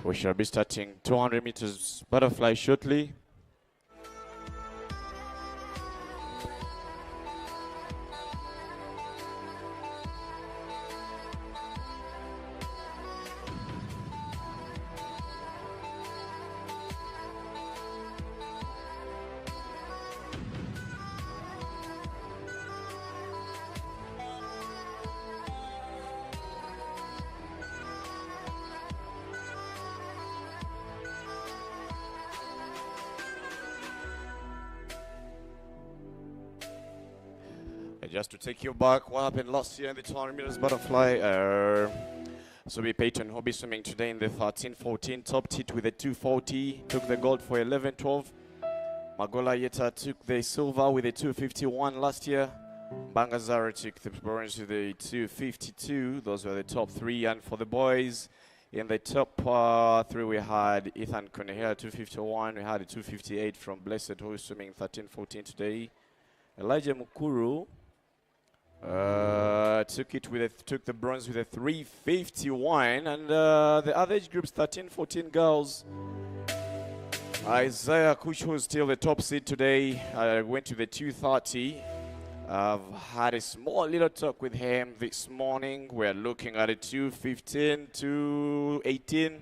We shall be starting 200 meters butterfly shortly. Just to take you back, what happened last year in the 200 meters butterfly? Subi Payton, who'll be swimming today in the 13-14, topped it with a 240, took the gold for 11-12. Magola Yeta took the silver with a 251 last year. Bangazara took the bronze with a 252. Those were the top three. And for the boys, in the top three, we had Ethan Konehera, 251. We had a 258 from Blessed, who is swimming 13-14 today. Elijah Mukuru took the bronze with a 351, and the other age groups 13-14 girls. Isaiah Kuch, who's still the top seed today, went to the 230. I've had a small little talk with him this morning. We're looking at a 215, 218.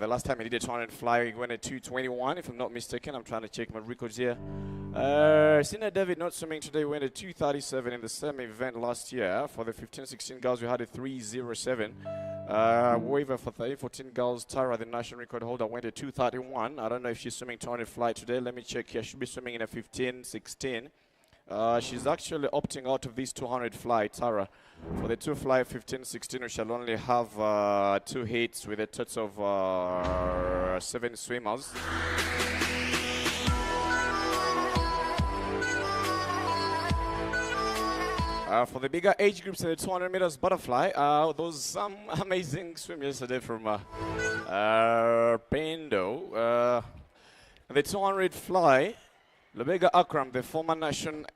The last time he did a 200 fly, he went at 221, if I'm not mistaken. I'm trying to check my records here. Sina David, not swimming today, went at 237 in the same event last year. For the 15-16 girls, we had a 307. Waiver for 13-14 girls, Tara, the national record holder, went at 231. I don't know if she's swimming 200 fly today. Let me check here. She'll be swimming in a 15-16. She's actually opting out of this 200 fly, Tara. For the 2 fly 15-16, we shall only have 2 hits with a total of 7 swimmers. For the bigger age groups in the 200 meters butterfly, those some amazing swim yesterday from Pendo. The 200 fly, Lebega Akram, the former national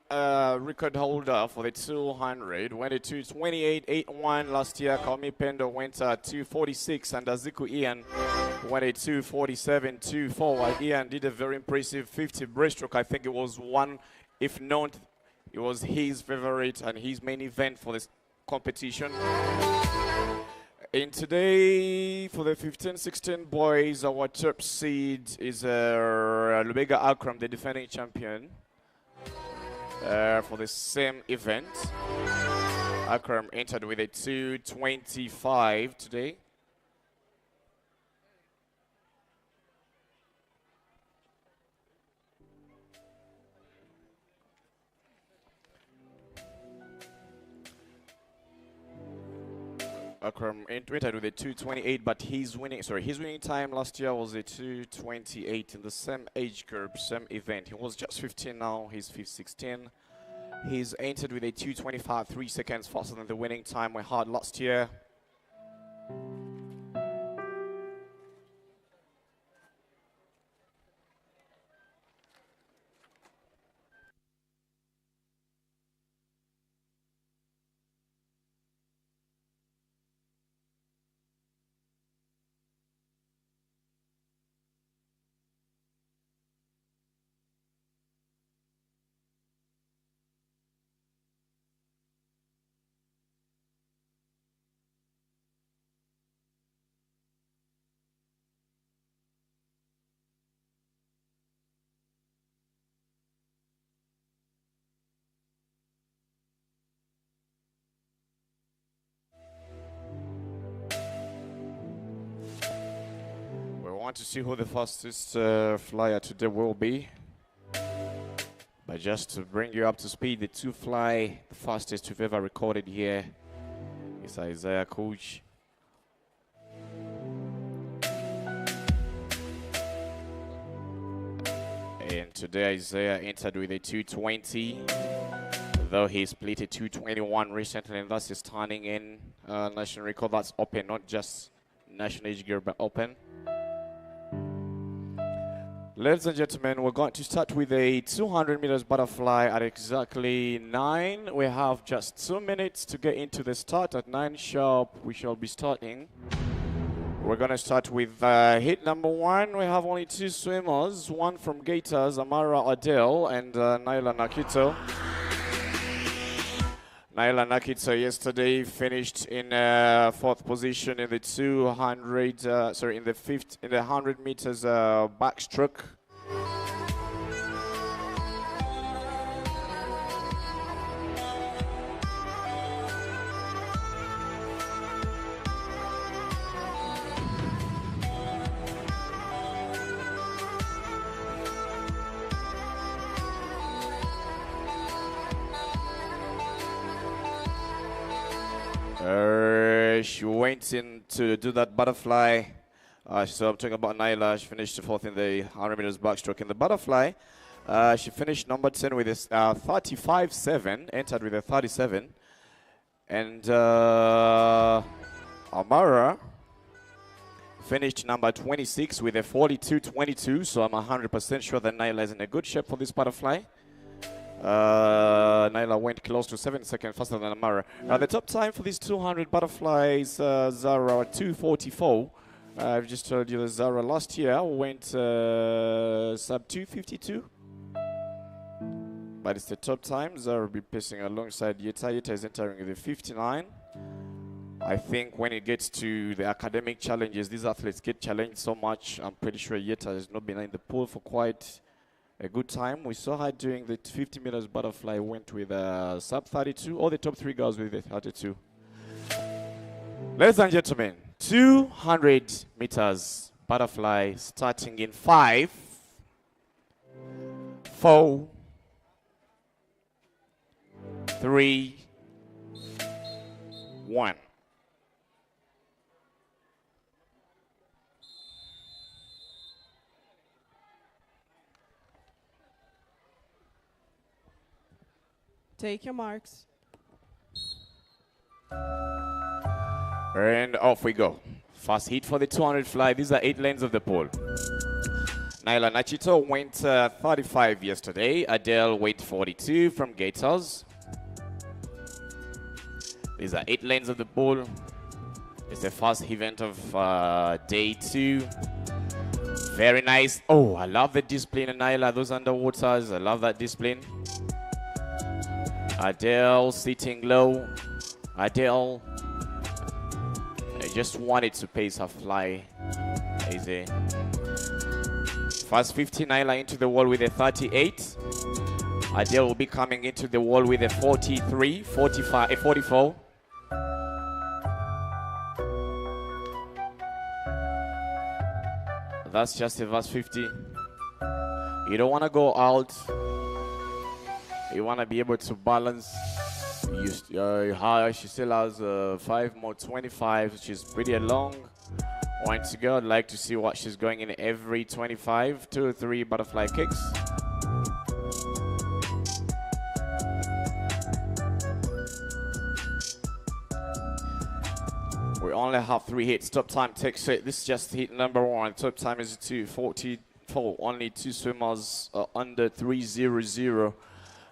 record holder for the 200, went at 228.81 last year. Kalmi Pendo went at 246, and Aziku Ian went at 247.24. Ian did a very impressive 50 breaststroke. I think it was one, if not, it was his favorite and his main event for this competition. And today, for the 15-16 boys, our top seed is Lubega Akram, the defending champion, for the same event. Akram entered with a 225 today. Akram entered with a 228, but his winning time last year was a 228 in the same age group, same event. He was just 15 now, he's 16. He's entered with a 225, 3 seconds faster than the winning time we had last year. I want to see who the fastest flyer today will be. But just to bring you up to speed, the 2 fly, the fastest we've ever recorded here is Isaiah Kuch. And today Isaiah entered with a 220, though he split a 221 recently, and that's his turning in national record. That's open, not just national age group, but open. Ladies and gentlemen, we're going to start with a 200 meters butterfly at exactly 9. We have just 2 minutes to get into the start. At 9 sharp, we shall be starting. We're going to start with heat number 1. We have only 2 swimmers, one from Gators, Amara Adele and Naila Nakito. Naila Nakito yesterday finished in 4th position in the 200, in the 100 meters backstroke. She went in to do that butterfly. So I'm talking about Naila. She finished 4th in the 100 meters backstroke. In the butterfly, she finished number 10 with a 35.7, entered with a 37. And Amara finished number 26 with a 42.22. So I'm 100% sure that Naila is in a good shape for this butterfly. Naila went close to 7 seconds faster than Amara. The top time for these 200 butterflies, Zara 2:44. I've just told you that Zara last year went sub 2:52. But it's the top time. Zara will be pacing alongside Yeta. Yeta is entering with a 59. I think when it gets to the academic challenges, these athletes get challenged so much. I'm pretty sure Yeta has not been in the pool for quite a good time. We saw her doing the 50 meters butterfly, went with sub 32. All the top 3 girls with the 32. Ladies and gentlemen, 200 meters butterfly starting in 5, 4, 3, 1. Take your marks. And off we go. Fast hit for the 200 fly. These are 8 lanes of the pole. Naila Nachito went 35 yesterday. Adele went 42 from Gators. These are 8 lanes of the pole. It's the first event of day 2. Very nice. Oh, I love the discipline in Naila. Those underwaters, I love that discipline. Adele sitting low. Adele, I just wanted to pace her fly. Easy. First 50, Naila into the wall with a 38. Adele will be coming into the wall with a 43, 45, a 44. That's just the verse 50. You don't want to go out. You want to be able to balance. She still has 5 more 25. She's pretty long. Once to go, I'd like to see what she's going in every 25. 2 or 3 butterfly kicks. We only have 3 hits. Top time takes it. This is just hit number 1. Top time is 2:44. Only 2 swimmers under 3:00.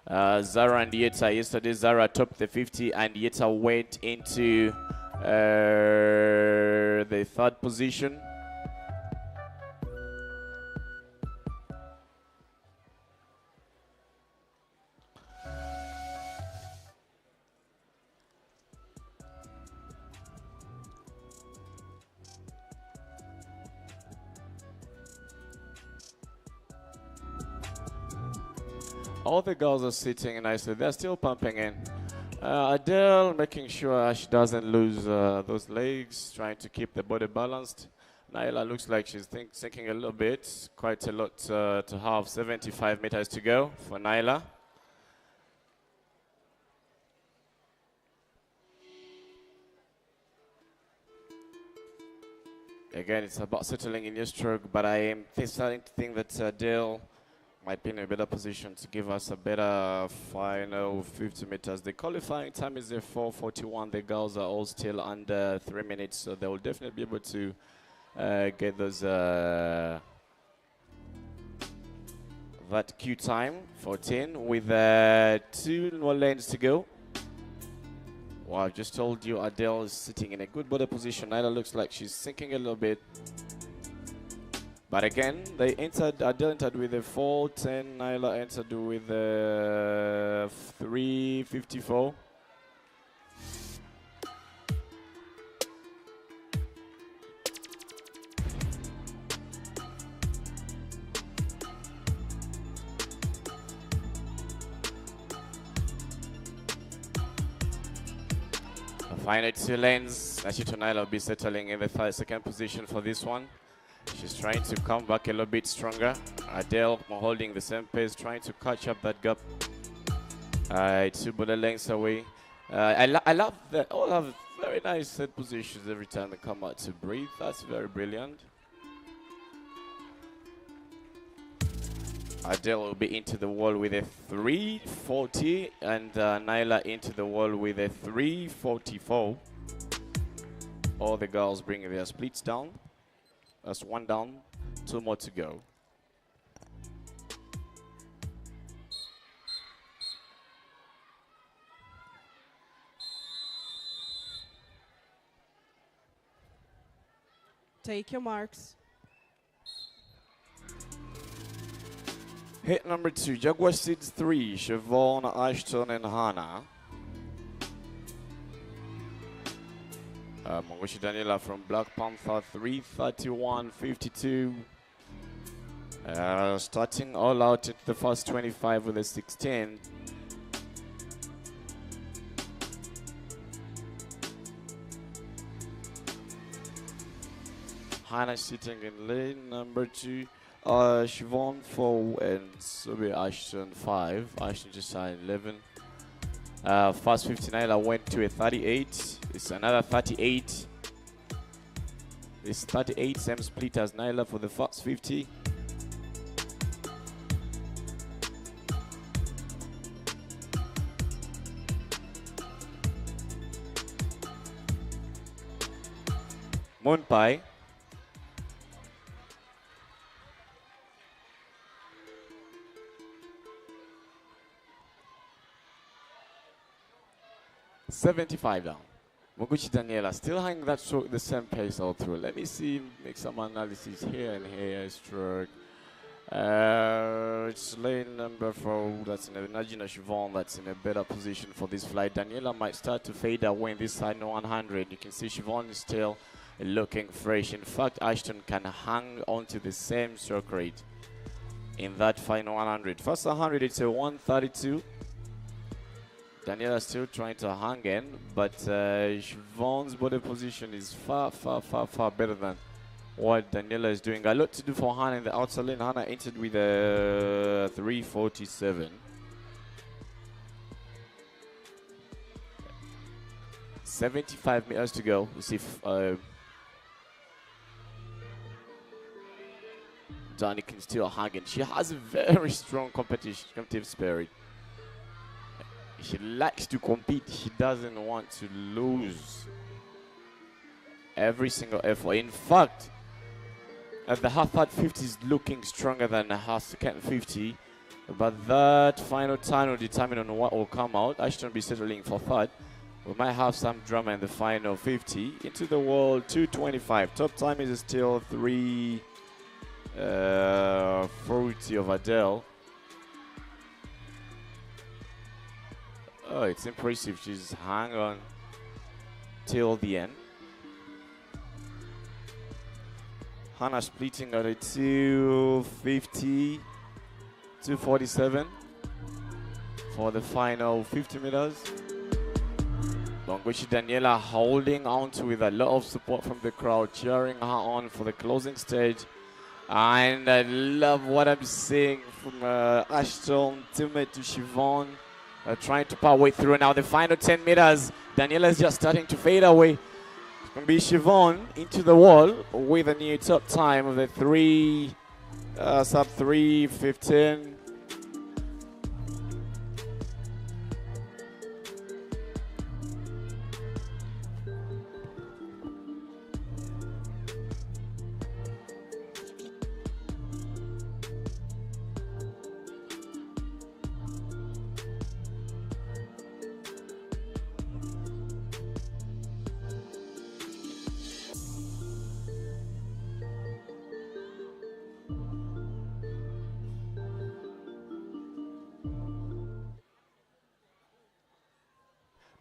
Zara and Yeta. Yesterday, Zara topped the 50 and Yeta went into the 3rd position. All the girls are sitting nicely. They're still pumping in. Adele making sure she doesn't lose those legs, trying to keep the body balanced. Naila looks like she's sinking a little bit. Quite a lot to have. 75 meters to go for Naila. Again, it's about settling in your stroke, but I am starting to think that Adele might be in a better position to give us a better final 50 meters. The qualifying time is a 4:41. The girls are all still under 3 minutes, so they will definitely be able to get those that Q time 14 with 2 more lanes to go. Well, I just told you Adele is sitting in a good body position. Nyla looks like she's sinking a little bit. But again, Adele entered with a 4:10. Nyla entered with a 3:54. Final 2 lanes. Ashito Nyla will be settling in the second position for this one. She's trying to come back a little bit stronger. Adele holding the same pace, trying to catch up that gap. 2 bullet lengths away. I love that all have very nice set positions every time they come out to breathe. That's very brilliant. Adele will be into the wall with a 3:40 and Nyla into the wall with a 3:44. All the girls bringing their splits down. That's 1 down, 2 more to go. Take your marks. Hit number 2, Jaguar Seeds 3, Siobhan, Ashton, and Hannah. Mongoshi Daniela from Black Panther, 3:31.52. Starting all out into the first 25 with a 16. Hannah sitting in lane number 2. Siobhan 4 and Sobe Ashton 5. Ashton just signed 11. First 59 went to a 38. It's another 38. It's 38, same split as Nyla for the first 50. Moon Pie. $75 down. Moguchi Daniela still hanging that stroke the same pace all through. Let me see, make some analysis here and here. Stroke. It's lane number 4. That's in a Najina Siobhan. That's in a better position for this flight. Daniela might start to fade away in this side 100. You can see Siobhan is still looking fresh. In fact, Ashton can hang on to the same stroke rate in that final 100. First 100, it's a 132. Daniela still trying to hang in, but Siobhan's body position is far better than what Daniela is doing. A lot to do for Hannah in the outside lane. Hannah entered with a 3:47. 75 meters to go. We'll see if Dani can still hang in. She has a very strong competitive spirit. She likes to compete. She doesn't want to lose every single effort. In fact, the her third 50 is looking stronger than her second 50. But that final time will determine on what will come out. Ashton will be settling for third. We might have some drama in the final 50. Into the wall, 2:25. Top time is still 3:40 of Adele. Oh, it's impressive. She's hang on till the end. Hannah splitting at a 2:50, 2:47 for the final 50 meters. Mongoshi Daniela holding on to with a lot of support from the crowd, cheering her on for the closing stage. And I love what I'm seeing from Ashton, teammate to Siobhan. Trying to power way through now. The final 10 meters. Daniela is just starting to fade away. It's going to be Siobhan into the wall with a new top time of the sub 3:15.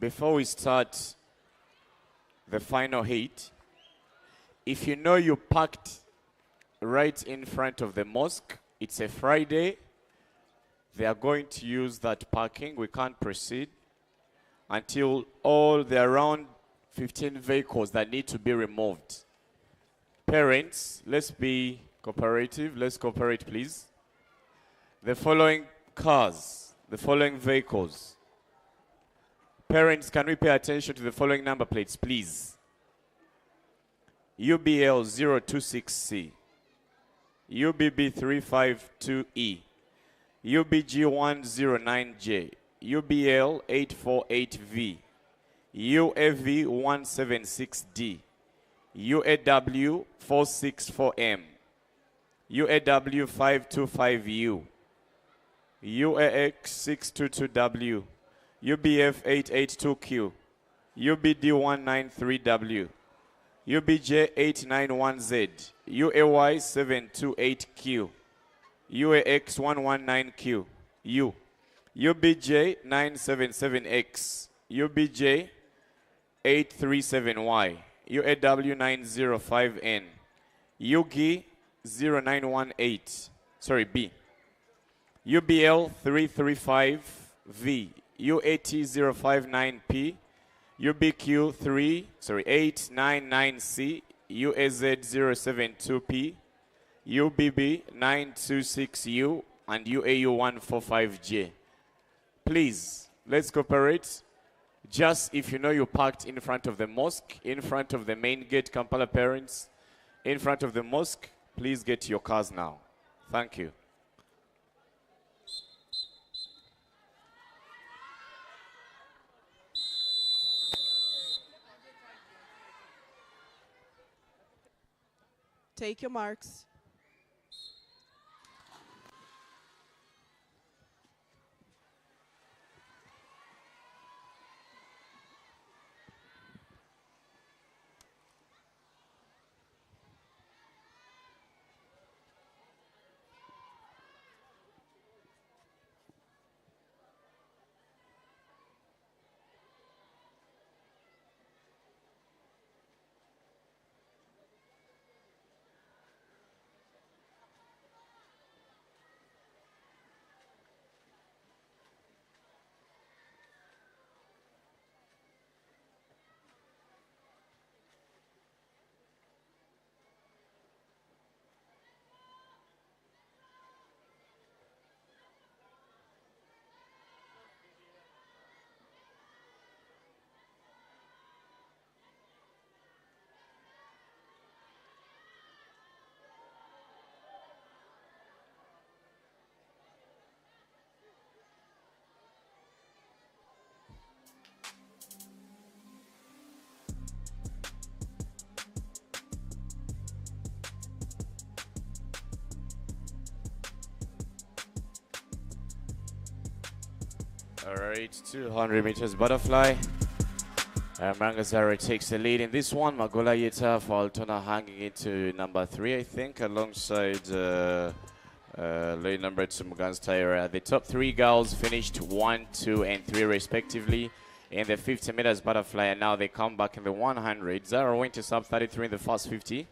before we start the final heat, if you know you parked right in front of the mosque, it's a Friday, they are going to use that parking. We can't proceed until all the around 15 vehicles that need to be removed. Parents, let's be cooperative. Let's cooperate, please. The following cars, the following vehicles. Parents, can we pay attention to the following number plates, please? UBL 026C, UBB 352E, UBG 109J, UBL 848V, UAV 176D, UAW 464M, UAW 525U, UAX 622W, UBF 882Q, UBD 193W, UBJ 891Z, UAY 728Q, UAX 119Q, UBJ 977X, UBJ 837Y, UAW 905N, UGI 0918, B, UBL 335V, UAT 059P, UBQ 899C, UAZ 072P, UBB 926U, and UAU 145J. Please, let's cooperate. Just if you know you parked in front of the mosque, in front of the main gate, Kampala parents, in front of the mosque, please get to your cars now. Thank you. Take your marks. All right, 200 meters butterfly. Mangazara takes the lead in this one. Magola Yeta for Altona hanging into number 3, I think, alongside lane number 2, Mugan's Tyra. The top 3 girls finished 1, 2, and 3 respectively in the 50 meters butterfly, and now they come back in the 100. Zara went to sub 33 in the first 50.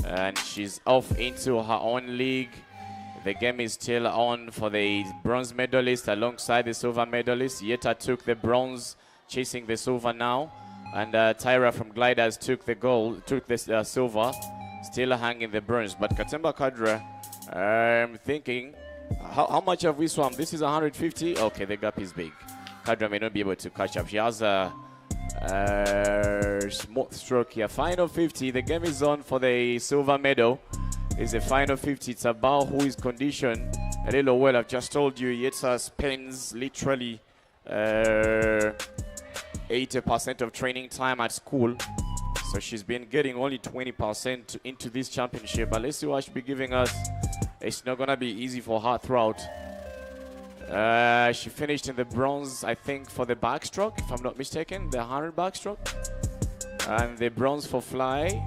And she's off into her own league. The game is still on for the bronze medalist alongside the silver medalist. Yeta took the bronze, chasing the silver now. And Tyra from Gliders took the gold, took the silver, still hanging the bronze. But Katemba Kadra, I'm thinking, how much have we swum? This is 150. Okay, the gap is big. Kadra may not be able to catch up. She has a smooth stroke here. Final 50. The game is on for the silver medal. It's a final 50. It's about who is conditioned a little well. I've just told you, Yetsa spends literally 80% of training time at school. So she's been getting only 20% into this championship. But let's see what she'll be giving us. It's not going to be easy for her throughout. She finished in the bronze, I think, for the backstroke, if I'm not mistaken, the 100 backstroke. And the bronze for fly.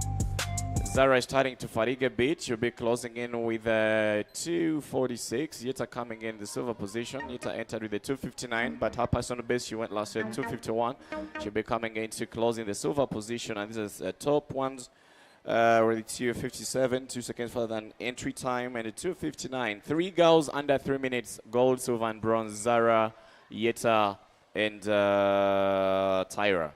Zara is starting to fatigue a bit. She'll be closing in with 2:46. Yeta coming in the silver position. Yeta entered with a 2:59, but her personal best, she went last year 2:51. She'll be coming in to close in the silver position, and this is top ones. With 2:57, 2 seconds further than entry time, and a 2:59. 3 girls under 3 minutes, gold, silver, and bronze. Zara, Yeta, and Tyra.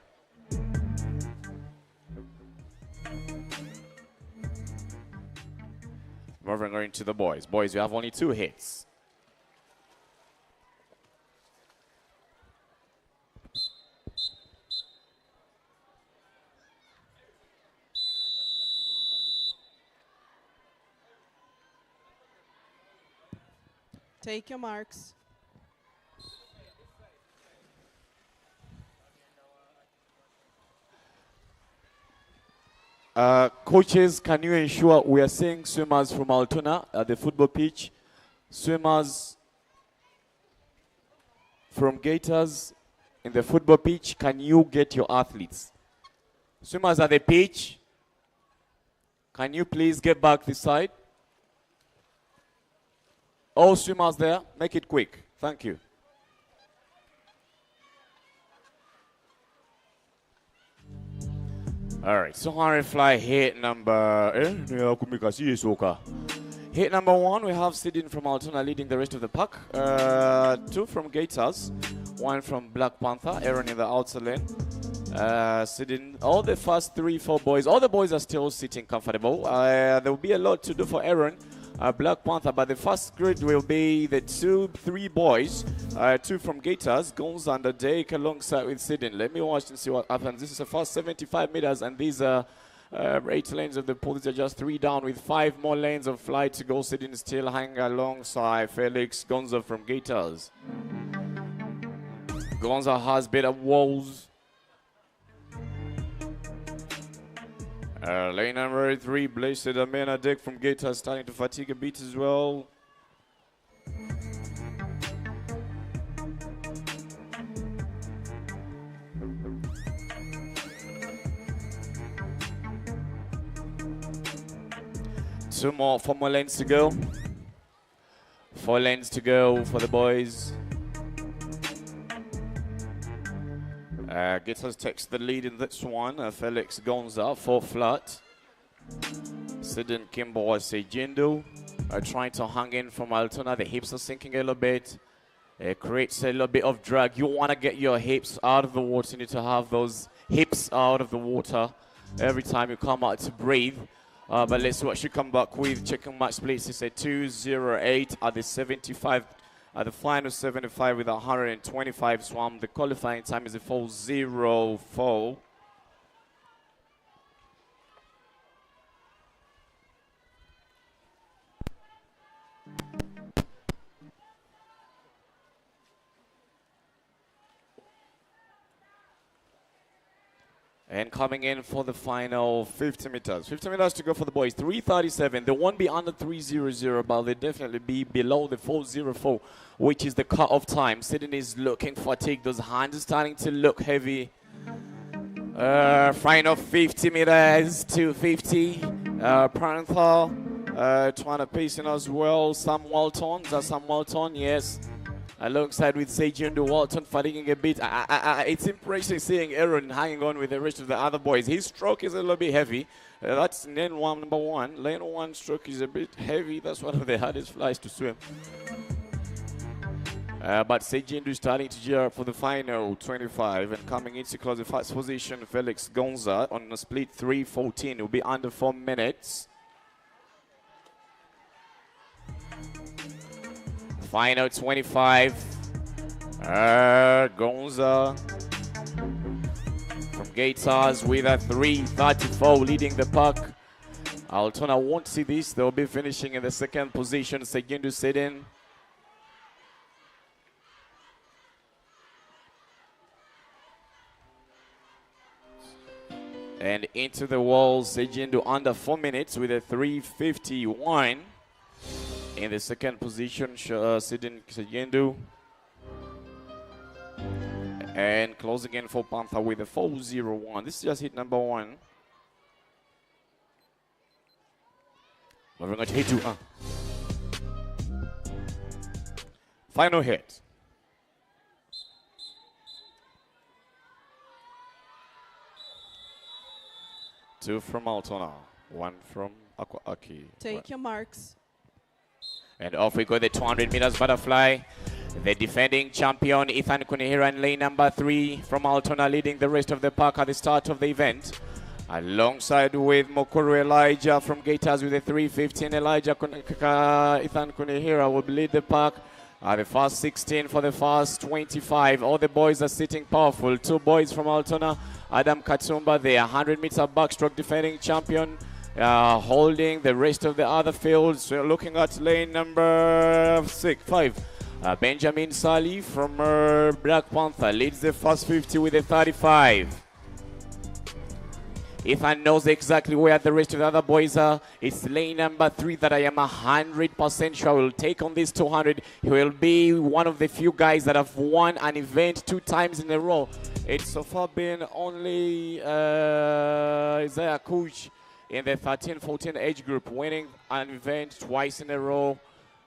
Moving on to the boys. Boys, you have only 2 hits. Take your marks. Coaches, can you ensure we are seeing swimmers from Altona at the football pitch, swimmers from Gators in the football pitch? Can you get your athletes? Swimmers at the pitch, can you please get back this side? All swimmers there, make it quick. Thank you. All right, so Harry Fly hit number. Hit number 1, we have Sidin from Altona leading the rest of the pack. 2 from Gators, 1 from Black Panther, Aaron in the outer lane. Sidin, all the first 3-4 boys, all the boys are still sitting comfortable. There will be a lot to do for Aaron. Black Panther, but the first grid will be the 2-3 boys, 2 from Gators, Gonza and Dake alongside with Sidin. Let me watch and see what happens. This is the first 75 meters, and these are 8 lanes of the pool. These are just 3 down with 5 more lanes of flight to go. Sidin still hanging alongside Felix Gonza from Gators. Gonza has better walls. Lane number 3, Blessed Amena Deck from Gators starting to fatigue a bit as well. Four more lanes to go. 4 lanes to go for the boys. Gators takes the lead in this one. Felix Gonza, 4 flat. Sidon Kimbo Sejindu trying to hang in from Altona. The hips are sinking a little bit. It creates a little bit of drag. You want to get your hips out of the water. You need to have those hips out of the water every time you come out to breathe. But let's see what she come back with. Checking match splits. It's a 2:08 at the 75. At the final 75 with 125 swam. The qualifying time is a 4:04. And coming in for the final 50 meters. 50 meters to go for the boys. 3:37. They won't be under 3:00, but they'll definitely be below the 4:04, which is the cut-off time. Sydney is looking fatigued. Those hands are starting to look heavy. Final 50 meters, 250. Panther trying to pace in as well. Sam Walton. Is that Sam Walton? Yes. Alongside with Seiji and Walton fatiguing a bit. It's impressive seeing Aaron hanging on with the rest of the other boys. His stroke is a little bit heavy. That's lane 1, number 1. Lane 1 stroke is a bit heavy. That's one of the hardest flies to swim. But Seiji is starting to gear up for the final 25 and coming in to close the first position. Felix Gonza on a split 3:14. Will be under 4 minutes. Final 25. Gonza from Gators with a 3:34 leading the pack. Altona won't see this. They'll be finishing in the second position. Segindu Sidin. And into the wall, Segindu under 4 minutes with a 3:51. In the second position, Sidin Segendu. And closing in for Panther with a 4:01. This is just hit number 1. Moving on to hit 2. Final hit. Two from Altona, one from Aki. Take your marks. And off we go, the 200 meters butterfly. The defending champion, Ethan Kunihira, in lane number 3 from Altona, leading the rest of the pack at the start of the event. Alongside with Mokuru Elijah from Gators with the 315. Ethan Kunihira will lead the pack. The first 16 for the first 25. All the boys are sitting powerful. 2 boys from Altona. Adam Katumba, the 100-meter backstroke defending champion, holding the rest of the other fields. We're looking at lane number 5. Benjamin Sali from Black Panther leads the first 50 with a 35. Ethan knows exactly where the rest of the other boys are. It's lane number 3 that I am 100% sure will take on this 200. He will be one of the few guys that have won an event 2 times in a row. It's so far been only Isaiah Kuch in the 13-14 age group winning an event twice in a row.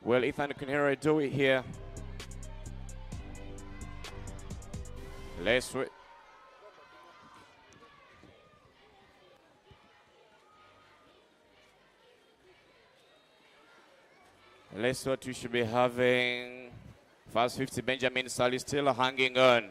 Will Ethan Kunihira do it here? Let's wait. Let's what we should be having. First 50, Benjamin Sali still hanging on.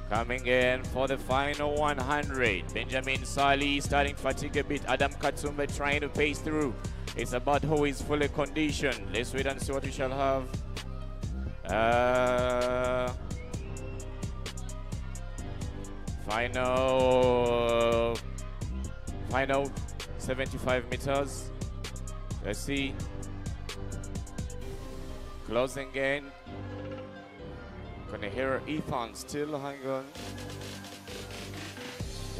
Coming in for the final 100. Benjamin Sali starting to fatigue a bit. Adam Katumbe trying to pace through. It's about who is fully conditioned. Let's wait and see what we shall have. Final 75 meters. Let's see. Closing in. Gonna hear Ethan still hang on.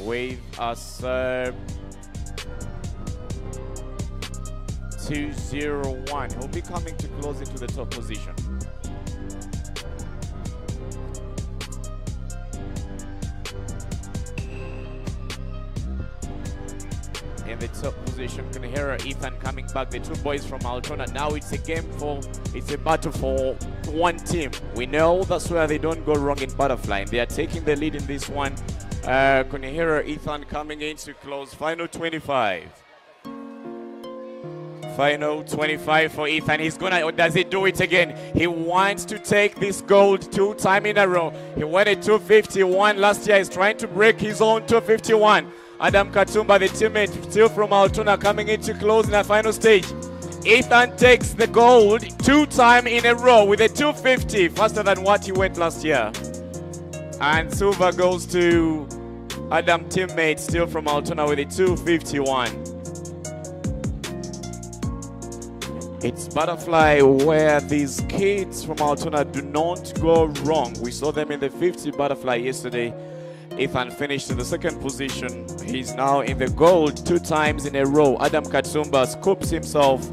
With a serve. 201. He'll be coming to close into the top position. In the top position, Kunihira, Ethan coming back. The 2 boys from Altona. Now it's a battle for one team. We know that's where they don't go wrong in butterfly. They are taking the lead in this one. Kunihira, Ethan coming in to close. Final 25. Final 25 for Ethan. He's gonna, or does he do it again? He wants to take this gold 2 times in a row. He won a 251 last year. He's trying to break his own 251. Adam Katumba, the teammate, still from Altona, coming in to close in the final stage. Ethan takes the gold 2 times in a row with a 250, faster than what he went last year. And silver goes to Adam, teammate, still from Altona, with a 251. It's butterfly where these kids from Altona do not go wrong. We saw them in the 50 butterfly yesterday. Ethan finished in the 2nd position. He's now in the gold 2 times in a row. Adam Katumba scoops himself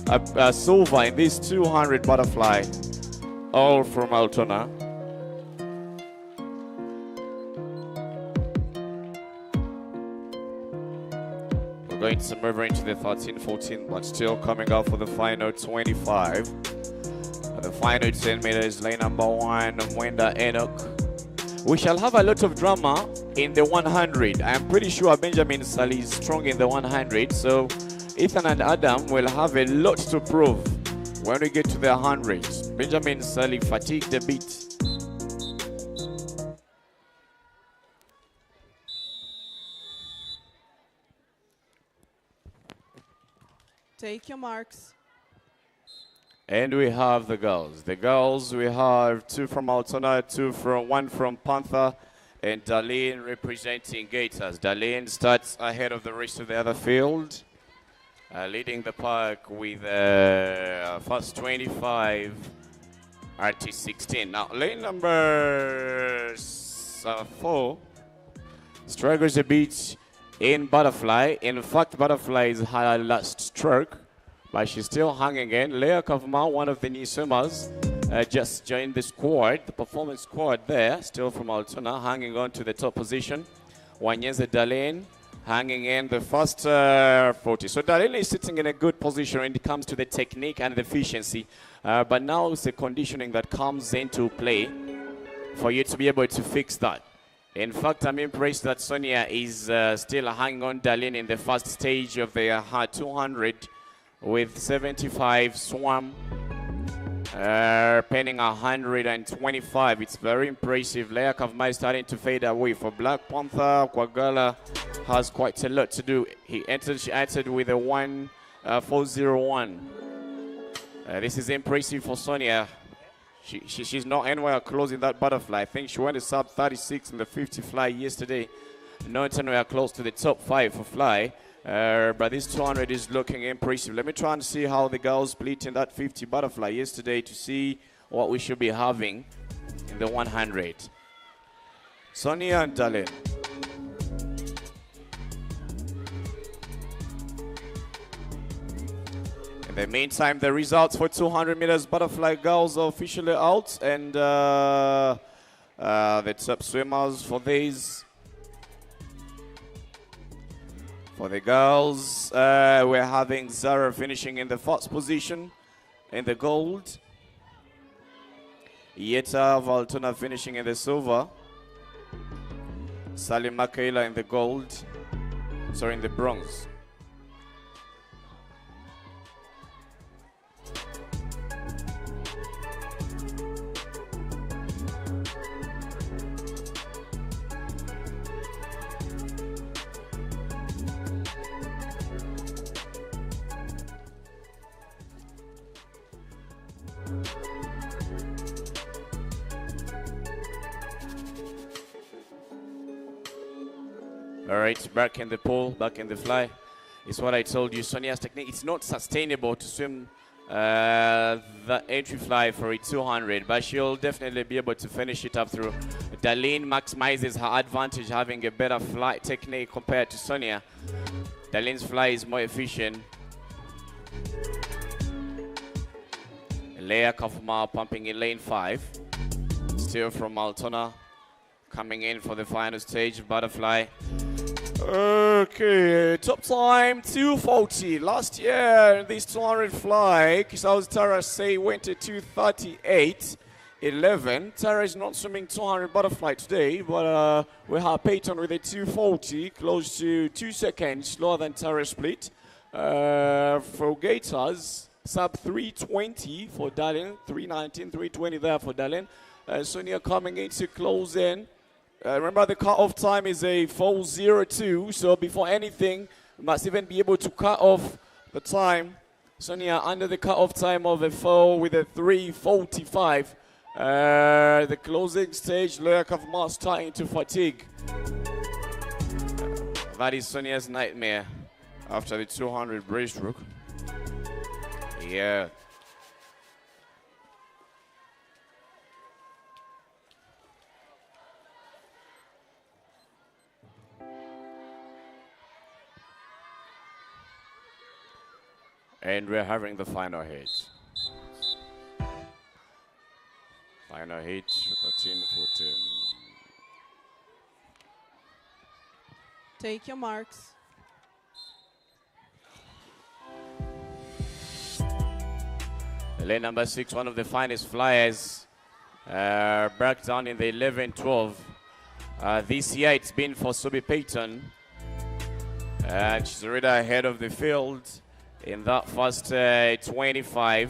a silver in this 200 butterfly, all from Altona. We're going to move into the 13-14, but still coming up for the final 25. The final 10 meters, lane number 1, Mwenda Enoch. We shall have a lot of drama in the 100. I am pretty sure Benjamin Sali is strong in the 100, so Ethan and Adam will have a lot to prove when we get to the 100s. Benjamin Sali fatigued a bit. Take your marks. And we have the girls. The girls, we have 2 from Altona, 1 from Panther, and Darlene representing Gators. Darlene starts ahead of the rest of the other field, leading the pack with first 25 RT16. Now, lane number 4 struggles a bit in butterfly. In fact, butterfly is her last stroke, but she's still hanging in. Leah Kavma, one of the new swimmers, just joined the squad, the performance squad there, still from Altona, hanging on to the top position. Wanyeze Darlene hanging in the first 40. So Darlene is sitting in a good position when it comes to the technique and the efficiency. But now it's the conditioning that comes into play for you to be able to fix that. In fact, I'm impressed that Sonia is still hanging on Darlene in the first stage of the 200 with 75 swam. Penning 125. It's very impressive. Leia Kavmai starting to fade away. For Black Panther, Kwagala has quite a lot to do. She entered with a 1.401. This is impressive for Sonia. She's not anywhere close in that butterfly. I think she went a sub 36 in the 50 fly yesterday. Not anywhere close to the top 5 for fly. But this 200 is looking impressive. Let me try and see how the girls split in that 50 butterfly yesterday to see what we should be having in the 100. Sonia and Darlene. In the meantime, the results for 200 meters butterfly girls are officially out, and the top swimmers for these. For the girls, we're having Zara finishing in the first position in the gold. Yeta Valtona finishing in the silver. Salim Makaila in the gold. Sorry, in the bronze. All right, back in the pool, back in the fly. It's what I told you. Sonia's technique, it's not sustainable to swim the entry fly for a 200, but she'll definitely be able to finish it up through. Darlene maximizes her advantage, having a better flight technique compared to Sonia. Darlene's fly is more efficient. Leia Kafuma pumping in lane 5. Still from Altona, coming in for the final stage, butterfly. Okay, top time 2:40. Last year, this 200 fly, Kisau's Tara say went to 2:38.11. Tara is not swimming 200 butterfly today, but we have Peyton with a 2:40, close to 2 seconds slower than Tara split. For Gators, sub 3:20 for Darlene, 3:19, 3:20 there for Darlene. Sonia coming in to close in. Remember, the cut-off time is a 4:02, so before anything, we must even be able to cut off the time. Sonia under the cut-off time of a 4 with a 3:45. The closing stage, Loya Kavma starting to fatigue. That is Sonia's nightmare after the 200 breaststroke. Yeah. And we're having the final hit. Final hit, 13-14. Take your marks. Lane number 6, one of the finest flyers, back down in the 11-12. This year it's been for Sobi Payton. And she's already ahead of the field in that first 25.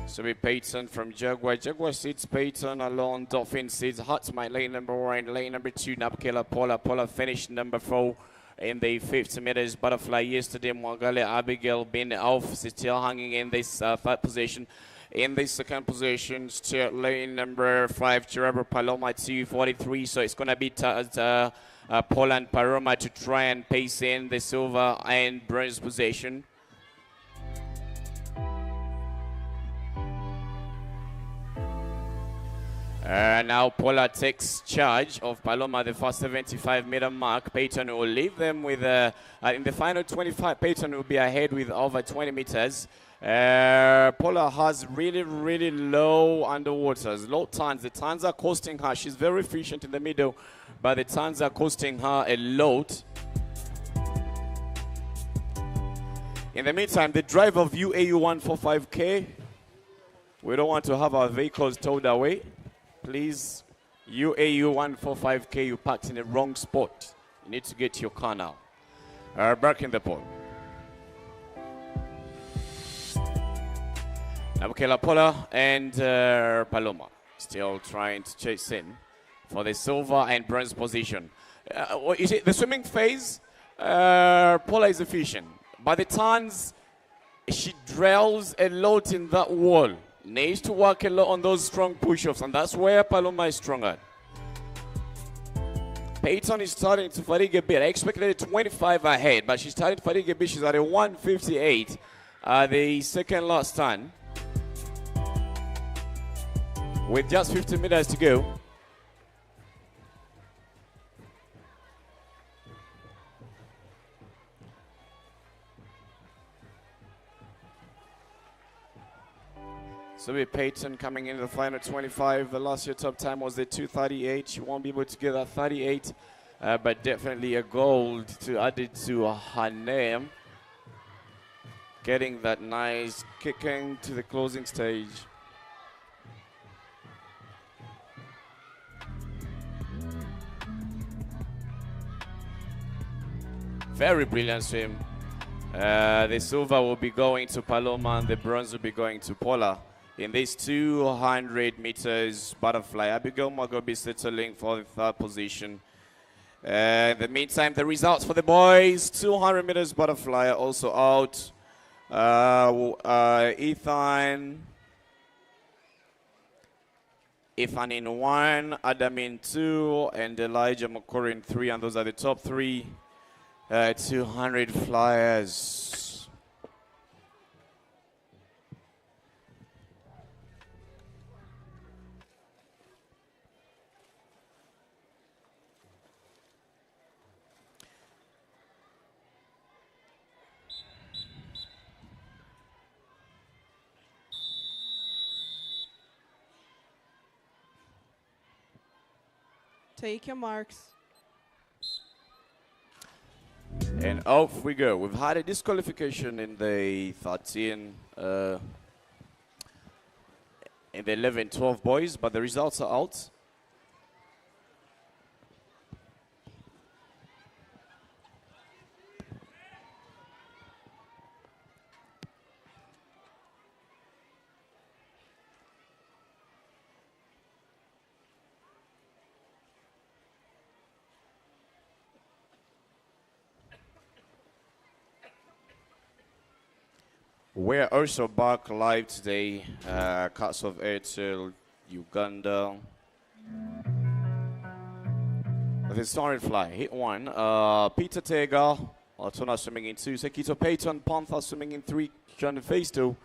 Sobi Payton from Jaguar. Jaguar seats Payton alone. Dolphin seats Hotmite, lane number 1. Lane number 2, Napkela Paula. Paula finished number 4 in the 50 meters butterfly yesterday. Mwangale Abigail been off, still hanging in this third position. In the second position, still lane number 5, Chirabra Paloma 2:43. So it's going to be Paula and Paloma to try and pace in the silver and bronze position. Now Paula takes charge of Paloma, the first 75-meter mark. Peyton will leave them with, in the final 25, Peyton will be ahead with over 20 meters. Paula has really, really low underwaters, low turns. The turns are costing her. She's very efficient in the middle, but the turns are costing her a lot. In the meantime, the driver of UAU 145K, we don't want to have our vehicles towed away. Please, UAU 145K, you parked in the wrong spot. You need to get your car now. Back in the pole. Nabukela Pola and Paloma still trying to chase in for the silver and bronze position. You see, the swimming phase, Pola is efficient. By the turns, she drills a lot in that wall. Needs to work a lot on those strong push-ups, and that's where Paloma is strong at. Peyton is starting to fatigue a bit. I expected a 25 ahead, but she's starting to fatigue a bit. She's at a 158, the second last turn. With just 50 meters to go. So with Peyton coming into the final 25, the last year top time was the 2:38. She won't be able to get that 38, but definitely a gold to add it to her name. Getting that nice kicking to the closing stage. Very brilliant swim. The silver will be going to Paloma and the bronze will be going to Pola. In this 200 meters butterfly, Abigail will be settling for the third position. In the meantime, the results for the boys, 200 meters butterfly are also out. Ethan in 1, Adam in 2, and Elijah McCory in 3, and those are the top 3 200 flyers. Take your marks. And off we go. We've had a disqualification in the 13, in the 11-12 boys, but the results are out. We're also back live today, cuts of Airtel, Uganda. The starting fly, hit 1. Peter Tega, Altona swimming in 2. Sekito Peyton, Panther swimming in 3. John Faisto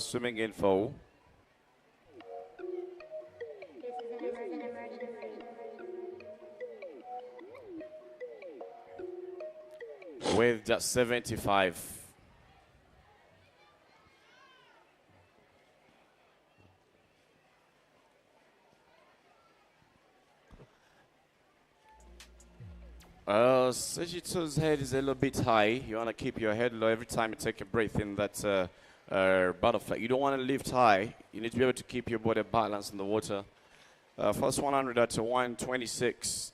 swimming in 4. With just 75. Sajito's head is a little bit high. You want to keep your head low every time you take a breath in that butterfly. You don't want to lift high. You need to be able to keep your body balanced in the water. First 100 at 126.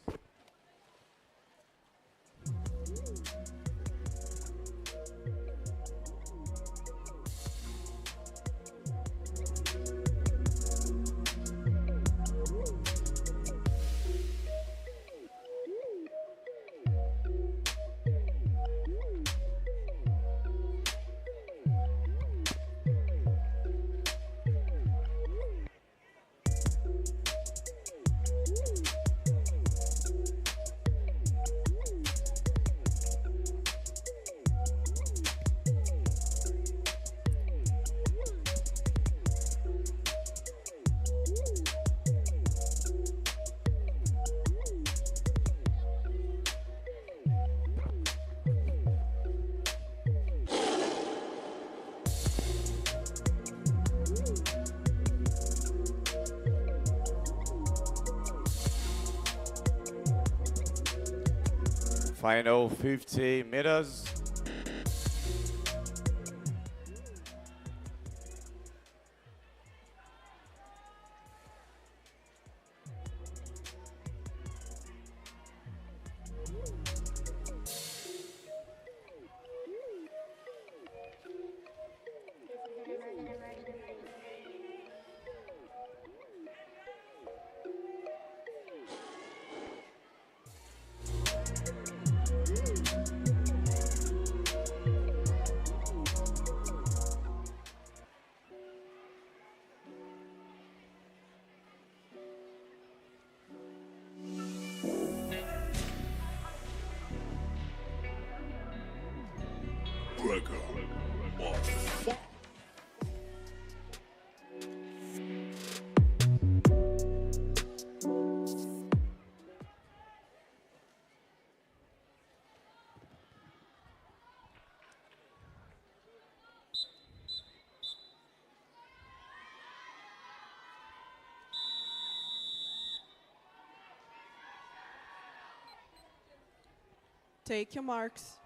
Final 50 meters. Trigger or fire. Take your marks.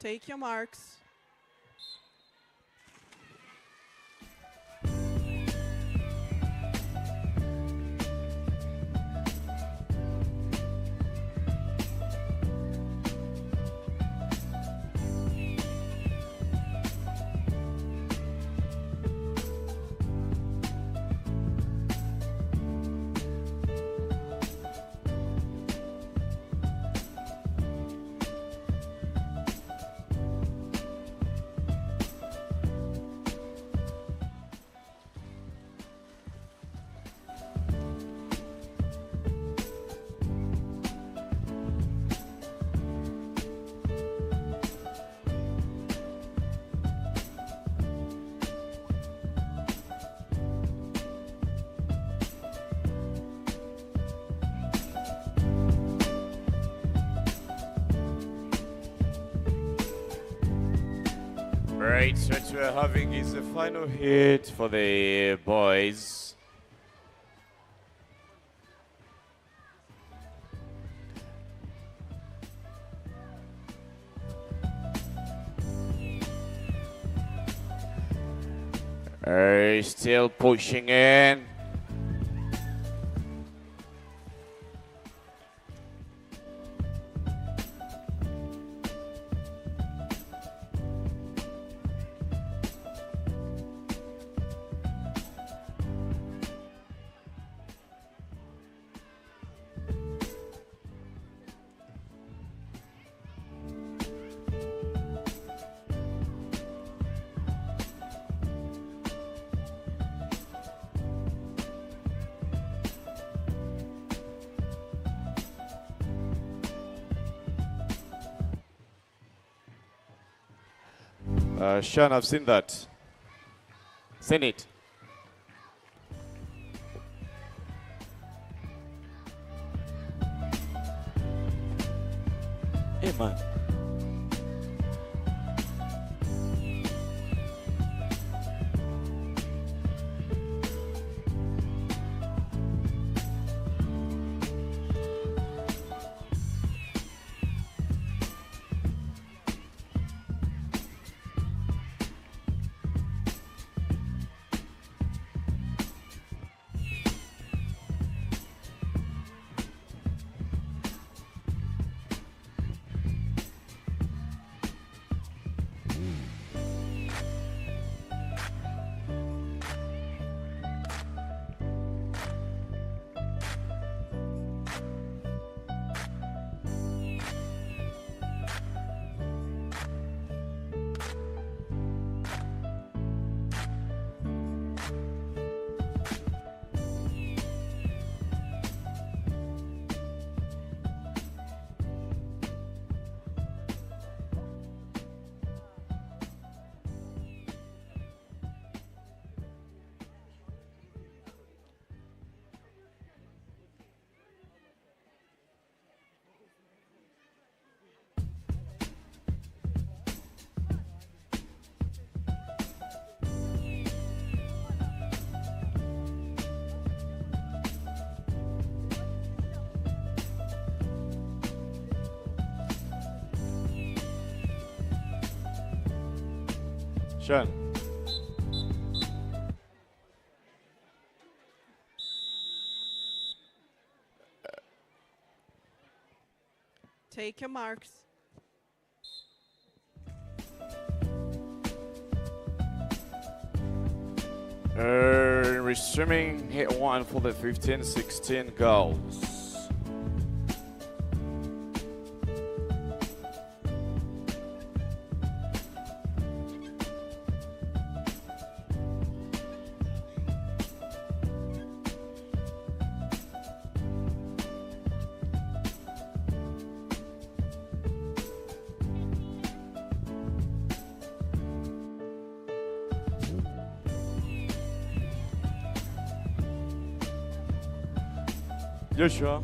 Take your marks. Right, so what we're having is the final hit for the boys. Still pushing in. Sean, I've seen that. Seen it. Hey, man. Sean. Take your marks. Resuming hit one for the 15-16 goals. Joshua.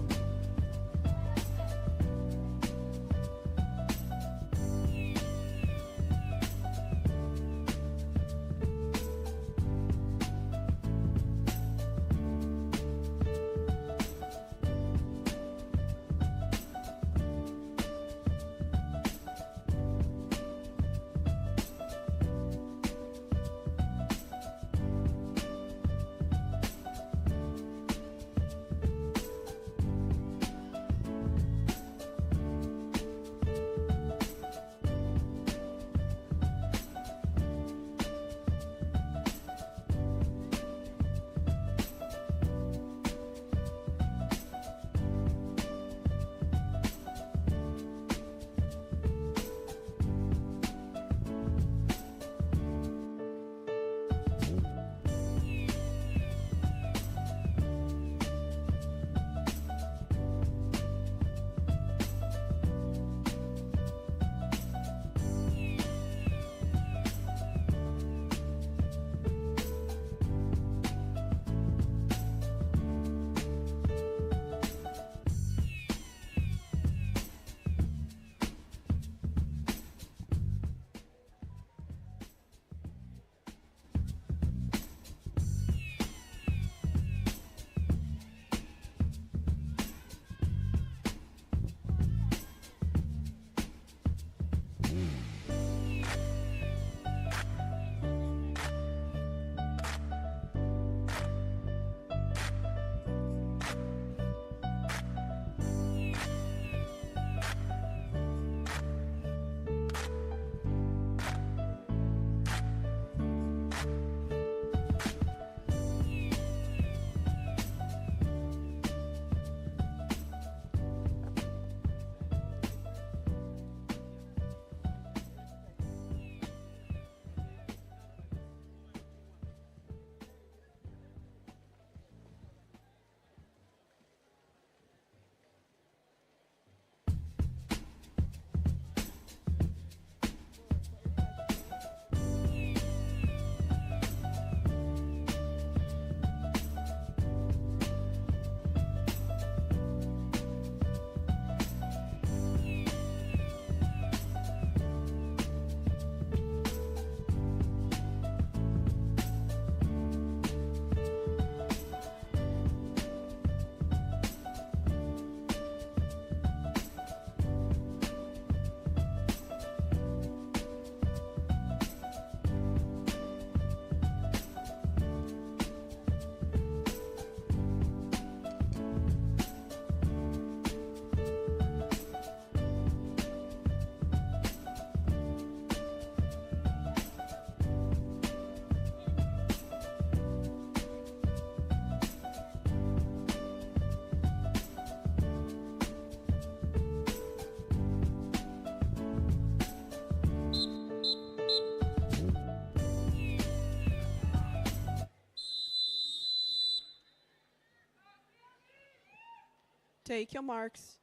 Take your marks.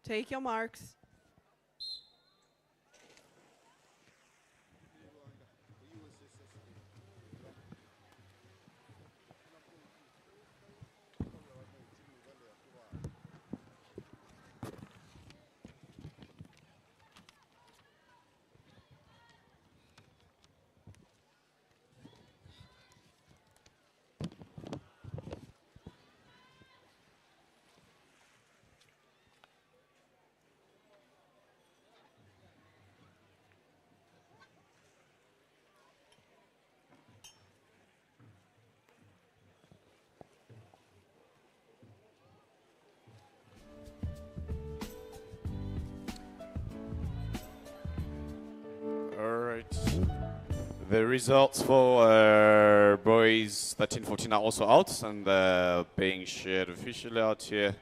Take your marks. All right. The results for boys 13-14 are also out and being shared officially out here.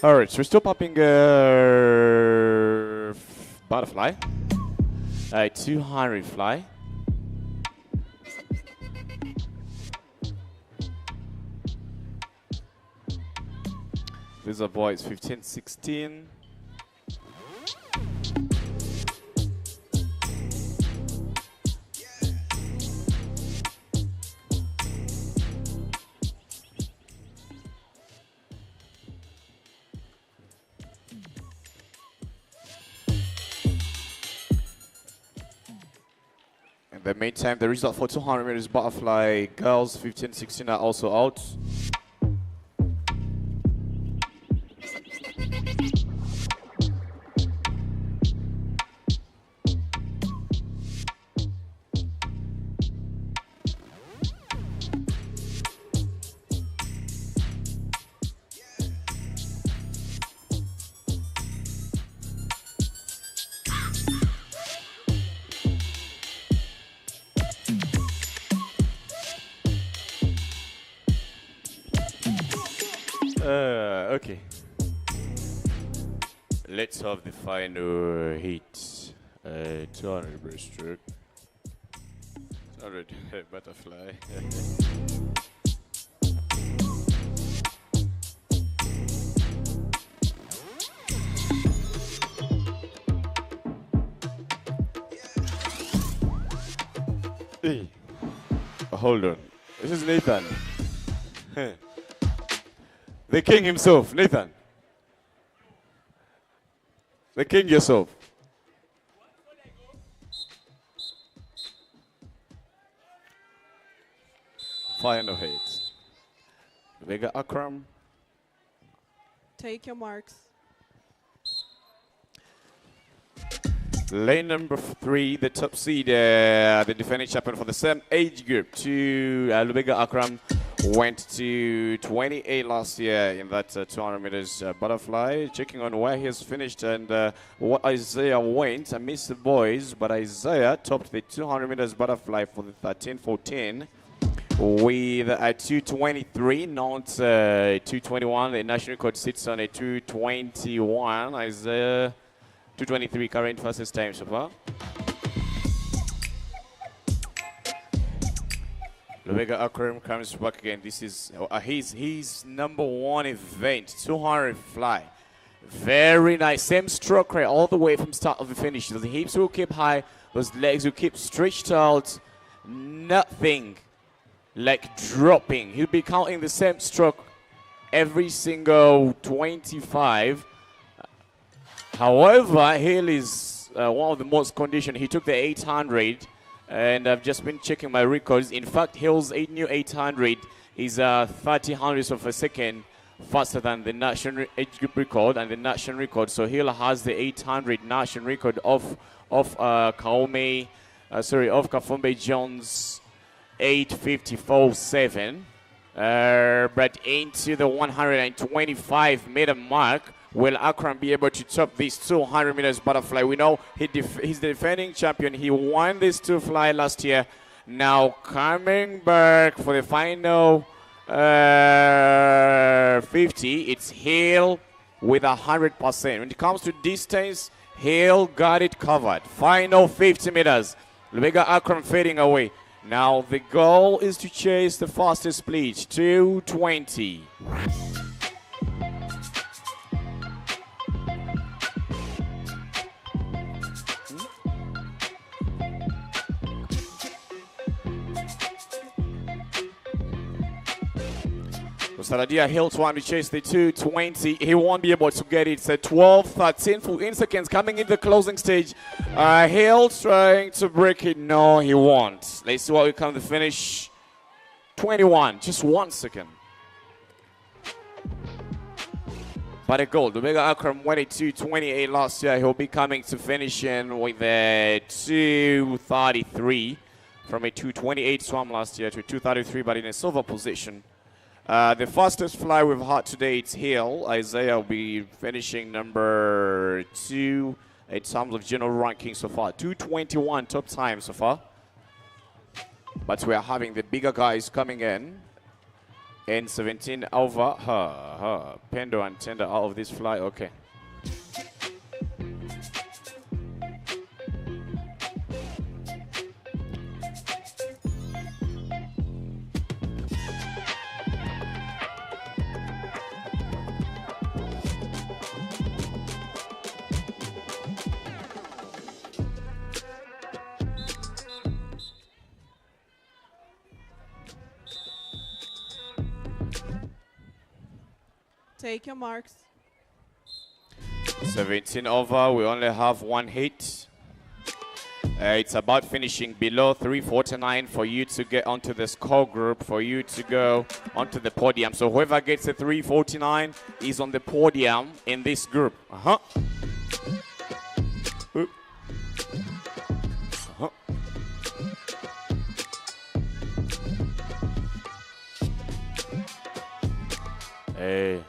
All right, so we're still popping butterfly. 200 fly. These are boys 15, 16. In the meantime, the result for 200 meters butterfly girls 15, 16 are also out. Okay. Let's have the final heat. 200 breaststroke. 200 butterfly. Hey. Hold on. This is Nathan. The king himself, Nathan. The king yourself. Final hit. Vega Akram. Take your marks. Lane number 3, the top seed, the defending champion for the same age group, to Lubega Akram, went to 28 last year in that 200 meters butterfly. Checking on where he has finished and what Isaiah went. I missed the boys, but Isaiah topped the 200 meters butterfly for the 13-14 with a 223, not 221. The national record sits on a 221. Isaiah 223 current fastest time so far. Lubega Akram comes back again. This is his number 1 event, 200 fly. Very nice. Same stroke rate all the way from start of the finish. The hips will keep high. Those legs will keep stretched out. Nothing like dropping. He'll be counting the same stroke every single 25. However, Hill is one of the most conditioned. He took the 800, and I've just been checking my records. In fact, Hill's new 800 is 30 hundredths of a second faster than the national age group record and the national record. So Hill has the 800 national record of Kafumbe Jones 8:54.7. But into the 125 meter mark. Will Akram be able to top this 200 meters butterfly? We know he's the defending champion. He won this 2 fly last year. Now coming back for the final 50, it's Hill with 100%. When it comes to distance, Hill got it covered. Final 50 meters. Lubega Akram fading away. Now the goal is to chase the fastest split, 220. Saladia Hill trying to chase the 220. He won't be able to get it. It's a 12, 13, 14 seconds coming in the closing stage. Hill trying to break it. No, he won't. Let's see what will come to finish. 21, just 1 second. But a goal. Lubega Akram went at 228 last year. He'll be coming to finish in with a 233 from a 228 swam last year to a 233, but in a silver position. The fastest fly we've had today, it's Hill. Isaiah will be finishing number 2 in terms of general ranking so far. 221 top time so far. But we are having the bigger guys coming in. And 17 over her. Pendo and Tender out of this fly. Okay. Take your marks. 17 over. We only have one hit. It's about finishing below 349 for you to get onto the score group, for you to go onto the podium. So whoever gets a 349 is on the podium in this group. Hey.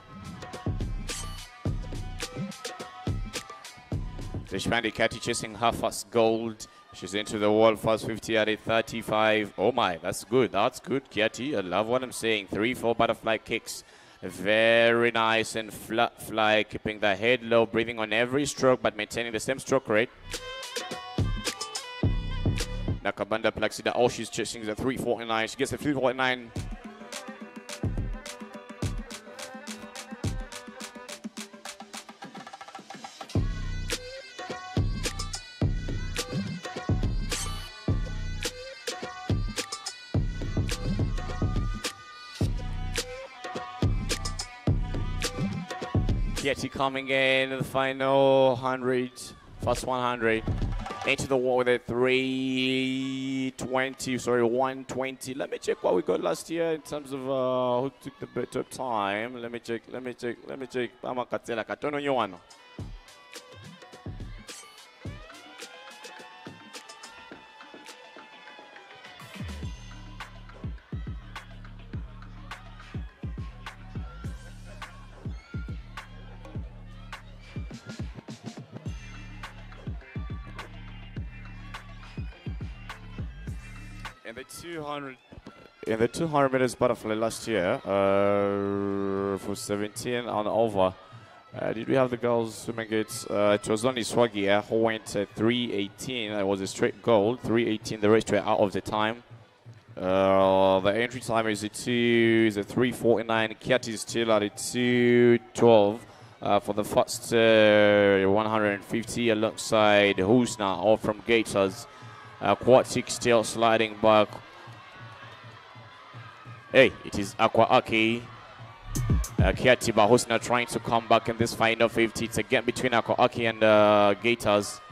Deshpandi Kati chasing her first gold. She's into the wall, first 50 at a 35. Oh my, that's good. That's good, Kiati. I love what I'm saying. 3-4 butterfly kicks. Very nice and flat fly, keeping the head low, breathing on every stroke, but maintaining the same stroke rate. Nakabanda Plaxida, oh, she's chasing the 349. She gets the 349. Yeti coming in the final 100, first 100. Into the wall with a 120. Let me check what we got last year in terms of who took the better time. Let me check. In the 200 meters butterfly last year, for 17 and over, did we have the girls swimming it? It was only Swaggy who went at 3:18. That was a straight gold. 3:18, the race straight out of the time. The entry time is a 3:49. Kiati is still at a 2:12 for the first 150 alongside Husna, all from Gators. Quad 6 still sliding back. Hey, it is Aqua Aki. Kiati Bahusna trying to come back in this final 50. It's again between Aqua Aki and Gators.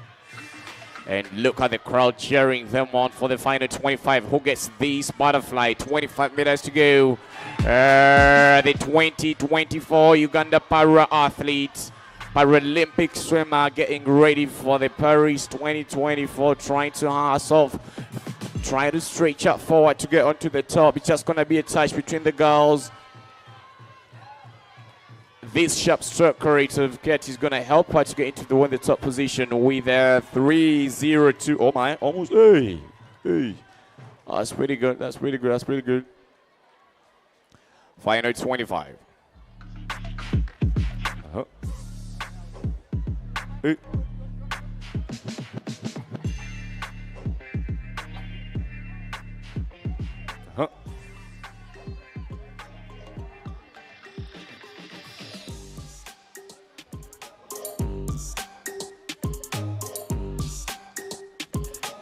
And look at the crowd cheering them on for the final 25. Who gets this butterfly? 25 meters to go. The 2024 Uganda para athlete, Paralympic swimmer, getting ready for the Paris 2024, trying to herself, trying to stretch up forward to get onto the top. It's just going to be a touch between the girls. This sharp stroke rate of Ket is going to help her to get into the top position with a 3:02. Oh my, almost. Hey. Oh, that's pretty good. That's pretty good. Final 25. Hey.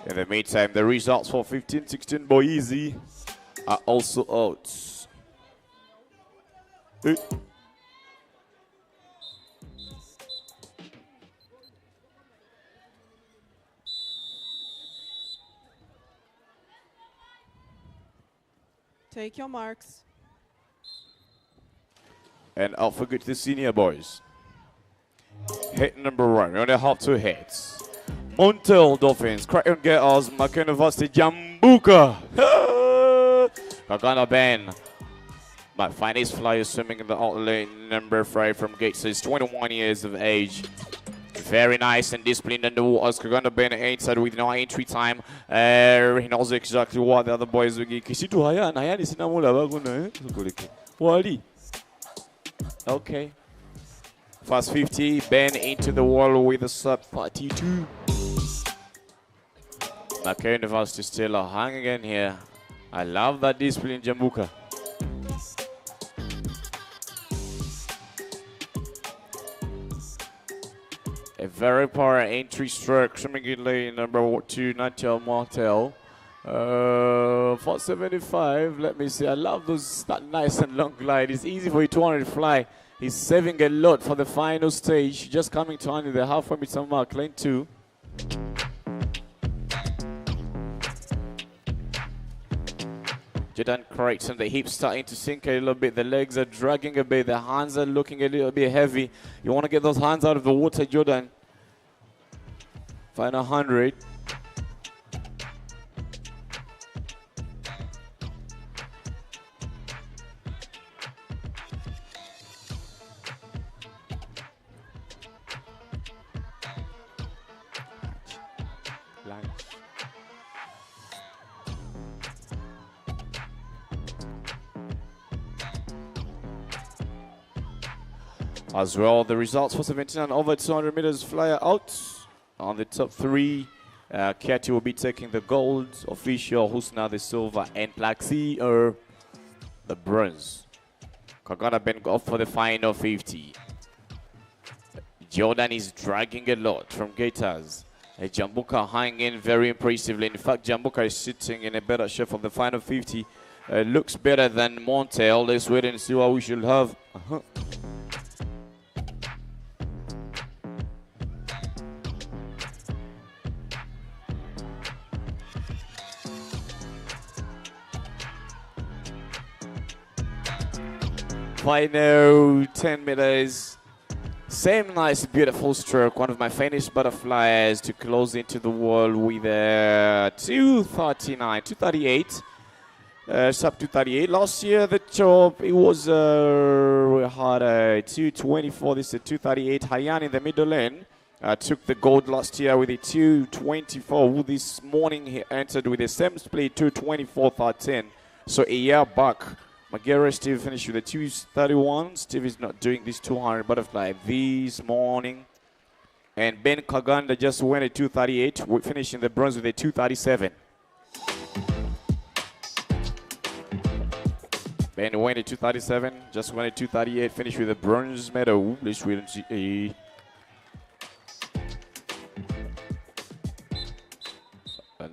In the meantime, the results for 15-16 Boise are also out. Hey. Take your marks. And I'll forget the senior boys. Hit number 1, we only have 2 hits. Montel Dolphins, Crayon Girls, McKenna Varsity Jambuka. Kagana Ben. My finest flyer swimming in the out lane, number 5 from Gates. He's 21 years of age. Very nice and disciplined in the waters. Kagana Ben inside with no entry time. He knows exactly what the other boys will get. Wally. Okay. Fast 50, Ben into the wall with a sub 42. McCain wants to still hang again here. I love that discipline, Jambuka. A very power entry stroke, swimming in lane number 2, Nacho Martel. 475, let me see. I love those, that nice and long glide. It's easy for a 200 fly. He's saving a lot for the final stage. Just coming to only the halfway meter mark, lane 2. Jordan corrects on the hips starting to sink a little bit. The legs are dragging a bit. The hands are looking a little bit heavy. You want to get those hands out of the water, Jordan. Final 100. As well, the results for 79 over 200 meters flyer out. On the top 3, Kiati will be taking the gold, Official, Husna the silver, and Plaxi the bronze. Kagana Ben off for the final 50. Jordan is dragging a lot from Gators. Jambuka hanging very impressively. In fact, Jambuka is sitting in a better shape for the final 50. Looks better than Montel. Let's wait and see what we should have. Final 10 meters. Same nice, beautiful stroke. One of my favorite butterflies to close into the wall with a 239, 238. Sub 238. Last year, the top, it was we had a 224. This is a 238. Hayan in the middle lane. Took the gold last year with a 224. This morning, he entered with the same split, 224.13. So a year back. Magera Steve finished with a 231. Steve is not doing this 200 butterfly this morning. And Ben Kaganda just went a 238. We're finishing the bronze with a 237. Ben went a 237. Just went a 238. Finished with a bronze medal. Let's wait and see.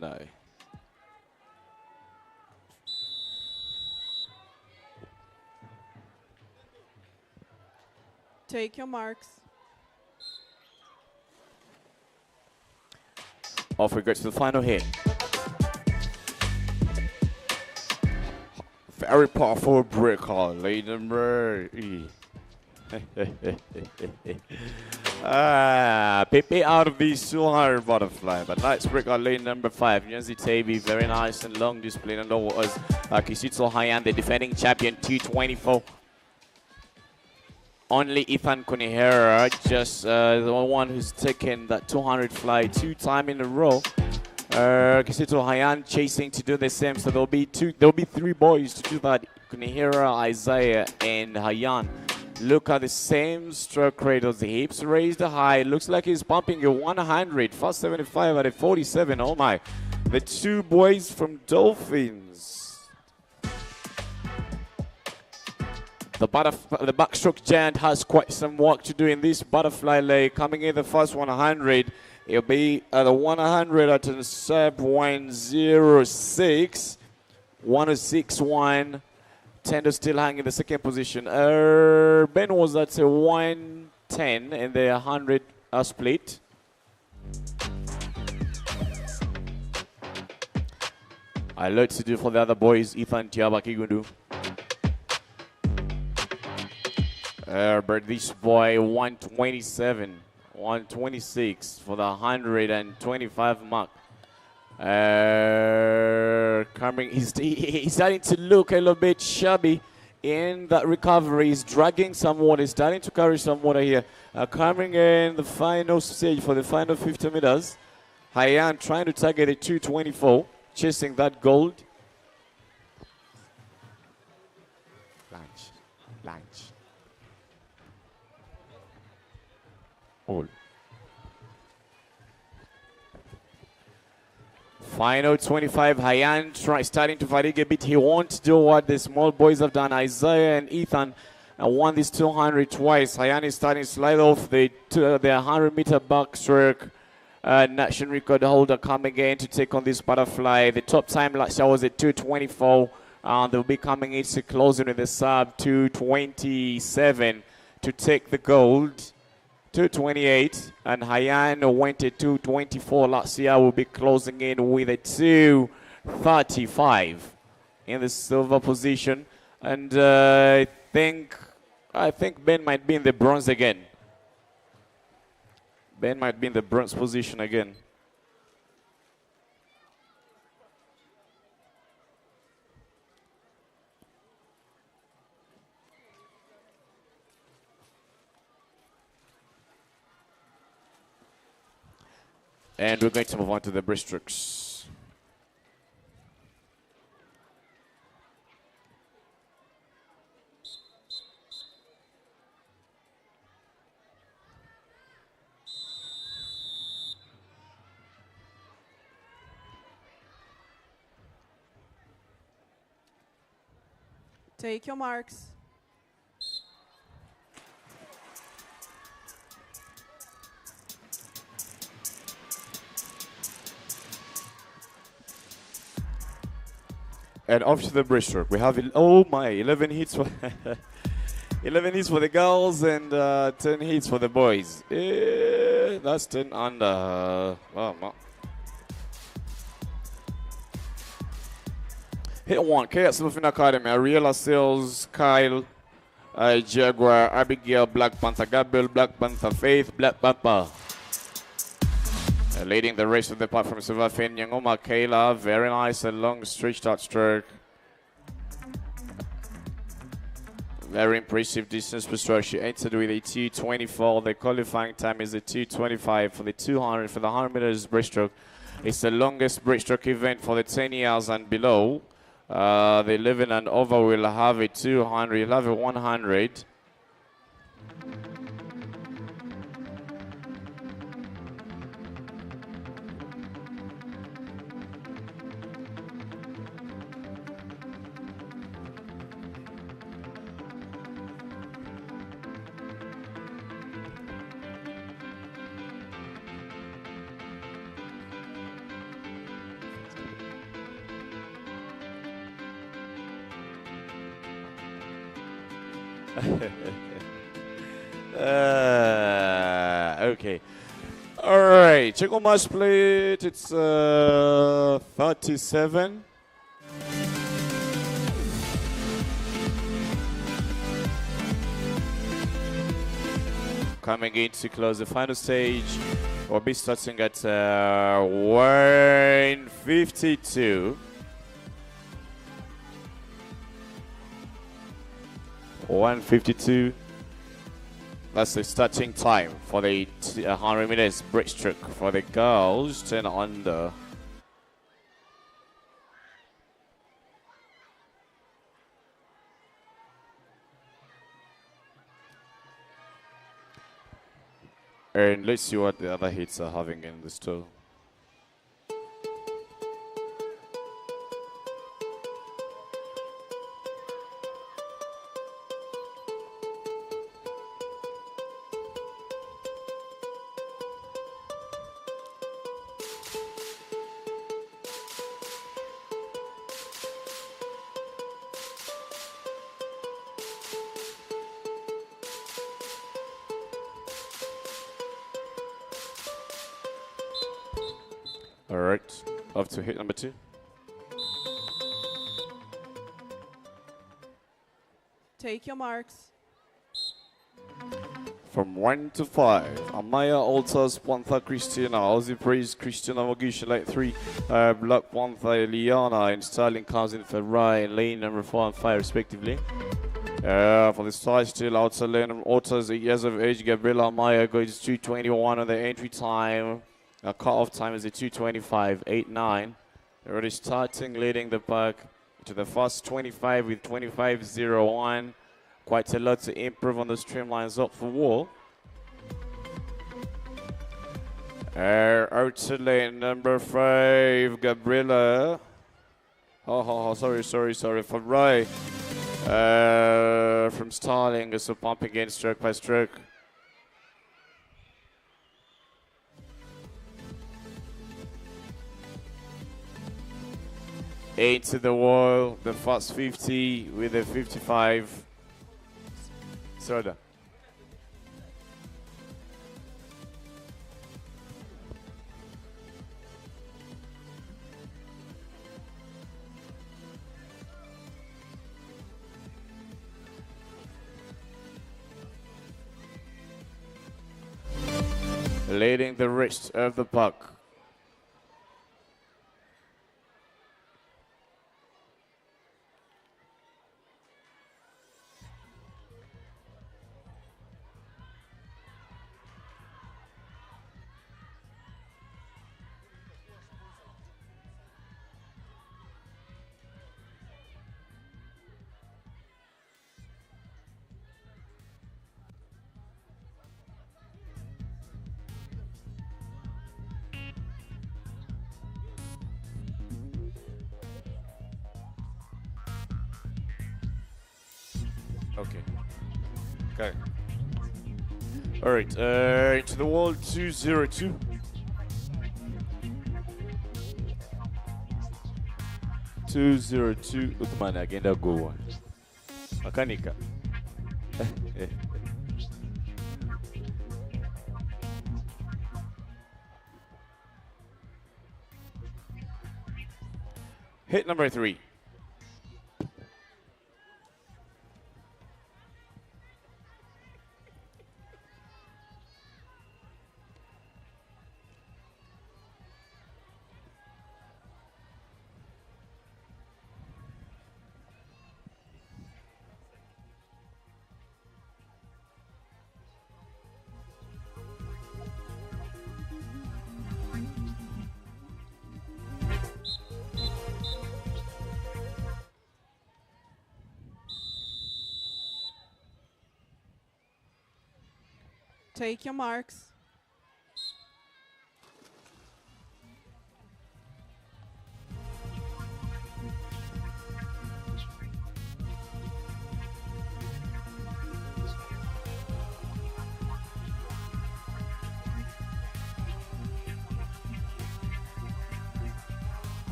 No. Take your marks. Off we go to the final hit. Very powerful breaker, lady number Pepe out of these 200 butterfly, but nice breaker, lane number 5. Yanzi Tabi, very nice and long display. And that was Kisitsu Hayan, the defending champion, 224. Only Ethan Kunihera, just the one who's taken that 200 fly 2 times in a row. Kisito Hayan chasing to do the same, so there'll be 3 boys to do that. Kunihera, Isaiah, and Hayan. Look at the same stroke rate of the hips raised high. Looks like he's pumping a 100, fast 75 at a 47. Oh my! The 2 boys from Dolphins. The backstroke giant has quite some work to do in this butterfly leg. Coming in the first 100, it'll be at the 100 at a sub 106, 106.1. Tendo still hanging in the second position. Ben was at a 110 and the 100 split. A lot to do for the other boys. Ethan Tiabakigundu. But this boy 127, 126 for the 125 mark. Coming, he's starting to look a little bit shabby in that recovery. He's dragging some water. He's starting to carry some water here. Coming in the final stage for the final 50 meters. Hayan trying to target a 224, chasing that gold. Lunch. All. Final 25, Hayan starting to fatigue a bit. He won't do what the small boys have done. Isaiah and Ethan won this 200 twice. Hayan is starting to slide off the 100-meter backstroke. National record holder coming in to take on this butterfly. The top time last year was at 2:24. They'll be coming in to closing with the sub 2:27 to take the gold. 2:28, and Hayan went at 2:24 last year. Will be closing in with a 2:35 in the silver position, and I think Ben might be in the bronze again. Ben might be in the bronze position again. And we're going to move on to the breaststrokes. Take your marks. And off to the breaststroke. We have 11 hits for 11 hits for the girls and 10 hits for the boys. That's 10 under. Hit one. KS Luffin Academy. Ariella Sales, Kyle, Jaguar, Abigail, Black Panther, Gabriel, Black Panther, Faith, Black Panther. Leading the race with the part from Silverfin, Yangoma Kayla, very nice and long stretched out stroke. Very impressive distance per stroke. She entered with a 2:24. The qualifying time is a 2:25 for the 200 for the 100 meters breaststroke. It's the longest breaststroke event for the 10 years and below. The 11 and over will have a 200. You'll have a 100. Okay. All right. Check on my split. It's 37. Coming in to close the final stage. We'll be starting at 152. 152. That's the starting time for the 100 meters breaststroke for the girls. 10 under. And let's see what the other hits are having in the store. All right, off to hit number 2. Take your marks. From 1 to 5, Amaya Altas, Panther Christina, Aussie Praise, Christina Mogisha, Light 3, Black Panther, Liana, and Sterling comes in for Ryan, lane number 4 and 5 respectively. For the start, still outside lane, Altas, 8 years of age, Gabriela Amaya goes 2:21 on the entry time. Cut-off time is a 2:25, 8-9. Already starting, leading the pack to the first 25 with 25.01. Quite a lot to improve on the streamlines up for Wall. Out to lane number 5, Gabriela. Sorry, from Roy. From Starling, so pumping in stroke by stroke. Into the wall, the fast 50 with a 55. Soda. Leading the rest of the puck. Okay. All right. Into the wall, 202. Uthman agenda go. Makanika. Hit number 3. Take your marks.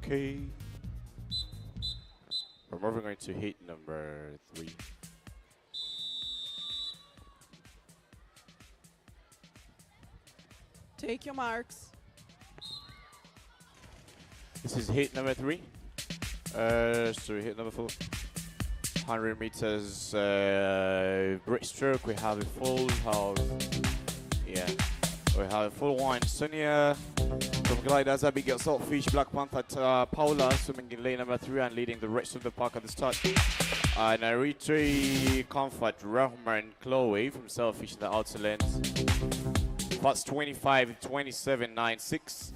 Okay. We're moving on to hit number 3. Take your marks. This is hit number 3. So hit number 4. 100 meters breaststroke. We have a full house. Yeah. We have a full wine. Sonia from Gliders, Abigail Saltfish, Black Panther, Paula swimming in lane number 3 and leading the rest of the park at the start. Naritri, Comfort, Rahman, Chloe from Selfish in the outer lanes. Fast 25, 27, 9, 6.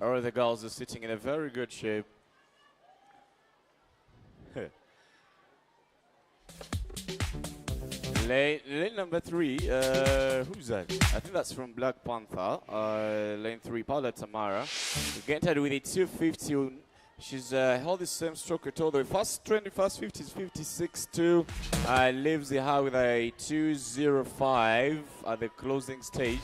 All the girls are sitting in a very good shape. Lane number 3, who's that? I think that's from Black Panther. Lane 3, Paula Tamara. We entered with a 250. She's held the same stroke at all the way. First 20, first 50 is 56.2. Leaves the high with a 205 at the closing stage.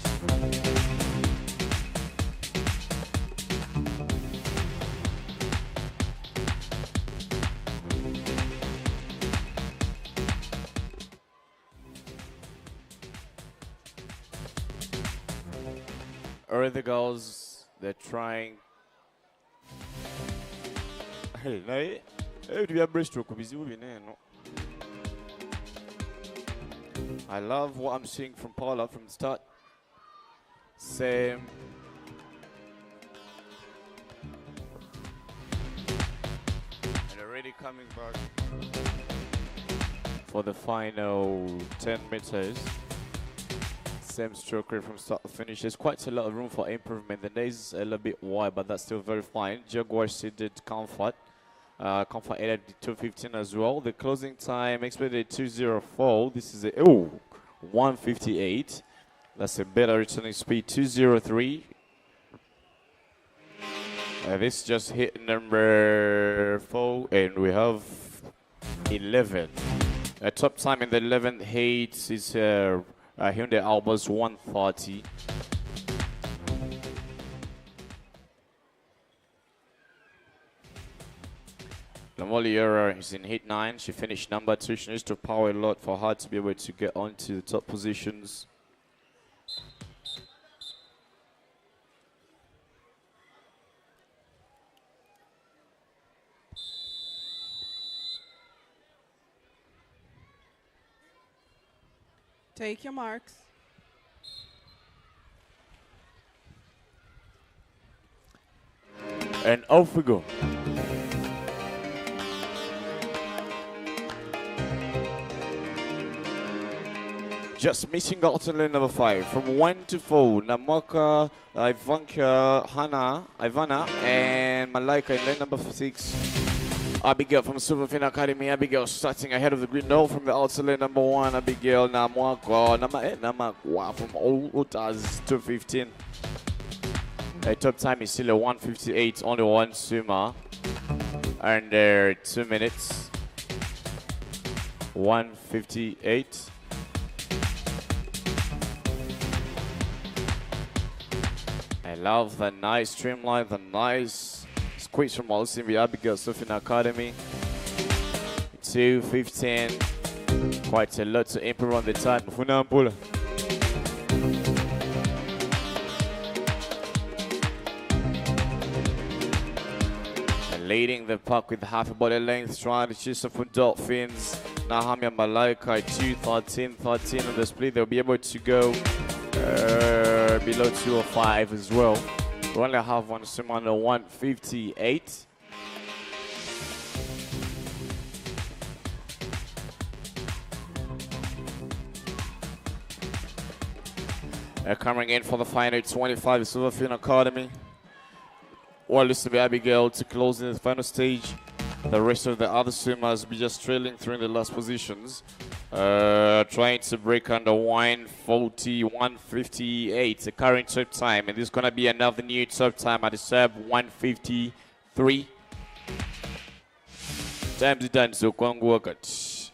Or the girls, they're trying. Hey, I love what I'm seeing from Paula from the start. Same. And already coming back for the final 10 meters. Same stroke rate from start to finish. There's quite a lot of room for improvement. The nose a little bit wide, but that's still very fine. Jaguar seeded Comfort. Comfort added 215 as well. The closing time expected 204. This is a 158. That's a better returning speed. 203. This just hit number 4, and we have 11. Top time in the 11th heat is Hyundai Albus 130. Lamoliera is in hit 9. She finished number 2. She needs to power a lot for her to be able to get onto the top positions. Take your marks. And off we go. Just missing out on lane number 5. From 1 to 4, Namaka, Ivanka, Hannah, Ivana, and Malaika in lane number 6. Abigail from Superfin Academy. Abigail starting ahead of the green note from the outside lane number 1. Abigail Namwakwa, Namakwa from Otas 215. Top time is still a 158, only one swimmer. And 2 minutes. 158. I love the nice streamline, the nice squeeze from the Abigail Sufin Academy. 2:15. Quite a lot to improve on the time. And leading the pack with half a body length, trying to choose from Dolphins. Nahamia Malaika 2:13 on the split. They'll be able to go below 205 as well. We only have one swimmer under 158. Coming in for the final 25 Silverfin Academy. Well, this will be Abigail to close in the final stage. The rest of the other swimmers will be just trailing through in the last positions. Trying to break under 140, 158, the current top time. And this is going to be another new top time at the sub 153. Times done, so Kwangu Wakat.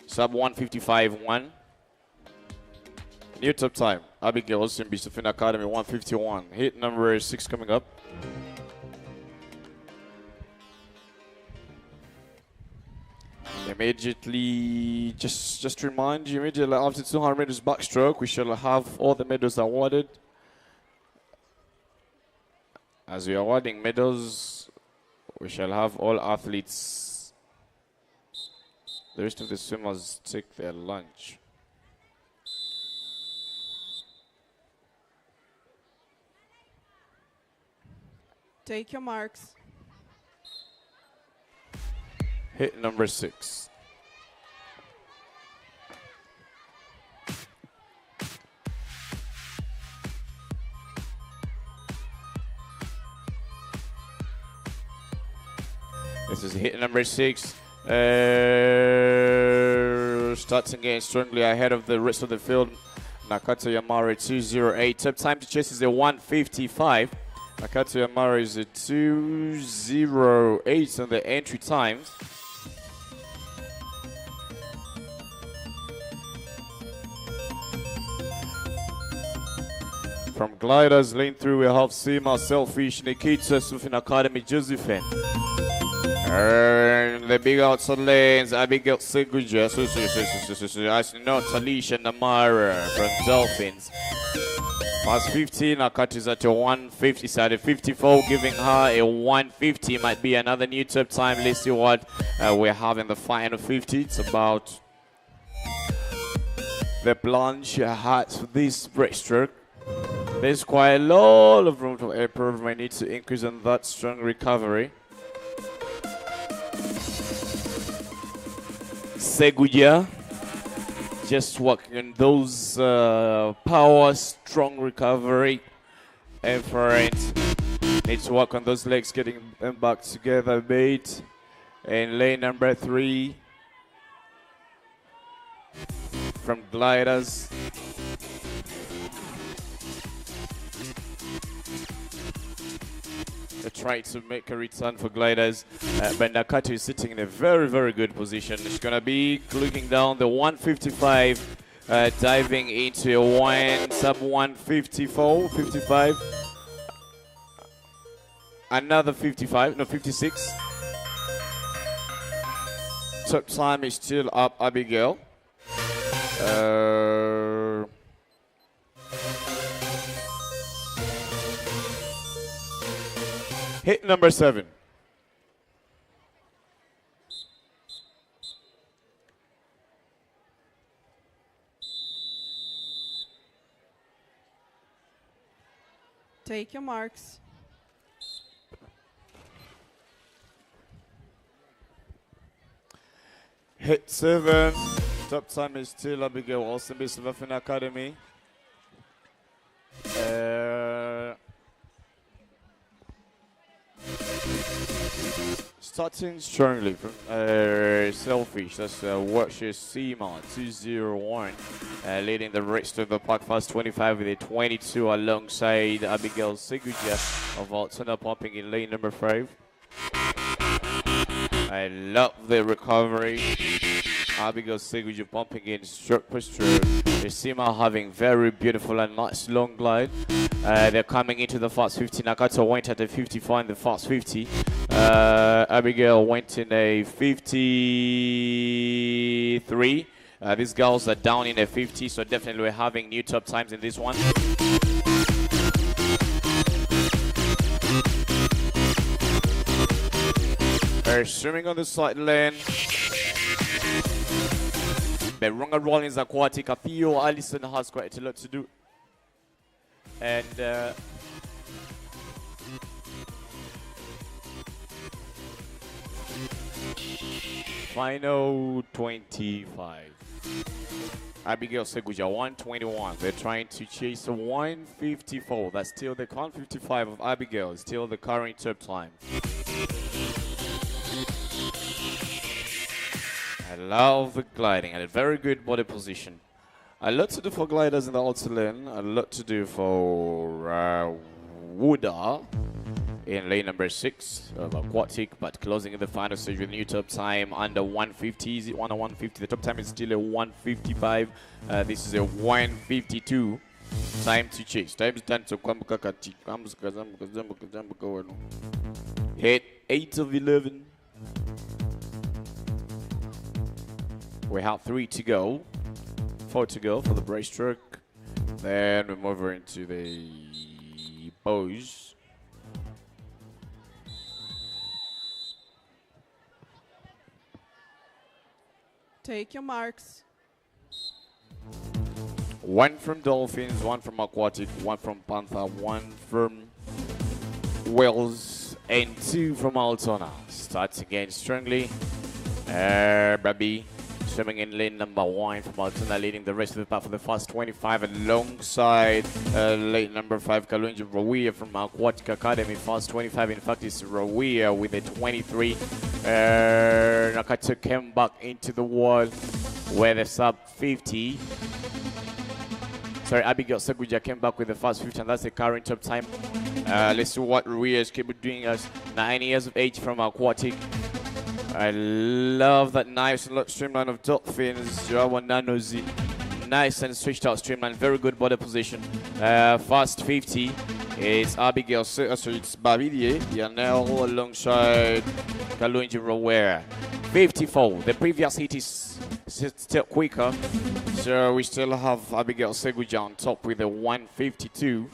Sub 155.1. New top time. Abigail also in Bishopin Academy 151. Hit number 6 coming up. Immediately, just to remind you, immediately after 200 meters backstroke, we shall have all the medals awarded. As we are awarding medals, we shall have all athletes. The rest of the swimmers take their lunch. Take your marks. Hit number 6. This is hit number 6. Starts again strongly ahead of the rest of the field. Nakato Yamara 208. Top time to chase is a 155. Nakato Yamara is a 208 on the entry times. From gliders, lane through, we have Sima, Selfish, Nikita, Sufin Academy, Josephine. And the big outside lanes, Abigail Seguja, Talisha Namara from Dolphins. Past 15, Nakati is at a 150 side, a 54, giving her a 150. Might be another new top time. Let's see what we have in the final 50. It's about the plunge hat for this breaststroke. There's quite a lot of room for improvement. Need to increase on that strong recovery. Seguja just working on those power, strong recovery effort. Needs to work on those legs, getting them back together. Bait in lane number 3 from gliders. They're trying to make a return for gliders. But Nakatu is sitting in a very, very good position. She's going to be looking down the 155, diving into a sub 154, 55. Another 55, no, 56. Top time is still up, Abigail. Hit number 7. Take your marks. Hit 7. Top time is still Abigail Olsen, Swimming Academy. Starting strongly from Selfish, that's Watcher Seaman 201, leading the rest of the pack fast 25 with a 22 alongside Abigail Seguja of Altona pumping in lane number 5. I love the recovery. Abigail Seguja pumping in stroke per stroke. Sima having very beautiful and nice long glide. They're coming into the fast 50. Nakato went at a 54 in the fast 50. Abigail went in a 53. These girls are down in a 50, so definitely we're having new top times in this one. They're swimming on the side lane. The Runga Rollins Aquatic, Theo Allison has quite a lot to do. And final 25. Abigail Seguja 121. They're trying to chase a 154. That's still the count 55 of Abigail. Still the current top time. I love the gliding and a very good body position. A lot to do for gliders in the outer lane. A lot to do for Wooda in lane number 6 of Aquatic, but closing in the final stage with new top time under 150. Is it 150? The top time is still a 155. This is a 152. Time to chase. Time is done to hit 8 of 11. We have 3 to go. 4 to go for the breaststroke. Then we move over into the bows. Take your marks. 1 from dolphins, 1 from aquatic, 1 from panther, 1 from whales, and 2 from Altona. Starts again strongly. Babi swimming in lane number 1 from Altona, leading the rest of the pack for the first 25 alongside lane number 5, Kalunji Rawia from Aquatic Academy. First 25, in fact, is Rawia with a 23. Nakatu came back into the wall where the sub 50. Sorry, Abigail Seguja came back with the first 50, and that's the current top time. Let's see what Ruiz is capable of doing as 9 years of age from Aquatic. I love that nice streamline of dolphins. Jawa Nanozi. Nice and switched out streamline. Very good body position. First 50 is Abigail, so it's Babidie, Yanel alongside Kalunji Rawera. 54. The previous hit is still quicker. So we still have Abigail Seguja on top with a 152.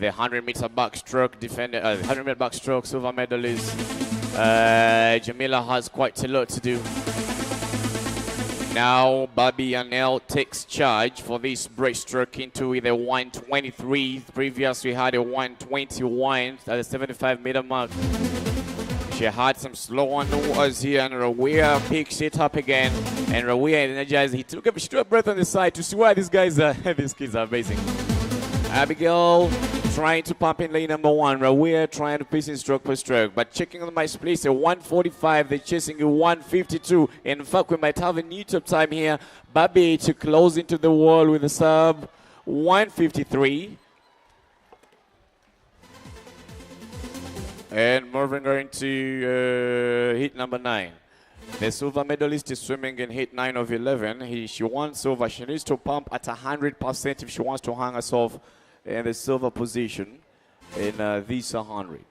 The 100-meter backstroke defender, 100-meter backstroke silver medalist Jamila has quite a lot to do. Now Babi Anel takes charge for this breaststroke into with a 123. Previously had a 121 at the 75-meter mark. She had some slow underwaters here, and Rawia picks it up again. And Rawia energized. She took a breath on the side to see why these guys are. These kids are amazing. Abigail trying to pump in lane number 1. Rawia trying to pace in stroke per stroke. But checking on my place, a 145. They're chasing a 152. In fact, we might have a new top time here. Babi to close into the wall with a sub 153. And moving on to heat number 9. The silver medalist is swimming in heat 9 of 11. She won silver. She needs to pump at 100% if she wants to hang herself in the silver position in this 100.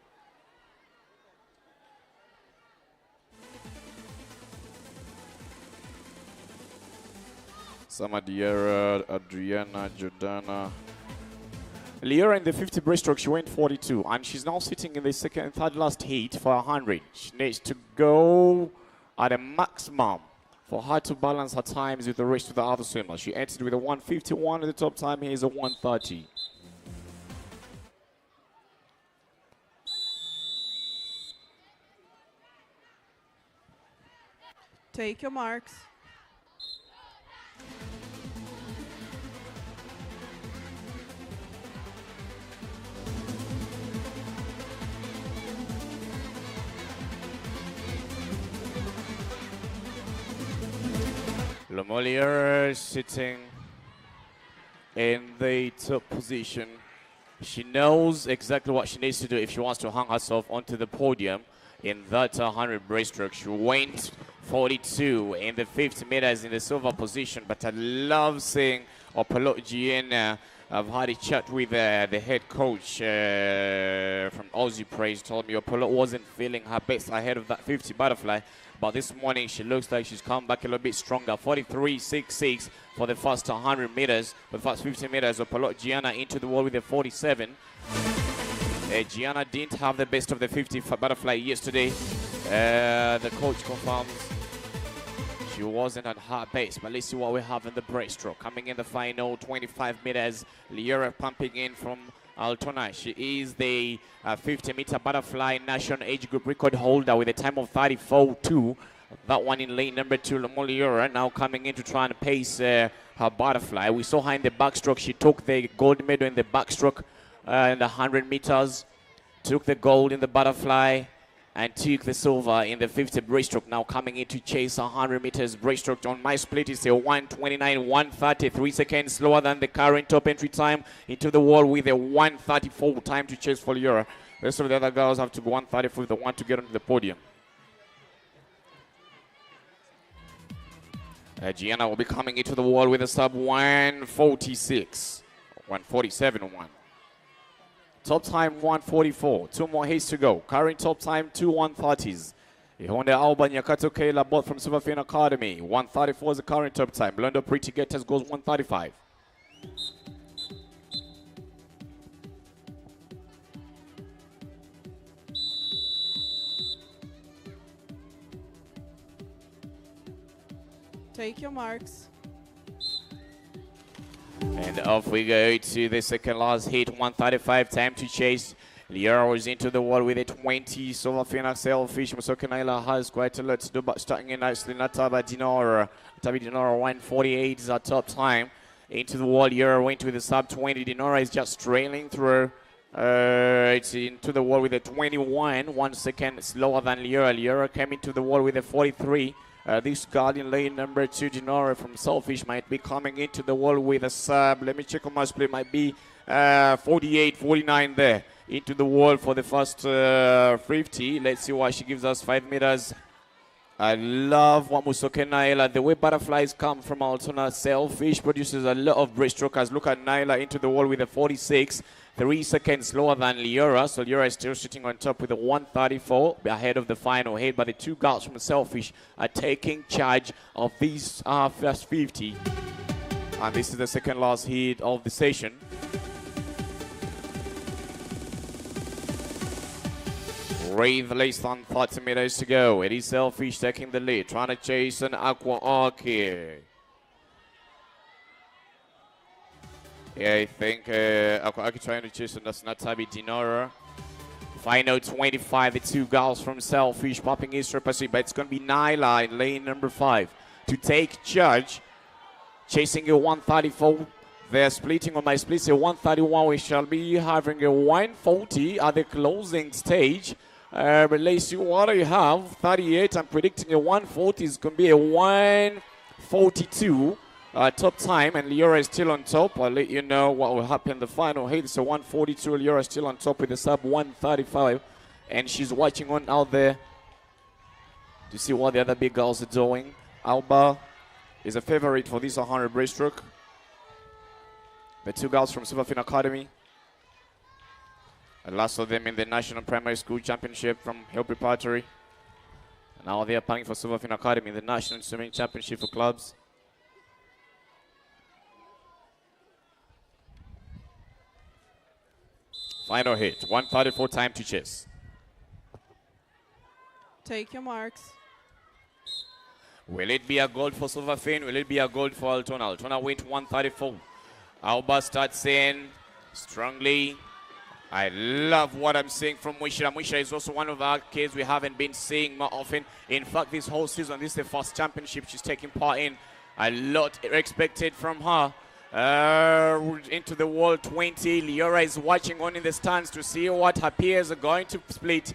Samadiera, Adriana, Jordana. Liera in the 50 breaststroke, she went 42, and she's now sitting in the second and third last heat for 100. She needs to go at a maximum for her to balance her times with the rest of the other swimmers. She entered with a 151 at the top time. Here's a 130. Take your marks. Lemolier sitting in the top position. She knows exactly what she needs to do if she wants to hang herself onto the podium in that 100 breaststroke. She went 42 in the 50 meters in the silver position, but I love seeing Opelot Gienna. I've had a chat with the head coach from Aussie Praise. Told me Opelot wasn't feeling her best ahead of that 50 butterfly, but this morning she looks like she's come back a little bit stronger. 43.66 for the first 100 meters. The first 50 meters, Opelot Gianna into the wall with a 47. Gianna didn't have the best of the 50 butterfly yesterday. The coach confirms she wasn't at her best, but let's see what we have in the breaststroke. Coming in the final 25 meters, Liera pumping in from Altona. She is the 50-meter butterfly national age group record holder with a time of 34.2. That one in lane number 2, Lemoliera, now coming in to try and pace her butterfly. We saw her in the backstroke. She took the gold medal in the backstroke in the 100 meters, took the gold in the butterfly, and took the silver in the 50 breaststroke. Now coming in to chase 100 meters breaststroke. On my split, it's a 1:29, 1:33 seconds slower than the current top entry time into the wall with a 1:34 time to chase for Liera. The rest of the other girls have to go 1:34 if they want to get onto the podium. Gianna will be coming into the wall with a sub 1:46, 1:47 1. Top time 1:44. 2 more hits to go. Current top time 2 1:30s. Honda Alba Nyakato Kayla both from Silverfin Academy. 1:34 is the current top time. Londo Pretty Getters goes 1:35. Take your marks. And off we go to the second last hit. 1:35 time to chase. Liara was into the wall with a 20. Silverfin Sailfish. Musokenaila has quite a lot to do, but starting in nicely. Nataba Dinora. Tabi Dinora 1:48 is our top time. Into the wall. Liara went with the sub 20. Dinora is just trailing through. It's into the wall with a 21. 1 second slower than Liara. Liara came into the wall with a 43. This Guardian lane number 2, Dinora from Selfish, might be coming into the wall with a sub. Let me check on my split. Might be 48, 49 there. Into the wall for the first 50. Let's see why she gives us 5 meters. I love what Musoke Naila. The way butterflies come from Altona. Selfish produces a lot of breaststrokers. Look at Naila into the wall with a 46. 3 seconds slower than Liora. So Liora is still sitting on top with a 1:34 ahead of the final hit. But the 2 girls from Selfish are taking charge of these first 50. And this is the second last hit of the session. With less than 30 meters to go. It is Selfish taking the lead. Trying to chase an Aqua Arc here. Yeah, I think Aqua Arc trying to chase, and that's not Tabi Dinora. Final 25, the 2 girls from Selfish popping his pursuit, but it's going to be Nyla in lane number 5 to take charge. Chasing a 1:34. They're splitting on my split, a 1:31. We shall be having a 1:40 at the closing stage. But let's see what I have. 38. I'm predicting a 1:40 is going to be a 1:42 top time, and Liora is still on top. I'll let you know what will happen in the final hit. It's a 1:42. Liora is still on top with a sub 1:35, and she's watching on out there to see what the other big girls are doing. Alba is a favorite for this 100 breaststroke. The 2 girls from Silverfin Academy. And last of them in the National Primary School Championship from Hill Preparatory. And now they are playing for Silverfin Academy in the National Swimming Championship for clubs. Final hit, 1:34 time to chase. Take your marks. Will it be a gold for Silverfin? Will it be a gold for Altona? Altona went 1:34. Alba starts in strongly. I love what I'm seeing from Mwisha. Mwisha is also one of our kids we haven't been seeing more often. In fact, this whole season, this is the first championship she's taking part in. A lot expected from her. Into the wall 20. Liora is watching on in the stands to see what her peers are going to split.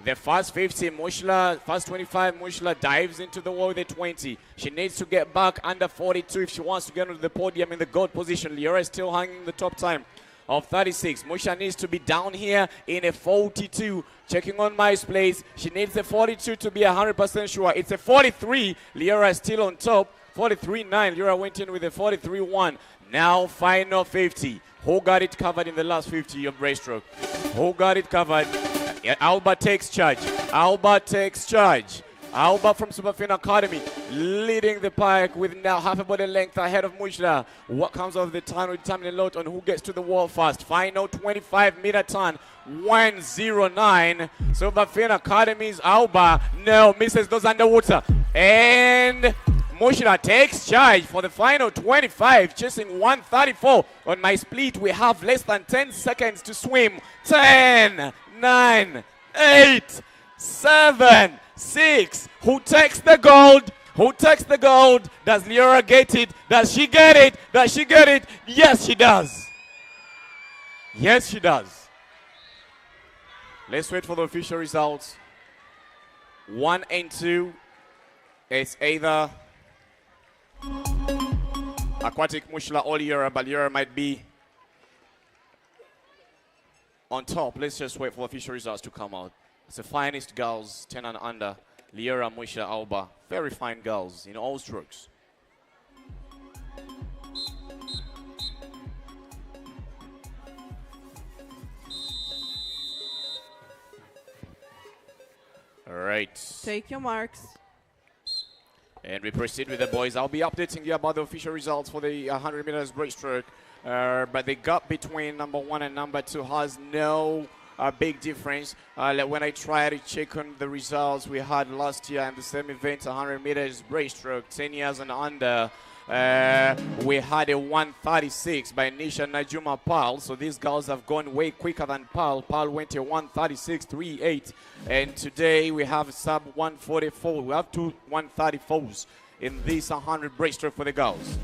The first 50, Mushla, first 25, Mushla dives into the wall with a 20. She needs to get back under 42 if she wants to get onto the podium in the gold position. Liora is still hanging the top time of 36. Musha needs to be down here in a 42. Checking on Mice place. She needs a 42 to be 100% sure. It's a 43. Liora is still on top. 43.9. Liora went in with a 43.1. Now final 50. Who got it covered in the last 50 of breaststroke? Who got it covered? Alba takes charge. Alba takes charge. Alba from Silverfin Academy leading the pack with now half a body length ahead of Mushla. What comes off the turn will determine a lot on who gets to the wall first. Final 25-meter turn, 1:09. Silverfin Academy's Alba now misses those underwater. And Mushla takes charge for the final 25, chasing 1:34. On my split, we have less than 10 seconds to swim. 10, 9, 8, 7, 6. Who takes the gold? Who takes the gold? Does Liora get it? Does she get it? Does she get it? Yes, she does. Yes, she does. Let's wait for the official results. 1 and 2. It's either Aquatic Mushla or Liora, but Liora might be on top. Let's just wait for official results to come out. It's the finest girls, 10 and under. Liora, Mushla, Alba. Very fine girls in all strokes. All right. Take your marks. And we proceed with the boys. I'll be updating you about the official results for the 100 meters breaststroke. But the gap between number 1 and number 2 has no big difference. Like when I try to check on the results we had last year in the same event, 100 meters breaststroke, 10 years and under, we had a 136 by Nisha Najuma Pal. So these girls have gone way quicker than Pal. Pal went a 136.38. And today we have sub 144. We have two 134s in this 100 breaststroke for the girls.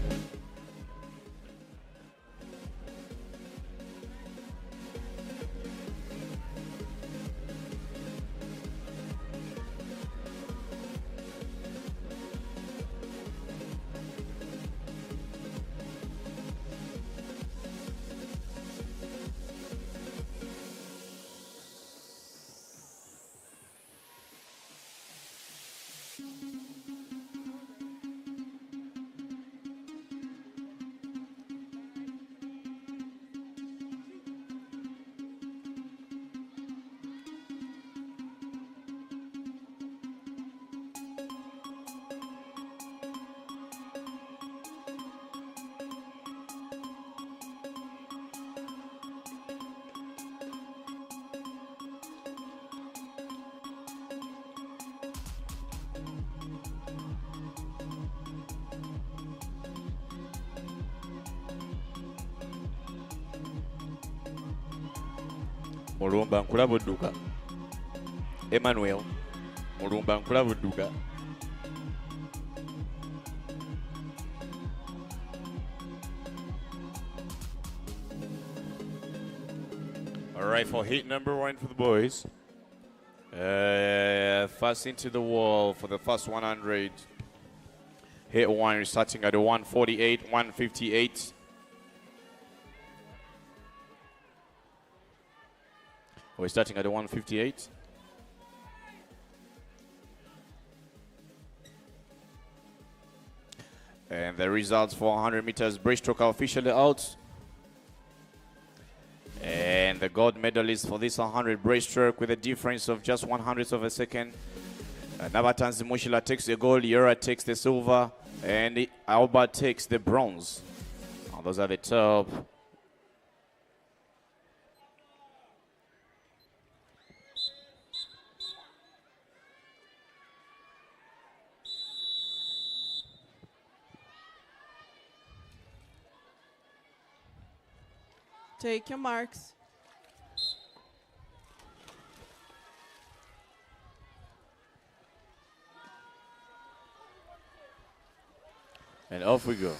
Mulumba nkulaba odduka. Emmanuel Mulumba nkulaba odduka. All right, for heat number 1 for the boys. First into the wall for the first 100. Hit 1 starting at a 148, 158. We're starting at a 158. And the results for 100 meters breaststroke are officially out. And the gold medalist for this 100 breaststroke with a difference of just 100th of a second. Nabatanzi Mushila takes the gold, Yura takes the silver, and Albert takes the bronze. Oh, those are the top. Take your marks. And off we go.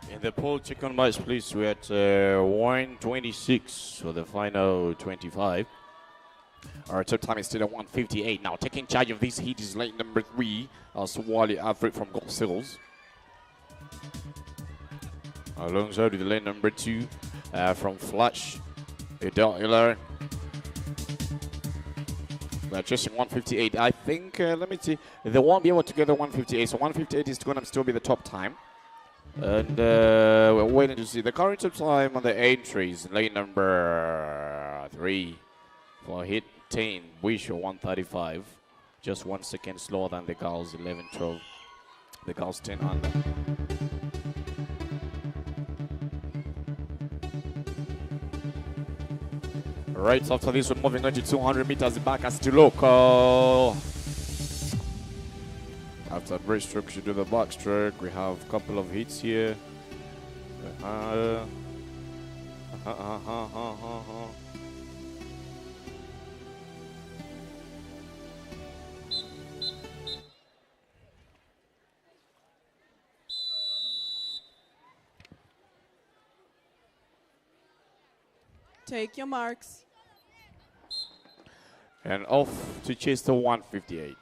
In the poll, check on match, please. We're at 126 for the final 25. Our top time is still at 158. Now, taking charge of this heat is lane number 3, Swali Alfred from Gold Sills. Alongside with the lane number 2 from Flash, Adele Hiller. They're chasing 158. I think, let me see, they won't be able to get the 158. So 158 is going to still be the top time. And we're waiting to see the current top time on the entries. Lane number 3 for hit 10, Wisho 135. Just 1 second slower than the girls 11-12. The girls 10 under. Right after this, we're moving on to 200 meters back as to local. After breaststroke, you do the backstroke. We have a couple of hits here. Take your marks. And off to chase the 158.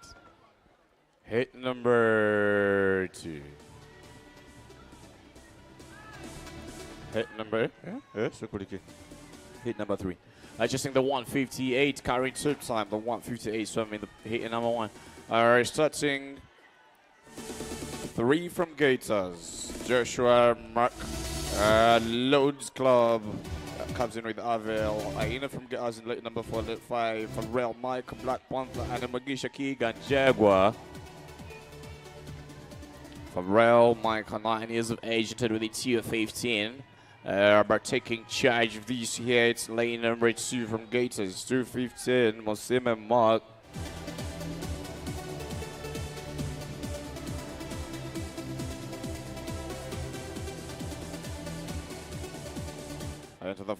Hit number 2. Hit number, hit number 3. Adjusting the 158, carrying two time, the 158 swimming the hit number 1. Alright, starting 3 from Gators. Joshua Mark, Loads Club. Comes in with Avel, Aina from Gators in late number 4, late 5, Pharrell, Mike, Black Panther, and Magisha Keegan, Jaguar. Pharrell, Mike, 9 years of age, entered with a tier 15. About taking charge of these here, it's lane number 2 from Gators, 215, Mosim and Mark. Into the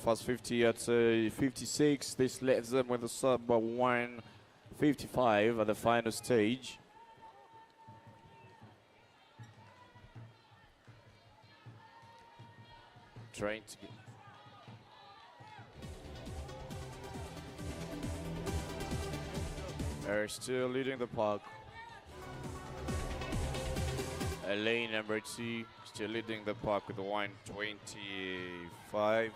first 50 at 56. This leaves them with a sub 155 at the final stage. Trying to get. They're still leading the park. Lane number 2 still leading the park with the 125.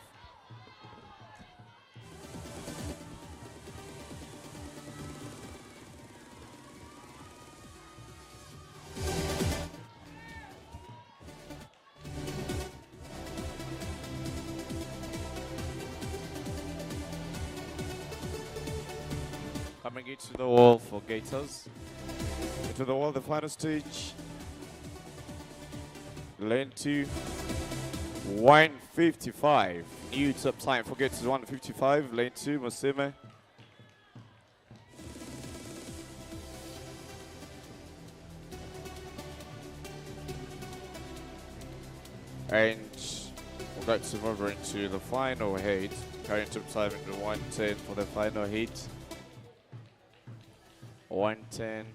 Coming into the wall for Gators. Into the wall, the final stage. Lane 2, 155. New top time for Gators 155. Lane 2, Mosime. And we're going to move into the final heat. Carrying top time into 110 for the final heat. 110.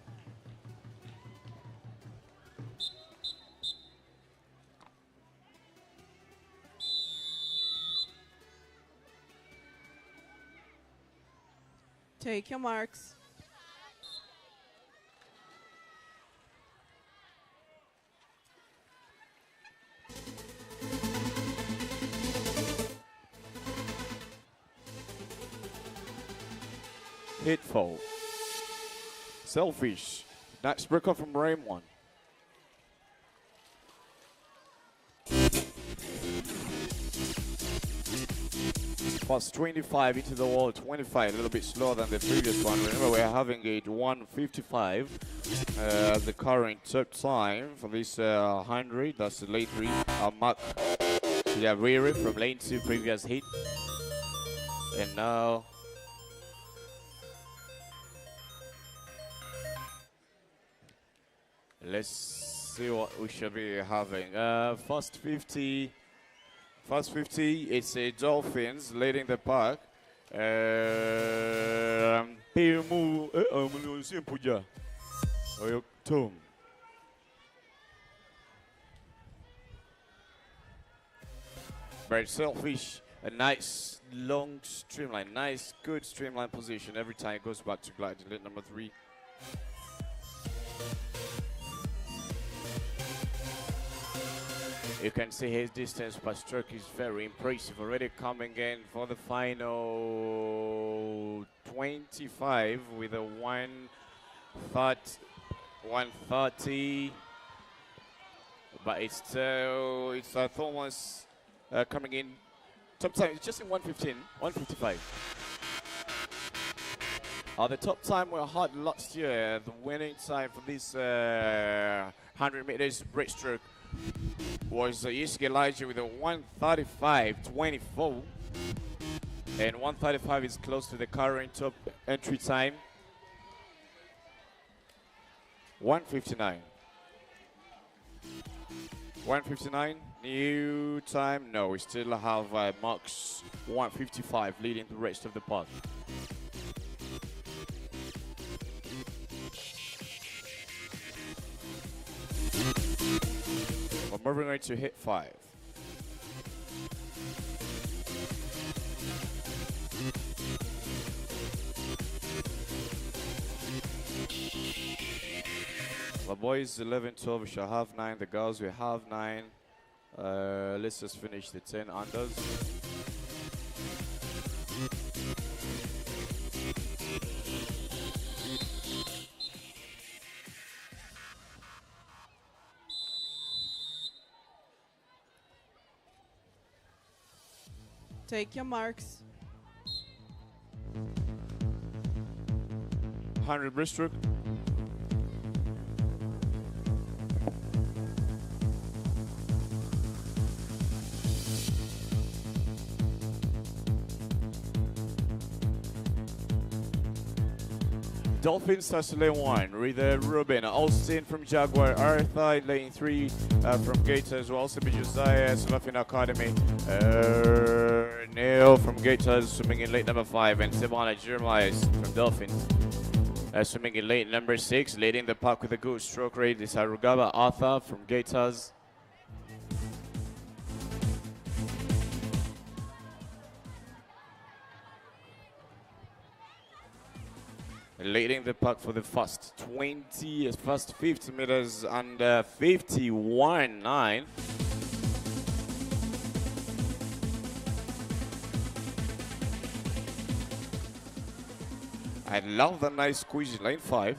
Take your marks. Hitful. Selfish. Nice breaker from Raymond. First 25 into the wall, 25, a little bit slower than the previous one. Remember, we're having a 155 the current top time for this 100. That's the lane 3. Mark Chiaviri from lane 2 previous hit. And now let's see what we should be having. First 50, it's a Dolphins leading the pack. Very selfish, a nice long streamline, nice good streamline position every time it goes back to glide. Lead number 3. You can see his distance per stroke is very impressive. Already coming in for the final 25 with a 130. But it's Thomas coming in. Top time, it's just in 115, 155. The top time we had last year, the winning time for this 100 meters breaststroke was Isk Elijah with a 1:35.24. And 1:35 is close to the current top entry time. 1:59. 1:59, new time. No, we still have Max 1:55 leading the rest of the path. We're moving to hit 5. The boys 11-12, we shall have 9. The girls we have 9. Let's just finish the 10 unders. Take your marks. 100 breaststroke. Dolphins starts lane 1. Rita Rubin, Austin from Jaguar, Arthur in lane 3 from Gators, will also be Josiah, Sloughin Academy, Neil from Gators swimming in lane number 5, and Savannah Jeremiah from Dolphins swimming in lane number 6, leading the pack with a good stroke rate is Arugaba Arthur from Gators. Leading the pack for the first 50 meters and 51.9. I love the nice squeeze in lane 5.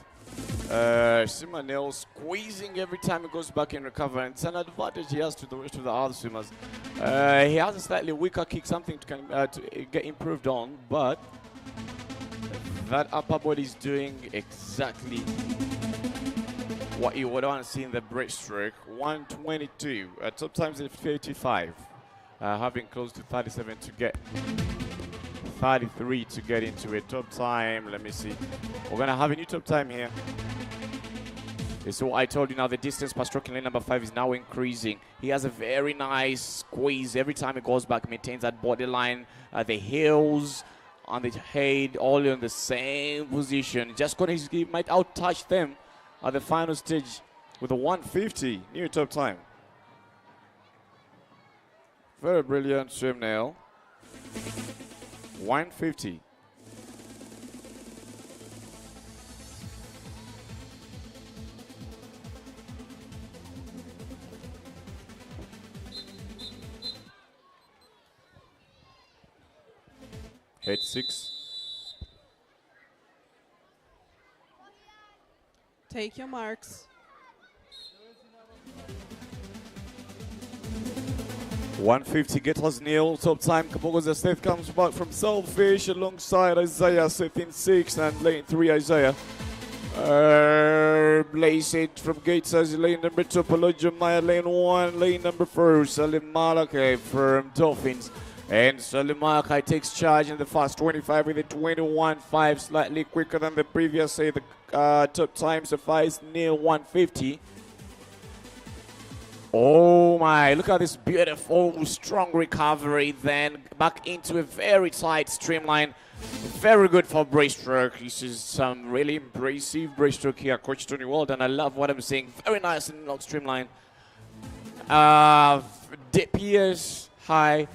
Simanel squeezing every time he goes back and recover, and it's an advantage he has to the rest of the other swimmers. He has a slightly weaker kick, something to get improved on, but that upper body is doing exactly what you would want to see in the breaststroke. 1:22. Top times at 55. Having close to 37 to get 33 to get into a top time. Let me see. We're going to have a new top time here. So I told you now the distance per stroke in lane number 5 is now increasing. He has a very nice squeeze. Every time he goes back, maintains that body line, the heels, on the head, all in the same position. Just gonna, he might out-touch them at the final stage with a 1:50 new top time. Very brilliant swim nail. 1:50. Head 6. Take your marks. 1:50 Getters Neil, top time. Kabogoza Seth comes back from Selfish alongside Isaiah, Seth in 6, and lane 3 Isaiah. Blaze it from Gators, lane number 2, Apologio Maya, lane 1, lane number 4, Salim Malakai from Dolphins. And Salim Malakai takes charge in the first 25 with a 21.5, slightly quicker than the previous, say the top time suffice near 1:50. Oh my, look at this beautiful, strong recovery, then back into a very tight streamline. Very good for breaststroke. This is some really impressive breaststroke here, Coach Tony. Well done. I love what I'm seeing. Very nice and long streamline. DPS high,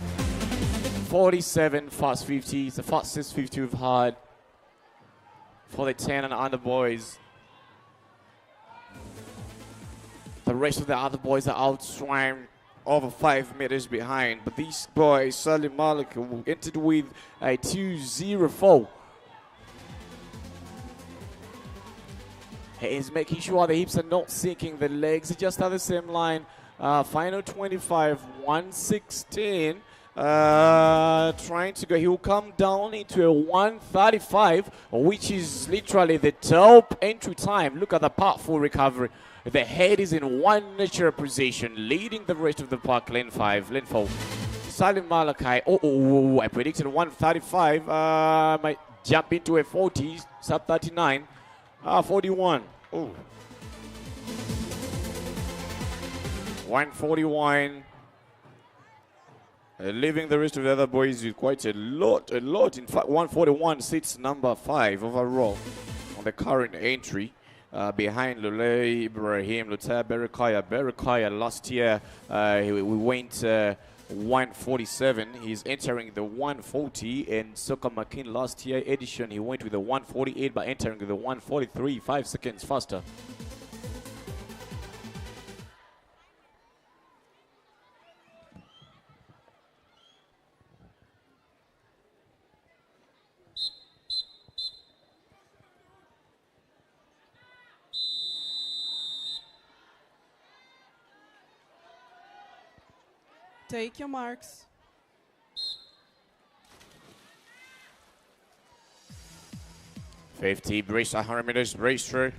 47, fast 50. It's the fastest 50 we've had for the 10 and under boys. The rest of the other boys are outswam over 5 meters behind. But these boys, Salim Malik, entered with a 2:04. He's making sure the hips are not sinking. The legs are just at the same line. Final 25, 1:16. Trying to go. He will come down into a 1:35, which is literally the top entry time. Look at the powerful recovery. The head is in one natural position, leading the rest of the park. Lane 5, lane 4. Salim Malachi. I predicted 1:35. Might jump into a 40, sub 39. 41. 141. Leaving the rest of the other boys with quite a lot. In fact, 141 sits number 5 overall on the current entry. Behind Lule Ibrahim, Lutea Berekaya last year, we went 147. He's entering the 140. And Soka Makin last year edition, he went with the 148 by entering the 143, 5 seconds faster. Take your marks. '50 brace, 100 meters brace through.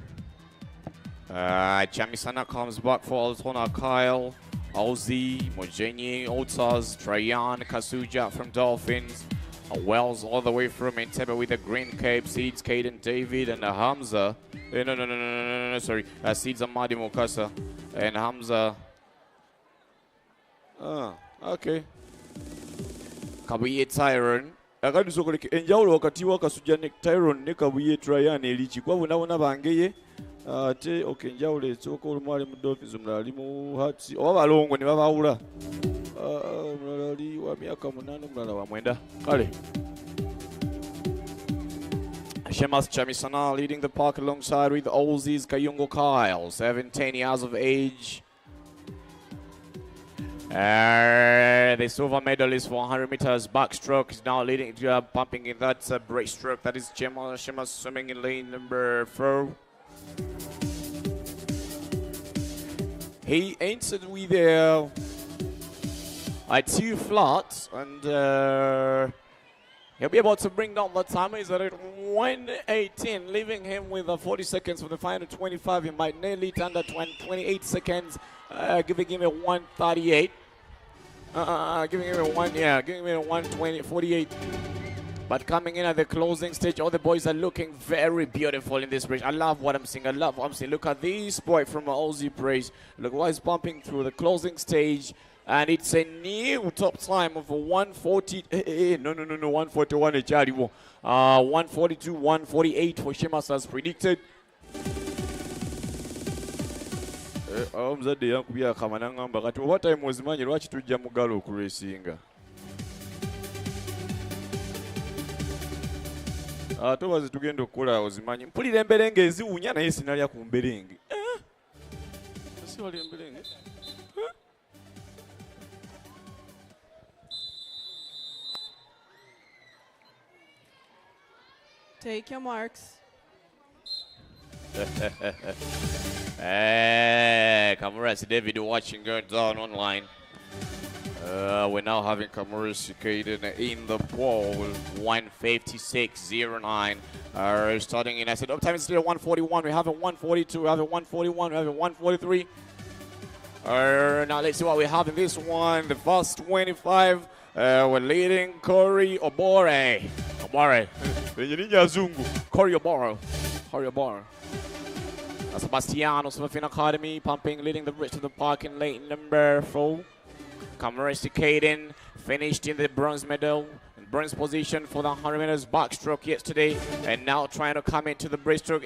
Chamisana comes back for Altona Kyle, Ozzy, Mojenyi, Otas, Trayan, Kasuja from Dolphins, Wells all the way from Entebbe with the green cape, Seeds, Caden, David, and Hamza. No, sorry. Seeds Amadi Mokasa and Hamza. Okay. Kabuye Tyrone. Akadusokoleke enjawulo wakati wa Kasuja ne Tyrone ne Kabuye Trayan elichi kwa bunabona bangeye ate okay enjawulo esooka olumwali mu Dolphins omulala ali mu Hearts oba balongo ne babawula omulala ali wa myaka 8 omulala wa 9 kale Shemas Chamisana leading the park alongside with Aussies Kayungo Kyle, 17 years of age. The silver medalist for 100 meters backstroke is now leading, pumping in that breaststroke. That is Shemas swimming in lane number 4. He entered with a 2 flats and he'll be able to bring down the time. He's at 1:18, leaving him with 40 seconds for the final 25. He might nail it under 28 seconds, giving him a 1:38. Giving him a 1:20, 48. But coming in at the closing stage, all the boys are looking very beautiful in this race. I love what I'm seeing. Look at this boy from Aussie Praise. Look what he's pumping through the closing stage. And it's a new top time of 140. No, 141. 142, 148 for Shemas as predicted. Omuzadde yankubye akama n'angamba kati oba time ozimanyi lwaki tujja mugalo okureesinga ate oba zitugenda okukola ozimanyi mpulira emberenge eziwunya naye sinalya ku mberenge siwali emberenge Take your marks. Cameras David watching going down online. We're now having Cameras Caden in the pole, 1:56.09. Starting in, I said, time is still 141. We have a 142, we have a 141, we have a 143. Now let's see what we have in this one. The first 25, we're leading Corey Obore. Corey Obore. Sebastiano Swimming Academy pumping, leading the rest of the park in lane number 4. Cameras Caden finished in the bronze medal, in bronze position for the 100 meters backstroke yesterday, and now trying to come into the breaststroke.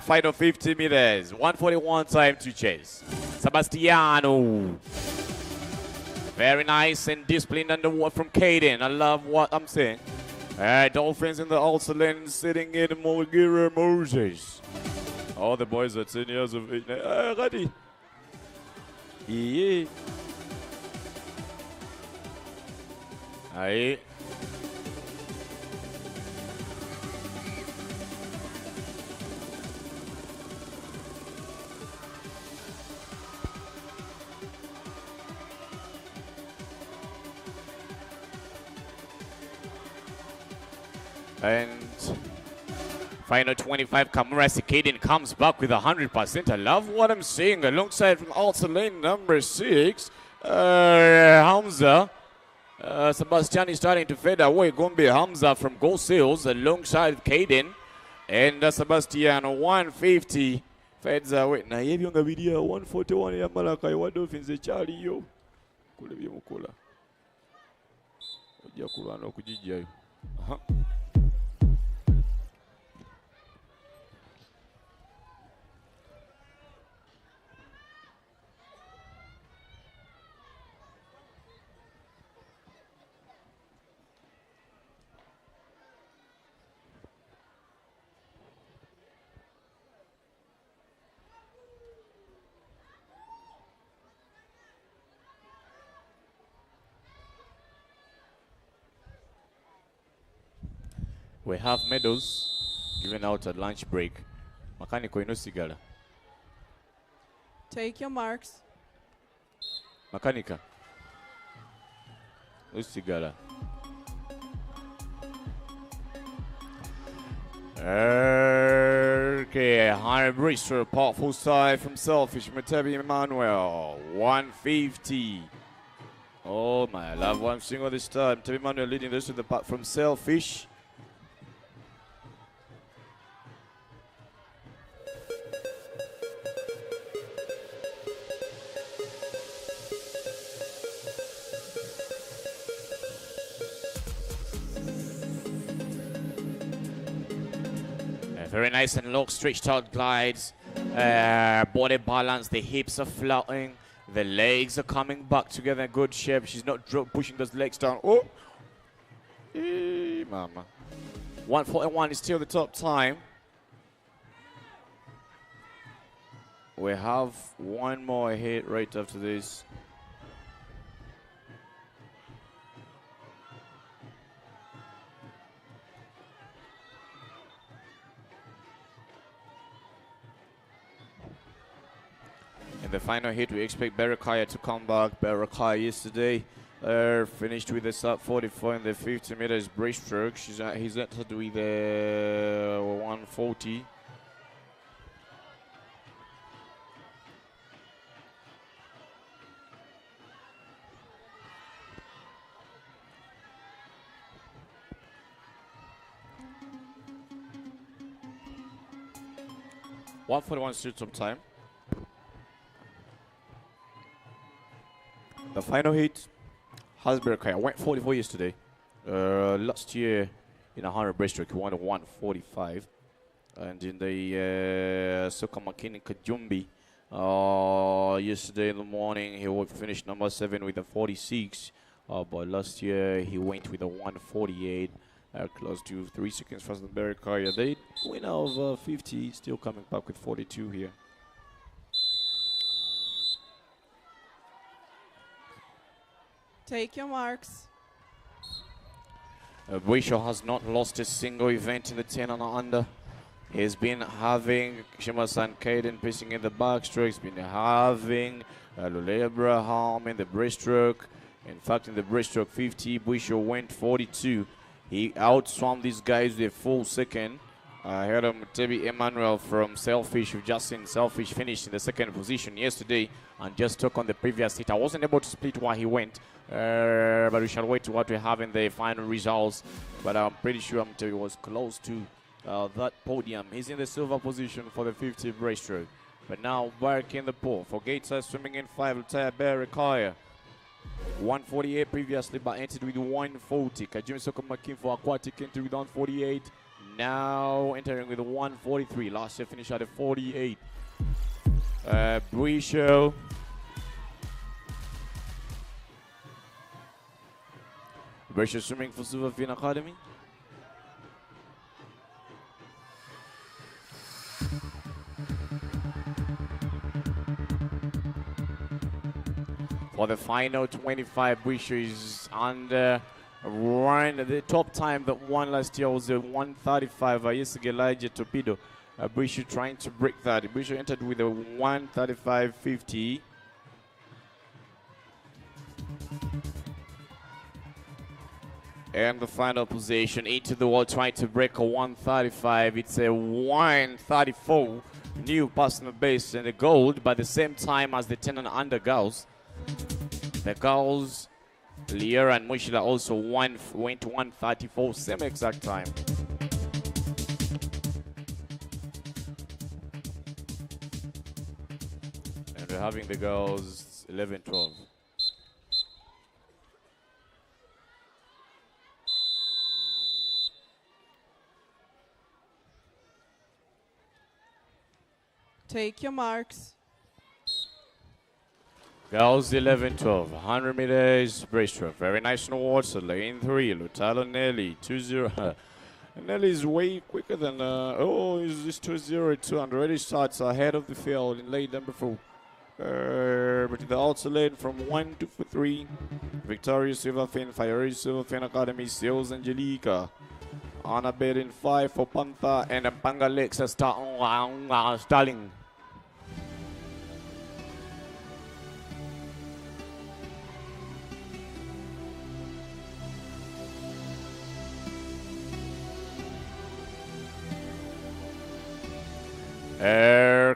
Final 50 meters, 1:41 time to chase. Sebastiano. Very nice and disciplined underwater from Caden. I love what I'm saying. Dolphins in the also lane sitting in Mulgira Moses. All the boys are 10 years of age. Ready? Yeah. Aye. And final 25, Kamurasi Kaden comes back with 100%. I love what I'm seeing alongside from outer lane number 6, Hamza. Sebastian is starting to fade away. Gombe Hamza from Goal Sales alongside Kaden. And Sebastian 150 fades away. Na hivi unga video 141 ya Malakai wa Dolphins echali yo. Kule byemukola. Ojja kulwana okujijjayo. We have medals given out at lunch break. Makaniko ino sigala. Take your marks. Makanika. No sigala. Okay, high bracer, powerful side from Selfish. Matebi Emmanuel, 150. Oh my, I love one single this time. Matebi Emmanuel leading this to the part from Selfish. Very nice and low, stretched out glides. Body balance, the hips are floating. The legs are coming back together in good shape. She's not pushing those legs down. Oh! Mama. 141 is still the top time. We have one more hit right after this. In the final hit, we expect Berakaya to come back. Berakaya yesterday finished with a sub 44 in the 50 meters breaststroke. He's entered with a 140. .141 still some time. The final hit has Berakaya. Went 44 yesterday. Last year in a 100 breaststroke, he won a 145. And in the Soka Makini Kajumbi, yesterday in the morning, he finished number 7 with a 46. But last year, he went with a 148. Close to 3 seconds faster than Berakaya. They win of 50, still coming back with 42 here. Take your marks. Buisho has not lost a single event in the 10 and under. He's been having Shimasan Kaden pacing in the backstroke. He's been having Lule Abraham in the breaststroke. In fact, in the breaststroke 50, Buisho went 42. He outswam these guys with a full second. I heard him, Tebi Emmanuel from Selfish, who just seen Selfish finished in the second position yesterday and just took on the previous hit. I wasn't able to split why he went, but we shall wait to what we have in the final results. But I'm pretty sure Tebi was close to that podium. He's in the silver position for the 50 breaststroke. But now back in the pool for Gateside swimming in 5, Lutaya Berakaya. 148 previously, but entered with 140. Kajimi Sokomakin for aquatic entered with 148. Now entering with 143. Last year finished at a 48. Buisho. Buisho swimming for Silverfin Academy. For the final 25, Buisho is under run. The top time that won last year was a 135. Yesterday, Elijah Torpedo. Buisho trying to break that. Buisho entered with a 135.50. And the final position into the wall, trying to break a 135. It's a 134 new personal best in the gold, by the same time as the 10 and under girls. The girls, Liera and Mushila, also went 134, same exact time. And we're having the girls 11-12. Take your marks. Girls 11-12, 100 meters breaststroke. Very nice in the water. Lane 3, Lutalo Nelly, 2-0. Nelly is way quicker than, is this 2-0-2 and already starts ahead of the field in lane number 4. But the outer lane from 1 to 3. Victoria Silverfin, Fiery Silverfin Academy, Sales Angelica. Anna Bed in 5 for Panther, and Panga Lexa Starling.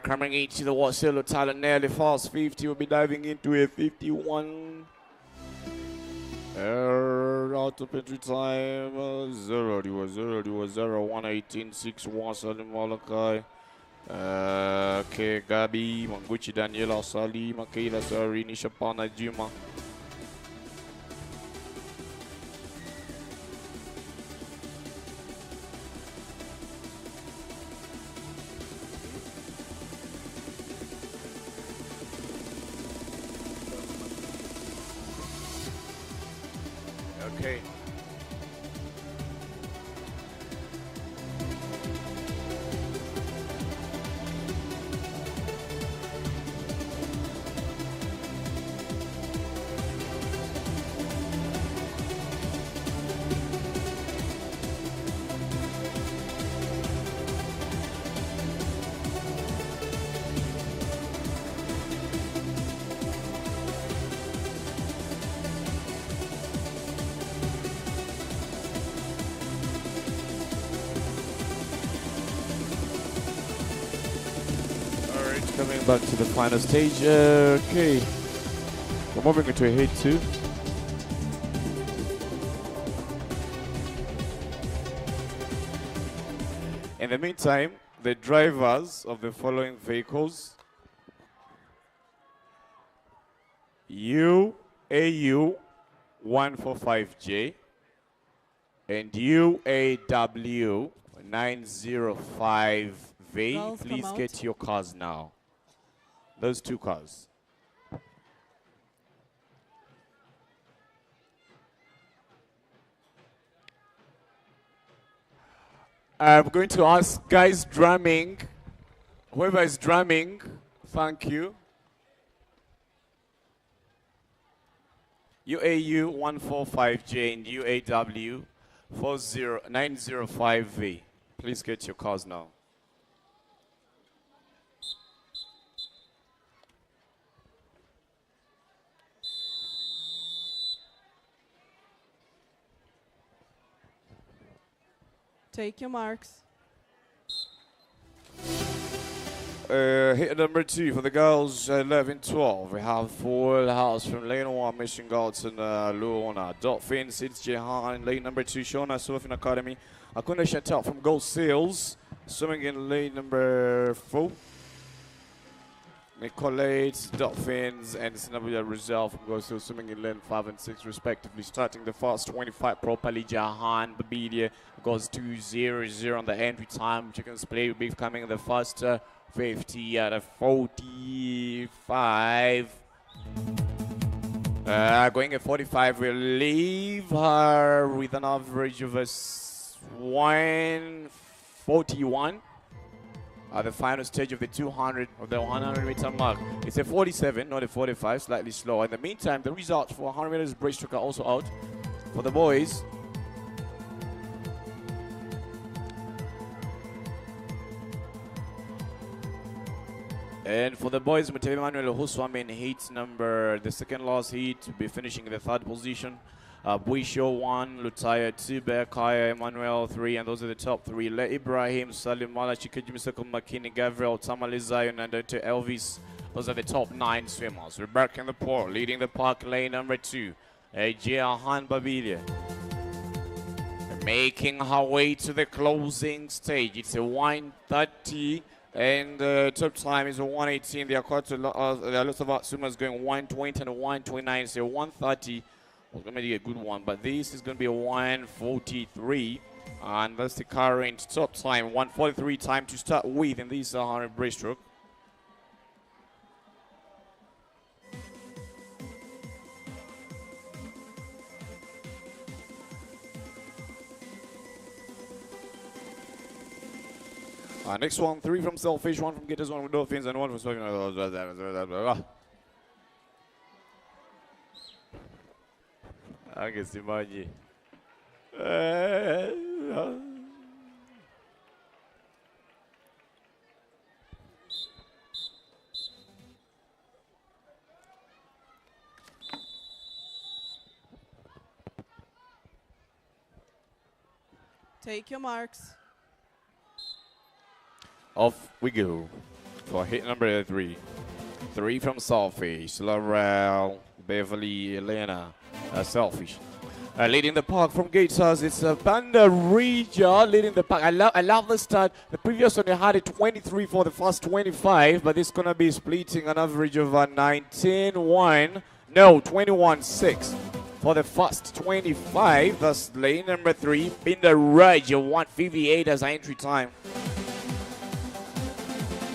Coming into the Wasilla Talent nearly fast 50, will be diving into a 51. Out of entry time 0, 1:18.61 Salim Malakai. Okay, Gabi, Manguchi Daniela Sali, Makela Sarini Shapana Juma. Okay. Coming back to the final stage. Okay, we're moving into a heat 2. In the meantime, the drivers of the following vehicles: UAU 145J and UAW 905V. Please get your cars now. Those two cars. I'm going to ask guys drumming, whoever is drumming, thank you. UAU 145J and UAW 905V. Please get your cars now. Take your marks. Hit number 2 for the girls, 11-12. We have Full House from lane 1, Mission Gods and Luona. Dolphins, it's Jehan. Lane number 2, Shona Surfing Academy. Akuna Chantal from Gold Seals. Swimming in lane number 4. Nicolaites, Dolphins, and Sinabula Rizal from Gold Seals swimming in lane 5 and 6 respectively. Starting the fast 25 properly, Jahan Babidia goes 2:00 on the entry time. Chickens play will be coming in the first 50 out of 45. Going at 45 will leave her with an average of a 141. The final stage of the 200 of the 100 meter mark. It's a 47, not a 45, slightly slower. In the meantime, the results for 100 meters breaststroke are also out for the boys. And for the boys, Mateo Emmanuel who swam in heat number, the second last heat, to be finishing in the 3rd position. Buisho 1, Lutaya 2, Berkaya, Emmanuel 3, and those are the top 3. Le Ibrahim, Salim Mala, Chikajimi Sekul, McKinney, Gabriel, Tamale Zion, and then to Elvis. Those are the top 9 swimmers. We're back in the pool, leading the park lane number 2. Jehan Babilia. Making her way to the closing stage. It's a 1:30 and the top time is a 1:18. There are lots of swimmers going 1:20 and 1:29. So 1:30 was going to be a good one, but this is going to be a 1:43, and that's the current top time. 1:43 time to start with in this 100 breaststroke. Next one, 3 from Selfish, 1 from Gators, 1 from Dolphins, and 1 from Swimming. I guess imagine. Take your marks. Off we go for hit number 3. 3 from Selfish, Laurel, Beverly, Elena, Selfish. Leading the park from Gators, it's Banda Regia leading the park. I love the start. The previous one, they had a 23 for the first 25, but it's going to be splitting an average of 19-1. No, 21-6 for the first 25. That's lane number 3. Banda Regia, 1:58 as entry time.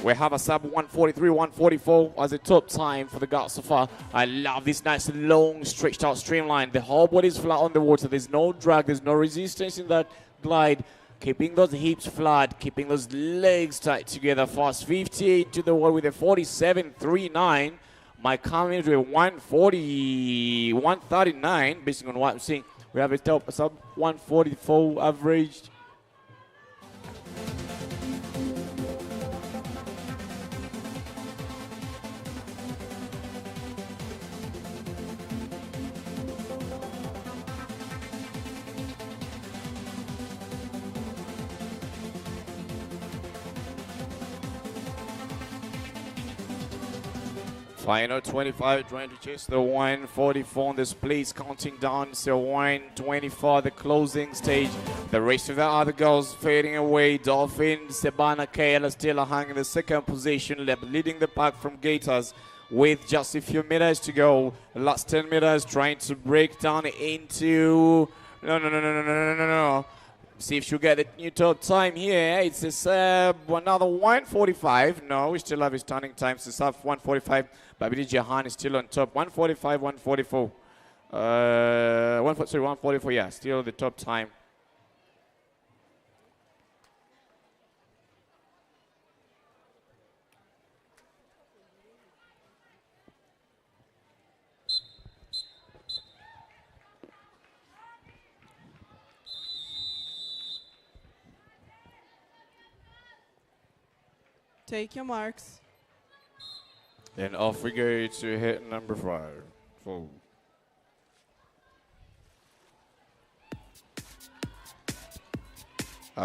We have a sub 1:43, 1:44 as a top time for the girls so far. I love this nice long stretched out streamline. The whole body is flat on the water. There's no drag, there's no resistance in that glide. Keeping those hips flat, keeping those legs tight together. Fast 58 to the wall with a 47.39. My comment with 140, 139, based on what I'm seeing. We have a top sub 144 averaged. Final 25 trying to chase the 144 on this place, counting down to 124, the closing stage. The rest of the other girls fading away. Dolphin, Sebana, Kayla still hanging in the second position, leading the pack from Gators with just a few meters to go. Last 10 meters trying to break down into... No. See if she'll get the new top time here. It's a sub, another 145. No, we still have his turning time. It's a sub 145. Babidi Jahan is still on top. 145, 144. 144, yeah, still the top time. Take your marks. And off we go to hit number 5.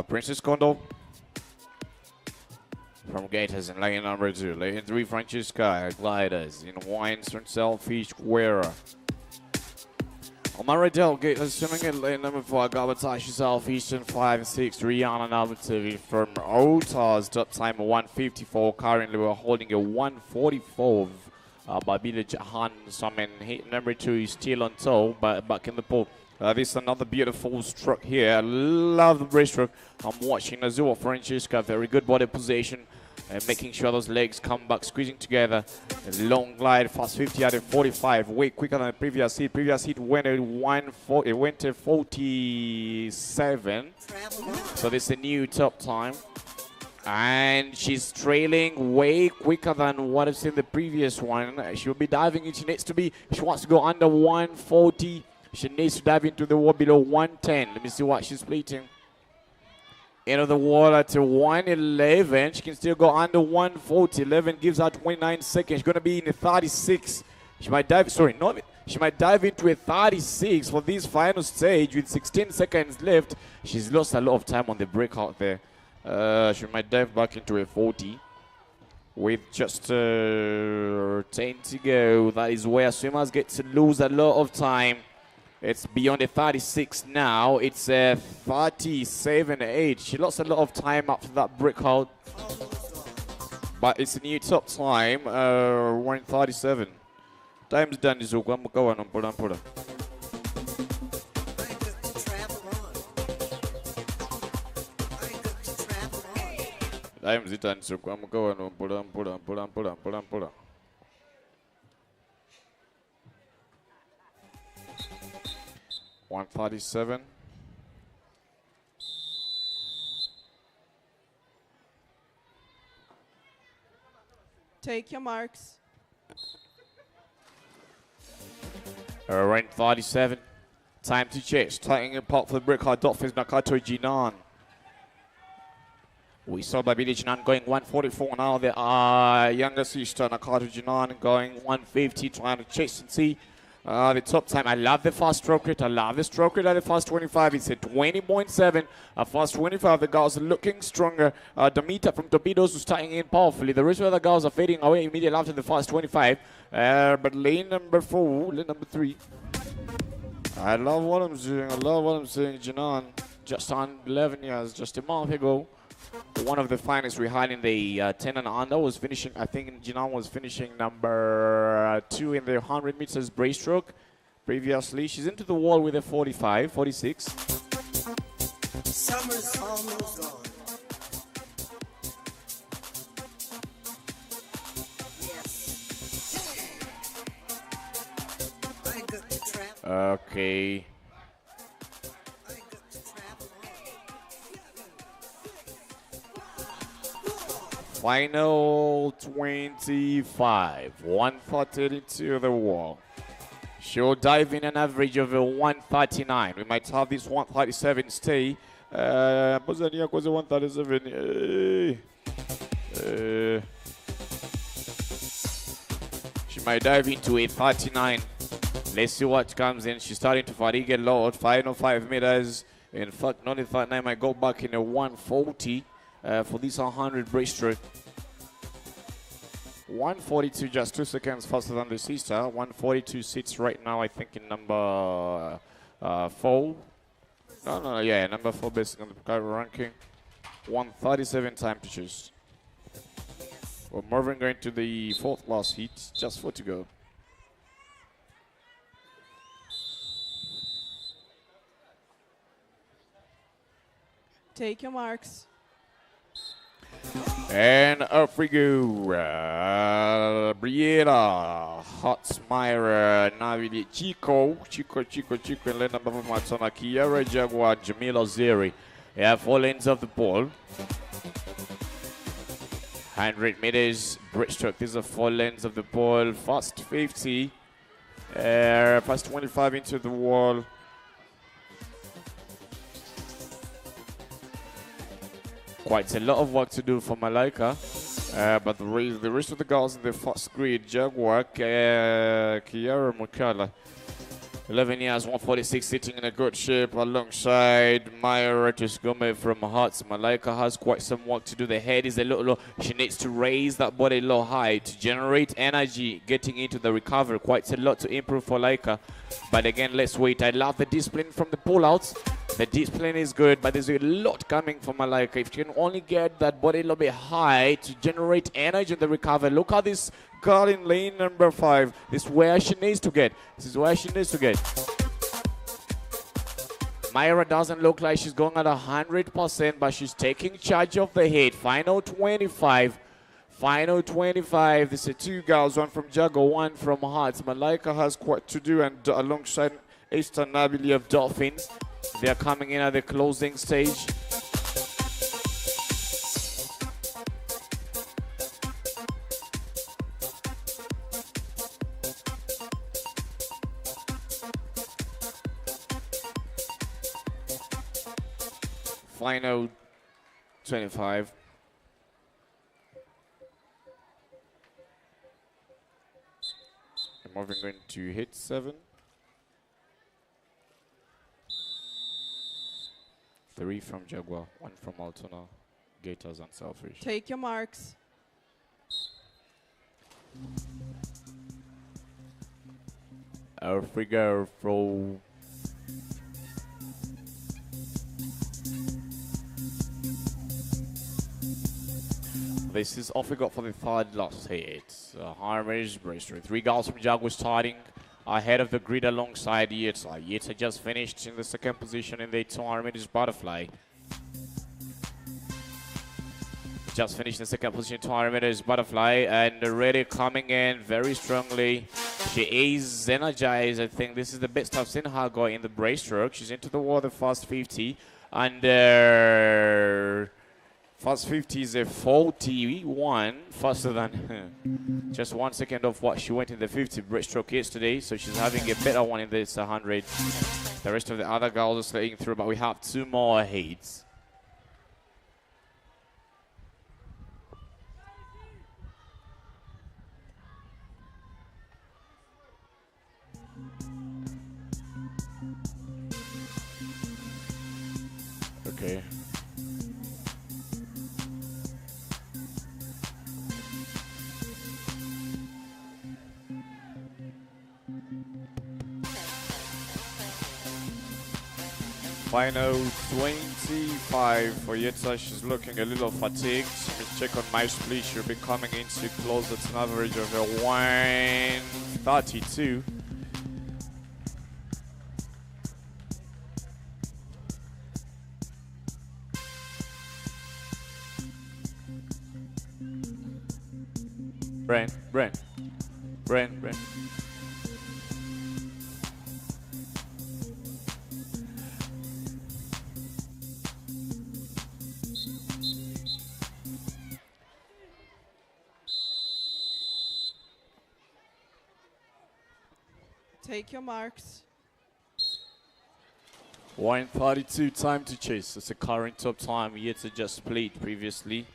Princess Kondo from Gators in lane number 2. Lane 3, Francesca Gliders in Wines from Selfish Guerra. Omaradel Gators swimming in lane number 4. Gabatashi Southeastern 5 and 6. Rihanna Navativi from Otas, top time 154. Currently we're holding a 144. Babila Jahan, Summon hit number 2 is still on toe, but back in the pool. This is another beautiful stroke here. I love the breaststroke. I'm watching Azua Francesca, very good body position. And making sure those legs come back, squeezing together. A long glide, fast 50 out of 45, way quicker than the previous heat. Previous heat went at 140, it went to 47. So this is a new top time. And she's trailing way quicker than what I've seen the previous one. She'll be diving in. She needs to be, she wants to go under 140. She needs to dive into the water below 110. Let me see what she's plating. Into the water to 111. She can still go under 140. 11 gives her 29 seconds. She's going to be in the 36. She might dive. Sorry, not. She might dive into a 36 for this final stage with 16 seconds left. She's lost a lot of time on the breakout there. She might dive back into a 40 with just 10 to go. That is where swimmers get to lose a lot of time. It's beyond the 36 now. It's 37.8. She lost a lot of time after that breakout. But it's a new top time, 1:37. Time's done, is go on, put on. Time's done, so go on, put on. 1:37. Take your marks. Rank 37. Time to chase. Tightening apart for the breakout. Dolphins Nakato Jinan. We saw Babidi Jinan going 144 now. The younger sister Nakato Jinan going 150, trying to chase and see the top time. I love the fast stroke rate. I love the stroke rate at the fast 25. It's a 20.7. A fast 25. The girls are looking stronger. Damita from Torpedoes is starting in powerfully. The rest of the girls are fading away immediately after the fast 25. But lane number 3. I love what I'm seeing. Jinan, just on 11 years, just a month ago. One of the finest we had in the 10 and under was finishing, I think Jinan was finishing number 2 in the 100 meters breaststroke previously. She's into the wall with a 45, 46. Summer's almost gone. Okay. Final 25. 140 to the wall. She'll dive in an average of a 139. We might have this 137 stay. Bozania was a 137. She might dive into a 39. Let's see what comes in. She's starting to fatigue a lot. Final 5 meters. In fact, not in 39 might go back in a 140 for this 100 breaststroke. 142, just 2 seconds faster than the sister. 142 sits right now, I think, in number 4. No, number 4 based on the current ranking. 137 time to choose. We're moving going to the 4th last heat. Just 4 to go. Take your marks. And up we go. Briella, Hotsmire, Navidi, Chico, and lane number 5, Matsona, Kiara, Jaguar, Jamila Zeri. Yeah, 4 lanes of the ball. 100 meters, breaststroke. These are 4 lanes of the ball. Fast 50. Fast 25 into the wall. Quite a lot of work to do for Malaika, but the rest of the girls in the first grid, Jaguar, Kiara Mukala, 11 years, 146, sitting in a good shape alongside Myra Gomez from Hearts. Malaika has quite some work to do. The head is a little low. She needs to raise that body a little high to generate energy getting into the recovery. Quite a lot to improve for Laika. But again, let's wait. I love the discipline from the pullouts. The discipline is good, but there's a lot coming from Malaika. If you can only get that body a little bit high to generate energy in the recovery. Look at this girl in lane number 5. This is where she needs to get. Myra doesn't look like she's going at 100%, but she's taking charge of the head. Final 25. This is 2 girls, 1 from Jago, 1 from Hearts. Malaika has quite to do, and alongside Eastern Nabili of Dolphins. They are coming in at the closing stage. Final 25. moving into hit 7. 3 from Jaguar, 1 from Altona, Gators and Selfish. Take your marks. Off we go, throw. This is off we got for the third last hit. High range breaststroke. 3 girls from Jaguar starting ahead of the grid alongside Yeta. Yeta just finished in the second position in the 200 meters butterfly. Just finished in the second position, 200 meters butterfly, and already coming in very strongly. She is energized. I think this is the best I've seen her go in the breaststroke. She's into the water fast 50, and fast 50 is a 41, faster than just 1 second of what she went in the 50 breaststroke yesterday. So she's having a better one in this 100. The rest of the other girls are sliding through, but we have 2 more heats. Okay. Final 25 for Yetsa. She's looking a little fatigued. Let's check on my split. She'll be coming into closer to an average of a 132. Brent. Take your marks. 132 time to chase. That's the current top time. Yet to just split previously.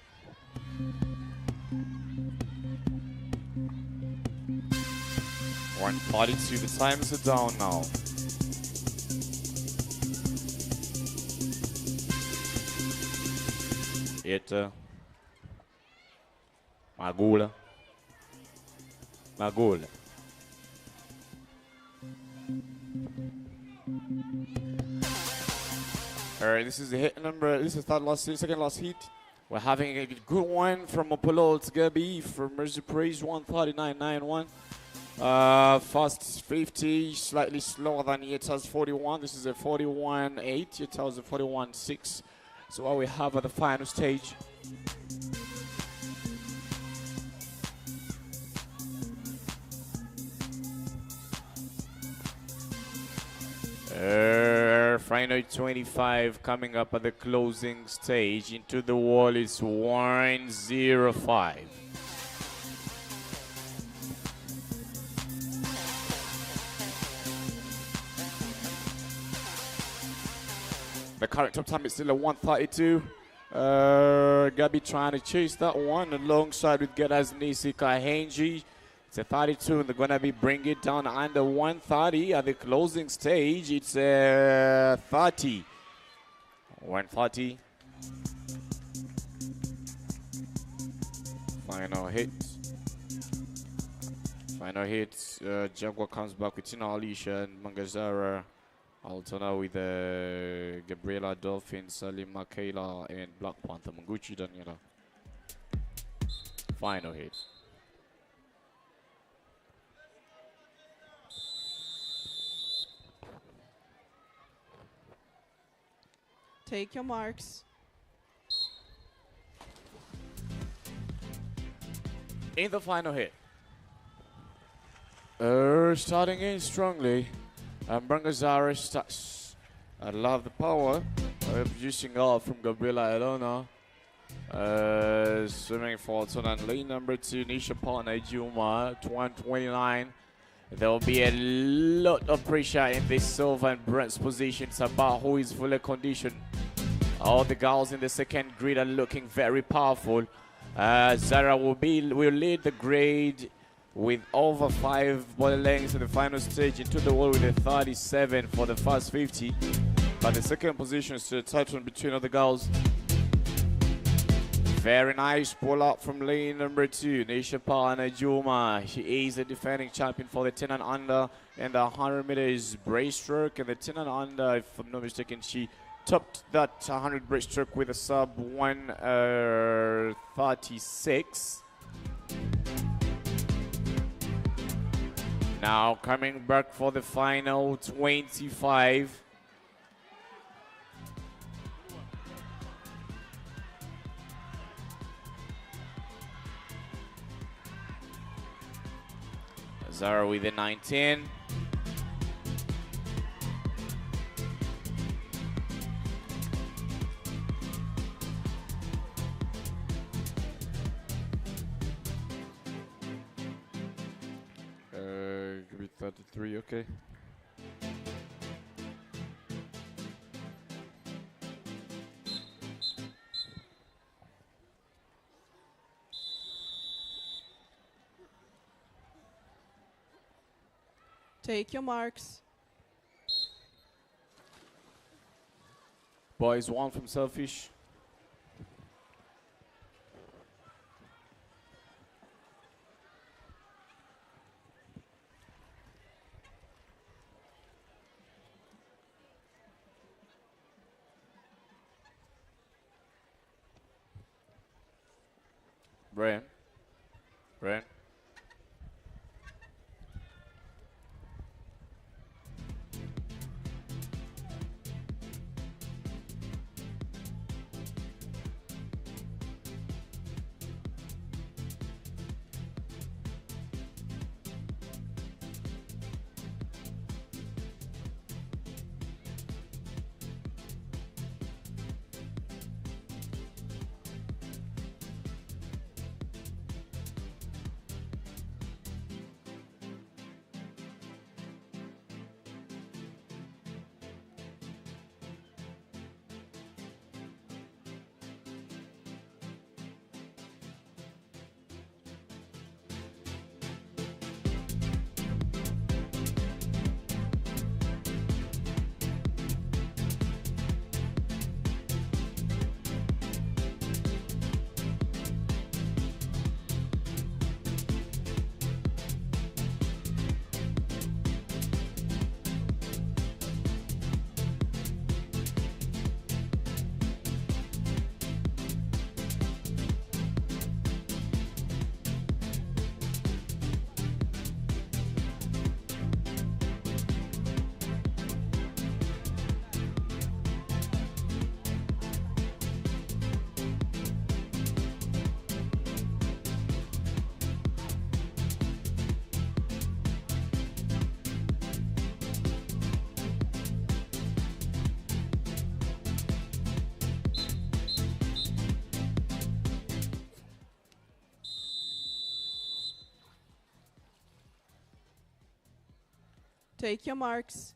One 42. The times are down now. Yet Magula. This is the hit number. This is second last hit. We're having a good one from Apollo Gabi from Mercy Praise 139.91. Fast 50, slightly slower than Yeta's 41. This is a 41.8. Yeta's a 41.6. So what we have at the final stage. Final 25 coming up at the closing stage. Into the wall is 105. The current top time is still a 132. Gabi trying to chase that one alongside with Gedas Nisika Henji. It's a 32, and they're going to be bringing it down under 130 at the closing stage. It's a 30. 130. Final hit. Jaguar comes back with Tina Alicia and Mangazara. Altona with Gabriela Dolphin, Salim Makayla, and Black Panther Manguchi Daniela. Final hit. Take your marks. In the final hit. Starting in strongly. Brangazara starts. I love the power. Producing out from Gabriela Elona. Swimming for Altona and lane number 2, Nisha Partner Juma, 129. There will be a lot of pressure in this Silva and Brent's positions about who is fully conditioned. All the girls in the second grid are looking very powerful. Zara will lead the grade with over 5 body lengths in the final stage into the wall with a 37 for the first 50. But the second position is a tight one between other girls. Very nice pull up from lane number 2, Nisha Najuma. She is the defending champion for the 10 and under and the 100 meters breaststroke. And the 10 and under, if I'm not mistaken, she topped that 100 breaststroke with a sub 1:36. Now coming back for the final 25. Zara with a 19. Give me 33, okay. Take your marks. Boys, 1 from Selfish. Brian. Brian. Take your marks.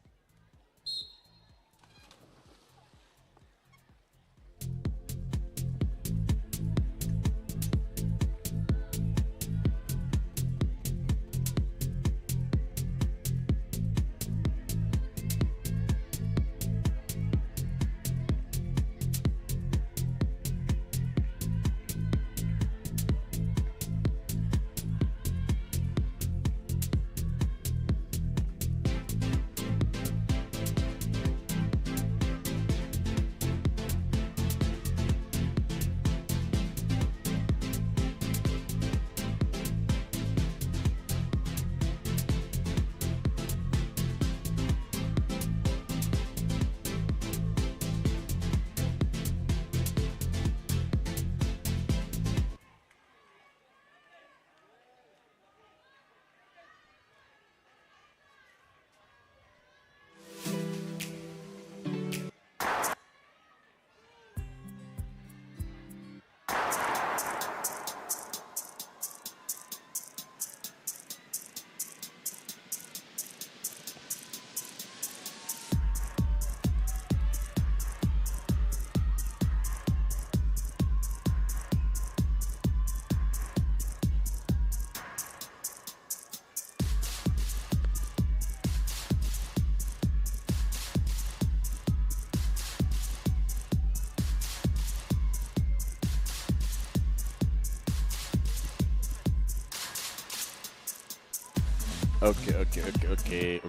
Okay.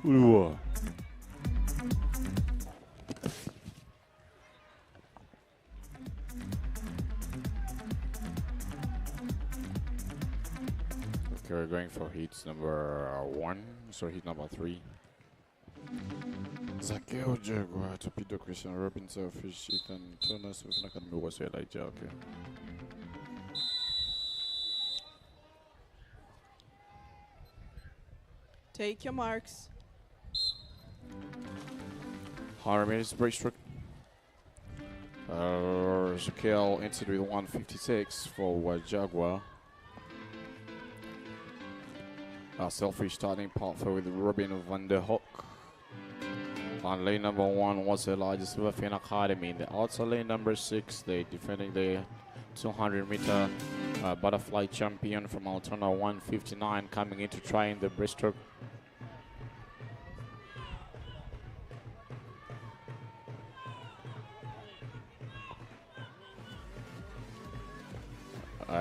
Ooh. Okay, we're going for heat number 1, so heat number 3. Zakeo Jaguar, Torpedo Christian Robinson, Fish, Ethan Tunas, with Nakami was Elijah. Okay. Take your marks. Harmony's breaststroke. Zakiel entered with 156 for Jaguar. Selfish starting partner with Robin van der Hoek. On lane number 1 was Elijah Swimming Academy. In the outside lane number 6, they defending the 200-meter butterfly champion from Altona 159 coming in to try in the breaststroke.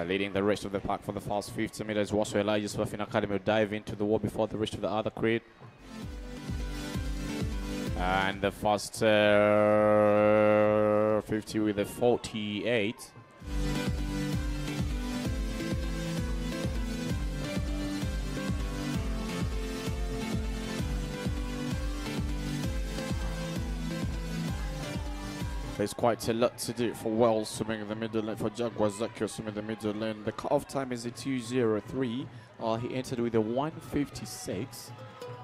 Leading the rest of the pack for the first 50 meters was Elijah Swimming Academy will dive into the wall before the rest of the other crate. And the first 50 with a 48. There's quite a lot to do for Wells swimming in the middle lane, for Jaguar Zakio swimming in the middle lane. The cutoff time is a 2:03. He entered with a 156.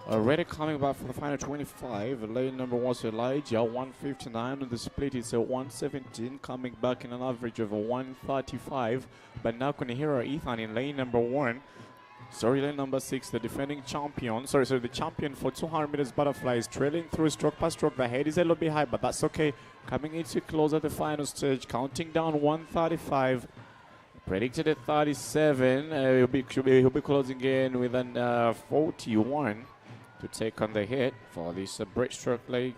Already coming back for the final 25. Lane number 1 was Elijah, 159. And the split is a 117, coming back in an average of a 135. But now Kunihira Ethan in lane number 1. Sorry, lane number 6, the defending champion. The champion for 200 meters butterfly is trailing through stroke by stroke. The head is a little bit high, but that's okay. Coming into close at the final stage, counting down 135. Predicted at 37. He'll be closing in with an 41 to take on the hit for this breaststroke leg.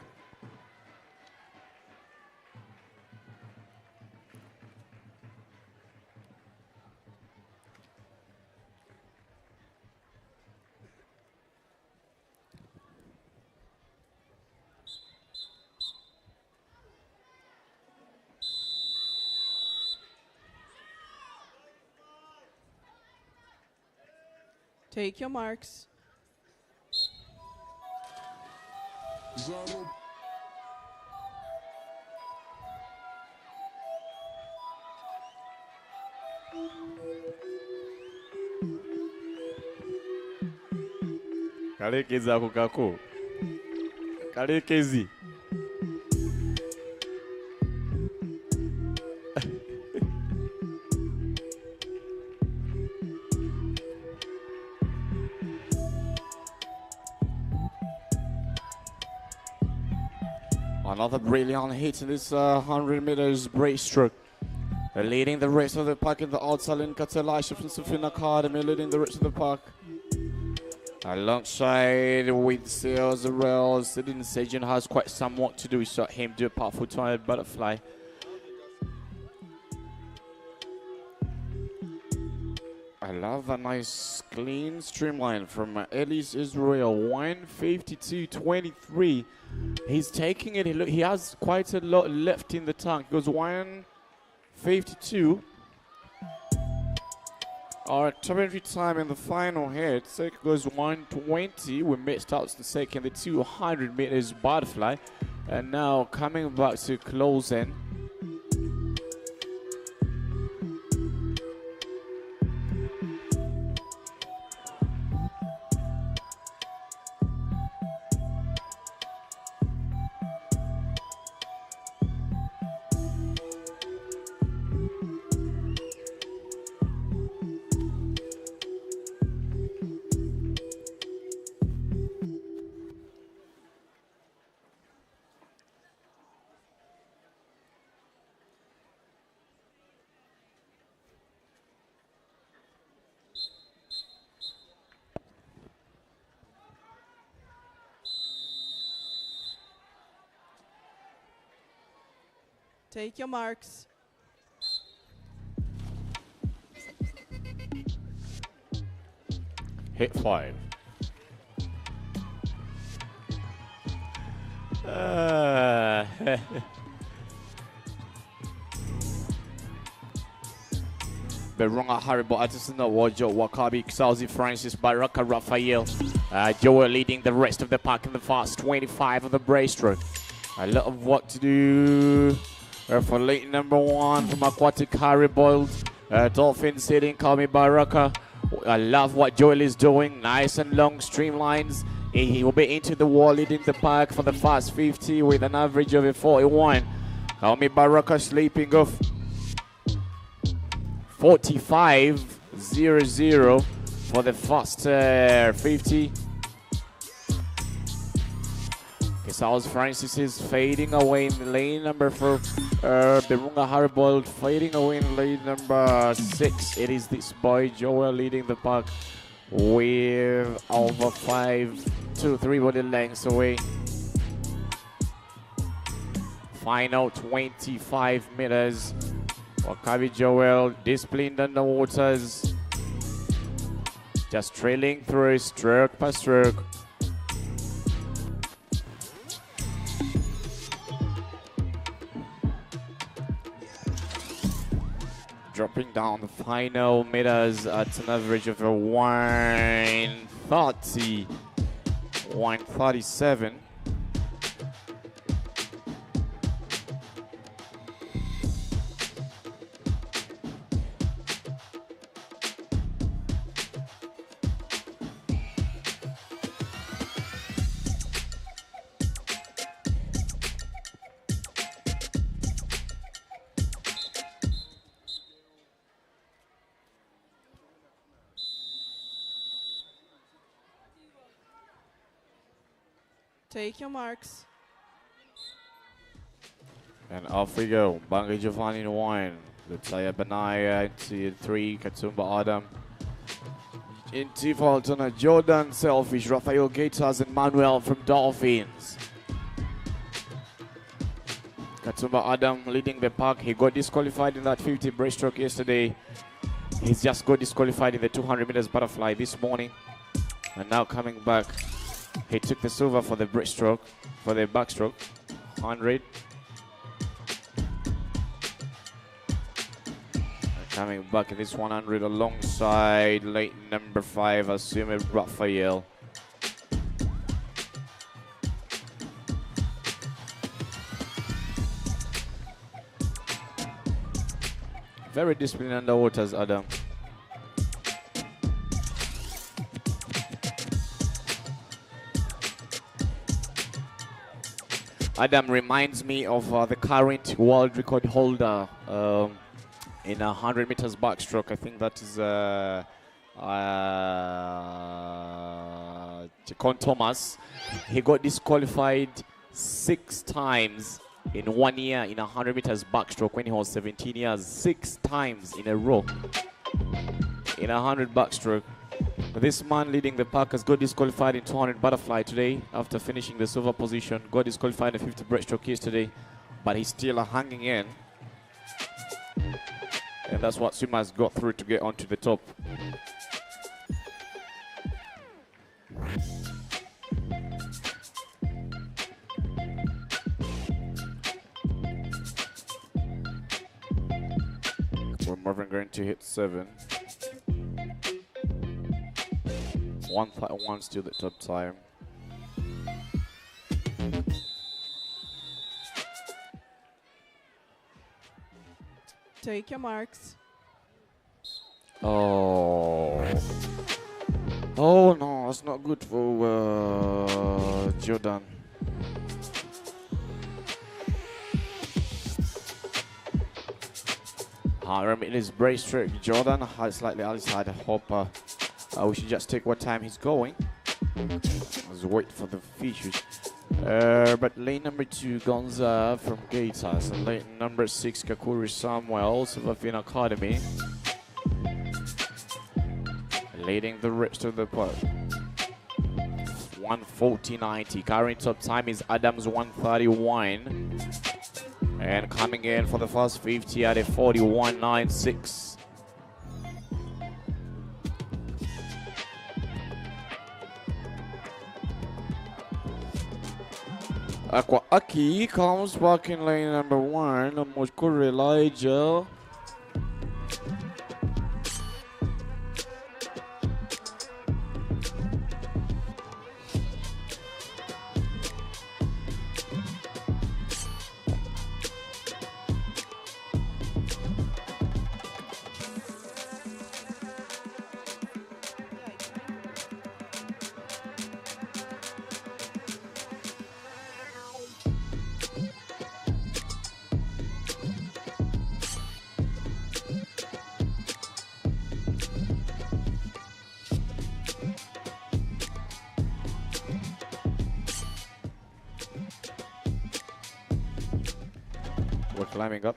Take your marks. Kalekezi ako kako. Kalekezi. Another brilliant hit in this 100 meters breaststroke. Leading the rest of the pack in the outside lane, Katalaisha from Swimming Academy, leading the rest of the pack. Alongside with Sales Arel, Sidney Sajan has quite some work to do. We saw him do a powerful 200 butterfly. I love that nice clean streamline from Ellis Israel, 152.23. He's taking it. He has quite a lot left in the tank. Goes 152. Our activity time in the final hit. Second goes 120. We missed out the second, the 200 meters butterfly. And now coming back to closing. Take your marks. hit 5. Berunga Haribo Atisana Wajo Wakabi Xauzi Francis Baraka Raphael. Joel leading the rest of the pack in the fast 25 of the breaststroke. A lot of work to do for late number 1 from Aquatic Haribo. Dolphin sitting, Kami Baraka. I love what Joel is doing. Nice and long streamlines. He will be into the wall leading the pack for the fast 50 with an average of a 41. Kami Baraka sleeping off 45.00 for the fast 50. Casals Francis is fading away in lane number 4. Berunga Haribold fading away in lane number 6. It is this boy Joel leading the pack with over 5-3 body lengths away. Final 25 meters. Wakabi Joel disciplined on the waters. Just trailing through stroke by stroke. Dropping down the final meters at an average of a 130, 137. Take your marks. And off we go. Bangi Giovanni in 1. Lutaya Benaya into 3. Katumba Adam. Into Faltona Jordan Selfish. Rafael Gators and Manuel from Dolphins. Katumba Adam leading the pack. He got disqualified in that 50 breaststroke yesterday. He's just got disqualified in the 200 meters butterfly this morning. And now coming back. He took the silver for the breaststroke, for the backstroke, 100. And coming back in this 100 alongside late number 5, assuming Raphael. Very disciplined underwaters, Adam. Adam reminds me of the current world record holder in 100 meters backstroke. I think that is Chacon Thomas. He got disqualified 6 times in 1 year in 100 meters backstroke when he was 17 years. 6 times in a row in 100 backstroke. This man leading the pack has got disqualified in 200 butterfly today after finishing the silver position. Got disqualified in 50 breaststroke yesterday, but he's still hanging in. And that's what swimmers got through to get onto the top. We're Marvin going to hit 7. 1:31 still the top time. Take your marks. Oh. Oh no, that's not good for Jordan. In his breaststroke, Jordan has slightly outside. I hope we should just take what time he's going. Let's wait for the features. But lane number 2, Gonza from Gators, and lane number 6, Kakuri Samuel, Silverfin Academy, leading the rest of the part. 1:40.90. Current top time is Adams 1:31, and coming in for the first 50 at a 41.96. Aqua Aki comes back in lane number 1. Mojkur Elijah. We're climbing up.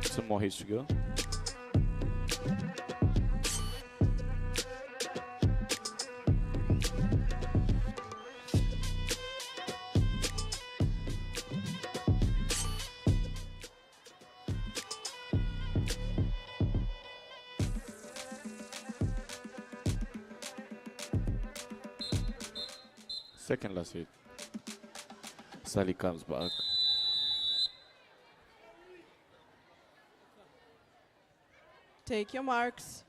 Some more hits to go. Second last hit. Sally comes back. Take your marks.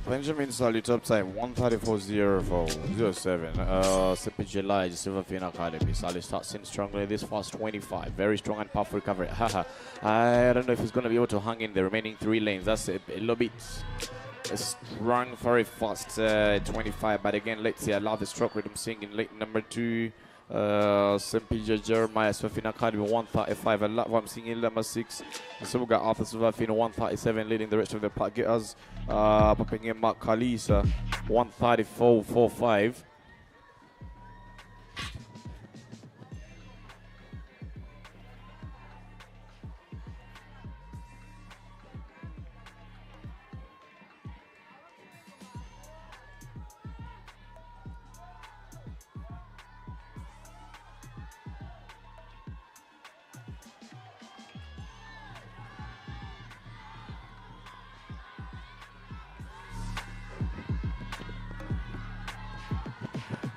Benjamin Sally top time 134.04.07. CPG Lige Silver Fin Academy. Sally starts in strongly this fast 25. Very strong and powerful recovery. Haha. I don't know if he's going to be able to hang in the remaining 3 lanes. That's a little bit strong, very fast 25. But again, let's see. I love the stroke rhythm singing lane number 2. CPG Jeremiah Silver Academy 135. I love what I'm seeing in number 6. So we got Arthur Silver Fin 137 leading the rest of the pack. Get us popping in Mark Kalisa 134.45.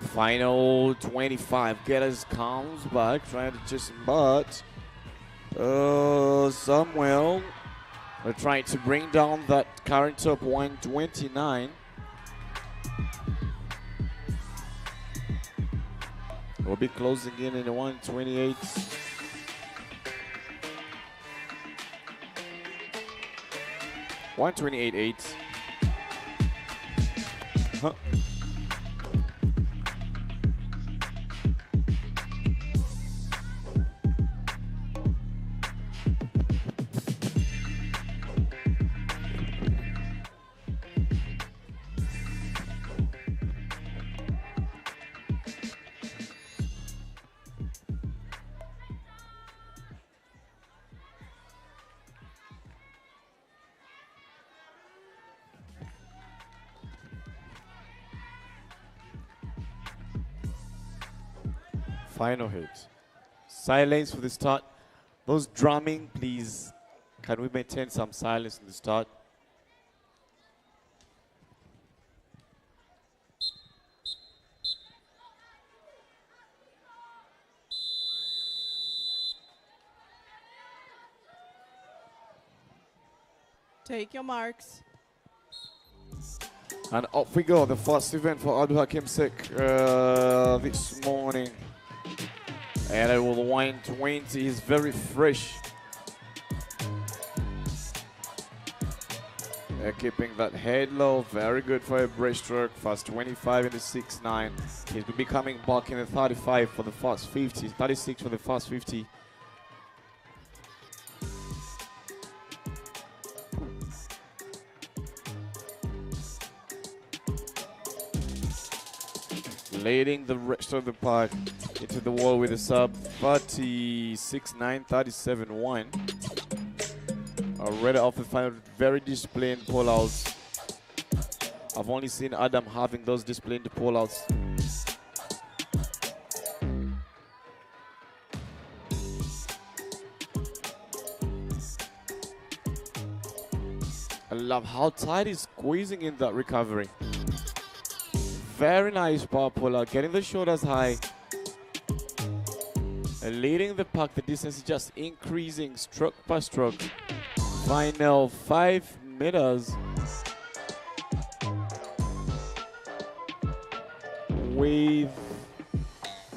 Final 25. Getters comes back, trying to just but Samuel are trying to bring down that current top 129. We'll be closing in the 128. $128.8. Huh. Final hit. Silence for the start. Those drumming, please. Can we maintain some silence in the start? Take your marks. And off we go, the first event for Abdul Hakim Sek this morning. And it will 120, he's very fresh. Keeping that head low, very good for a breaststroke. Fast 25 in the 6.9. He's will be coming back in the 35 for the fast 50, 36 for the fast 50. Leading the rest of the pack into the wall with a sub 36.9, 37.1. Already off the final, very disciplined pullouts. I've only seen Adam having those disciplined pullouts. I love how tight he's squeezing in that recovery. Very nice power puller, getting the shoulders high. leading the pack. The distance is just increasing stroke by stroke. Final 5 meters. With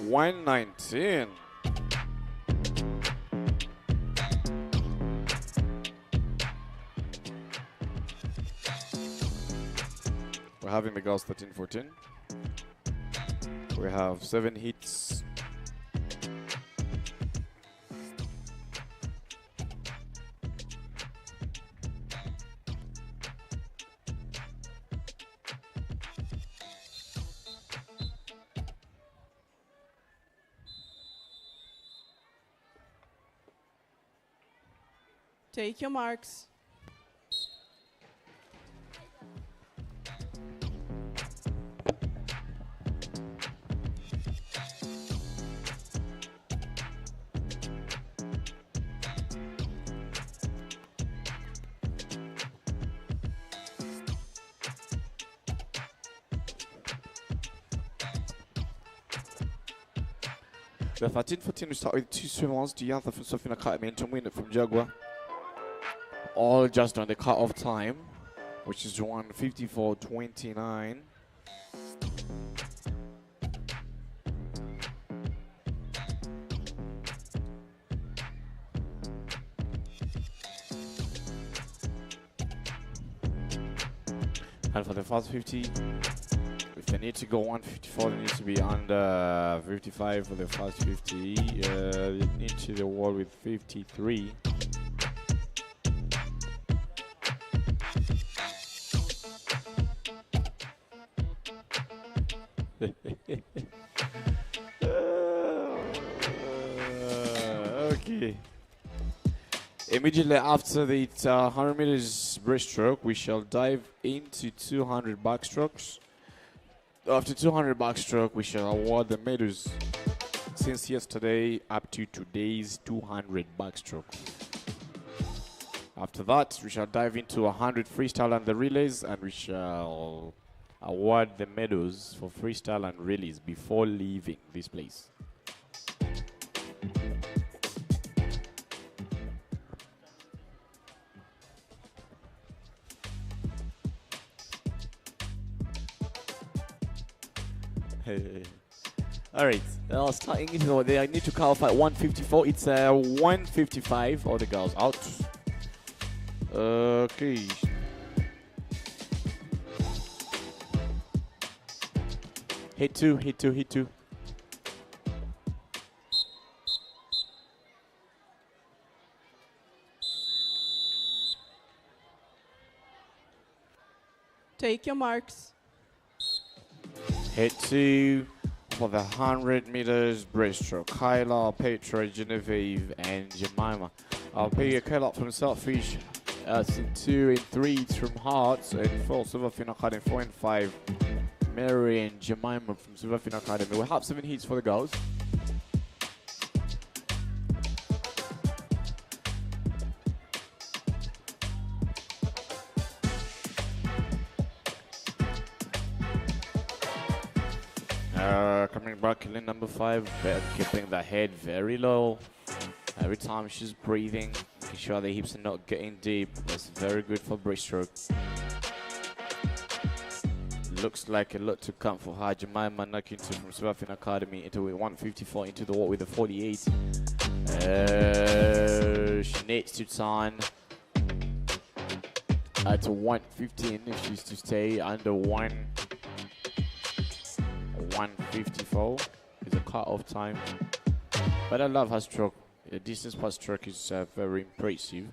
119. We're having the girls 13-14. We have 7 hits. Take your marks. The 13-14, we start with 2 swimmers. Diantha from Swimming Academy and Tom Winner from Jaguar. All just on the cut-off time, which is 1:54.29. And for the fast 50, if they need to go 154, they need to be under 55 for the fast 50. They need to the wall with 53. Okay. Immediately after the 100 meters breaststroke, we shall dive into 200 backstrokes. After 200 backstroke, we shall award the medals since yesterday up to today's 200 backstroke. After that, we shall dive into 100 freestyle and the relays, and we shall award the medals for freestyle and relays before leaving this place. All right, starting into they need to qualify 154. It's 155. All the girls out. Okay. Hit two. Take your marks. Hit 2 for the 100 meters breaststroke. Kyla, Petra, Genevieve, and Jemima. I'll pay a Kyla from Southfish. 2 and 3 from Hearts, and 4 Silverfin Academy, 4 and 5. Mary and Jemima from Silverfin Academy. We'll have 7 hits for the girls. Coming back, lane number 5, keeping the head very low. Every time she's breathing, making sure the hips are not getting deep. That's very good for breaststroke. Looks like a lot to come for her. Jemima knocking to from Silverfin Academy into a 154 into the wall with a 48. She needs to turn at 115 if she's to stay under 154 is a cut-off time. But I love her stroke. The distance per stroke is very impressive.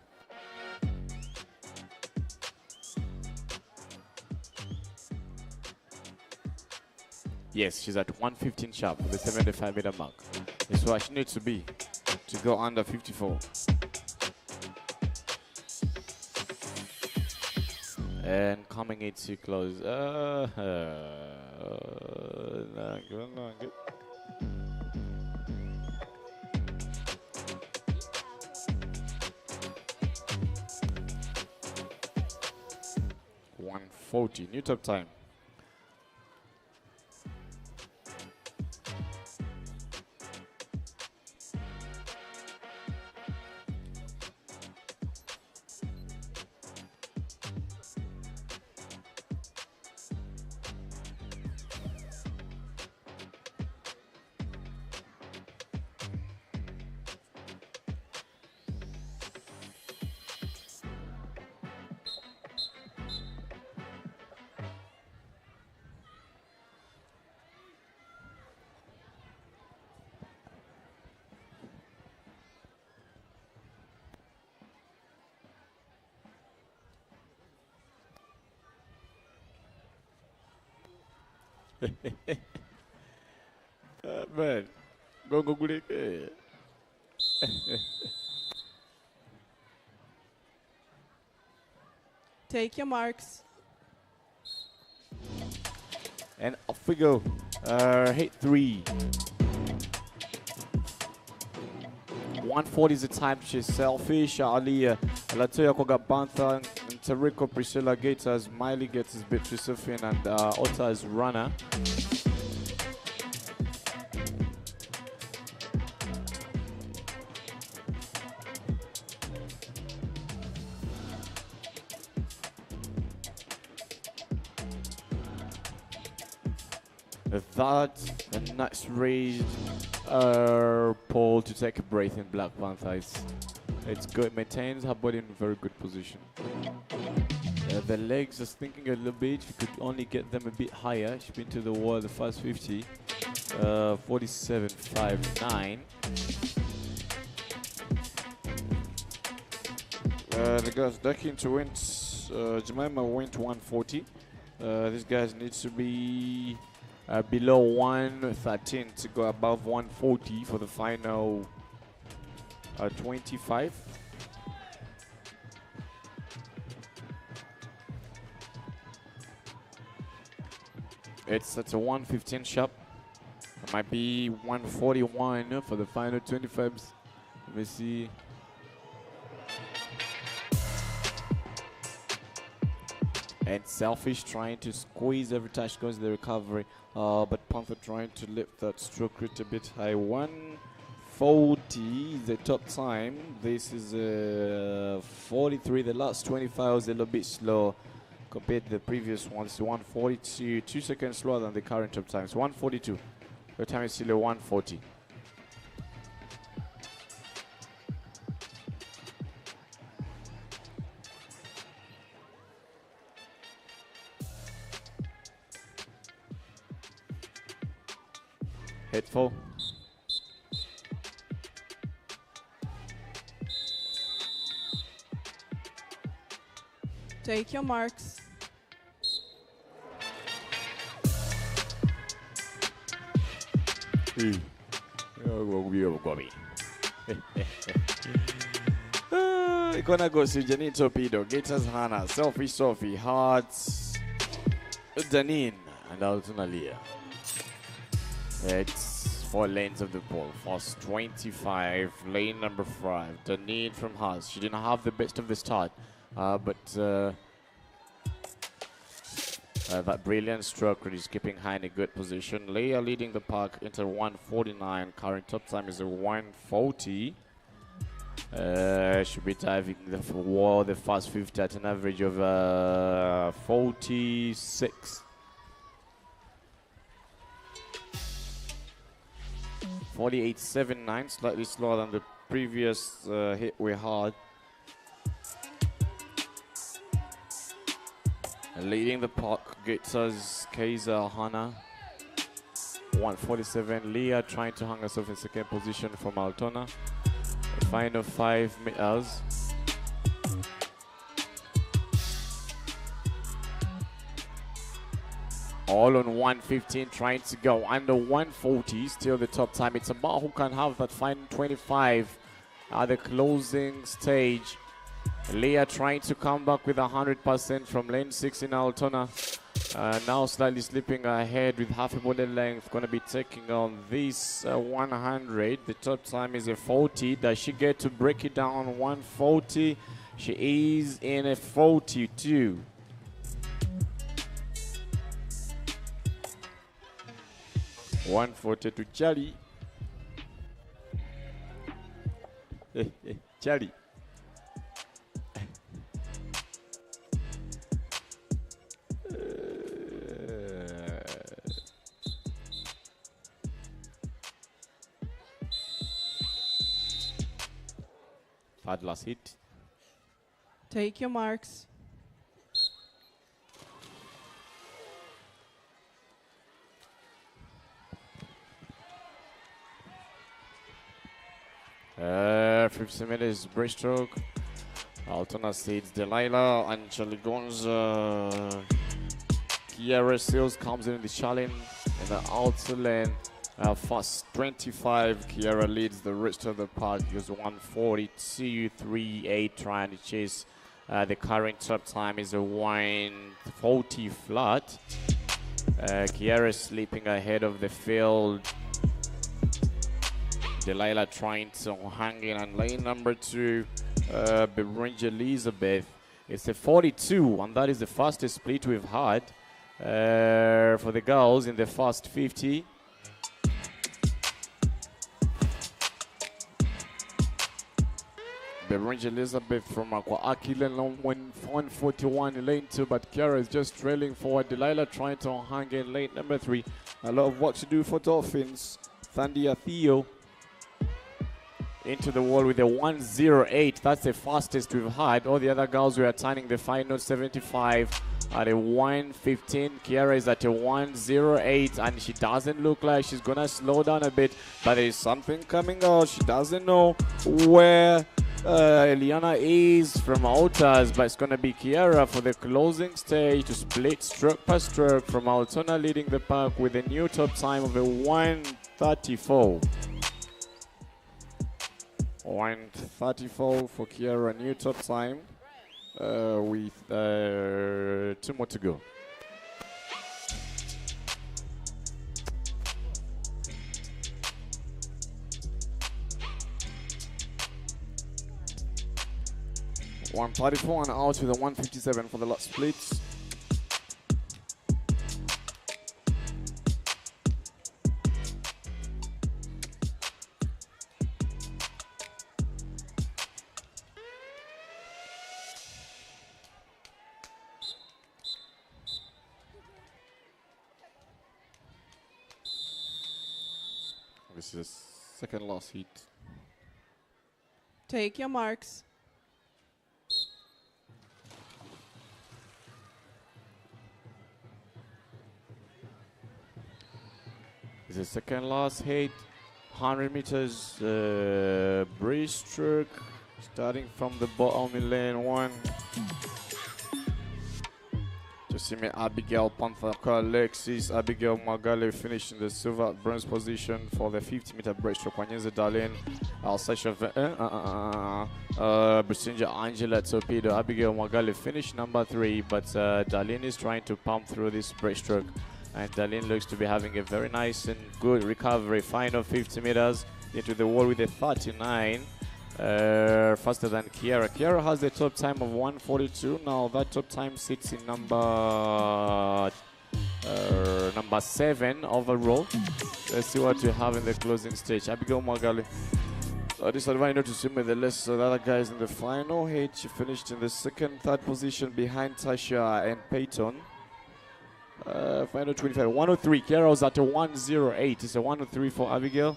Yes, she's at 115 sharp for the 75-meter mark. That's where she needs to be to go under 54. And coming in too close. Not good, not good. .140, new top time. Man, go Google it. Take your marks. And off we go. Hit 3. 140 is the time. She's selfish. Ali Latoya Koga Bantha, Tariko Priscilla Gators, Miley gets his bit Josephine, and Otta's runner. That the next raised pole to take a breath in Black Panther. It's good, maintains her body in very good position. The legs just thinking a little bit, she could only get them a bit higher. She's been to the wall, the first 50, 47.59. The guys ducking to win, Jemima went 140. These guys need to be below 113 to go above 140 for the final 25. It's at a 115 shop. It might be 141 for the final 25s. Let me see. And Selfish trying to squeeze every time she goes to the recovery. But Panther trying to lift that stroke rate a bit high. 140 is the top time. This is 43. The last 25 was a little bit slow compared to the previous ones. 142, 2 seconds slower than the current top time. It's 142. The time is still a 140. Hit full. Take your marks. Gonna go see Janine Torpedo, Gators Hannah, Selfish Sophie, Hearts, Danine, and Altonalia. It's 4 lanes of the ball. First 25, lane number 5. Danine from Hearts. She didn't have the best of the start, but that brilliant stroke is keeping her in a good position. Leah leading the pack into 149. Current top time is a 140. Should be diving the wall the first 50 at an average of 46. 48.79, slightly slower than the previous hit we had. Leading the pack gets us Kaiser Hana. 147. Leah trying to hang herself in second position from Altona. The final 5 meters. All on 115, trying to go under 140. Still the top time. It's about who can have that final 25 at the closing stage. Leah trying to come back with 100% from lane 6 in Altona. Now slightly slipping ahead with half a body length. Going to be taking on this 100. The top time is a 40. Does she get to break it down 140? She is in a 42. $140 to Charlie. Charlie. Third last hit. Take your marks. Uh, 50 minutes breaststroke. Altona seeds Delilah, Angelique Gonza, Kiara Seals comes in the challenge in the outer lane. Fast 25, Kiara leads the rest of the pack. Goes 142.38, trying to chase. The current top time is a 140 flat. Kiara sleeping ahead of the field. Delilah trying to hang in on lane number 2. Beringe Elizabeth. It's a 42, and that is the fastest split we've had for the girls in the fast 50. Beringe Elizabeth from Akwa 141 in lane 2, but Kiara is just trailing forward. Delilah trying to hang in lane number 3. A lot of work to do for Dolphins. Thandia Theo into the wall with a 108. That's the fastest we've had. All the other girls were turning the final 75 at a 115. Kiara is at a 108, and she doesn't look like she's gonna slow down a bit, but there is something coming out. She doesn't know where Eliana is from Altars, but it's gonna be Kiara for the closing stage to split stroke per stroke, from Altona leading the pack with a new top time of a 134. 134 for Kiara, new top time with 2 more to go. $134 and out with a 157 for the last splits. This is second last heat. Take your marks. This is second last heat. 100 meters breaststroke, starting from the bottom in lane 1. Josime Abigail Panther, Alexis Abigail Magali finishing the silver bronze position for the 50-meter breaststroke. Wanyeze Darlene, Alsasha Brisinja Angela Torpedo. Abigail Magali finished number 3, but Darlene is trying to pump through this breaststroke. And Darlene looks to be having a very nice and good recovery. Final 50 meters into the wall with a 39. Faster than Kiara. Kiara has the top time of 142. Now that top time sits in number 7 overall. Let's see what we have in the closing stage. Abigail Magali. Disadvantage to swim with the less of the other guys in the final heat. She finished in the second, third position behind Tasha and Peyton. Final 25, 103. Kiara was at a 108. It's a 103 for Abigail.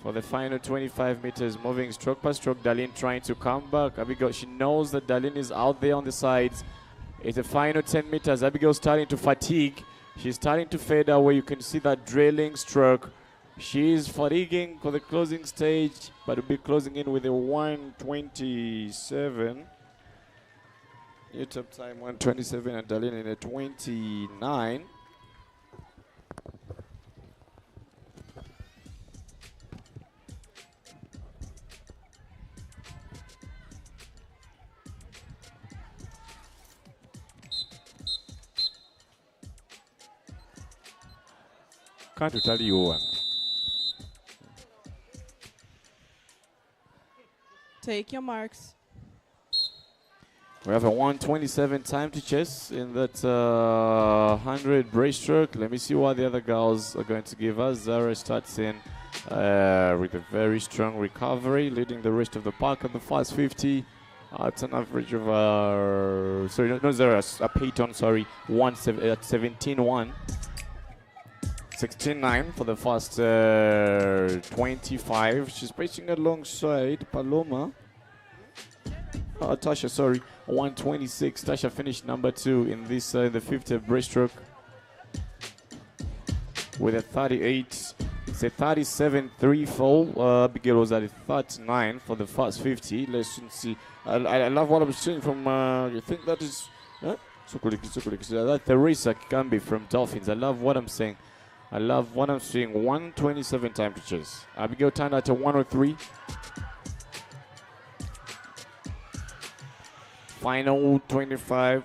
For the final 25 meters, moving stroke by stroke. Darlene trying to come back. Abigail, she knows that Darlene is out there on the sides. It's the final 10 meters. Abigail starting to fatigue. She's starting to fade away. You can see that drilling stroke. She's fatiguing for the closing stage, but will be closing in with a 127. New top time 127, and Darlene in a 29. Can't tell you one. Take your marks. We have a 127 time to chase in that 100 breaststroke. Let me see what the other girls are going to give us. Zara starts in with a very strong recovery, leading the rest of the pack at the fast 50. It's an average of, Zara, Peyton, sorry, 17-1. 16-9 for the fast 25. She's racing alongside Paloma. Tasha, sorry, 126. Tasha finished number 2 in this the 50 breaststroke with a 38. It's a 37-3 fall. Abigail was at a 39 for the fast 50. Let's see. I love what I'm seeing from. You think that is? Huh? That Teresa Kikambi from Dolphins. I love what I'm saying. I love what I'm seeing. 127 time to chase. Abigail turned out to 103. Final 25.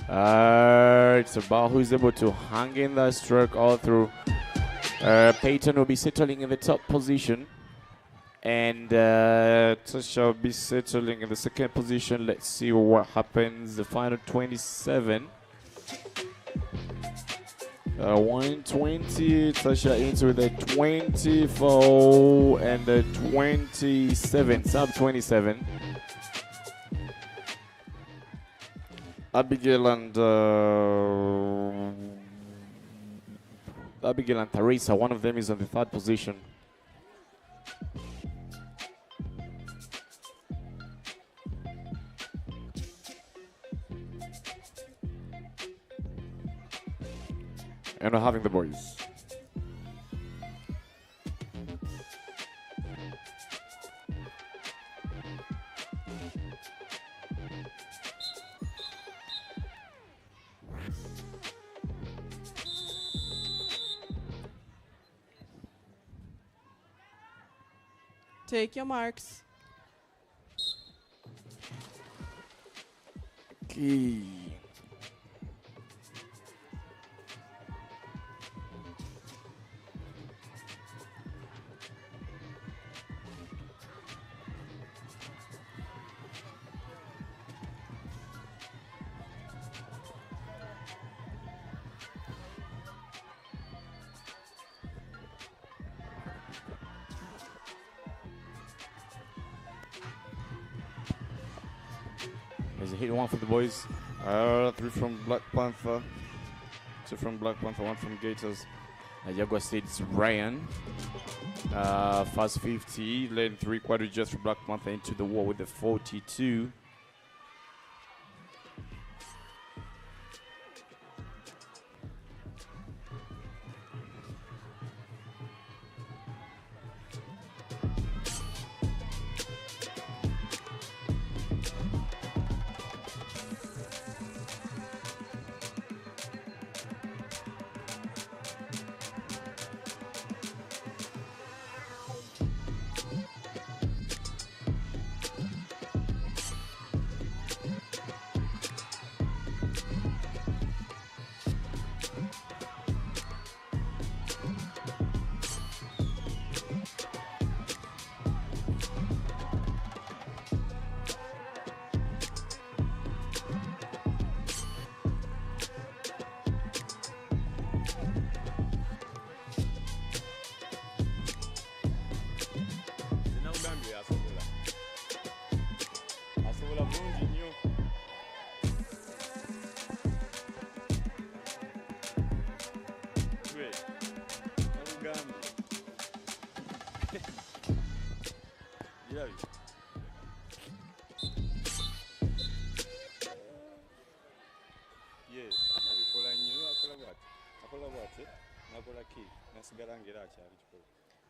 It's about who's able to hang in that stroke all through. Peyton will be settling in the top position. And Tasha will be settling in the second position. Let's see what happens. The final 27. 120. Tasha into the 24 and the 27. Sub 27. Abigail and Teresa, one of them is on the third position. And we're having the boys. Take your marks. Okay. There's a hit one for the boys. 3 from Black Panther. 2 from Black Panther, 1 from Gators. Jaguar State's Ryan. Fast 50, lane 3 quarter just for Black Panther into the wall with the 42.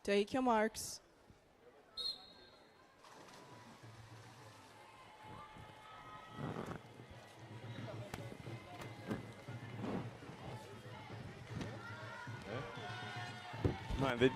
Take your marks. Man, they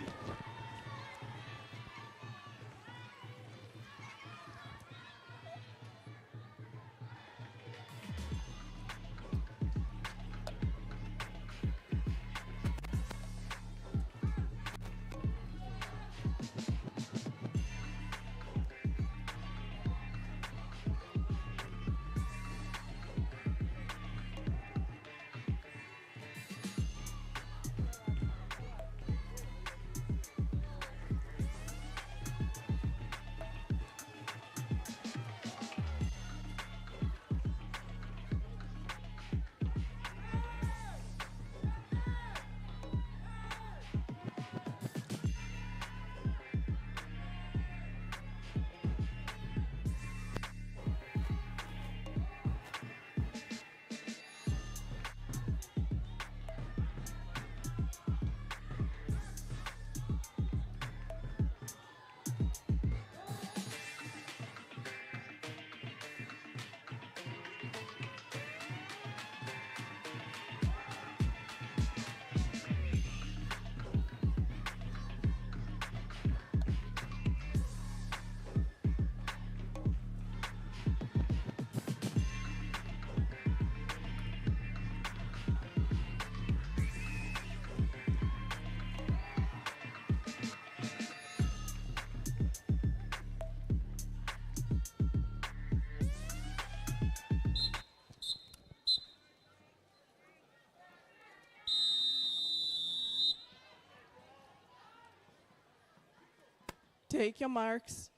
Take your marks.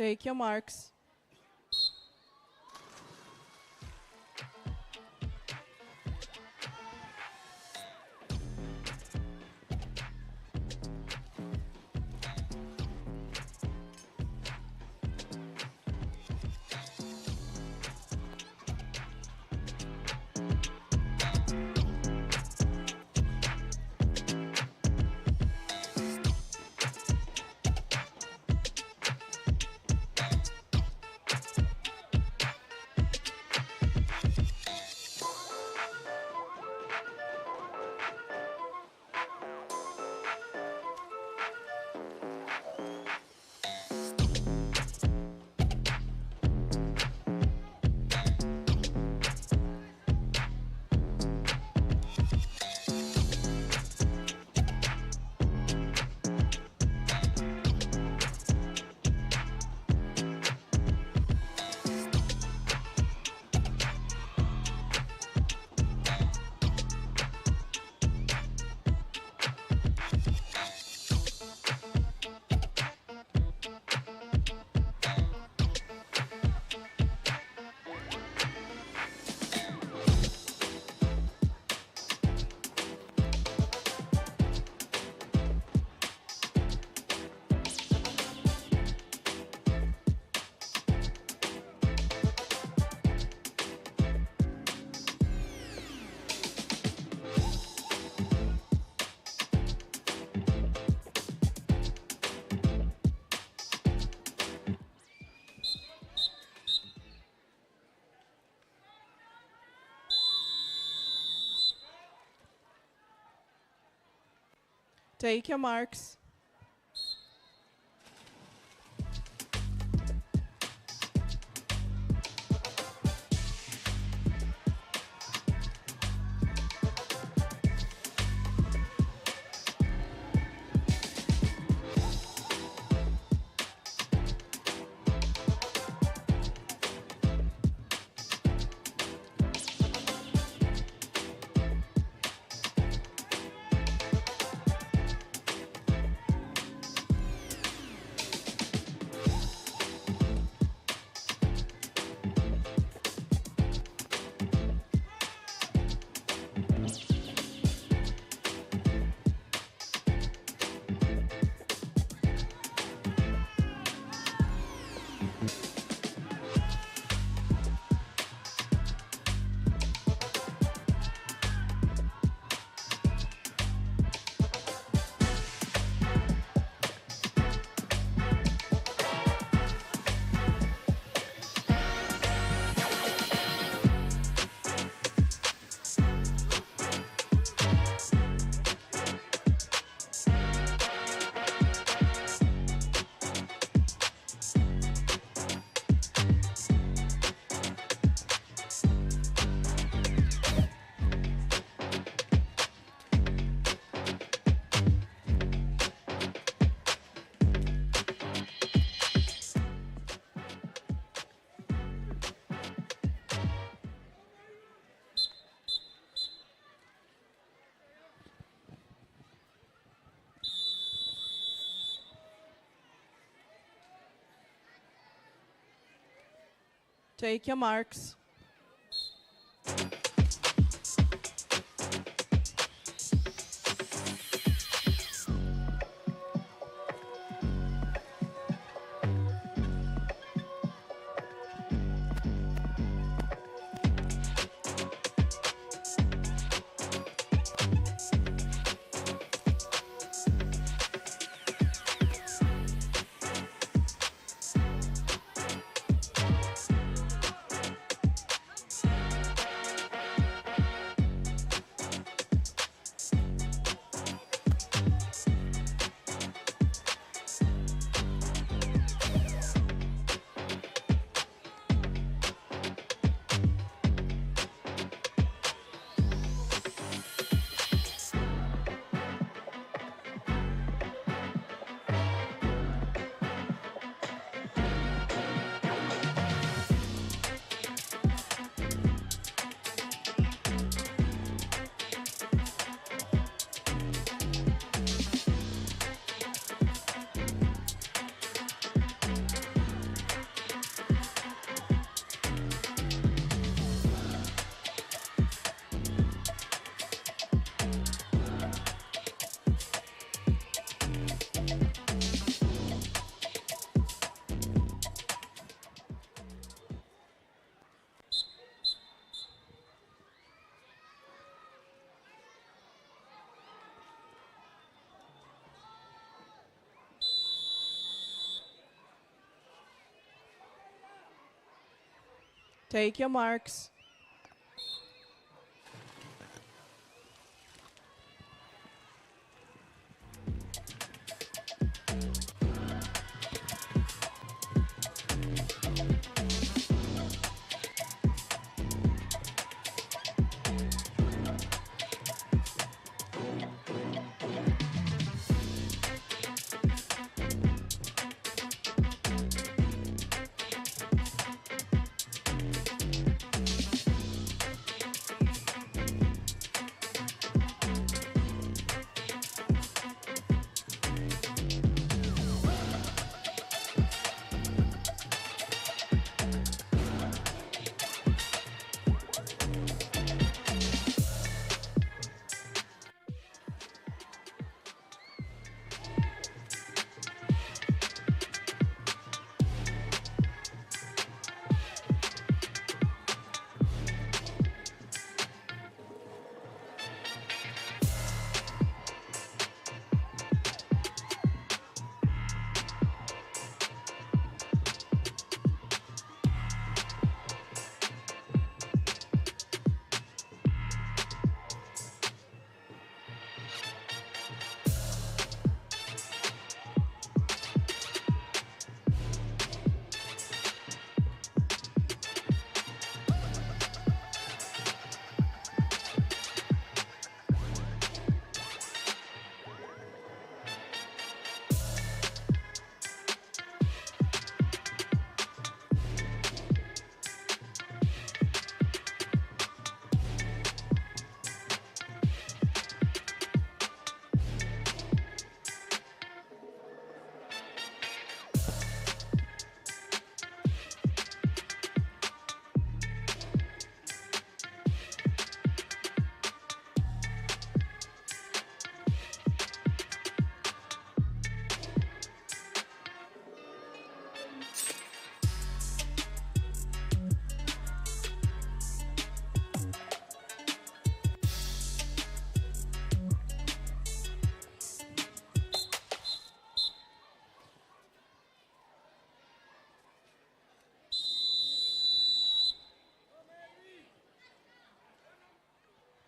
Take your marks. Take your marks. Take your marks. Take your marks.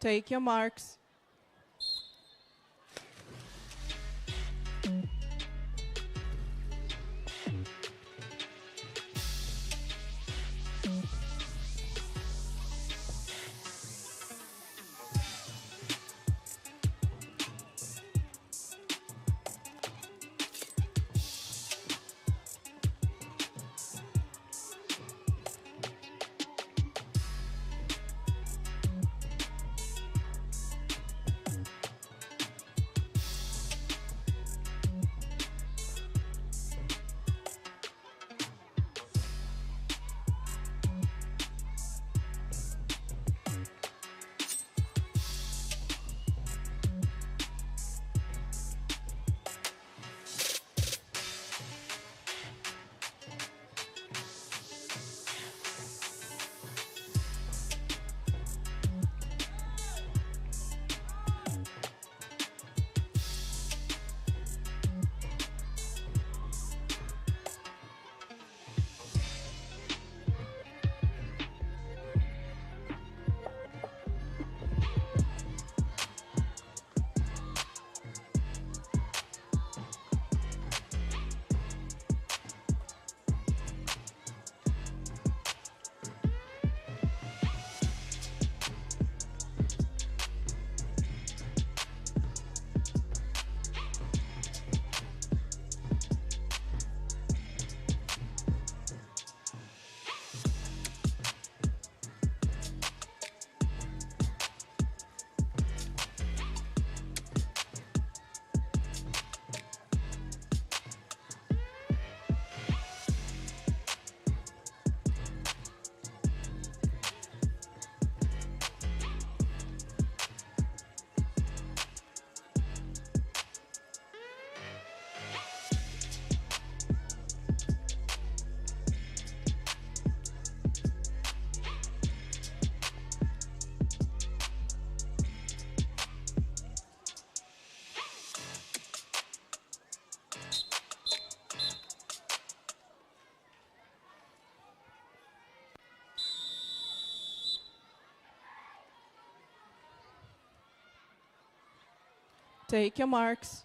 Take your marks. Take your marks.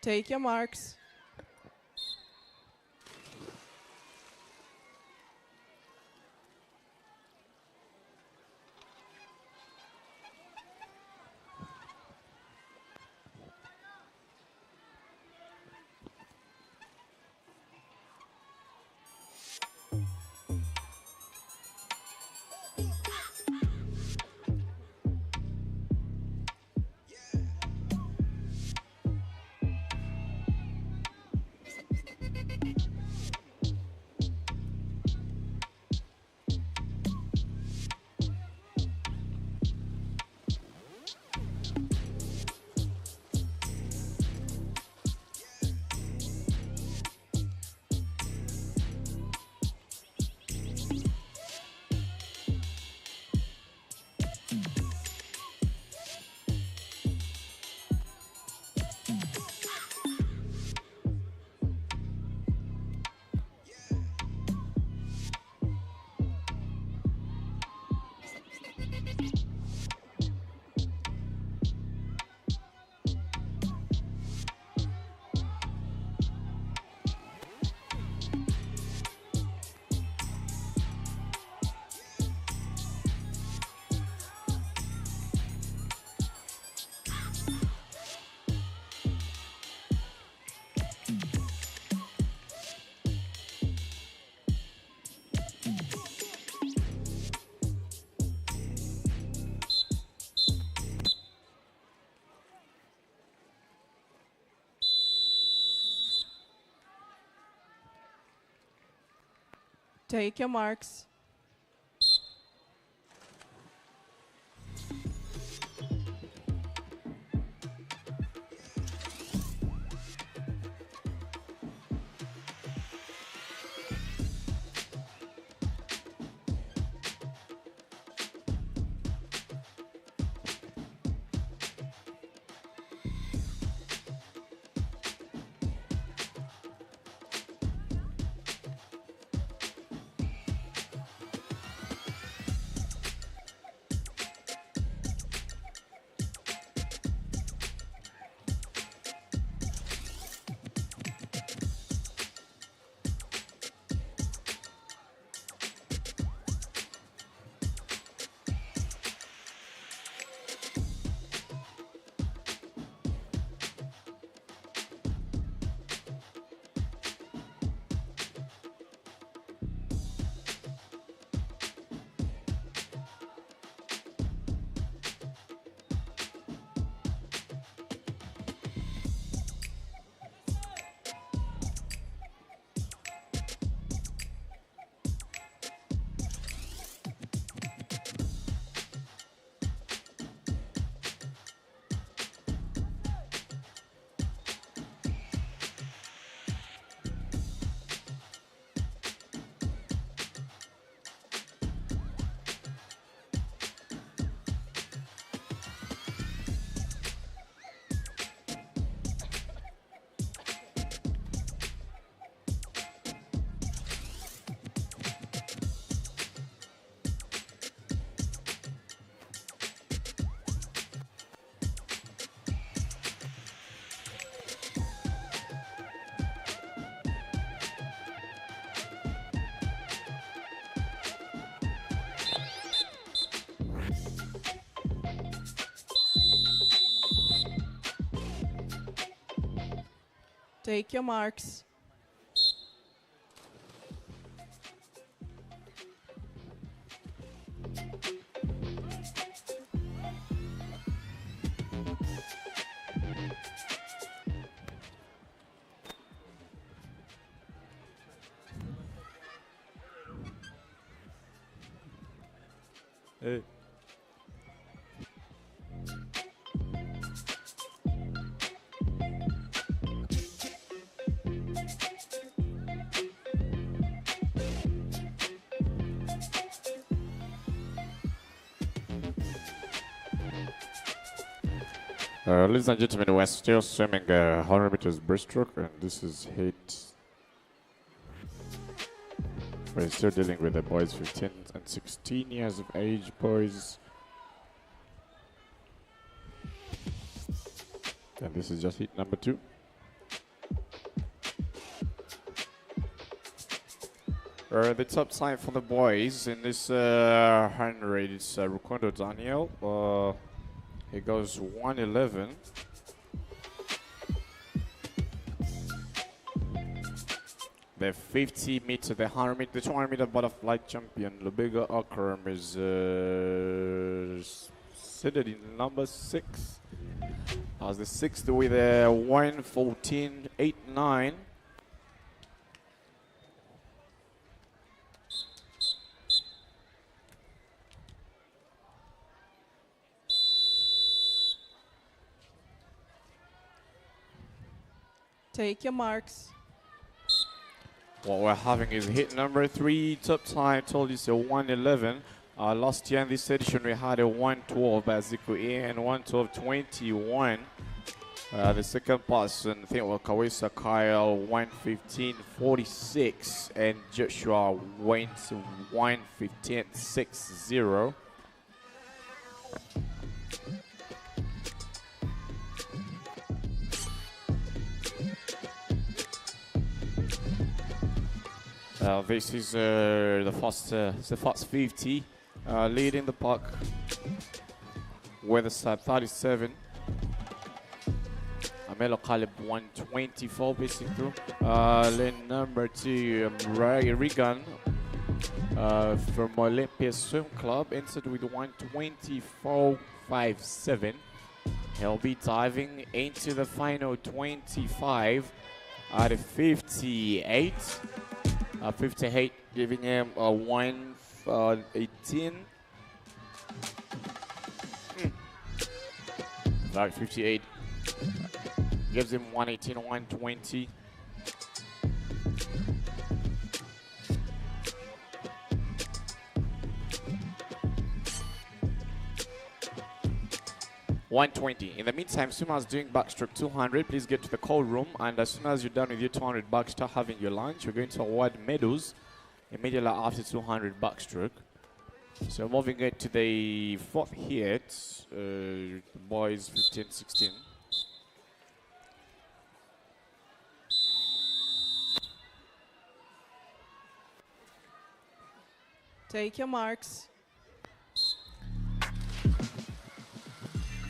Take your marks. Take your marks. Take your marks. Hey. Ladies and gentlemen, we're still swimming 100 meters breaststroke, and this is heat. We're still dealing with the boys 15 and 16 years of age, boys. And this is just heat number 2. The top time for the boys in this 100 is Rukondo Daniel. He goes 1:11. The 50 meter, the 100 meter, the 200 meter butterfly champion, Lubega Akram, is seated in number 6. As the 6th with a 1:14.89. Take your marks. What we're having is hit number 3, top time, told you it's a 1:11. Last year in this edition we had a 1:12 by Zico A and 1:12.21. The second person, I think, was Kawisa Kyle, 1:15.46, and Joshua went 1:15.60. This is the first 50 leading the pack with a side 37. Amelo Caleb 1:24 passing through. Lane number 2, Regan from Olympia Swim Club entered with 1:24.57. He'll be diving into the final 25 at a 58. 58, giving him a 1:18. Like 58 gives him 1:18, 1:20. In the meantime, swimmers doing backstroke 200, please get to the call room, and as soon as you're done with your 200 back, start having your lunch. We're going to award medals immediately after 200 backstroke. So moving it to the 4th hit, boys 15-16. Take your marks.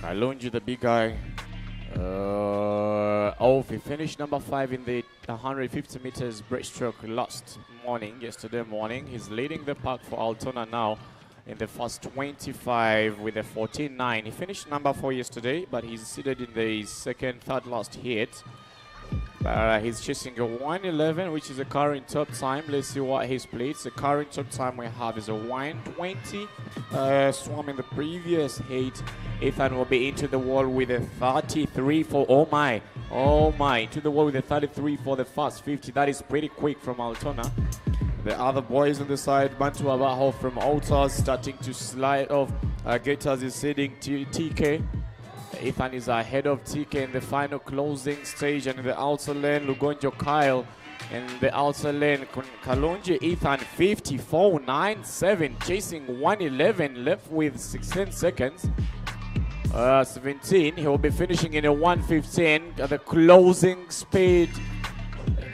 Kalonji, the big guy. He finished number 5 in the 150 meters breaststroke yesterday morning. He's leading the pack for Altona now in the first 25 with a 14.9. He finished number 4 yesterday, but he's seated in the third last hit. He's chasing a 1:11, which is a current top time. Let's see what he splits. The current top time we have is a 1:20. Swam in the previous heat. Ethan will be into the wall with a 33 for, oh my, into the wall with a 33 for the first 50. That is pretty quick from Altona. The other boys on the side, Bantu Abajo from Altas starting to slide off. Gators is sitting to TK. Ethan is ahead of TK in the final closing stage, and in the outer lane, Lugonjo Kyle in the outer lane. Kalonji Ethan 54.97, chasing 1:11, left with 16 seconds. 17, he will be finishing in a 1:15 at the closing speed.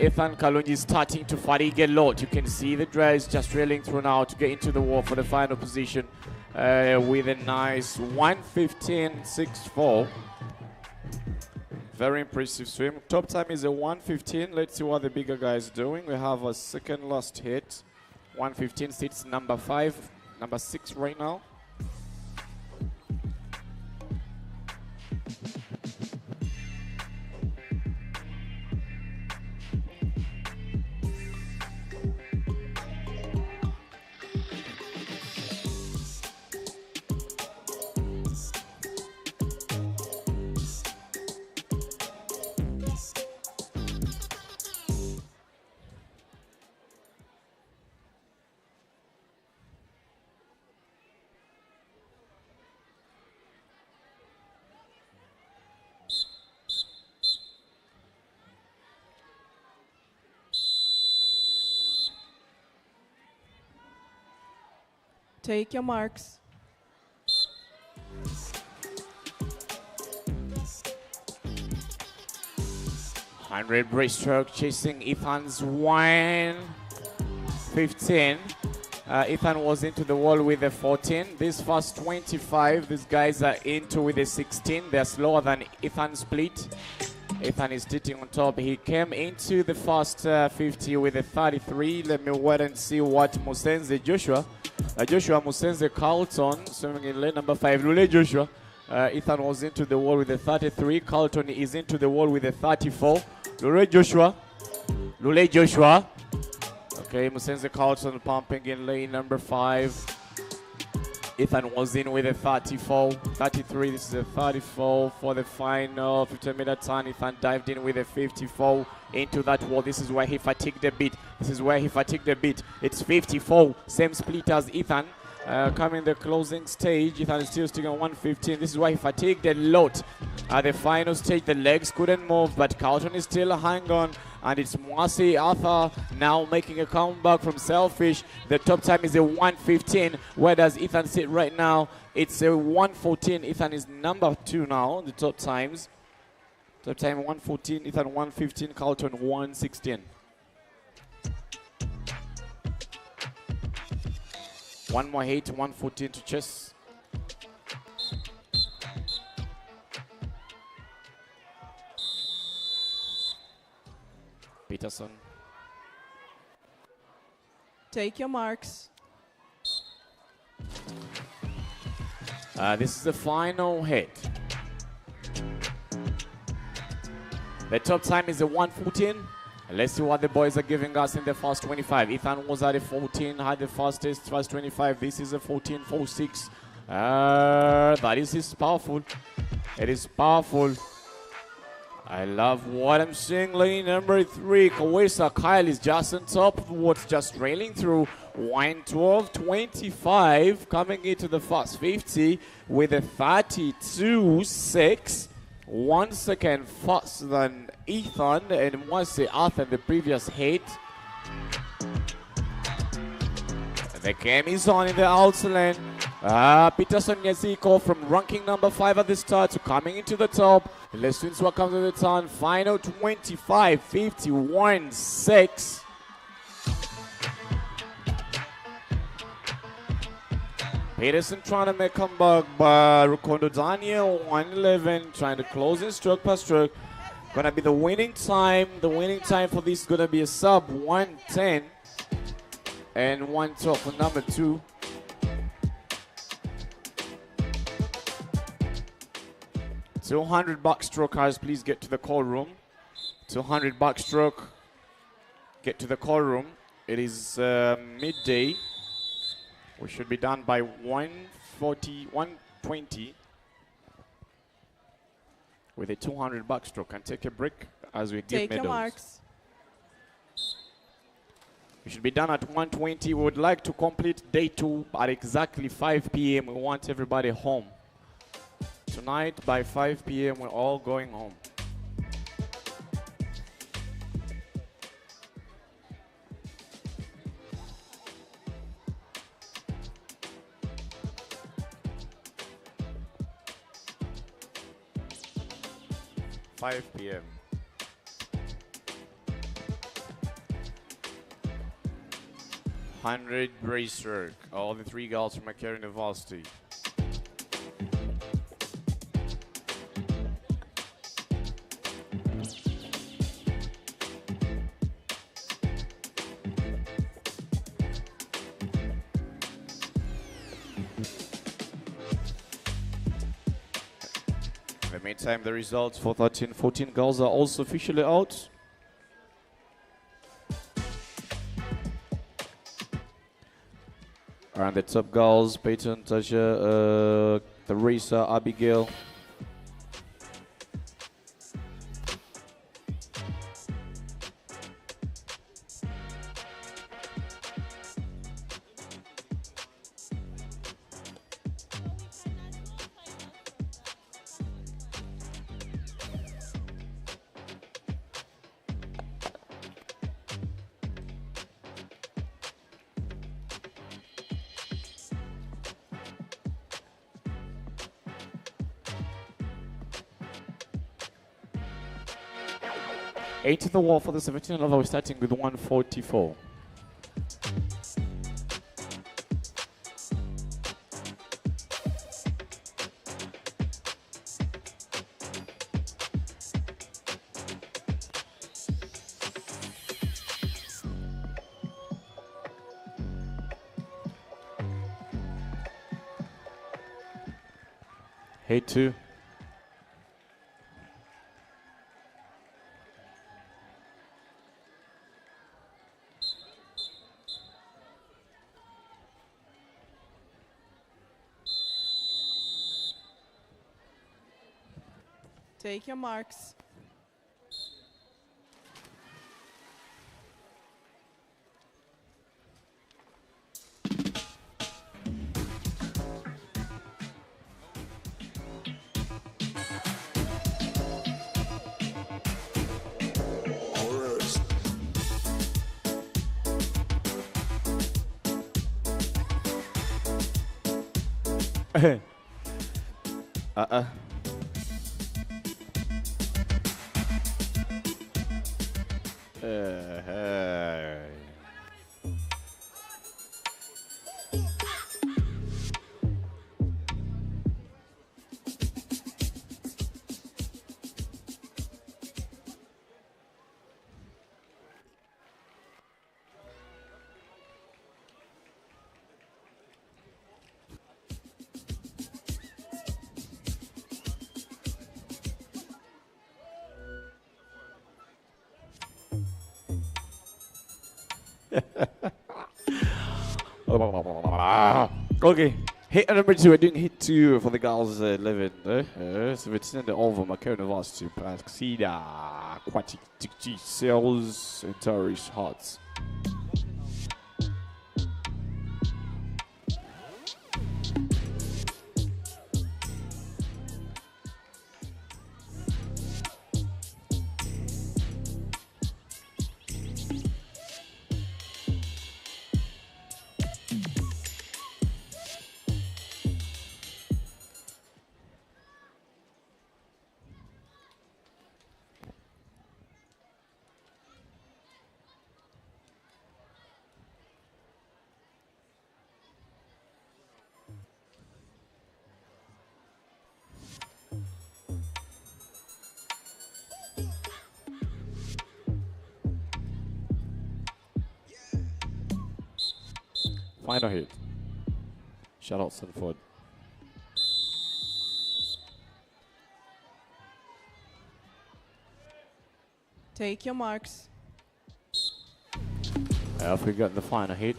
Ethan Kalonji is starting to fatigue a lot. You can see the dress just railing through now to get into the wall for the final position. With a nice 1:15.64. Very impressive swim. Top time is a 1:15. Let's see what the bigger guy is doing. We have a second last hit. 1:15 sits number 5, number 6 right now. Take your marks. Hundred breaststroke chasing Ethan's 1:15. Ethan was into the wall with a 14. This first 25, these guys are into with a 16. They're slower than Ethan's split. Ethan is sitting on top. He came into the first 50 with a 33. Let me wait and see what Musenze Joshua Musenze Carlton, swimming in lane number 5. Lule Joshua. Ethan was into the wall with a 33. Carlton is into the wall with a 34. Lule Joshua. Okay, Musenze Carlton pumping in lane number 5. Ethan was in with a 34, 33. This is a 34 for the final 15-meter turn. Ethan dived in with a 54 into that wall. This is where he fatigued a bit. It's 54, same split as Ethan. Coming the closing stage, Ethan is still sticking on 1:15. This is why he fatigued a lot. At the final stage, the legs couldn't move, but Carlton is still hanging on. And it's Mwasi Arthur now making a comeback from Selfish. The top time is a 1:15. Where does Ethan sit right now? It's a 1:14. Ethan is number 2 now, the top times. Top time 1:14, Ethan 1:15, Carlton 1:16. One more hit, 1:14 to chase. Peterson. Take your marks. This is the final hit. The top time is a 1:14. Let's see what the boys are giving us in the first 25. Ethan was at a 14, had the fastest first 25. This is a 14.46. That is powerful. It is powerful. I love what I'm seeing. Lane number 3, Kawesa Kyle is just on top of what's just trailing through. 1:12.25 coming into the first 50 with a 32.6. 1 second faster than Ethan and Mwasi Arthur in the previous hit. The game is on in the outer lane. Peterson Yaziko from ranking number 5 at the start to coming into the top. Let's see what comes to the turn. Final 25, 51.6. Peterson trying to make a comeback, but Rukondo Daniel 1:11 trying to close in stroke per stroke. Gonna be the winning time. The winning time for this is gonna be a sub 1:10 and 1:12 for number 2. 200 backstrokers, please get to the call room. 200 backstroke, get to the call room. It is midday. We should be done by 1:40, 1:20 with a 200 backstroke, and take a break as we give Take your medals. marks. We should be done at 1:20. We would like to complete day 2 at exactly 5 p.m. We want everybody home. Tonight by 5 p.m. we're all going home. Five p.m. Hundred breaststroke. All the 3 girls from Macquarie University. the meantime, the results for 13-14 girls are also officially out. And the top girls, Peyton, Tasha, Teresa, Abigail. Eight to the wall for the 17 level. We're starting with 144. Hey, two. Take your marks. Okay, hit number 2. We're doing hit 2 for the girls 11. So it's in the over Macau University, Paxida, Aquatic Cells, and Tourist Hearts. Final hit. Shout out Sanford. Take your marks. If we got the final hit.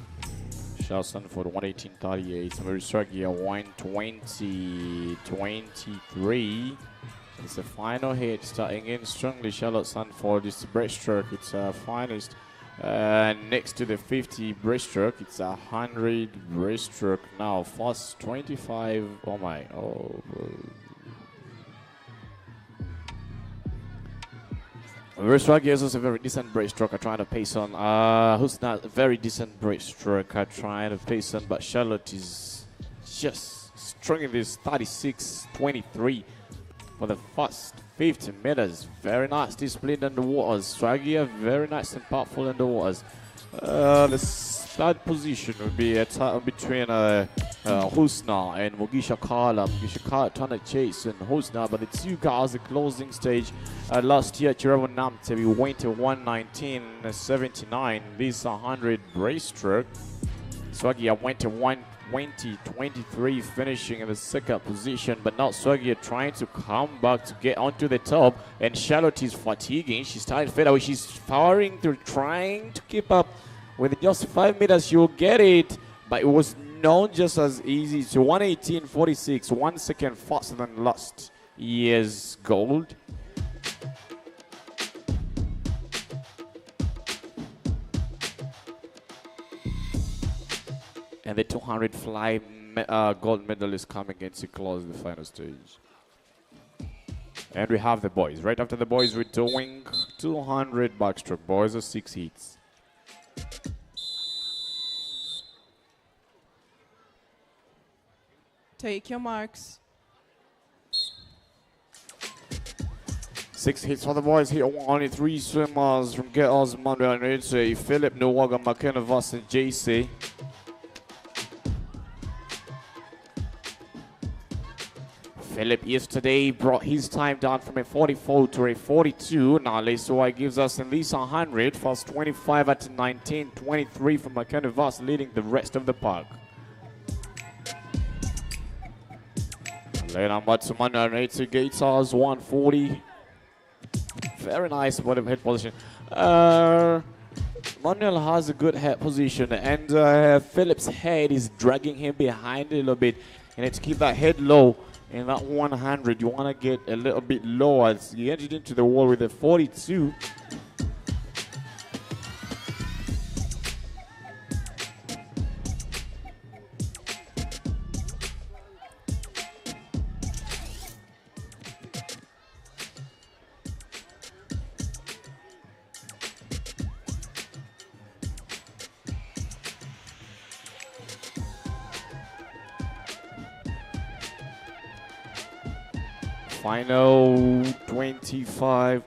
Shout out Sanford 118.38. Somebody struck here 120.23. It's the final hit. Starting in strongly. Shout out Sanford. It's the breaststroke. It's finest. Next to the 50 breaststroke, it's 100 breaststroke now. Fast 25. Oh my. Oh. Breaststroke is also a very decent breaststroke. I try to pace on. Who's not a very decent breaststroke? I try to pace on, but Charlotte is just strong in this 36.23 for the first 50 meters. Very nice discipline in the waters. Stragia, very nice and powerful in the waters. The third position would be a tie between Husna and Mugisha Kala. Mugisha Kala trying to chase and Husna, but the two guys, the closing stage. Last year, Chirawa Namte, we went to 119.79. This 100 breaststroke. Swagia went to 2023, finishing in the second position, but now Swagia trying to come back to get onto the top, and Charlotte is fatiguing. She's starting to fade away. She's powering through, trying to keep up with just 5 meters. She'll get it, but it was not just as easy. So 1:18.46, 1 second faster than last year's gold. And the 200 fly gold medal is coming in to close the final stage. And we have the boys. Right after the boys, we're doing 200 backstroke. Boys are 6 heats. Take your marks. 6 hits for the boys here. Only 3 swimmers from Girls, Manuel and Ritchie, Philip Nuwaga, McKenna Voss, and JC. Philip yesterday brought his time down from a 44 to a 42. Now Lesoi gives us at least 100. First 25 at 19.23 from McKenna Voss, leading the rest of the park. Later on, Matsumana and Ritchie Gators, 140. Very nice bottom head position. Manuel has a good head position, and Philip's head is dragging him behind a little bit. You need to keep that head low. In that 100, you want to get a little bit lower as you entered into the wall with a 42. Final 25.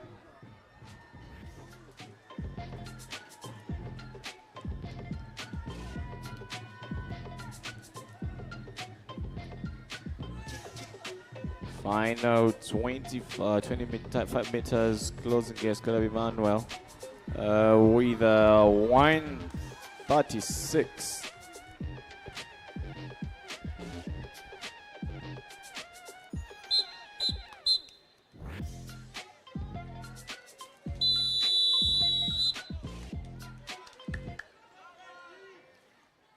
Final 25 meters closing guess gonna be Manuel with 1:36.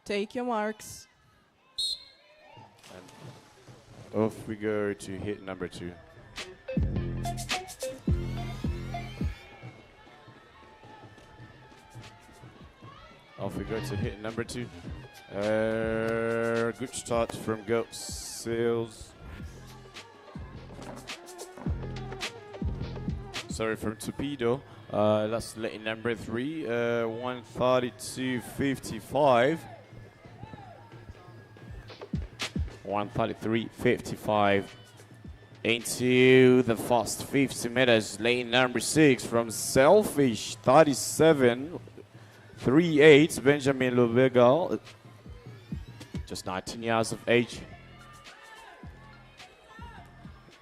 Take your marks. And off we go to hit number 2. Off we go to hit number 2. Good start from Goat Sales. Sorry, from Torpedo. That's lane number 3. 1:32.55. 1:33.55 into the first 50 meters. Lane number 6 from Selfish, 37.38. Benjamin Lubega, just 19 years of age.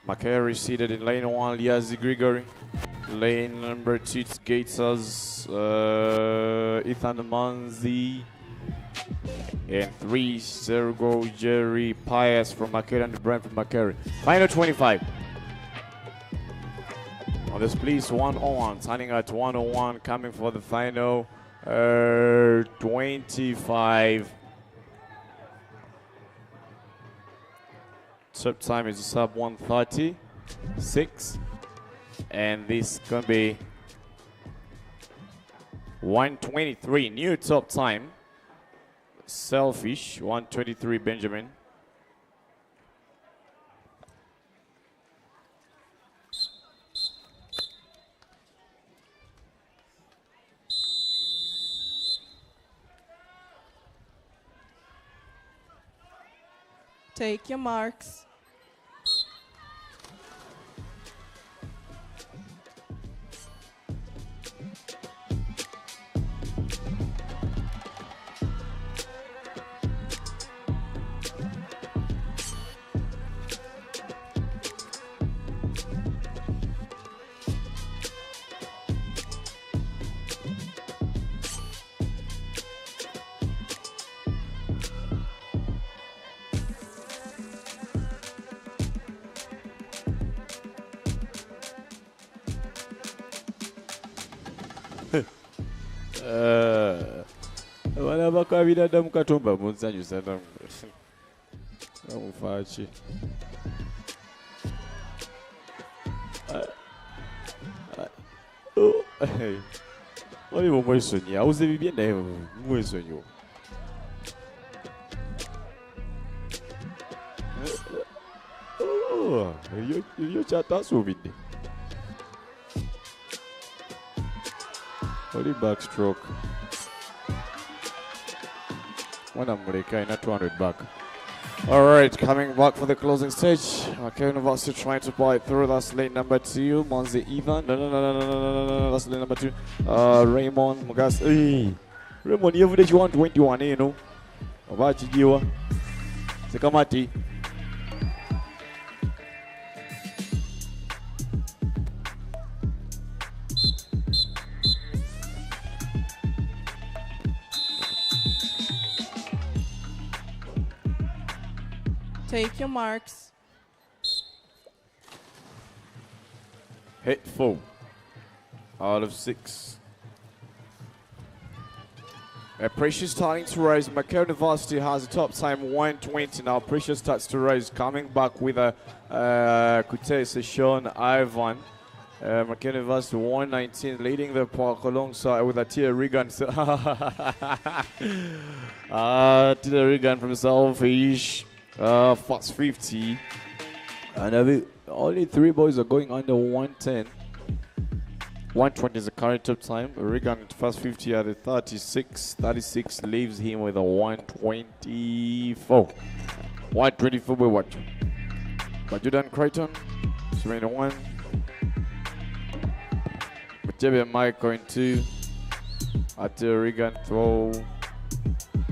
Makari seated in lane 1, Liazi Grigory. Lane number 2, Gators, Ethan Manzi. And 3, Sergo Jerry Pius from Makari and Brent from Makari. Final 25. On this, please, 101. Signing at 101, coming for the final 25. Top time is sub 1:36. And this is going to be 1:23. New top time. Selfish, 1:23, Benjamin. Take your marks. Abana bakabira damu katomba munzanyusa damu. Amufachi. Oh, hey. Oli mumwesonyi, auze bibye naye mumwesonyi. Oh, yo kyatasuubidde. Oli backstroke. When I'm Muleka, not 200 back. All right, coming back for the closing stage. Okay, University trying to buy through. That's lane number 2. Monzi Ivan. No. That's lane number 2. Raymond Mugas. Hey. Raymond, you have 121, you know. About you. Sekamati. Take your marks. Hit 4 out of 6. Precious starting to rise. Macquarie University has a top time 120 now. Precious starts to rise, coming back with a Kutese Sean Ivan. Macquarie University 119, leading the park alongside with Atia Regan. Atia Regan from Selfish. Fast 50. And only 3 boys are going under 110. 120 is the current top time. Regan at fast 50 at the 36. 36 leaves him with a 124. 124 by what? Bajudan Crichton. 21. Machebe Mike going 2. At Regan throw.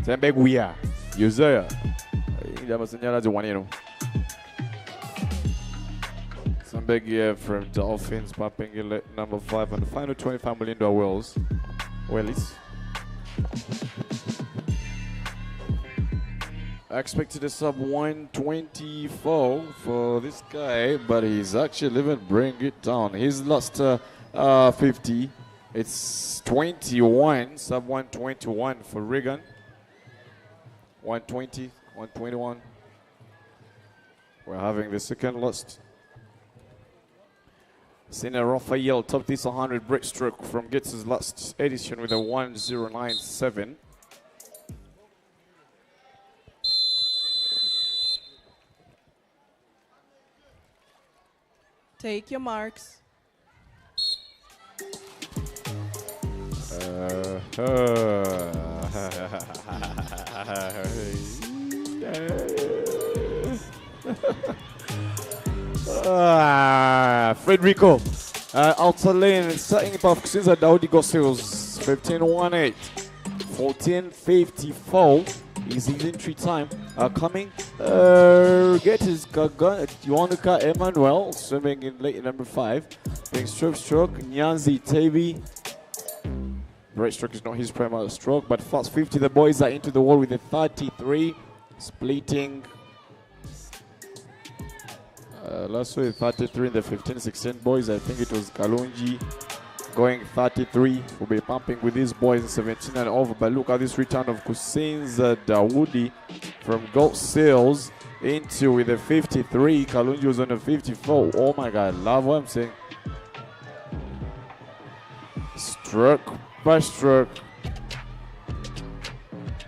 Tembeguya. Uzziah. Some big year from Dolphins pumping in number 5 and the final $25 million wells. Wellies. I expected a sub 124 for this guy, but he's actually even bring it down. He's lost 50. It's 21, sub 121 for Regan. 120. 121. We're having the second lost. Senior Raphael top this 100 breaststroke from Gets' last edition with a 1097. Take your marks. Frederico outer lane setting it off since Daudi Gossels 15-18 14-54 is his entry time coming get his Yuanuka Emmanuel swimming in lane number 5 being stroke Nyanzi Tabi. Breaststroke is not his primary stroke, but fast 50 the boys are into the wall with a 33 splitting. Last week 33 in the 15-16 boys. I think it was Kalonji going 33. We'll be pumping with these boys in 17 and over. But look at this return of Kusin's Dawoodi from Gold Sales into with a 53. Kalonji was on a 54. Oh my God, love what I'm saying. Stroke by stroke.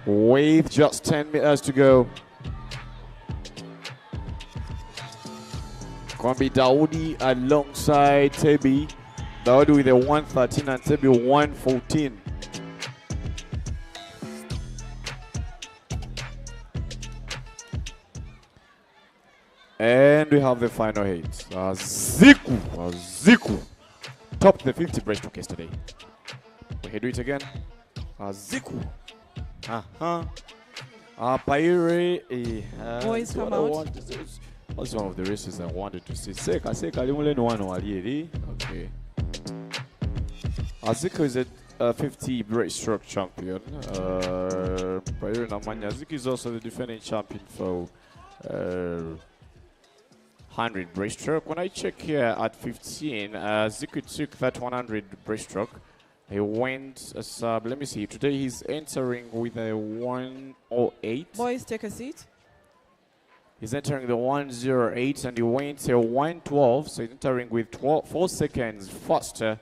With just 10 meters to go. Kwambi Dawoodi alongside Tebi. Dawoodi with a 113 and Tebi 114. And we have the final hit. Ziku. Topped the 50 breaststroke yesterday. We do it again. Ziku. Paire. Boys come out. That's one of the races I wanted to see. Seka okay. Ziku is a 50 breaststroke champion. Paire Namanya. Ziku is also the defending champion for 100 breaststroke. When I check here at 15, Ziku took that 100 breaststroke. He went a sub. Let me see. Today he's entering with a 108. Boys, take a seat. He's entering the 108 and he went a 112. So he's entering with 4 seconds faster.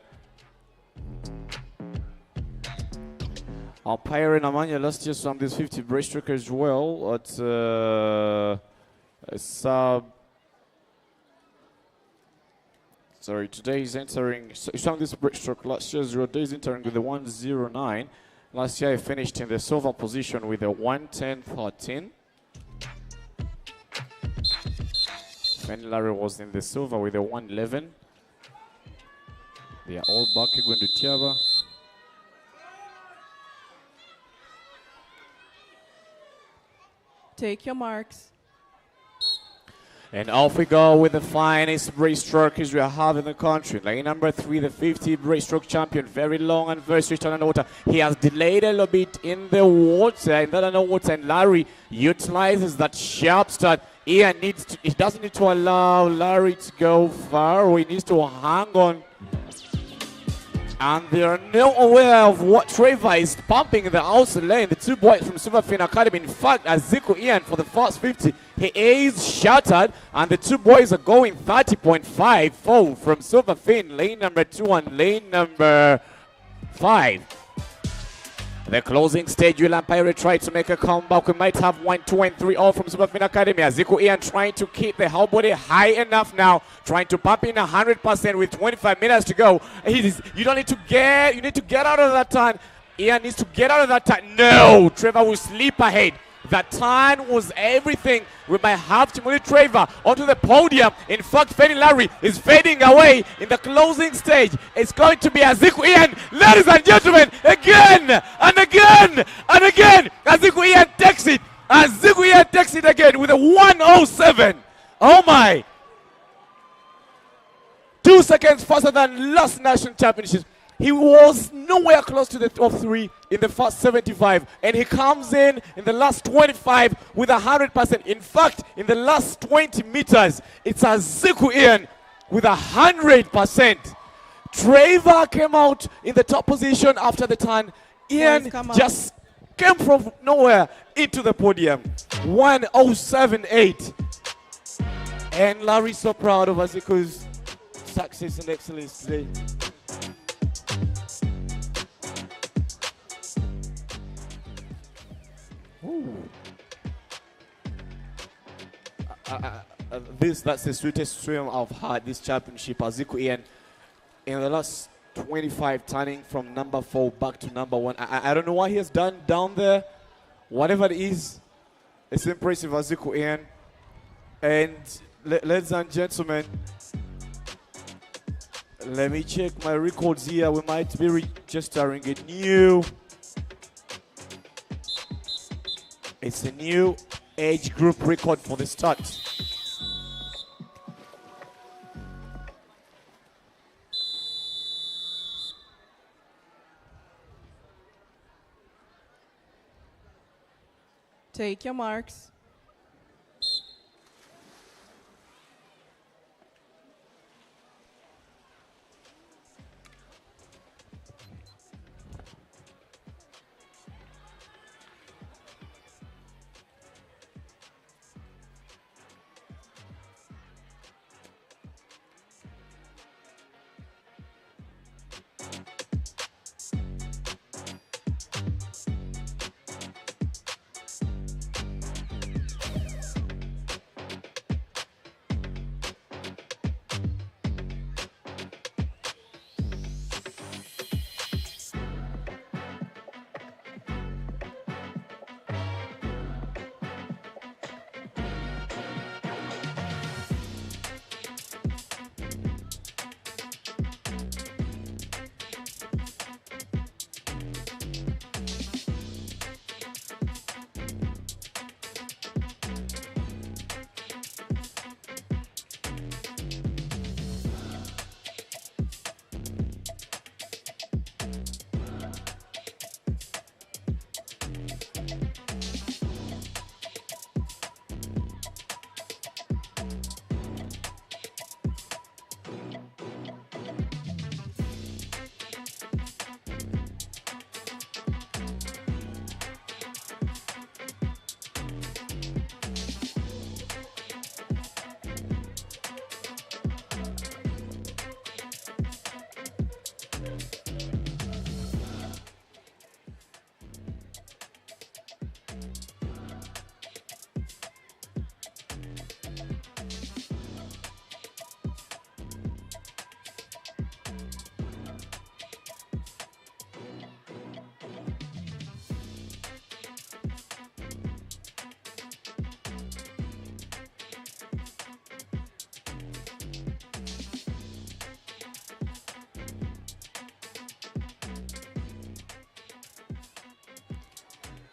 Our Pyre and Amanya last year swam this 50 breaststroke as well at a sub. Sorry, today he's entering. So he swam this breaststroke last year. Today he's entering with a 109. Last year he finished in the silver position with a 110.13. Fanny Larry was in the silver with a 111. They are all back going to Tiaba. Take your marks. And off we go with the finest breaststrokers we have in the country. Lane number 3, the 50 breaststroke champion. Very long and very straight on the water. He has delayed a little bit in the water, in the underwater, and Larry utilizes that sharp start. He doesn't need to allow Larry to go far. He needs to hang on. And they are now aware of what Trevor is pumping in the outside lane. The two boys from Silverfin Academy. In fact, Aziku Ian for the first 50, he is shattered. And the two boys are going 30.54 from Silverfin, lane number 2 and lane number 5. The closing stage, Yulan Pirate tried to make a comeback. We might have 1, 2, and 3 all from Superfin Academy. Aziku Ian trying to keep the whole body high enough now. Trying to pump in 100% with 25 minutes to go. You need to get out of that turn. Ian needs to get out of that turn. No, Trevor will slip ahead. That turn was everything. We might have to move Trevor onto the podium. In fact, Fanny Larry is fading away in the closing stage. It's going to be Aziku Ian. Ladies and gentlemen, again and again and again. Aziku Ian takes it. Aziku Ian takes it again with a 107. Oh my. 2 seconds faster than last national championship. He was nowhere close to the top 3 in the first 75, and he comes in the last 25 with 100%. In fact, in the last 20 meters, it's Aziku Ian with 100%. Trevor came out in the top position after the turn. Ian just came from nowhere into the podium. 107.8. And Larry's so proud of Aziku's success and excellence today. That's the sweetest swim I've had this championship. Aziku Ian in the last 25 turning from number 4 back to number 1. I don't know what he has done down there. Whatever it is, it's impressive, Aziku Ian. And ladies and gentlemen, let me check my records here. We might be registering a new. It's a new age group record for the start. Take your marks.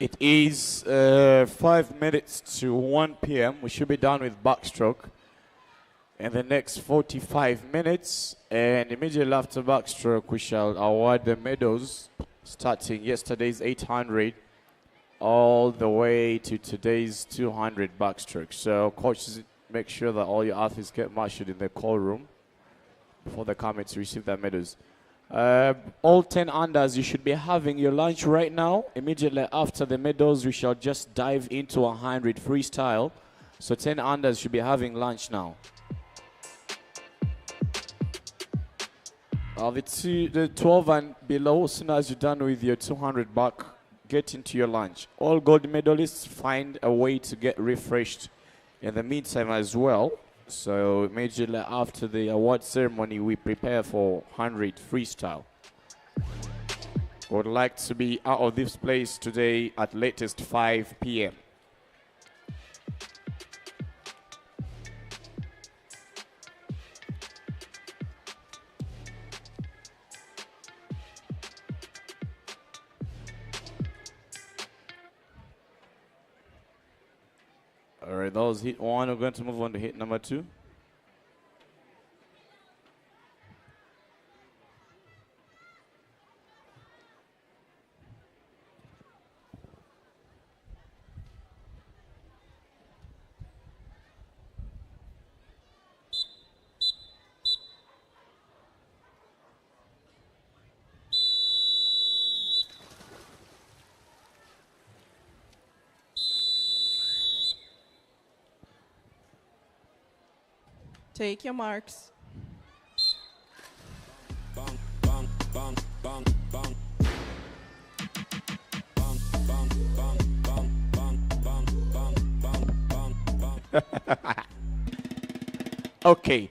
It is 5 minutes to 1 p.m. We should be done with backstroke in the next 45 minutes. And immediately after backstroke, we shall award the medals starting yesterday's 800 all the way to today's 200 backstroke. So coaches, make sure that all your athletes get marshaled in the call room before they come in to receive their medals. All 10 unders, you should be having your lunch right now. Immediately after the medals, we shall just dive into 100 freestyle. So 10 unders should be having lunch now. The 12 and below, as soon as you're done with your 200 back, get into your lunch. All gold medalists find a way to get refreshed in the meantime as well. So immediately after the award ceremony, we prepare for 100 freestyle. Would like to be out of this place today at latest 5 p.m. All right, that was hit one. We're going to move on to hit number 2. Take your marks. Okay.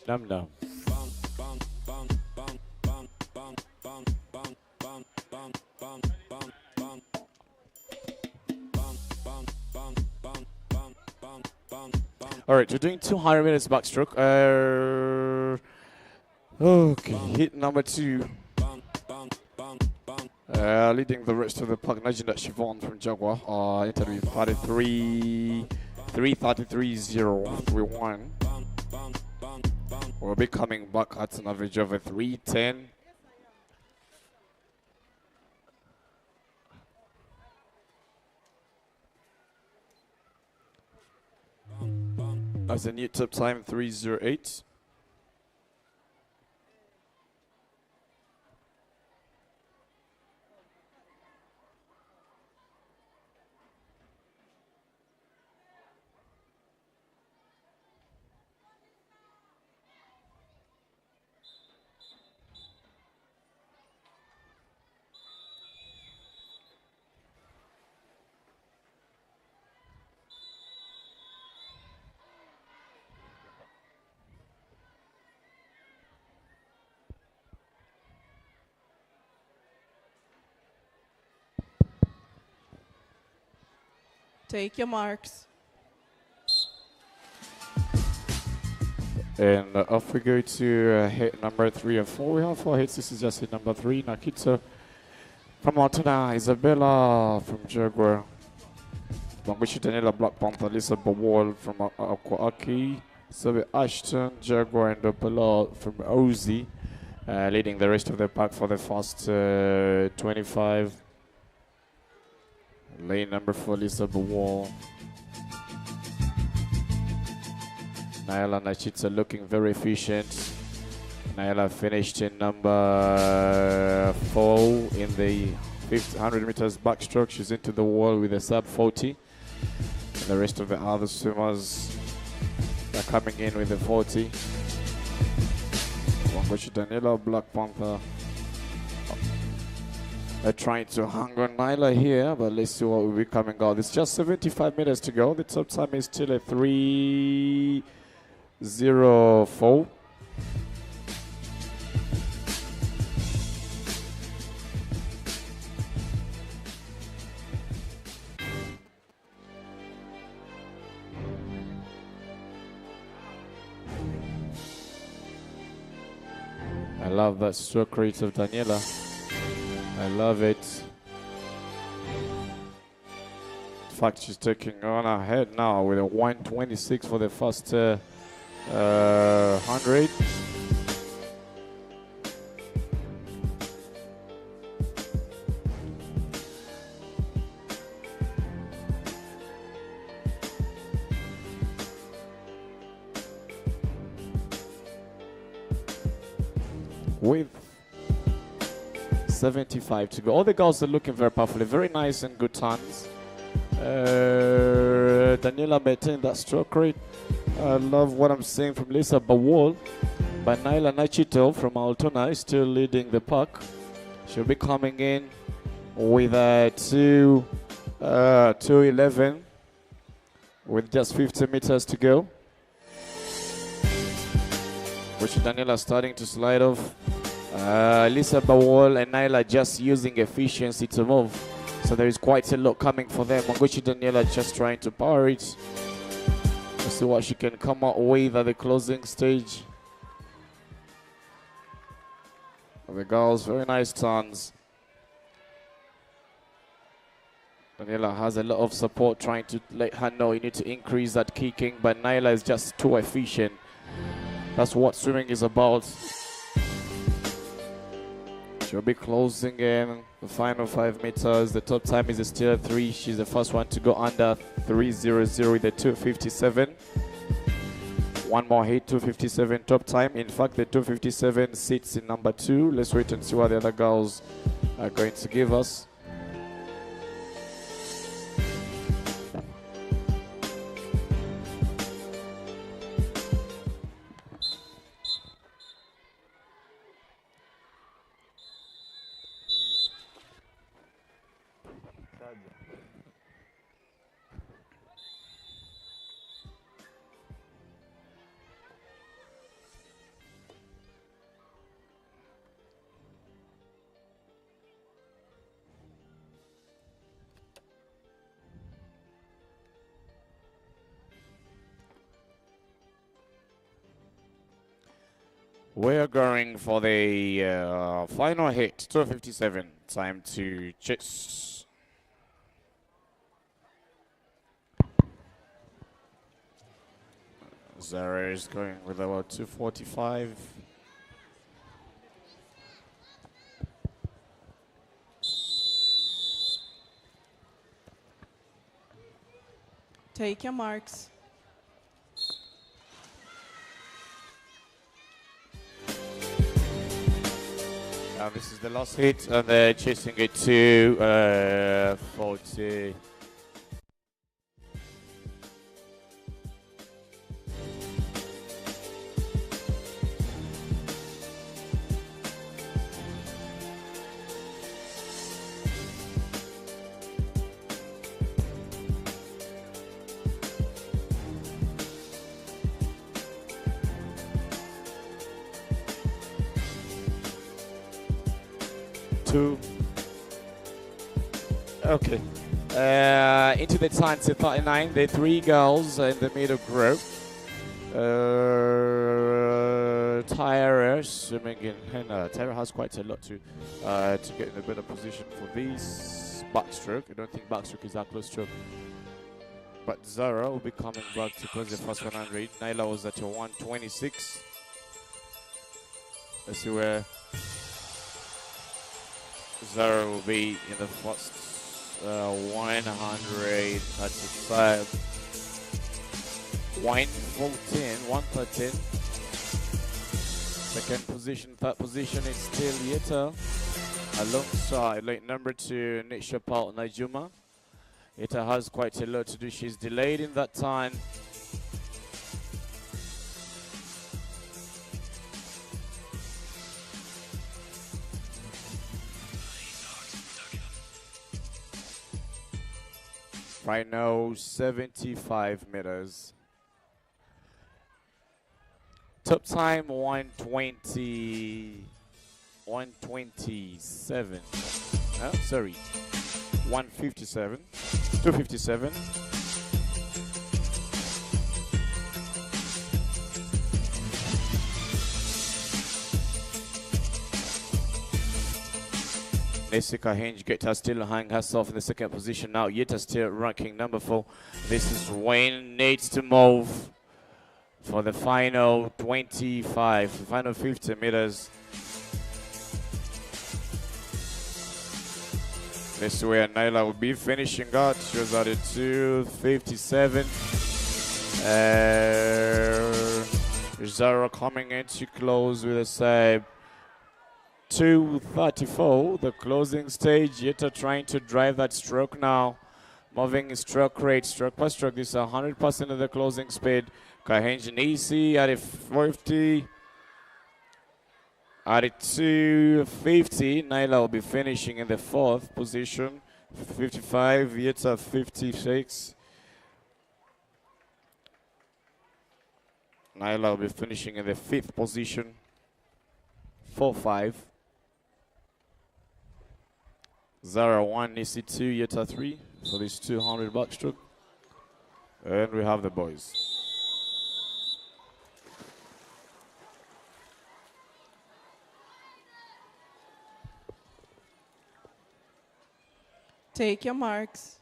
Dum-dum. All right, we're doing 200 minutes backstroke. Okay, hit number 2. Leading the rest of the pack, Najinda Siobhan from Jaguar. Entered with 3:33.031. We'll be coming back at an average of a 3:10. As a new top time, 3:08. Take your marks. And off we go to hit number 3 and 4. We have 4 hits. This is just hit number 3. Nakita from Altona, Isabella from Jaguar, Bangushi Daniela Black Panther, Lisa Bawal from Aquaaki, Sabi Ashton, Jaguar, and Opala from Ozzy, leading the rest of the pack for the first 25. Lane number 4, Lisa Bawal. Naila Nachitsa looking very efficient. Naila finished in number 4 in the 100 meters backstroke. She's into the wall with a sub 40. And the rest of the other swimmers are coming in with the 40. Wangoshi Danila, Black Panther. They're trying to hang on Naila here, but let's see what will be coming out. It's just 75 meters to go. The top time is still at 3:04. I love that stroke rate of Daniela. I love it. In fact, she's taking on ahead now with a 1:26 for the first 100. With 75 to go. All the girls are looking very powerfully, very nice and good turns. Daniela maintained that stroke rate. I love what I'm seeing from Lisa Bawal. But Naila Nachito from Altona is still leading the pack. She'll be coming in with a 2:11 with just 50 meters to go. Which Daniela starting to slide off. Lisa Bawal and Naila just using efficiency to move. So there is quite a lot coming for them. Monguchi Daniela just trying to power it. Let's see what she can come out with at the closing stage. The girls, very nice turns. Daniela has a lot of support trying to let her know you need to increase that kicking, but Naila is just too efficient. That's what swimming is about. She'll be closing in the final 5 meters. The top time is still 3. She's the first one to go under 3:00 with the 2:57. One more hit, 2:57 top time. In fact, the 2:57 sits in number 2. Let's wait and see what the other girls are going to give us. We're going for the final hit, 2:57. Time to chase. Zara is going with about 2:45. Take your marks. This is the last hit, and they're chasing it to 40. Okay. Into the time to 39, the three girls in the middle group. Tyra swimming in. Tyra has quite a lot to get in a better position for this backstroke. I don't think backstroke is that close stroke. But Zara will be coming back to close the first 100. Naila was at a 126. Let's see where Zara will be in the first 135. 113. Second position, third position is still Yeta. Alongside late number 2, Nisha Paul Najuma. Yeta has quite a lot to do. She's delayed in that time. Right now, 75 meters. Top time 127. Sorry, 157. 257. Nessika Hinge Geta still hang herself in the second position now. Yeta still ranking number 4. This is Wayne needs to move for the final 25, final 50 meters. This is where Naila will be finishing out. She was at a 257. Zara coming in to close with a save. 234, the closing stage. Yeta trying to drive that stroke now. Moving stroke rate, stroke per stroke. This is 100% of the closing speed. Kahenji Nisi at a 50. At a 250, Naila will be finishing in the 4th position. 55, Yeta 56. Naila will be finishing in the 5th position. 4-5. Zara 1, Nisi 2, Yeta 3 for this 200 backstroke. And we have the boys. Take your marks.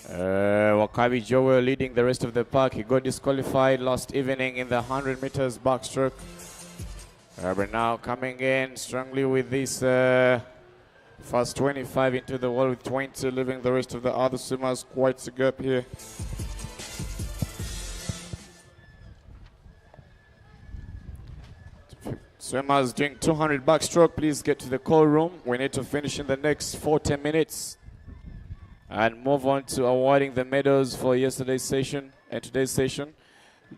Wakabi Joel leading the rest of the pack. He got disqualified last evening in the 100 meters backstroke. But now coming in strongly with this first 25 into the wall with 20, leaving the rest of the other swimmers quite a gap here. Swimmers doing 200 backstroke, please get to the call room. We need to finish in the next 40 minutes and move on to awarding the medals for yesterday's session and today's session.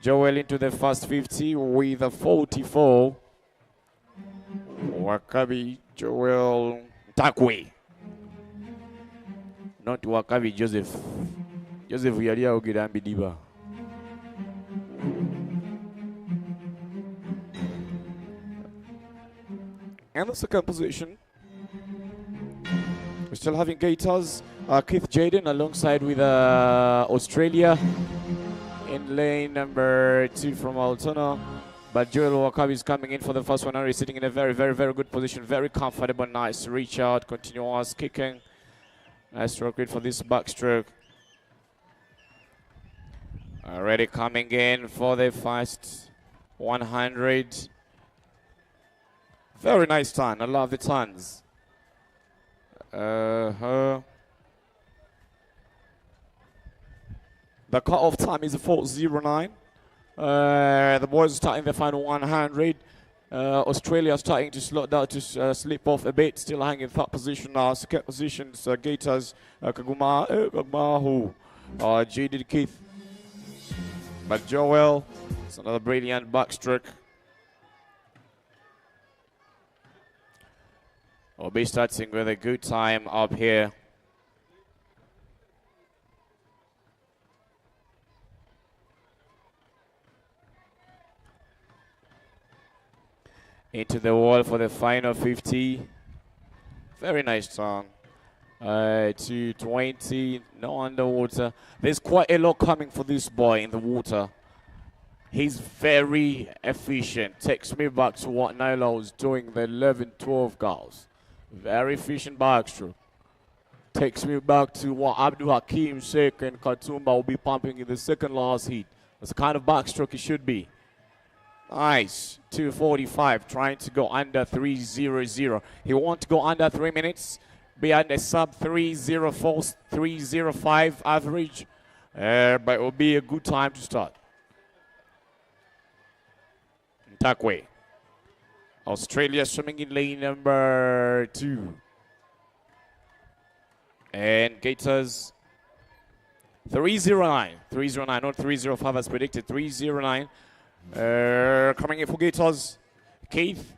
Joel into the first 50 with a 44. Wakabi Joel Takwe. Not Wakabi Joseph. Joseph Yalia Ogirambi Diba. And the second position, we're still having Gators. Keith Jaden alongside with Australia in lane number 2 from Altona. But Joel Wakabi is coming in for the first 100, sitting in a very, very, very good position. Very comfortable, nice reach out, continuous kicking. Nice stroke rate for this backstroke. Already coming in for the first 100. Very nice turn. I love the turns. The cut-off time is 4:09. The boys are starting the final 100. Australia starting to slow down, to slip off a bit. Still hanging third position now. Second positions, Gators, Kaguma, Jaden Keith. But Joel, it's another brilliant backstroke. We'll be starting with a good time up here. Into the wall for the final 50. Very nice song. 220, no underwater. There's quite a lot coming for this boy in the water. He's very efficient. Takes me back to what Nyla was doing the 11-12 girls. Very efficient backstroke. Takes me back to what Abdul Hakim, Sheikh, and Katumba will be pumping in the second last heat. That's the kind of backstroke it should be. Nice. 245, trying to go under 3:00. He wants to go under 3 minutes, be under sub 3:04, 3:05 average, but it will be a good time to start. Takwe. Australia swimming in lane number 2. And Gators 3:09, not 3:05 as predicted, 3:09. Coming in for Gators, Keith.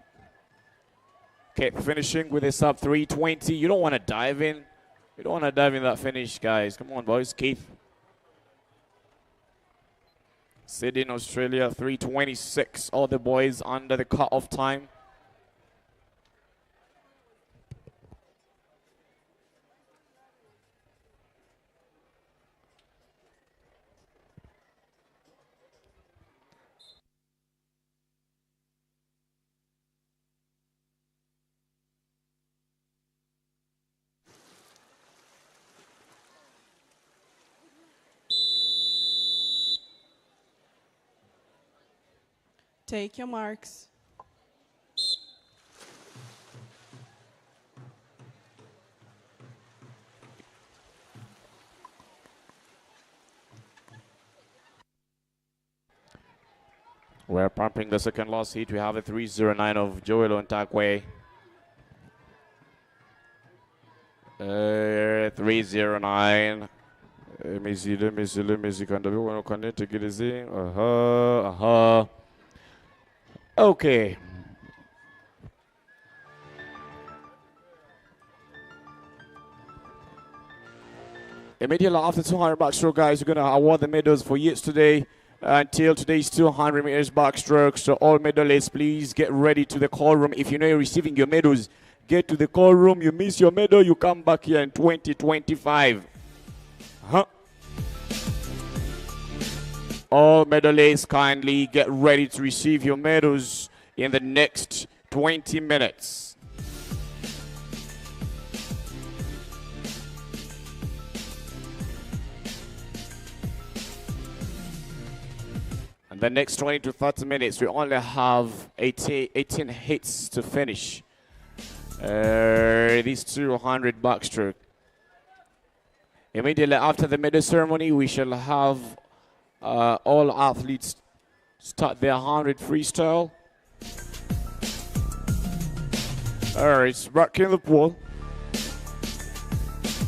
Keith finishing with a sub 3:20. You don't want to dive in. You don't want to dive in that finish, guys. Come on, boys. Keith. Sydney, Australia, 3:26. All the boys under the cut-off time. Take your marks. We're pumping the second last heat. We have a 3:09 of Joel Ontakwe. 3:09. Let me see. Can we connect to get it in? Okay. Immediately after 200 backstroke, guys, we're going to award the medals for yesterday until today's 200 meters backstroke. So all medalists, please get ready to the call room. If you know you're receiving your medals, get to the call room. You miss your medal, you come back here in 2025. All medalists, kindly get ready to receive your medals in the next 20 minutes. And the next 20 to 30 minutes, we only have 18 hits to finish. These 200 backstroke. Immediately after the medal ceremony, we shall have all athletes start their 100 freestyle. All right, back in the pool.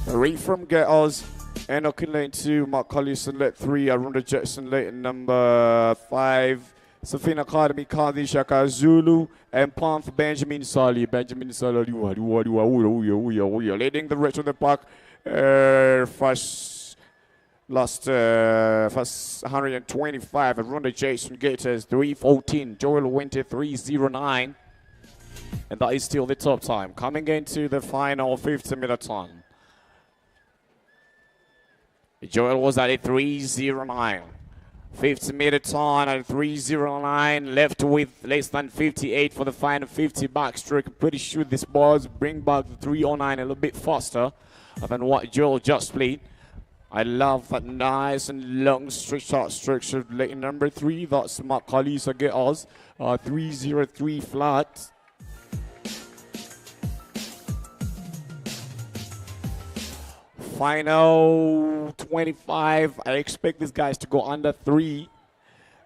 Read from Gators, Enoch in lane 2, Mark Collins in lane 3, Arunda Jackson lane number 5, Safina Academy, Kadi Shaka Zulu, and Panth Benjamin Sali. Benjamin Sali, leading the rest of the pack. First 125, Arunda Jackson Gators 3:14, Joel Winter 3:09. And that is still the top time. Coming into the final 50-meter time. Joel was at a 3:09. 50-meter time at 3:09. Left with less than 58 for the final 50 backstroke. I'm pretty sure this bars bring back the 3:09 a little bit faster than what Joel just played. I love that nice and long stretch out structure. Lane number 3, that's Mark Collins get us. 3:03 flat. Final 25. I expect these guys to go under 3.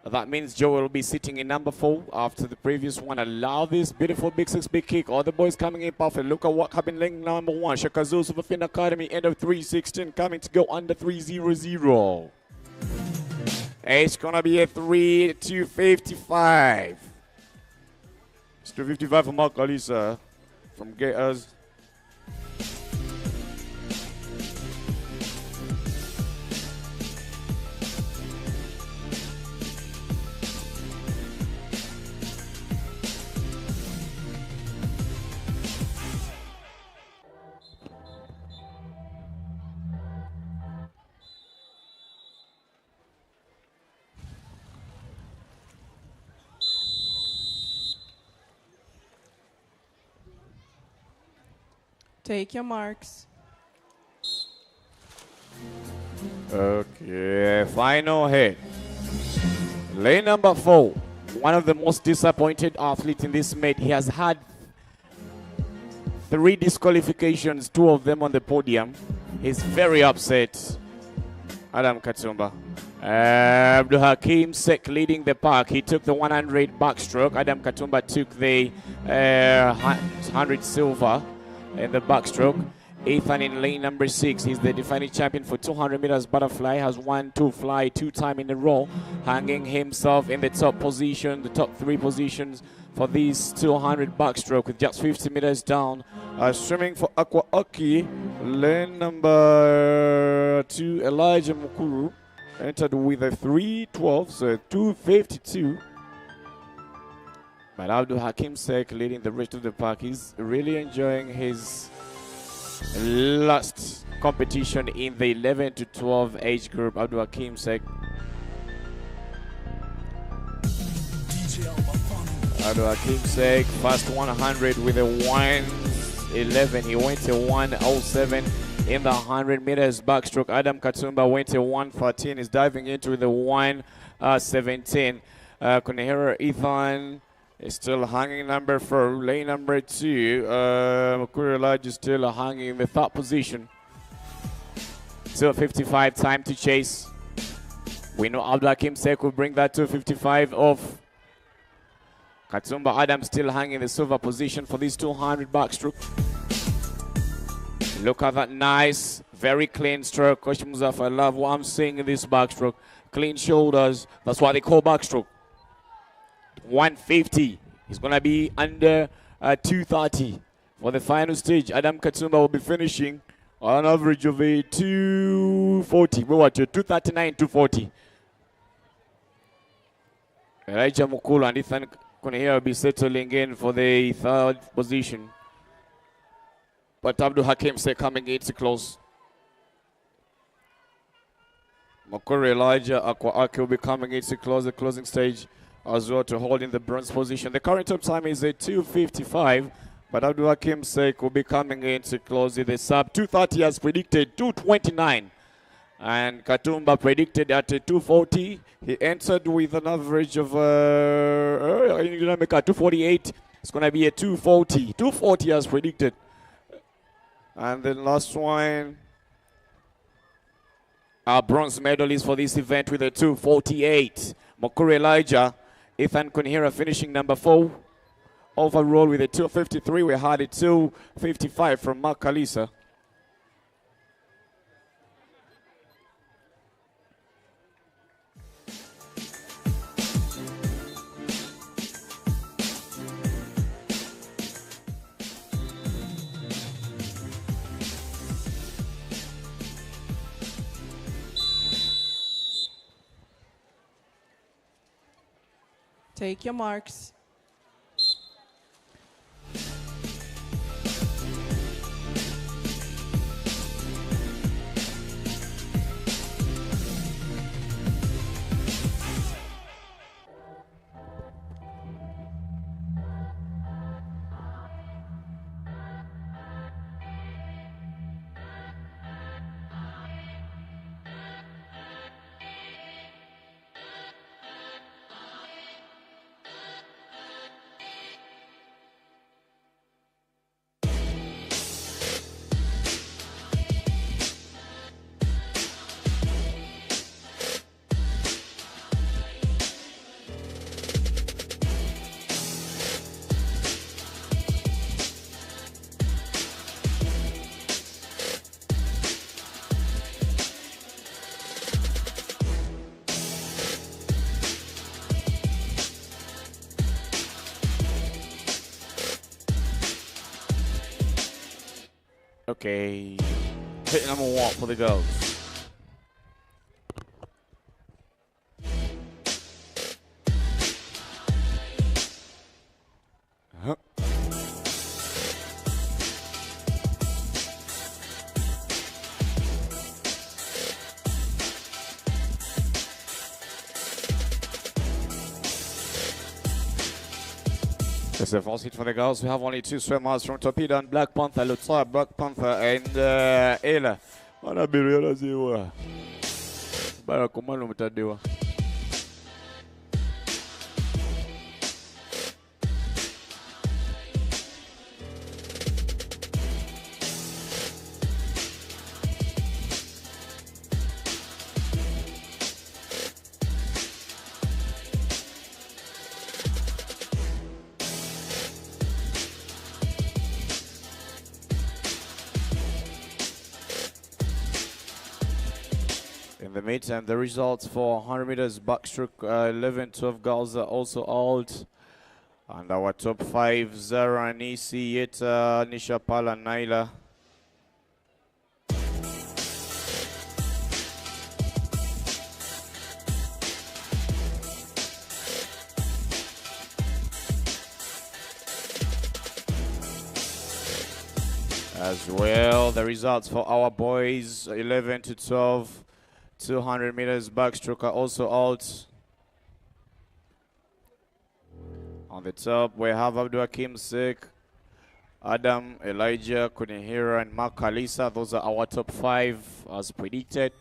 That means Joe will be sitting in number 4 after the previous one. Allow this beautiful big 6 big kick. All the boys coming in perfect. Look at what happened lane number 1. Shakazu Superfin Academy, end of 316, coming to go under 300. It's gonna be a 3-255. It's 255 for Mark Alisa from Gators. Take your marks. Okay, final hit. Lane number 4. One of the most disappointed athletes in this meet. He has had 3 disqualifications, 2 of them on the podium. He's very upset. Adam Katumba. Abdul Hakim Sek leading the pack. He took the 100 backstroke. Adam Katumba took the 100 silver in the backstroke. Ethan in lane number 6. He's the defending champion for 200 meters butterfly. Has won 2 fly 2 times in a row, hanging himself in the top position, the top 3 positions for these 200 backstroke with just 50 meters down. Swimming for Aqua Oki, lane number 2, Elijah Mukuru entered with a 3:12, so 2:52. But Abdul Hakim Sek leading the rest of the pack. He's really enjoying his last competition in the 11 to 12 age group. Abdul Hakim Sek. Abdul Hakim Sek, first 100 with a 1:11. He went to 1:07 in the 100 meters backstroke. Adam Katumba went to 1:13. He's diving into the 1:17. Kunihira Ethan is still hanging number 4. Lane number 2. Mukuru Elijah is still hanging in the 3rd position. 2:55 time to chase. We know Abdul Hakim Sek will bring that 2:55 off. Katumba Adam still hanging the silver position for these 200 backstroke. Look at that nice, very clean stroke. Coach Muzaf, I love what I'm seeing in this backstroke. Clean shoulders. That's why they call backstroke. 150. He's going to be under 230 for the final stage. Adam Katumba will be finishing on an average of a 240. We're at 239, 240. Elijah Mukulu and Ethan Kunihira will be settling in for the 3rd position. But Abdul Hakim Sek coming in to close. Mukuru Elijah Akwaake will be coming in to close the closing stage as well to hold in the bronze position. The current top time is a 2:55, but Abdul Hakim Sek will be coming in to close the sub 230 as predicted, 229. And Katumba predicted at a 240. He entered with an average of going to make a 248. It's going to be a 240. 240 as predicted. And the last one, our bronze medalist for this event with a 248. Mukuru Elijah, Ethan Kunihira finishing number 4. Overall with a 253. We had a 255 from Mark Kalisa. Take your marks. Okay. Hit number 1 for the girls. Huh. It's the first hit for the girls. We have only 2 swimmers from Torpedo and Black Panther. Looks like Black Panther and Ayla. Wana biliona ziwa. Bara kumalo mtadewa. In the meantime, the results for 100 meters backstroke 11-12 girls are also out. And our top 5, Zara, Nisi, Yeta, Nisha, Pala, Naila. As well, the results for our boys 11-12. 200 meters backstroke are also out. On the top, we have Abdul Hakim Sek, Adam, Elijah, Kunihira, and Mark Kalisa. Those are our top 5 as predicted.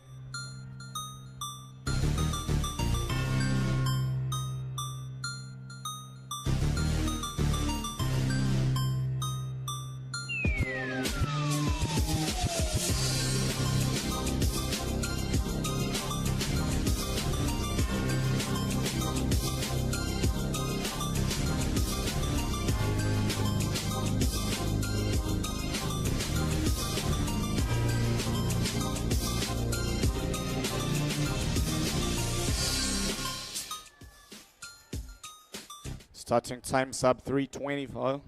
Starting time sub 3:25.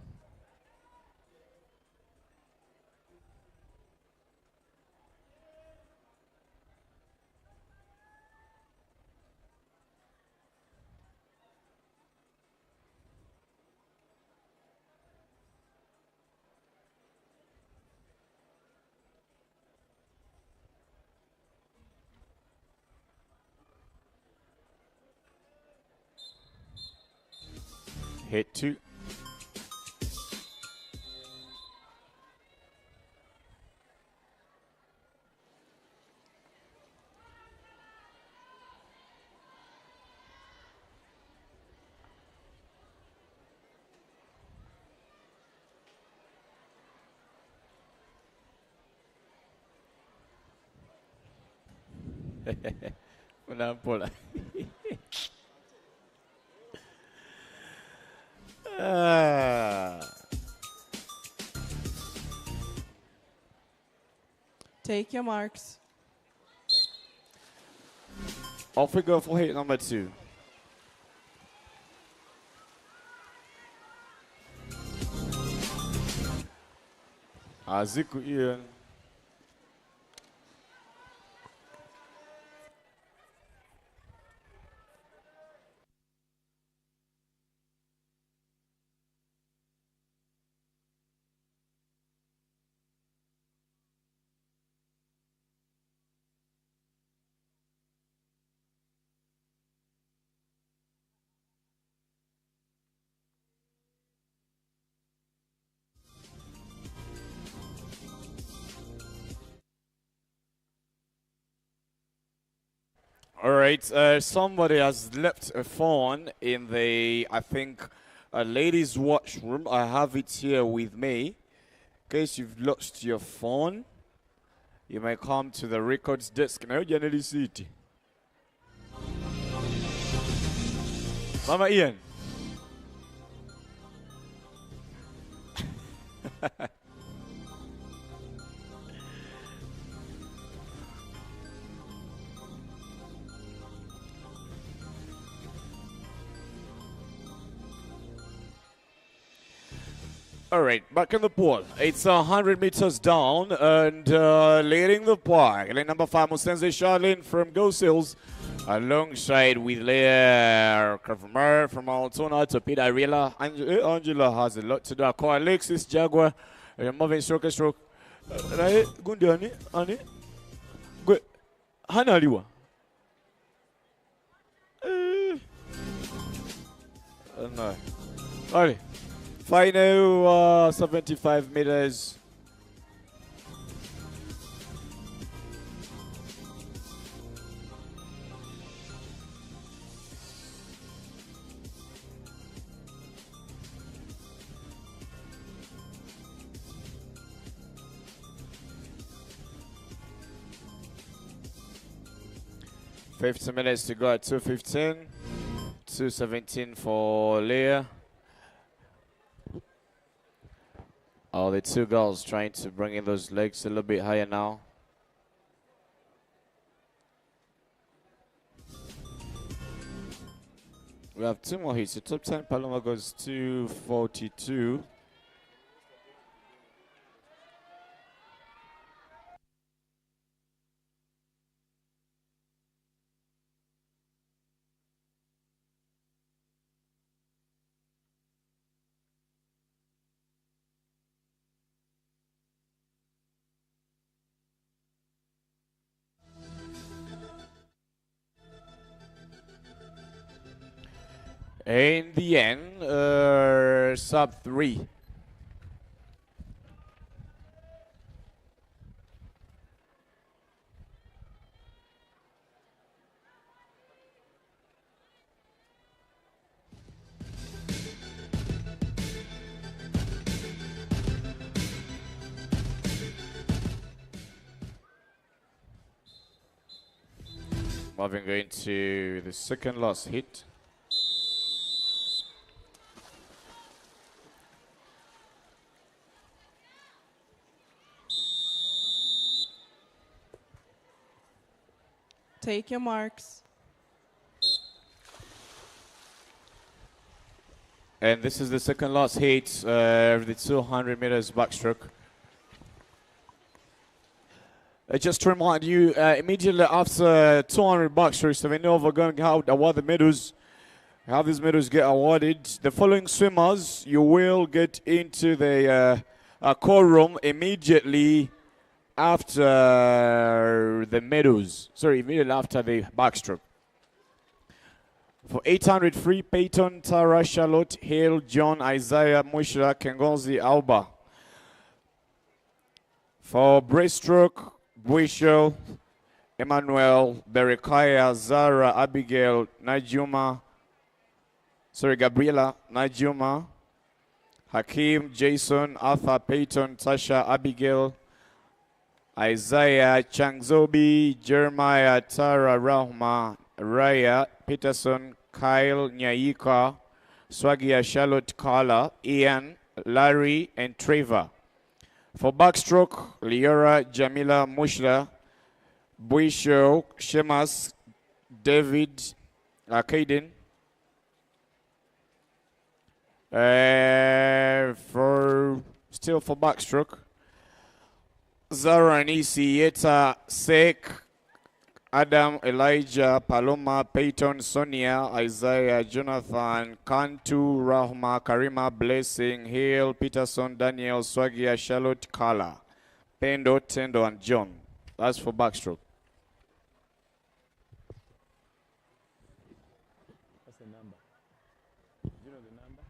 Hit 2. Unapola. Take your marks. Off we go for hit number 2. Aziku Ian. All right, somebody has left a phone in the, I think, ladies' washroom. I have it here with me. In case you've lost your phone, you may come to the records desk now, January City. Mama Ian. All right, back in the pool. It's 100 meters down and leading the park. Lane number 5, Musenze Charlene from Go Sills, alongside with Leah Kravmer from Altona to Peter Ariela. Angela has a lot to do. Call Alexis Jaguar, moving stroke. Right, Gundi, Ani. Good. Hana Liwa. No. All right. Final 75 meters. $50 minutes to go at 2:15. 2:17 for Leah. Oh, the two girls trying to bring in those legs a little bit higher now. We have 2 more hits. The top 10 Paloma goes 2:42. In the end, sub 3. Moving into the second last hit. Take your marks. And this is the second last hit of the 200 meters backstroke. Just to remind you, immediately after 200 backstrokes, we know we're going to award the medals. How these medals get awarded. The following swimmers, you will get into the call room immediately after the medals. Sorry, immediately after the backstroke. For 800 free, Peyton, Tara, Charlotte, Hale, John, Isaiah, Mushra, Kengozi, Alba. For breaststroke, Buisho, Emmanuel, Berekaya, Zara, Abigail, Gabriela, Najuma, Hakim, Jason, Arthur, Peyton, Tasha, Abigail, Isaiah, Changzobi, Jeremiah, Tara, Rahma, Raya, Peterson, Kyle, Nyaika, Swagia, Charlotte, Carla, Ian, Larry, and Trevor. For backstroke, Liora, Jamila, Mushla, Buisho, Shemas, David, Caden. Still for backstroke, Zara, Nisi, Yeta, Sek, Adam, Elijah, Paloma, Peyton, Sonia, Isaiah, Jonathan, Kantu, Rahma, Karima, Blessing, Hale, Peterson, Daniel, Swagia, Charlotte, Kala, Pendo, Tendo, and John. That's for backstroke. What's the number? Do you know the number?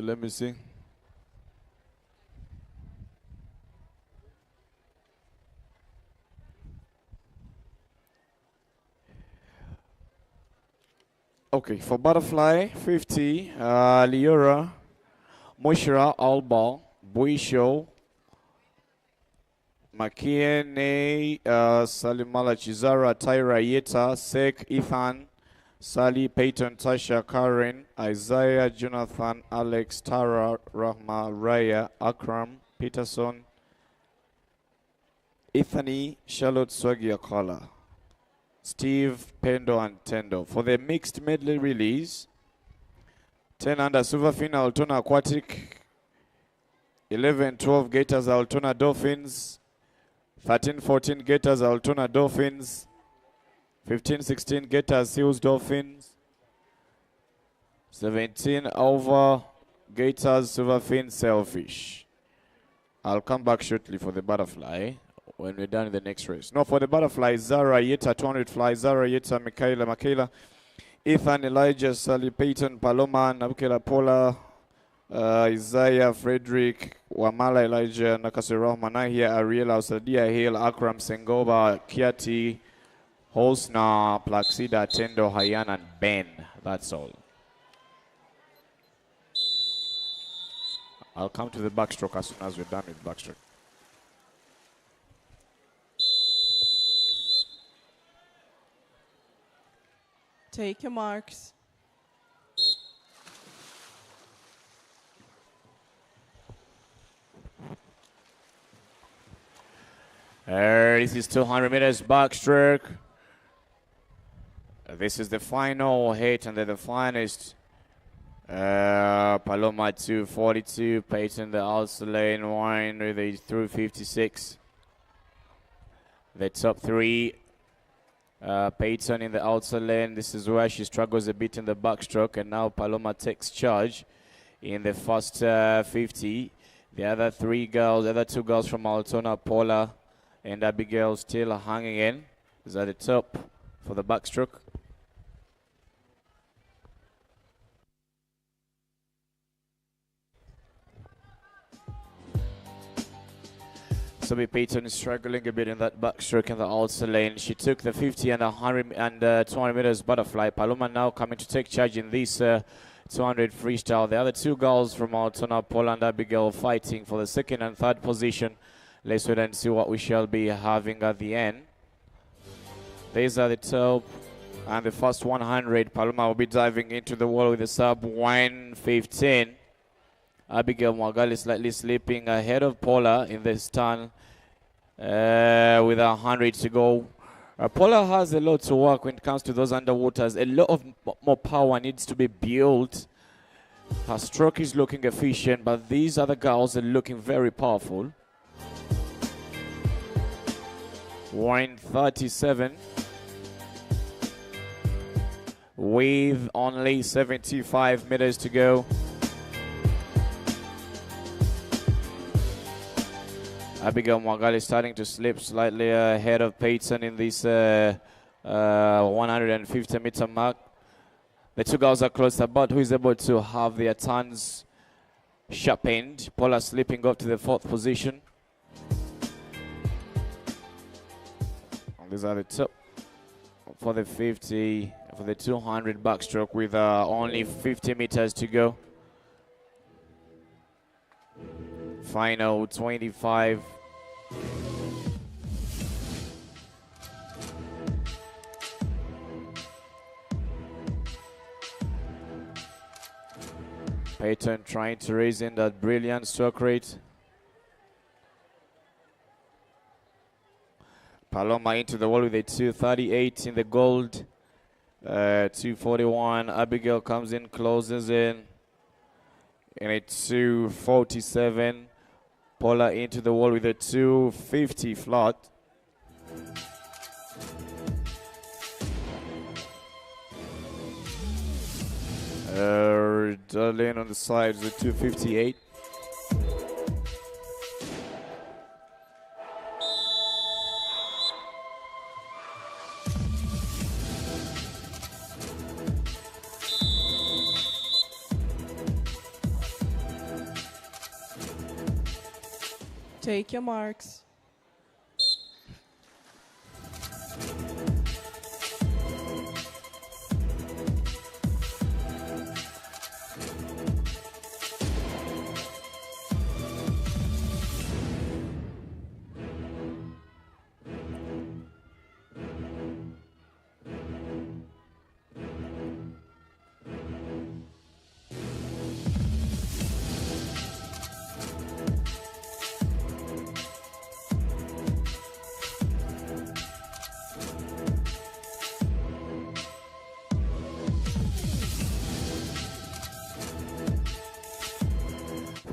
Let me see. Okay, for butterfly, 50, Liora, Mushra, Alba, Buisho, Makiene, Salimala, Chizara, Tyra, Yeta, Sek, Ethan, Sally, Peyton, Tasha, Karen, Isaiah, Jonathan, Alex, Tara, Rahma, Raya, Akram, Peterson, Ethany, Charlotte Swagiakala, Steve, Pendo, and Tendo. For the mixed medley release, 10 under Silverfin, Altona Aquatic, 11-12 Gators, Altona Dolphins, 13-14 Gators, Altona Dolphins, 15-16 Gators, Seals Dolphins, 17 over Gators, Silverfin, Sailfish. I'll come back shortly for the butterfly when we're done in the next race. No, for the butterfly, Zara Yeta, 200 fly, Zara Yeta, Michaela, Ethan, Elijah, Sally, Peyton, Paloma, Nabukela, Paula, Isaiah, Frederick, Wamala, Elijah, Nakasirah, Manahia, Ariela, Sadia, Hill, Akram, Sengoba, Kiati, Holsna, Plaxida, Tendo, Hayan, and Ben. That's all. I'll come to the backstroke as soon as we're done with backstroke. Take your marks. This is 200 meters backstroke. This is the final hit and then the finest. Paloma 242, Peyton the outside lane, wine with a through 56. The top three, Peyton in the outside lane. This is where she struggles a bit in the backstroke, and now Paloma takes charge in the first 50. The other two girls from Altona, Paula and Abigail, still hanging in. Is at the top for the backstroke. Sophie Peyton is struggling a bit in that backstroke in the outside lane. She took the 50 and 100 and 200 meters butterfly. Paloma now coming to take charge in this 200 freestyle. The other two girls from Altona, Paul and Abigail, fighting for the second and third position. Let's wait and see what we shall be having at the end. These are the top and the first 100. Paloma will be diving into the wall with a sub 115. Abigail Mwagali slightly slipping ahead of Paula in this turn with 100 to go. Paula has a lot to work when it comes to those underwaters. A lot of more power needs to be built. Her stroke is looking efficient, but these other girls are looking very powerful. 137 with only 75 meters to go. Abigail Mwagali starting to slip slightly ahead of Peyton in this 150 meter mark. The two girls are closer, but who is able to have their turns sharpened? Paula slipping up to the fourth position. And these are the top for the 50, for the 200 backstroke with only 50 meters to go. Final 25. Peyton trying to raise in that brilliant stroke rate. Paloma into the wall with a 238 in the gold. 241. Abigail comes in, closes in a 247. Paula into the wall with a 250 flat. Darlene on the sides with 258. Take your marks.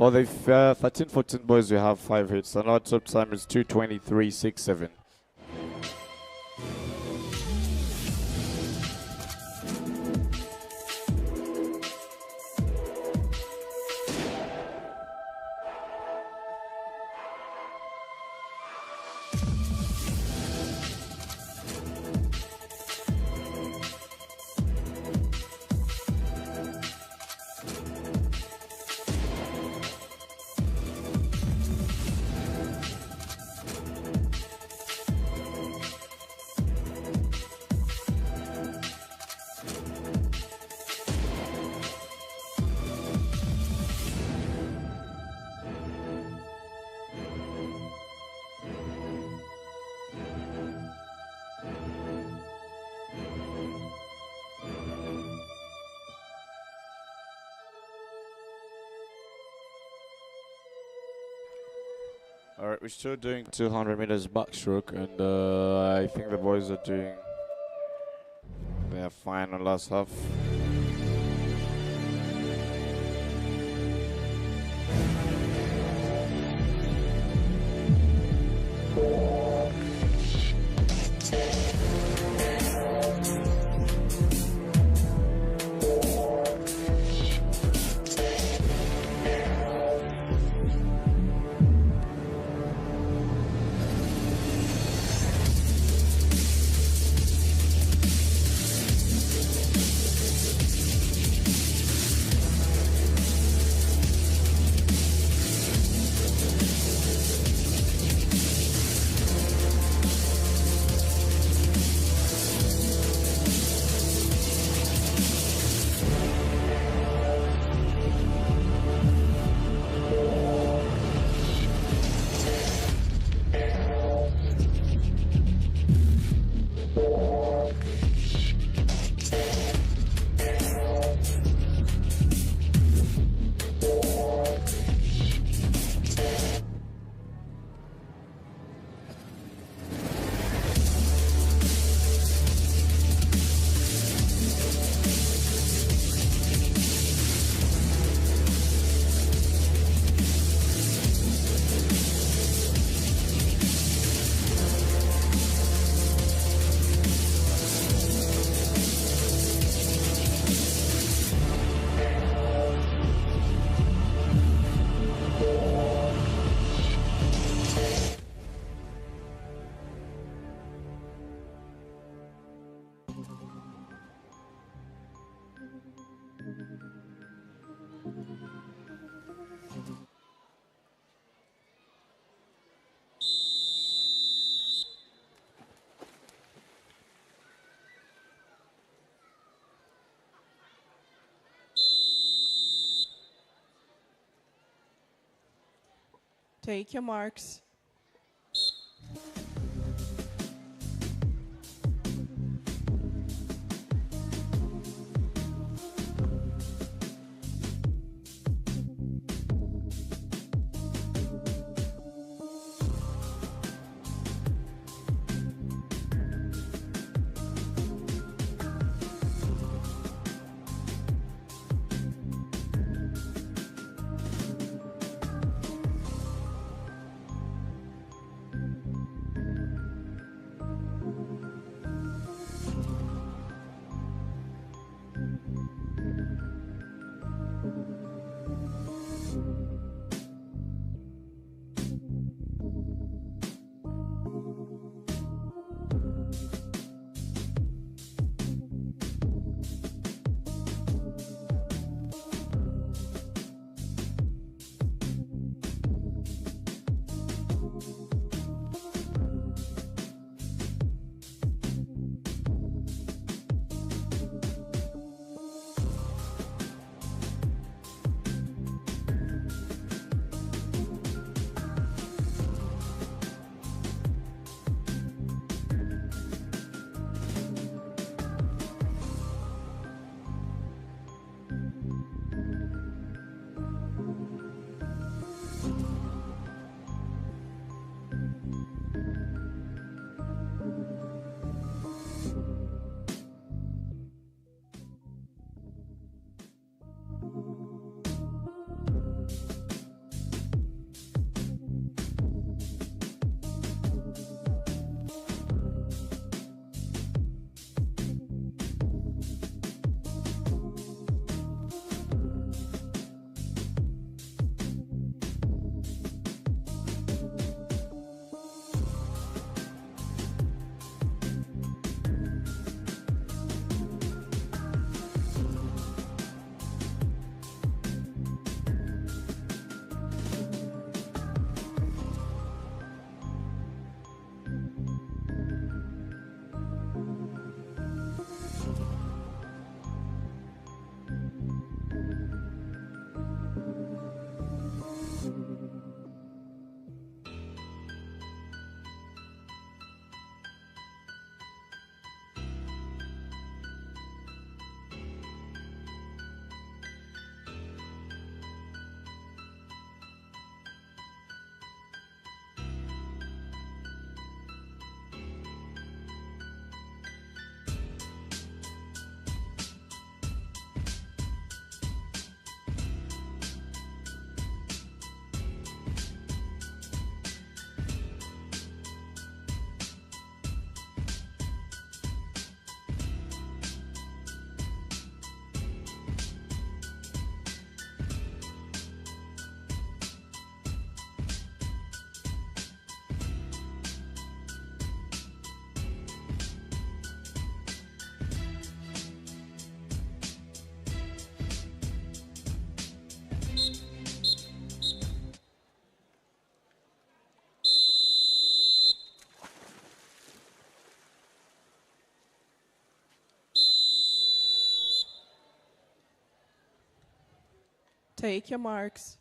For the 13-14 boys, we have 5 hits. And our top time is 2:23.67. All right, we're still doing 200 meters backstroke, and I think the boys are doing their fine on last half. Take your marks. Take your marks.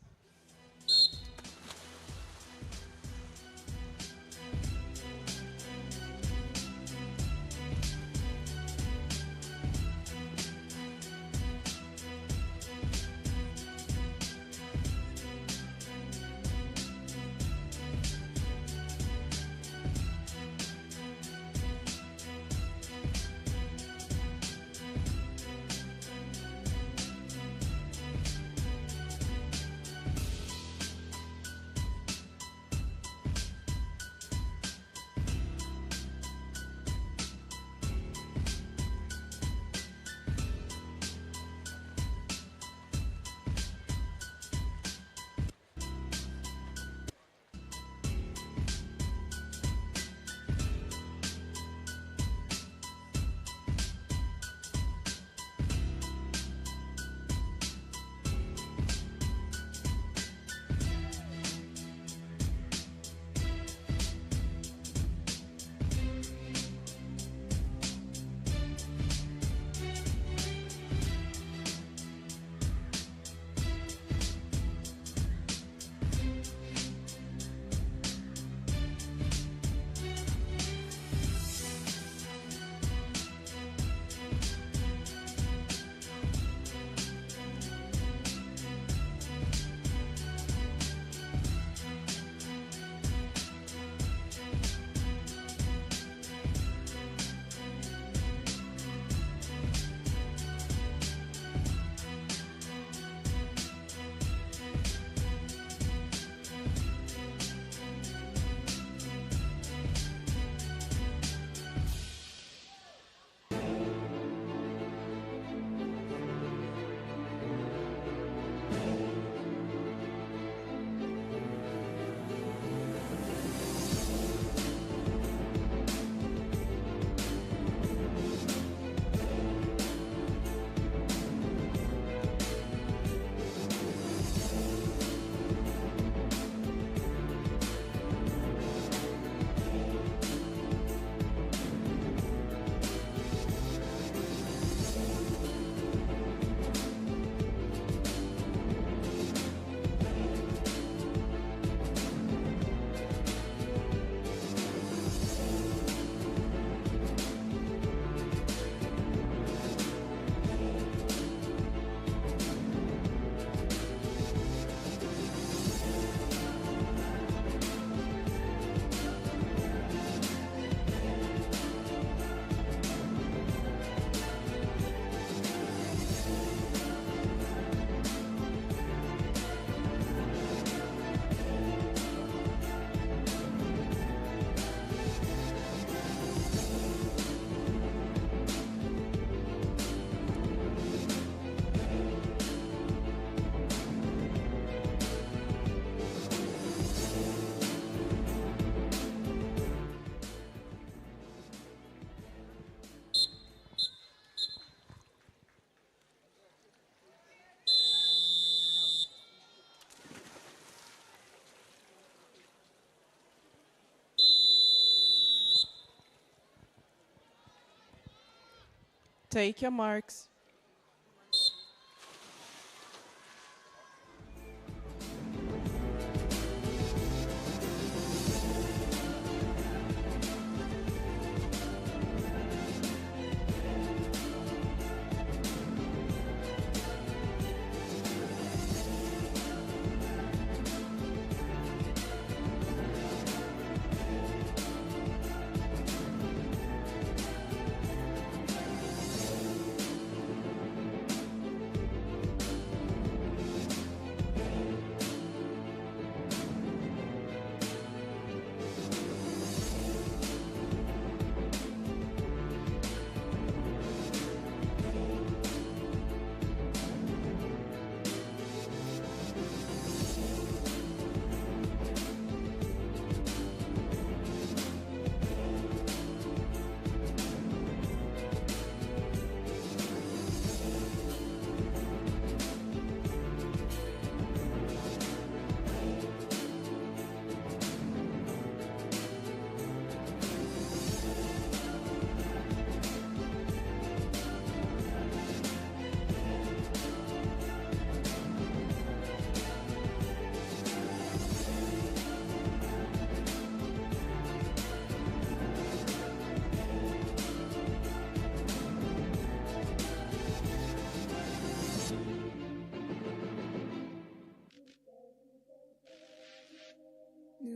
Take your marks.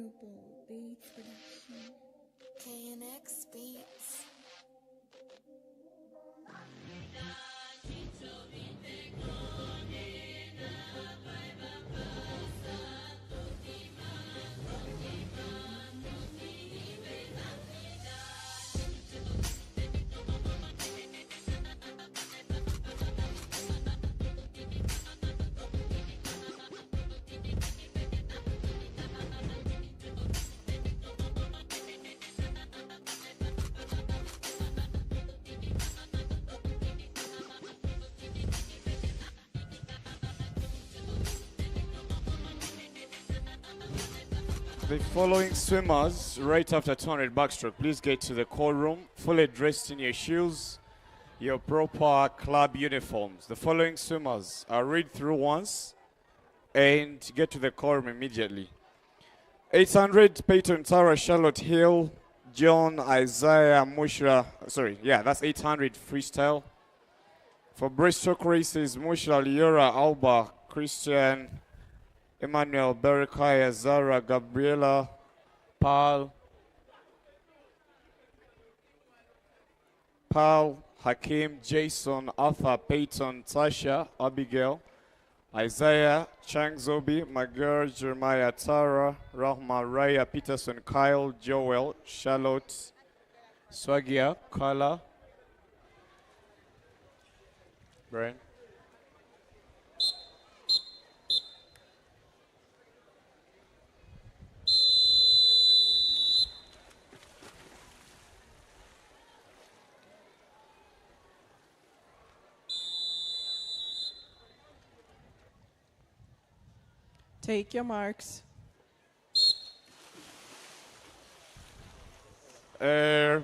Purple Beats Production. KNX Beats. The following swimmers, right after 200 backstroke, please get to the call room, fully dressed in your shoes, your proper club uniforms. The following swimmers are read through once and get to the call room immediately. 800, Peyton, Tara, Charlotte Hill, John, Isaiah, Mushra. Sorry, yeah, that's 800 freestyle. For breaststroke races, Mushra, Liora, Alba, Christian, Emmanuel, Berekaya, Zara, Gabriela, Paul, Hakim, Jason, Arthur, Peyton, Tasha, Abigail, Isaiah, Chang Zobi, Magar, Jeremiah, Tara, Rahma, Raya, Peterson, Kyle, Joel, Charlotte, Swagia, Kala, Brian. Take your marks. For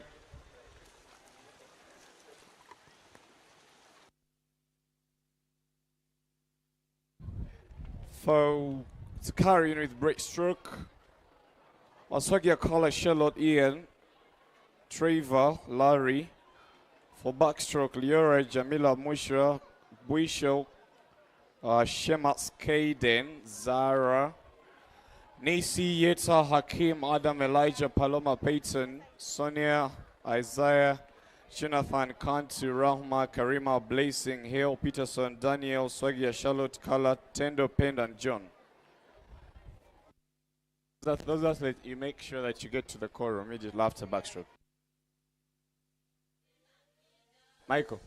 to carry in with breaststroke, Oswagia, Kala, Charlotte, Ian, Trevor, Larry. For backstroke, Liora, Jamila, Mushra, Buisho, Shemas, Kaden, Zara, Nisi, Yeta, Hakim, Adam, Elijah, Paloma, Peyton, Sonia, Isaiah, Jonathan, Kantu, Rahma, Karima, Blazing, Hill, Peterson, Daniel, Swagia, Charlotte, Kala, Tendo, Pend, and John. Those athletes, you make sure that you get to the core immediately after backstroke. Michael.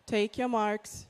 Take your marks.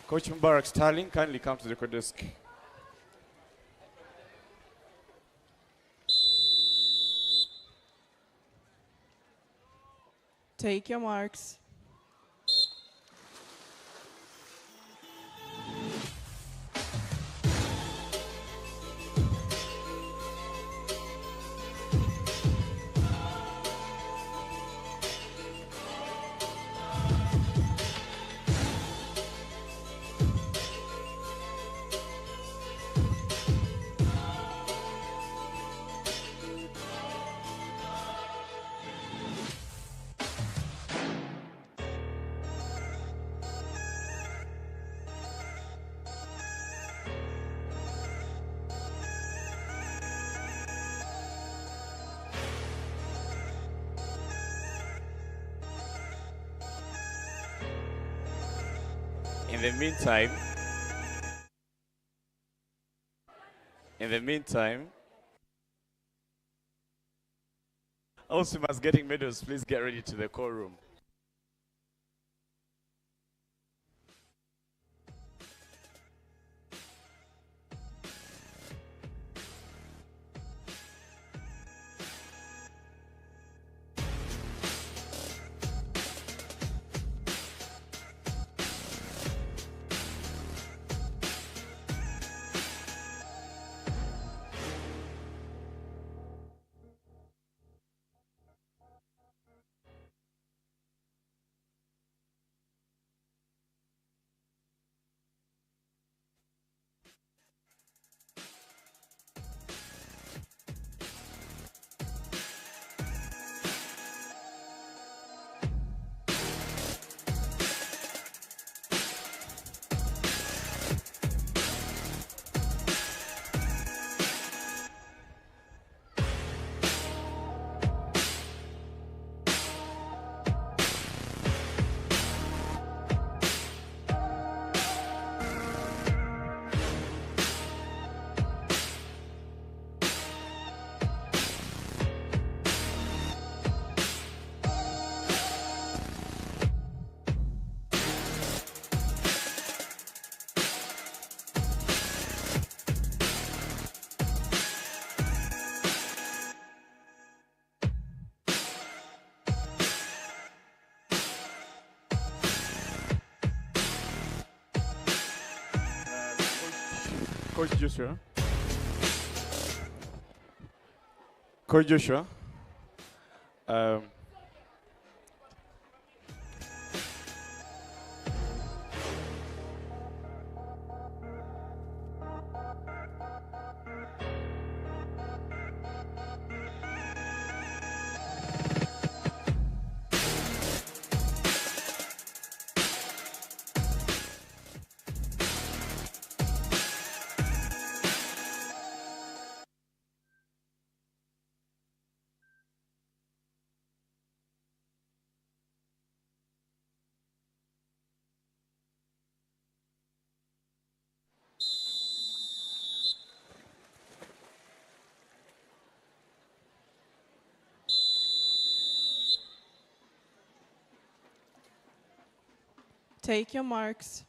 Coach Mubarak Sterling, kindly come to the court desk. Take your marks. In the meantime, All swimmers getting medals, please get ready to the call room. Coach Joshua. Coach Joshua. Take your marks.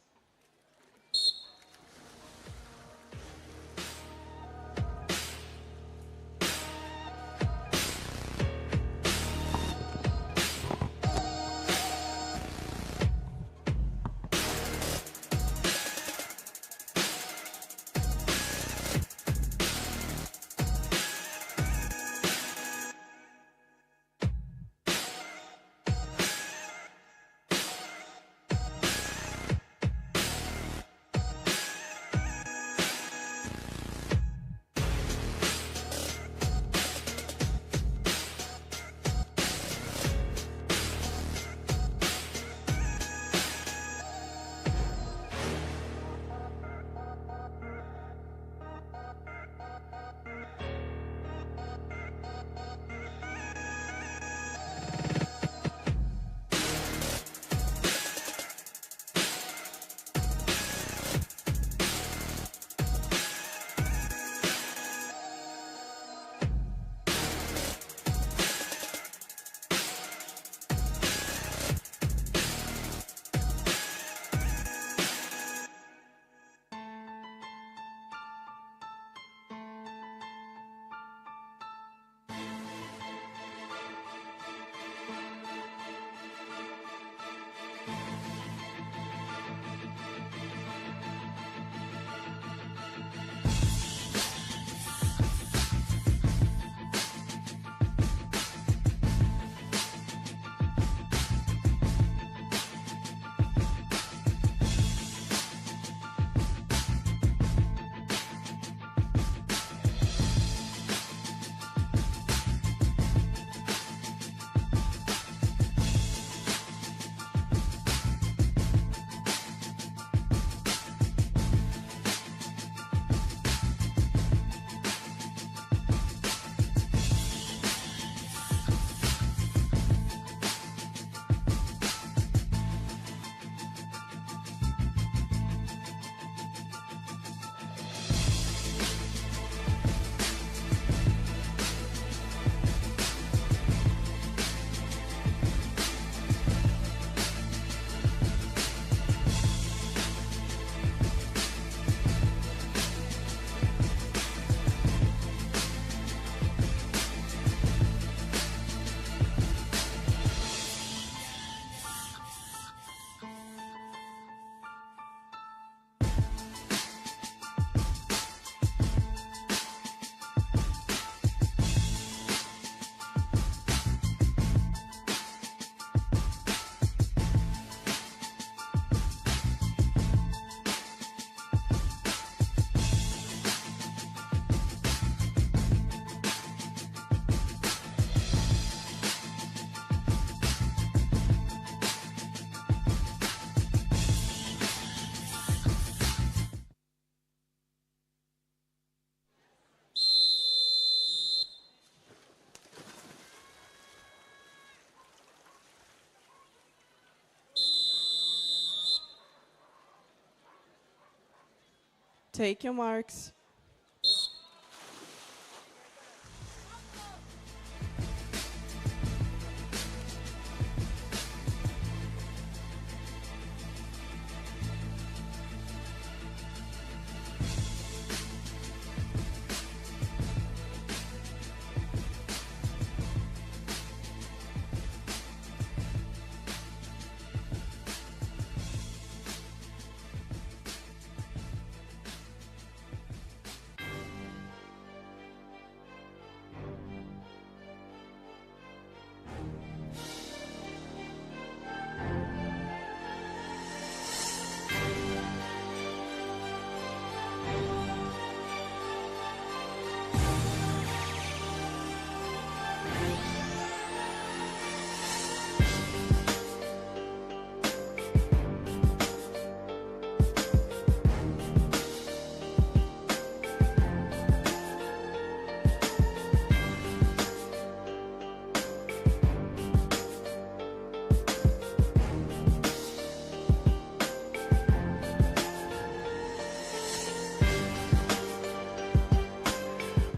Take your marks.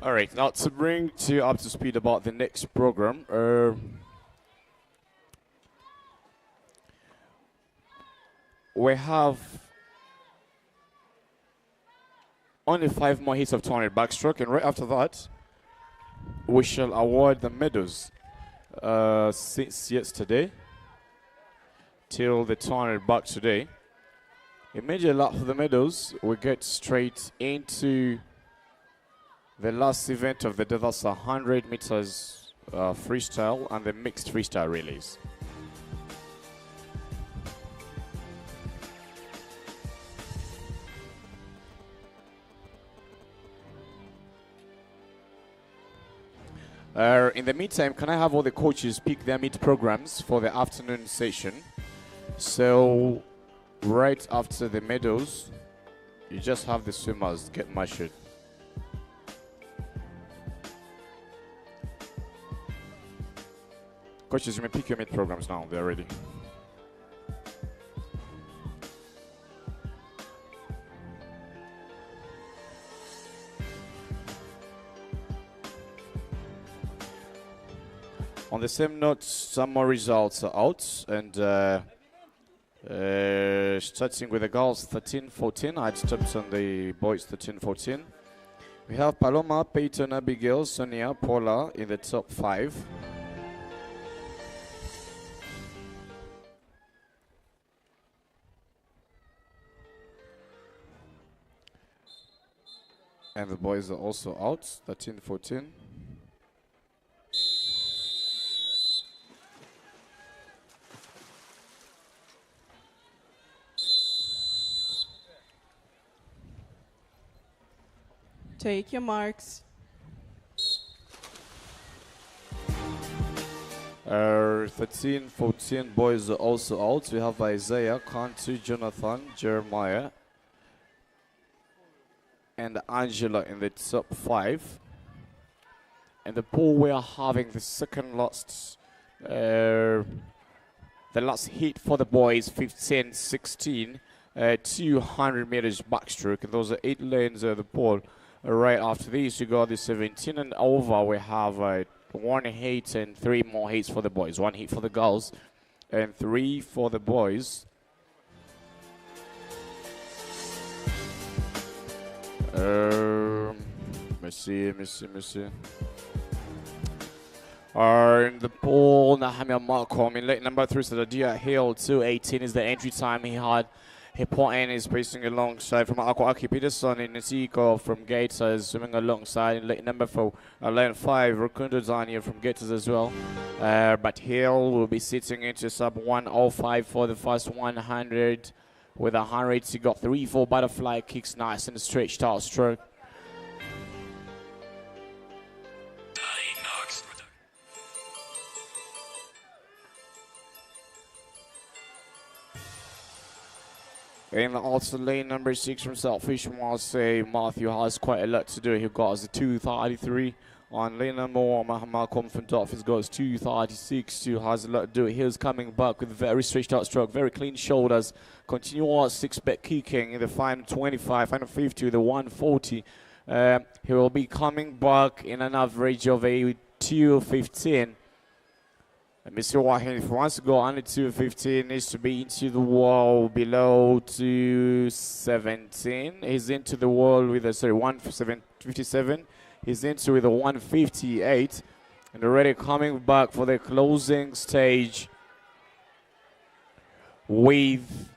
All right, now to bring you up to speed about the next program. We have only 5 more hits of 200 backstroke, and right after that, we shall award the medals since yesterday till the 200 back today. Immediately after the medals, we get straight into the last event of the day. That's 100 meters freestyle and the mixed freestyle relays. In the meantime, can I have all the coaches pick their meet programs for the afternoon session? So, right after the medals, you just have the swimmers get measured. Coaches, you may pick your meet programs now. They're ready. On the same note, some more results are out, and starting with the girls 13-14, I'd stopped on the boys 13-14. We have Paloma, Peyton, Abigail, Sonia, Paula in the top 5. And the boys are also out, 13-14. Take your marks. 13-14 boys are also out. We have Isaiah, Kantu, Jonathan, Jeremiah, and Angela in the top 5. In the pool, we are having the second last, the last heat for the boys, 15-16, 200 meters backstroke, and those are 8 lanes of the pool. Right after these, you got the 17 and over. We have 1 heat and 3 more heats for the boys. 1 heat for the girls and 3 for the boys. Let me see. In the pool, Nahamiah Malcolm in late number 3, Sadadia Hill, 2:18 is the entry time he had. He put in is pacing alongside from Akwaki Peterson in Nisiko from Gators, swimming alongside in late number 4, lane 5, Rukundo Zania from Gators as well. But Hill will be sitting into sub 105 for the first 100. With 100, he got 3-4 butterfly kicks, nice and stretched out stroke. In the also lane number 6 from Selfish, I'll say Matthew has quite a lot to do. He got us a 2:33 on Lena Moore. Malcolm from Dolphins goes 236 to has a lot to do. He's coming back with a very stretched out stroke, very clean shoulders. Continuous six-back kicking in the final 25, final 50 with the 140. He will be coming back in an average of a 215. Let me see what if he wants to go under 215, needs to be into the wall below 217. He's into the wall with a 157. He's into with a 158, and already coming back for the closing stage with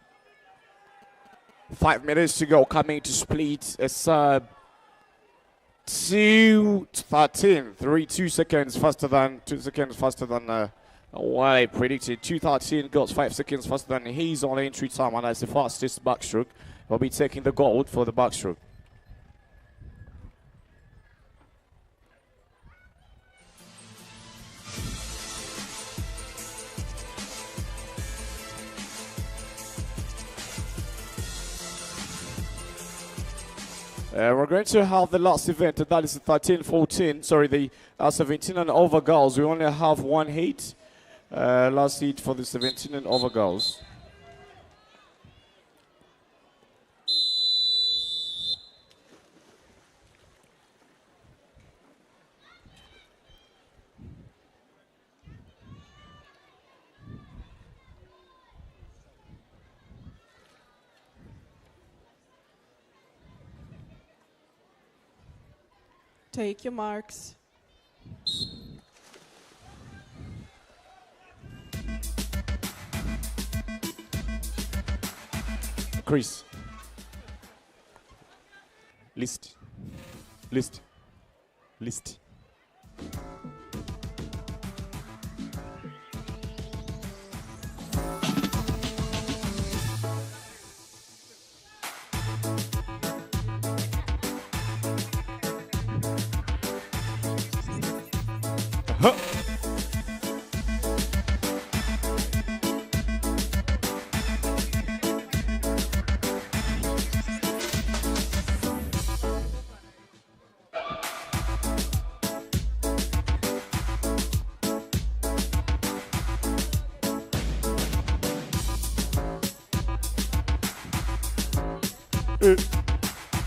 5 minutes to go, coming to split a sub 2:13, 2 seconds faster than what I predicted. 2:13 goes 5 seconds faster than his on entry time, and that's the fastest backstroke. He'll be taking the gold for the backstroke. We're going to have the last event, and that is the 13-14. Sorry, the 17 and over girls. We only have one heat. Last heat for the 17 and over girls. Take your marks. Chris. List.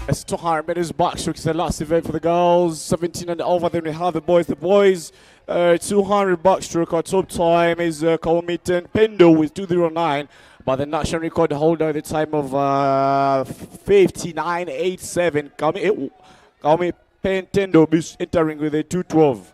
It's 200 meters backstroke. It's the last event for the girls. 17 and over. Then we have the boys. 200 backstroke. Our top time is Kawamiten Pendo with 209. But the national record holder at the time of 59.87. Kawami Pendo is entering with a 212.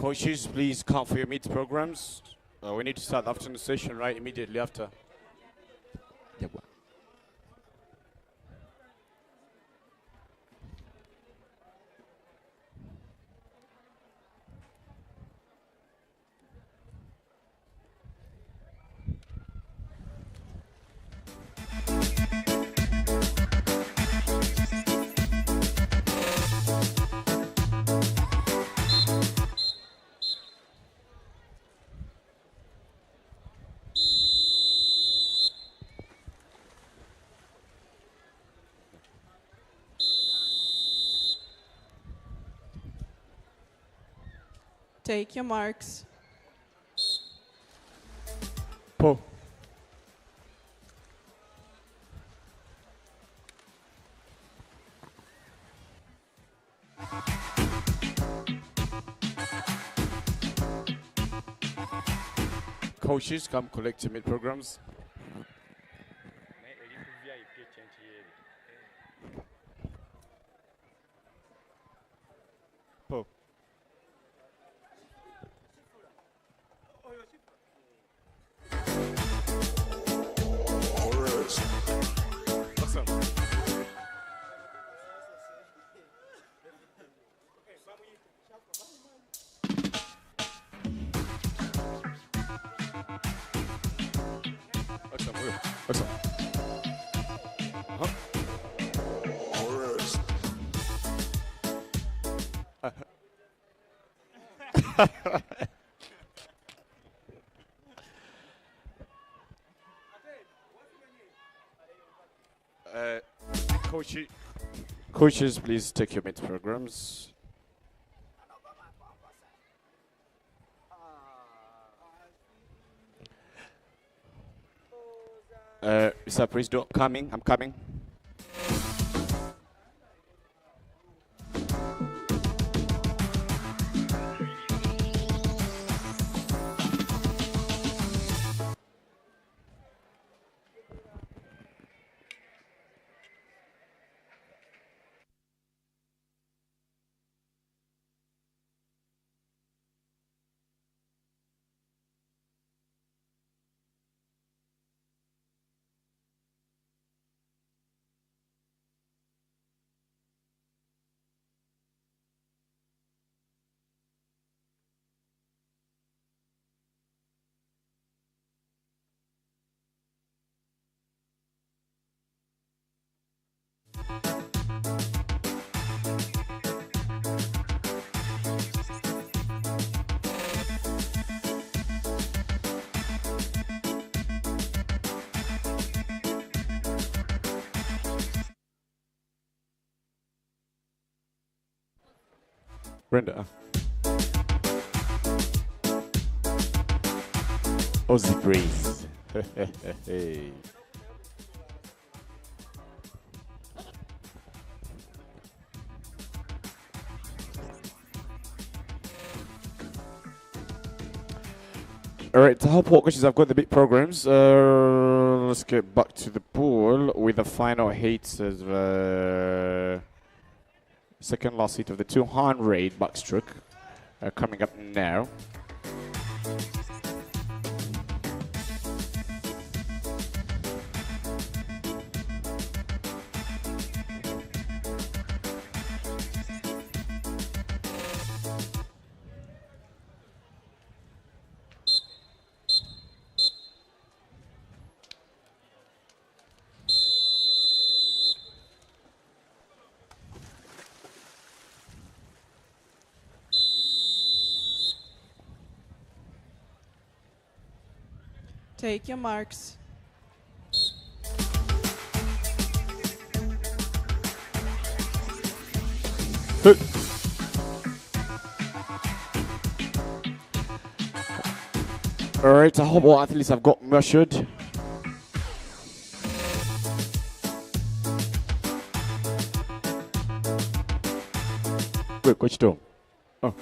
Coaches, please come for your meet programs. We need to start the afternoon session right immediately after. Take your marks. Pull. Coaches, come collect your mid programs. Pull. Awesome. Awesome. Coaches, please take your mid programs. Mr. President, coming. I'm coming. Brenda. Aussie Breeze. Hey. All right, to help coaches, I've got the big programs. Let's get back to the pool with the final heats of second last heat of the 200 backstroke coming up now. Take your marks. All right, I hope all athletes have got measured. Wait, Coach Tom. Oh.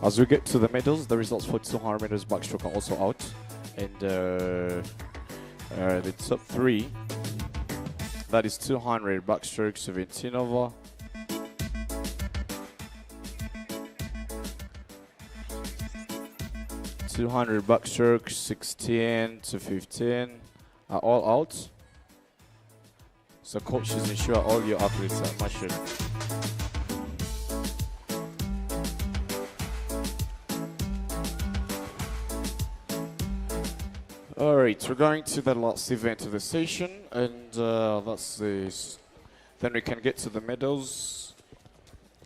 As we get to the medals, the results for 200 meters backstroke are also out. And the top three, that is 200 backstroke, 17 over. 200 backstroke, 16 to 15 are all out. So coaches ensure all your athletes are measured. All right, we're going to the last event of the session, and that's this. Then we can get to the medals.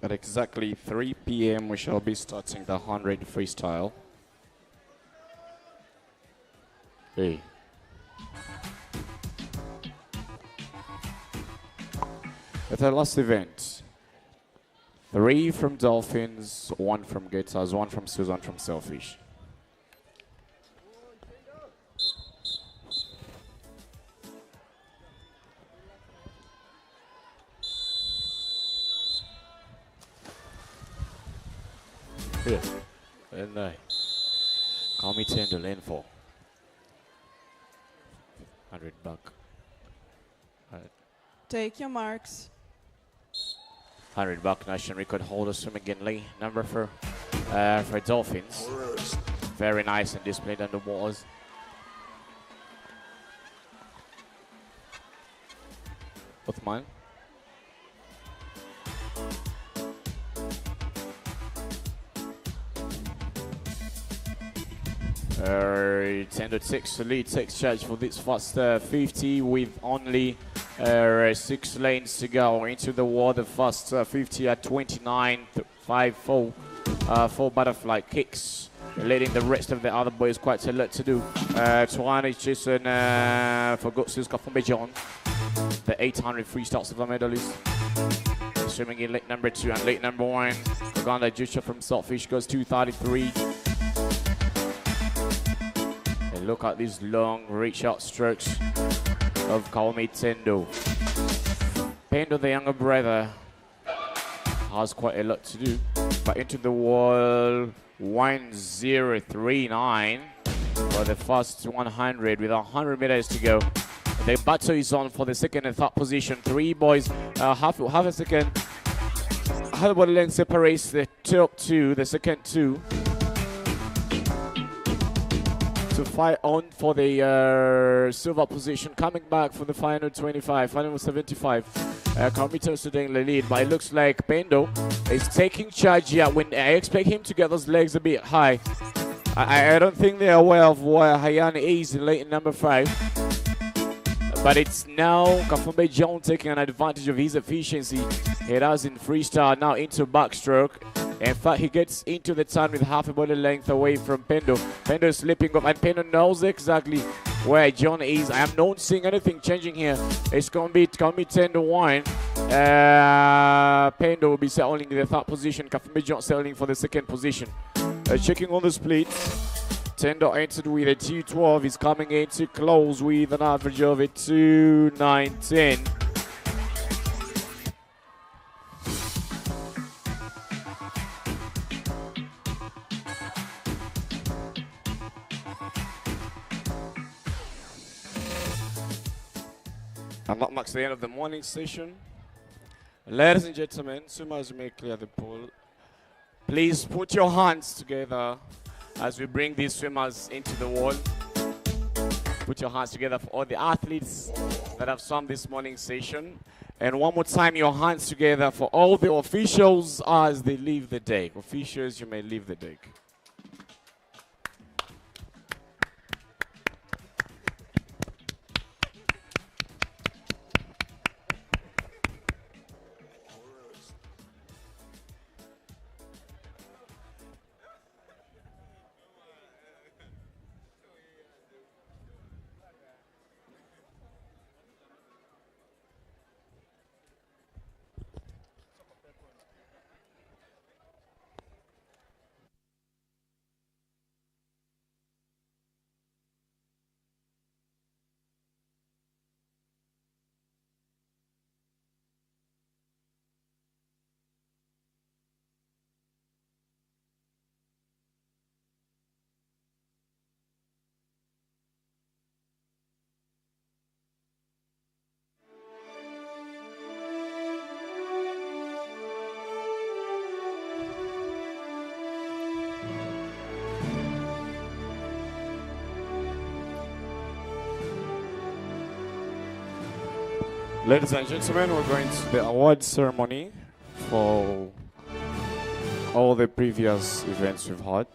At exactly 3 p.m. we shall be starting the 100 freestyle. Hey. At the last event, 3 from Dolphins, 1 from Gators, 1 from Suez, 1 from Selfish. Here. And call me 10 to lane 4. 100 back. Take your marks. 100 back, national record holder swimming in Lee. Number for Dolphins. Very nice and displayed on the walls. Uthman. Uh, 10-6 lead takes charge for this first 50 with only 6 lanes to go into the wall. The first 50 at 29.54. 4 butterfly kicks, letting the rest of the other boys quite a lot to do. Tuan is Jason for Gotsu's Kafumbe John, the 800 freestyle silver medalist. Swimming in late number 2 and late number 1. Uganda Jusha from Saltfish goes 233. And look at these long reach out strokes of Kaomi Tendo. Pendo, the younger brother, has quite a lot to do. But into the wall, 1039 for the first 100 with 100 meters to go. The battle is on for the second and third position. 3 boys, half a second. Half body length separates the top 2, the second 2. To fight on for the silver position, coming back for the final 25, final 75. Commiters today in the lead, but it looks like Pendo is taking charge here. When I expect him to get those legs a bit high. I don't think they're aware of where Hayani is in late number 5. But it's now Kafumbe John taking an advantage of his efficiency. He does in freestyle, now into backstroke. In fact, he gets into the turn with half a body length away from Pendo. Pendo is slipping off, and Pendo knows exactly where John is. I am not seeing anything changing here. It's going to be 10-1. Pendo will be settling in the third position. Kafumbe John settling for the second position. Checking on the splits. Tendo entered with a 212. He's coming in to close with an average of a 2:19. And that marks the end of the morning session. Ladies and gentlemen, swimmers may clear the pool. Please put your hands together as we bring these swimmers into the wall. Put your hands together for all the athletes that have swum this morning session. And one more time, your hands together for all the officials as they leave the deck. Officials, you may leave the deck. Ladies and gentlemen, we're going to the award ceremony for all the previous events we've had.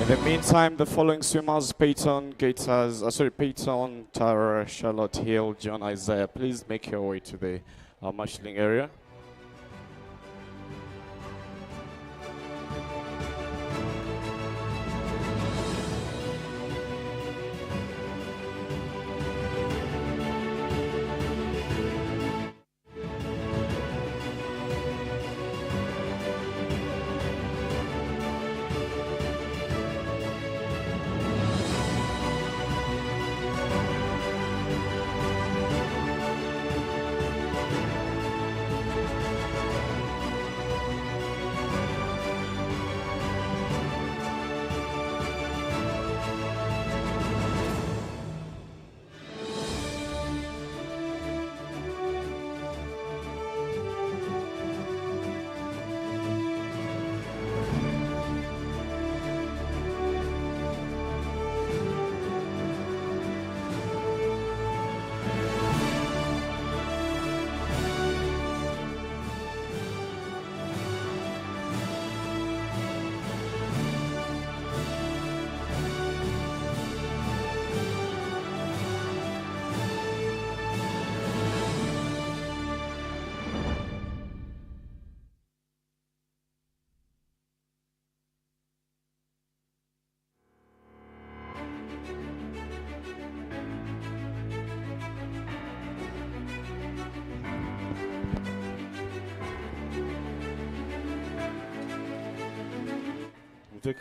In the meantime, the following swimmers, Peyton, Tara, Charlotte Hill, John Isaiah, please make your way to the marshalling area. Music.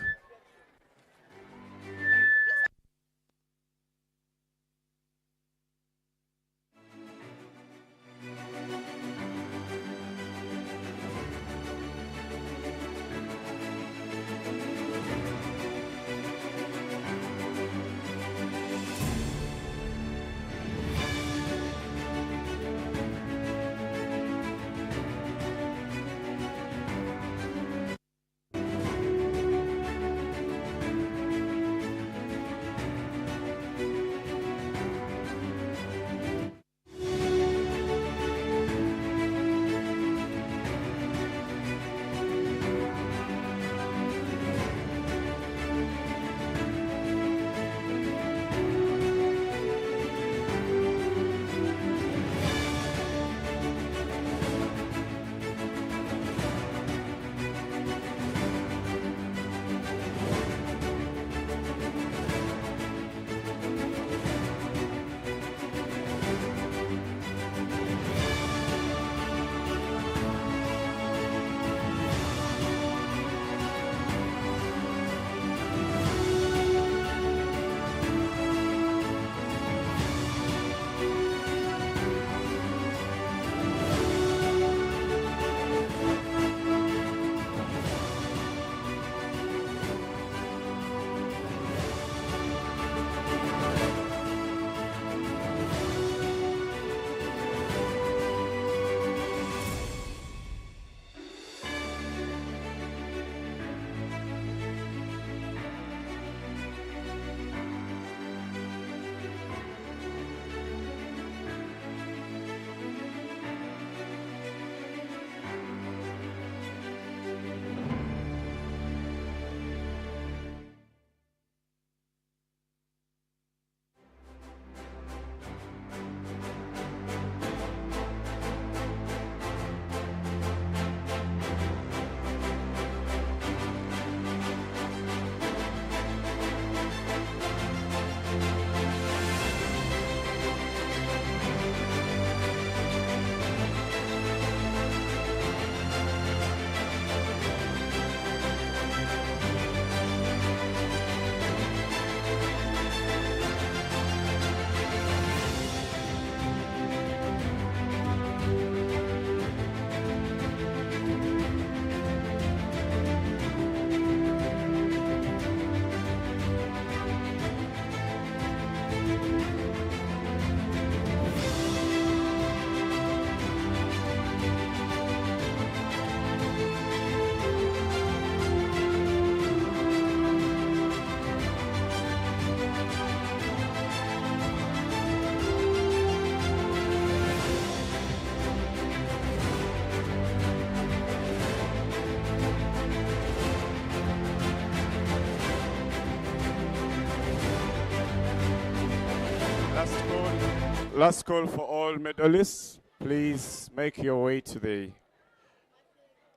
Last call for all medalists. Please make your way to the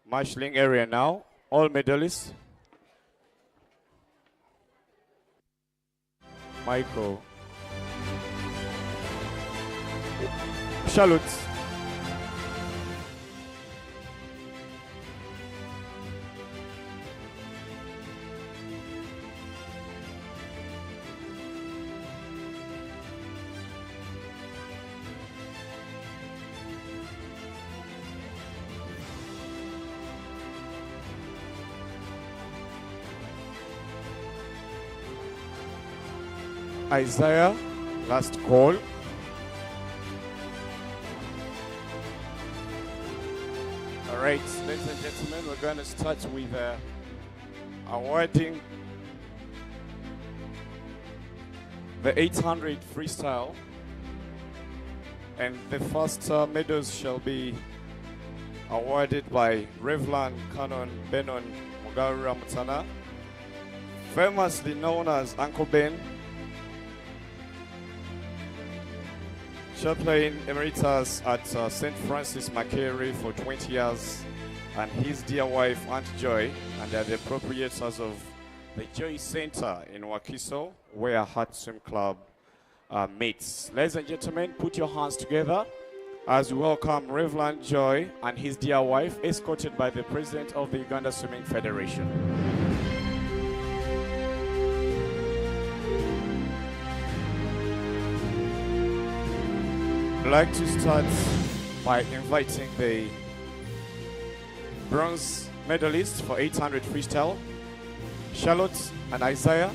marshalling area now. All medalists. Michael. Charlotte. Isaiah, last call. All right, ladies and gentlemen, we're going to start with awarding the 800 freestyle. And the first medals shall be awarded by Revlan Canon Benon Mugaru Mutana, famously known as Uncle Ben, chaplain emeritus at St. Francis Makere for 20 years, and his dear wife, Aunt Joy, and they are the proprietors of the Joy Center in Wakiso, where Heart Swim Club meets. Ladies and gentlemen, put your hands together as we welcome Revlan Joy and his dear wife, escorted by the president of the Uganda Swimming Federation. I'd like to start by inviting the bronze medalists for 800 freestyle, Charlotte and Isaiah.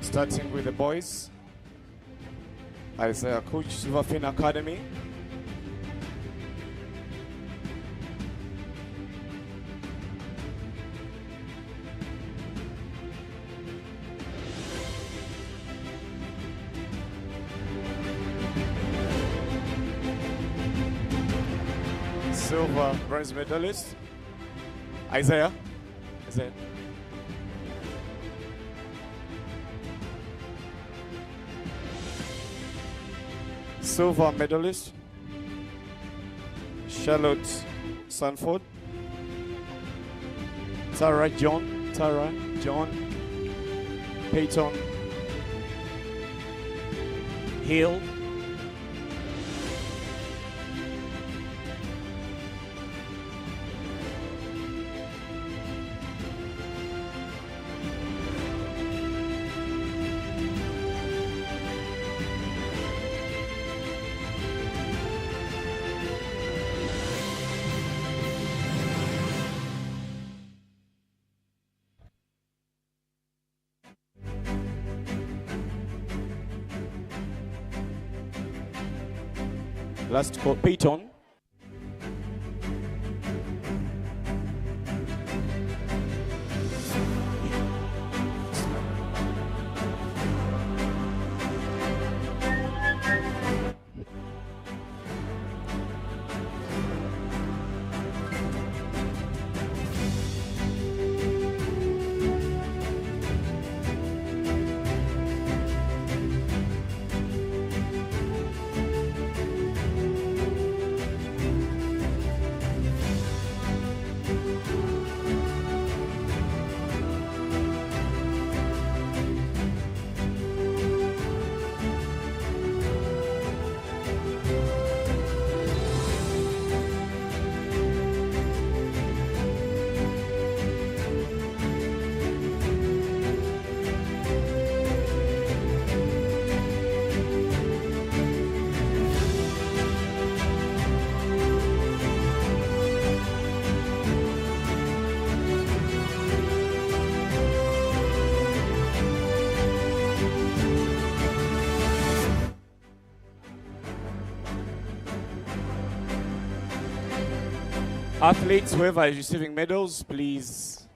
Starting with the boys, Isaiah, coach, Silverfin Academy. Silver bronze medalist, Isaiah. Silver medalist, Charlotte Sanford. Tara John, Peyton Hill. Last call, Peyton. Athletes, whoever is receiving medals, please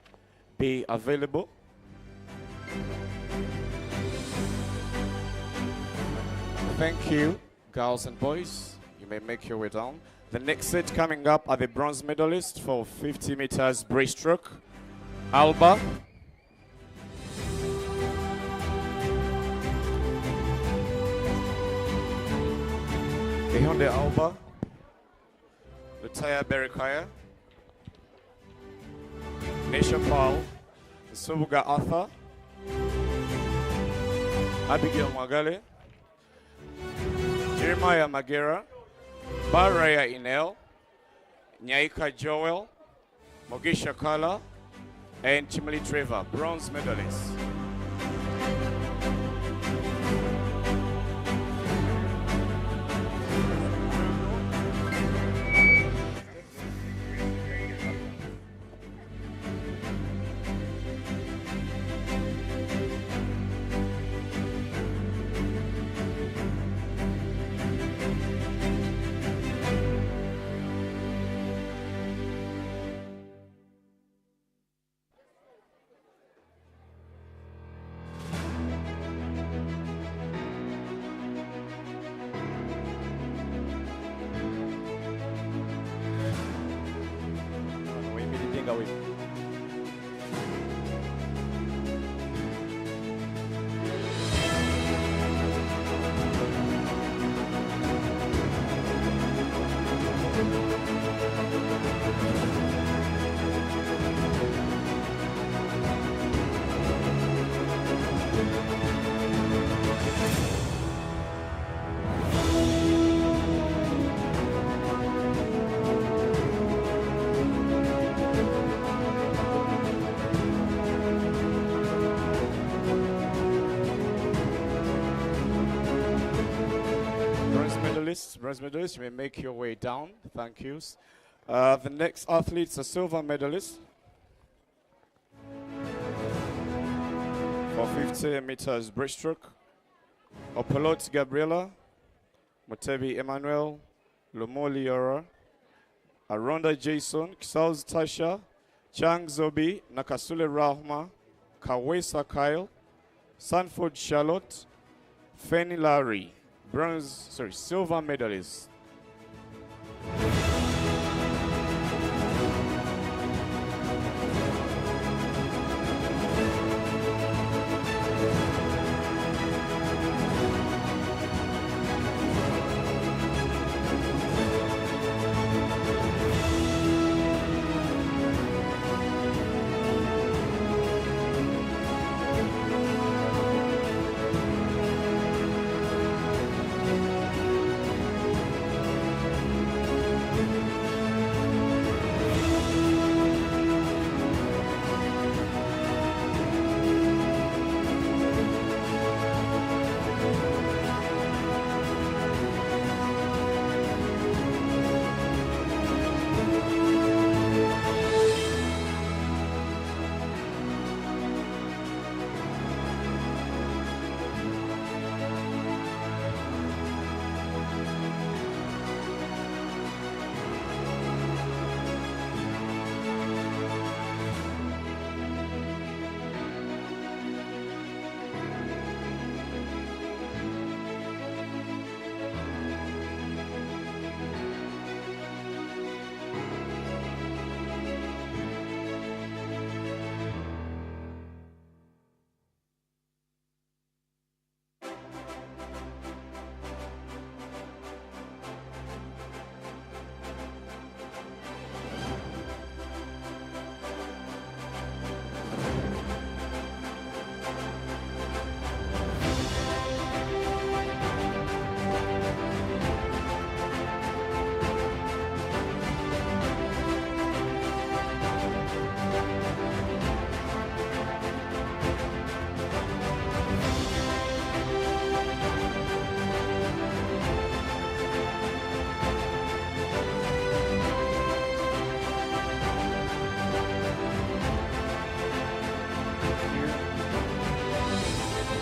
be available. Thank you, girls and boys. You may make your way down. The next set coming up are the bronze medalists for 50 meters breaststroke. Alba. Behind the Alba, Lutaya Berikaya, Nesha Paul, Subuga Arthur, Abigail Magale, Jeremiah Magera, Baraya Inel, Nyaika Joel, Mogisha Kala, and Chimali Trevor, bronze medalists. Bronze medalists, you may make your way down. Thank you. The next athletes are silver medalists for 50 meters breaststroke. Opelot Gabriela, Motebi Emmanuel, Lomoli Yora, Aronda Jason, Kisals Tasha, Chang Zobi, Nakasule Rahma, Kawesa Kyle, Sanford Charlotte, Fanny Larry. Silver medalists.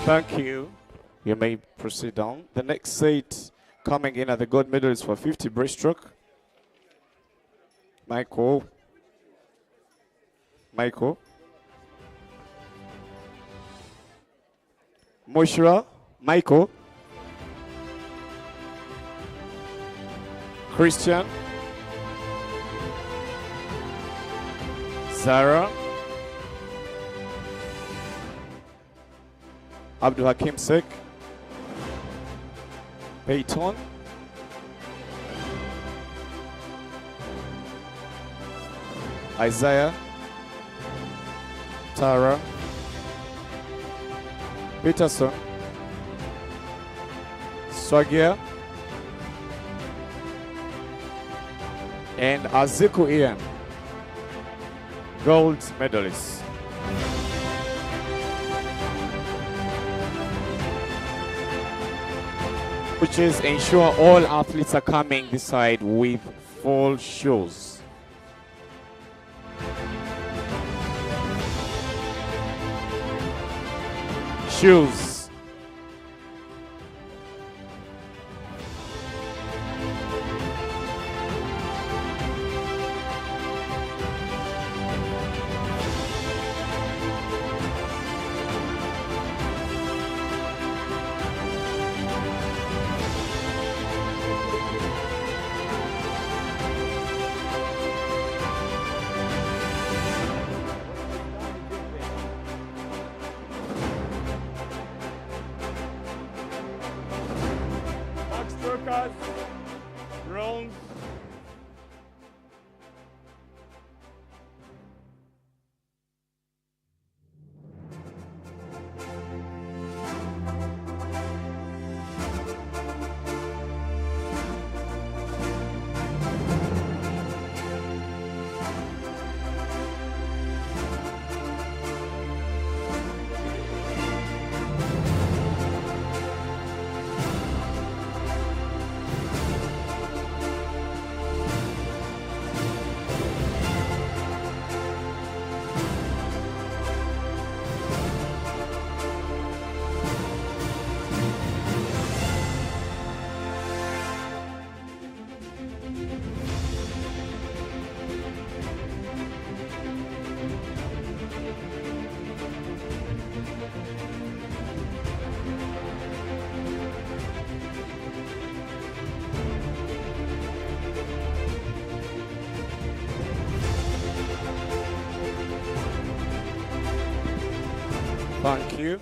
Thank you. You may proceed down. The next set coming in at the gold medals for 50 breaststroke. Michael. Moshra. Michael. Christian. Zara. Abdul Hakim Sek. Peyton. Isaiah. Tara. Peterson. Swagia. And Aziku Ian, gold medalist. Which is ensure all athletes are coming this side with full shoes. Shoes. Backstroke, bronze. Thank you.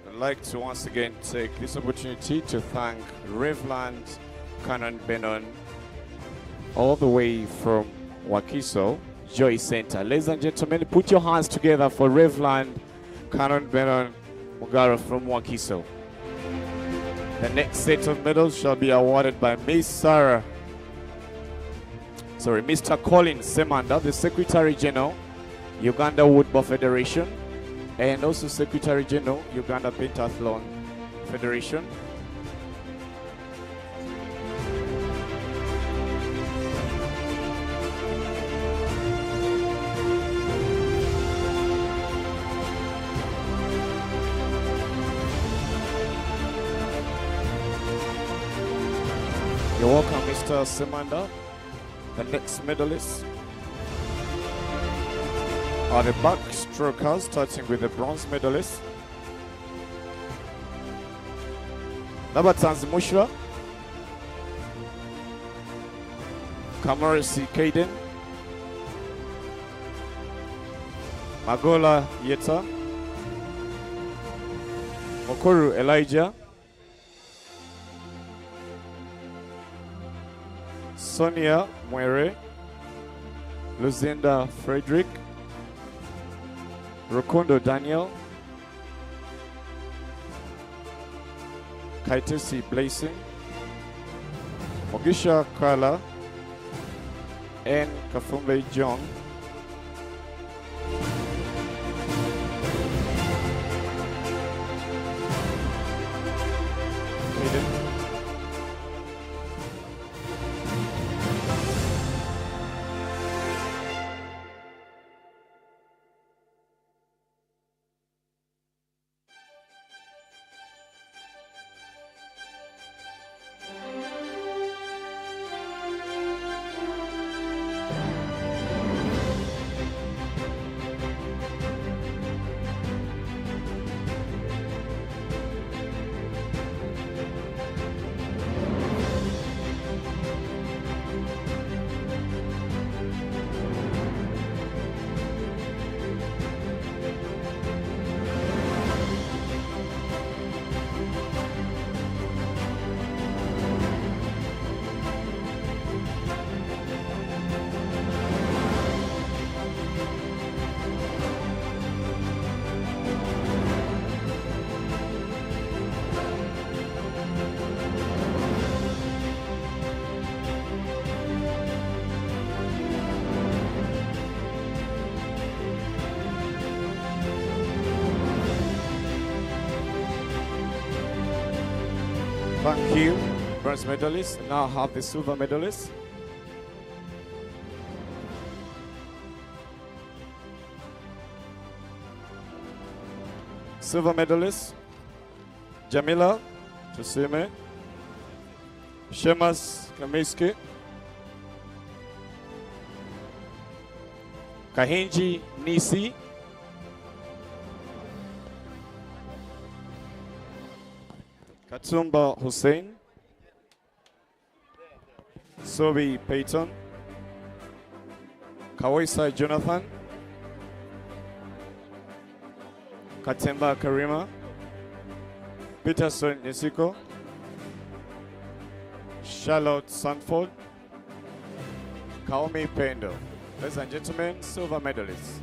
I'd like to once again take this opportunity to thank Reverend Canon Benon, all the way from Wakiso Joy Center. Ladies and gentlemen, put your hands together for Reverend Canon Benon Mugara from Wakiso. The next set of medals shall be awarded by Mr. Colin Semanda, the Secretary General, Uganda Woodball Federation, and also Secretary General, Uganda Pentathlon Federation. You're welcome, Mr. Semanda. The next medalists are the backstrokers, starting with the bronze medalist. Nabatanz Mushra, Kamarisi Kaden, Magola Yeta, Mokoro Elijah, Sonia Mwere, Lucinda Frederick, Rokondo Daniel, Kaitusi Blessing, Mogisha Kala, and Kafumbe John. Thank you, bronze medalist. Now have the silver medalist. Silver medalist, Jamila Tusime, Shemas Kamiski, Kahinji Nisi, Katumba Hussein, Sobi Payton, Kawaisa Jonathan, Katemba Karima, Peterson Nisiko, Charlotte Sanford, Kaomi Pendo. Ladies and gentlemen, silver medalists.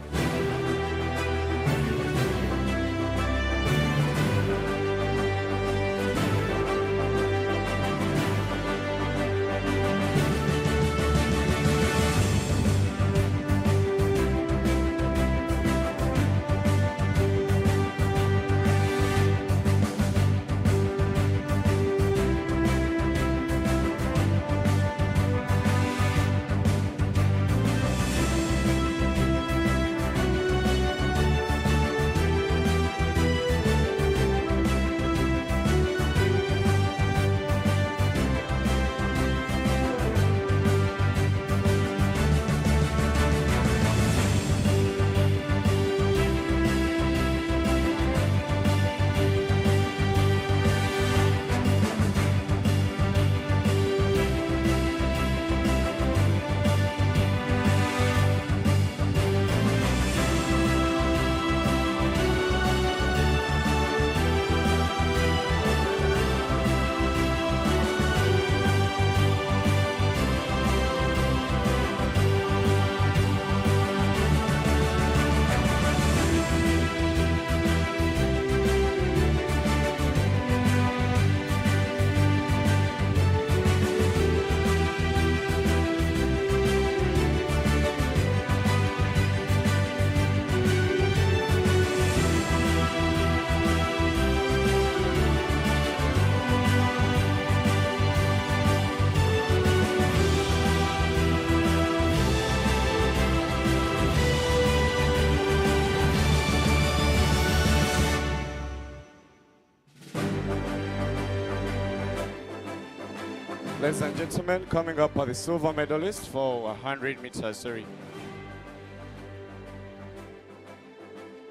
Ladies and gentlemen, coming up are the silver medalists for 100 meters,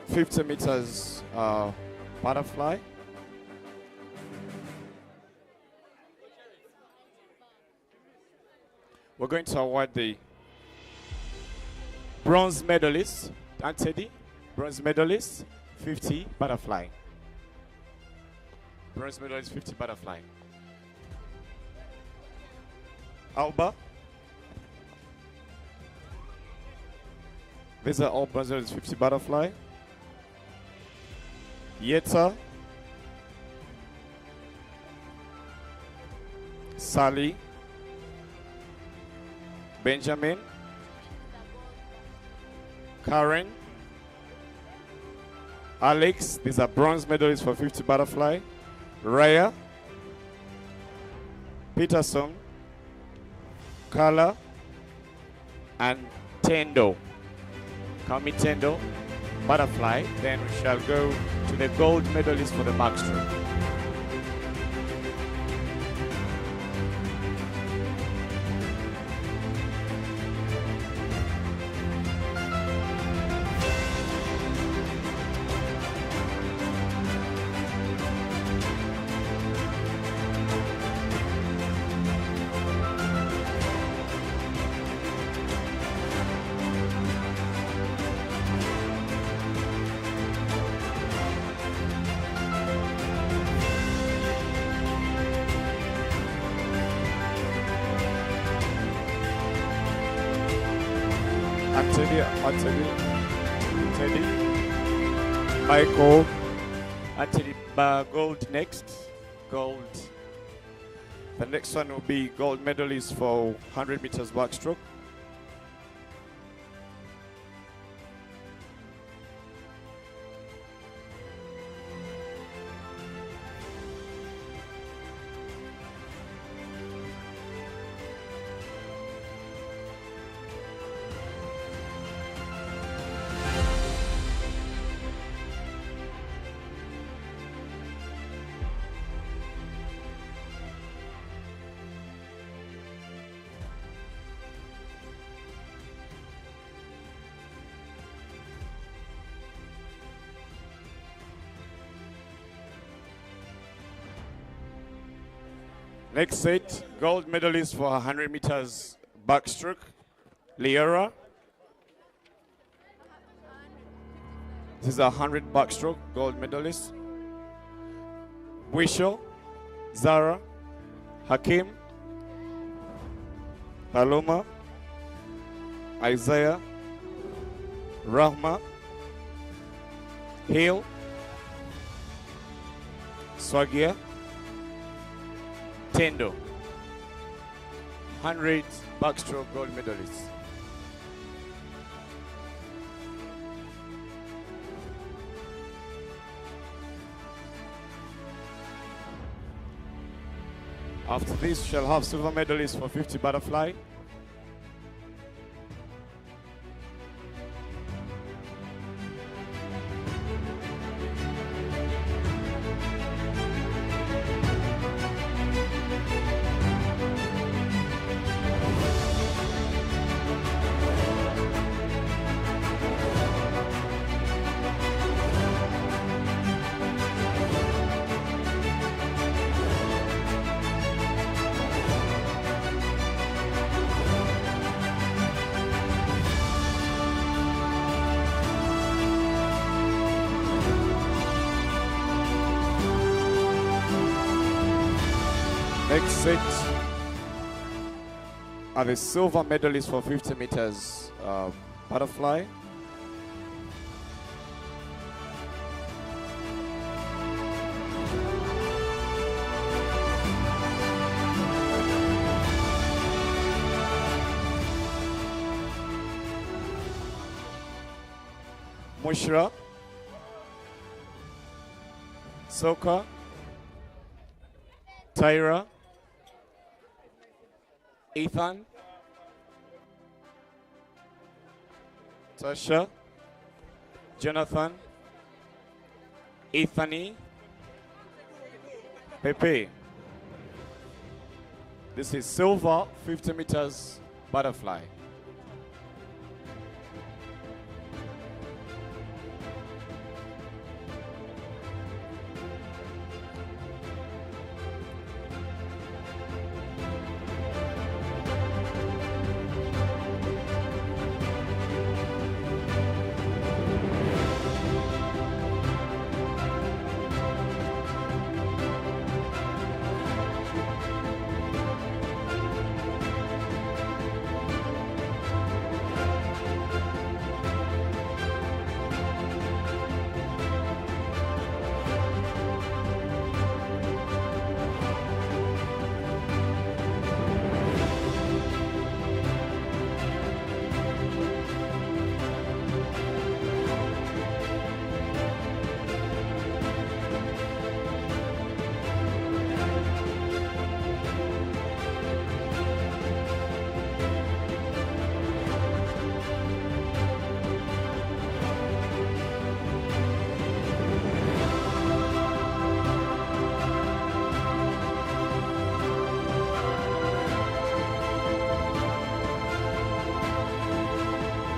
50 meters butterfly. We're going to award the bronze medalist, Antedi, bronze medalist, 50 butterfly. Bronze medalist, 50 butterfly. Alba. These are all bronze medalists, 50 butterfly. Yeta. Sally. Benjamin. Karen. Alex. These are bronze medalists for 50 butterfly. Raya. Peterson. Kala. And Tendo. Kami Tendo. Butterfly. Then we shall go to the gold medalist for the backstroke. Teddy, Michael, Anthony, gold next, gold. The next one will be gold medalist for 100 meters backstroke. Next set, gold medalist for 100 meters backstroke, Liera. This is a 100 backstroke, gold medalist. Wisho, Zara, Hakim, Paloma, Isaiah, Rahma, Hale, Swagia, Tendo. 100 backstroke gold medalists. After this, shall have silver medalists for 50 butterfly. Next set are the silver medalists for 50 meters butterfly. Mushra, Soka, Tyra, Ethan, Tasha, Jonathan, Ethany, Pepe. This is silver 50 meters butterfly.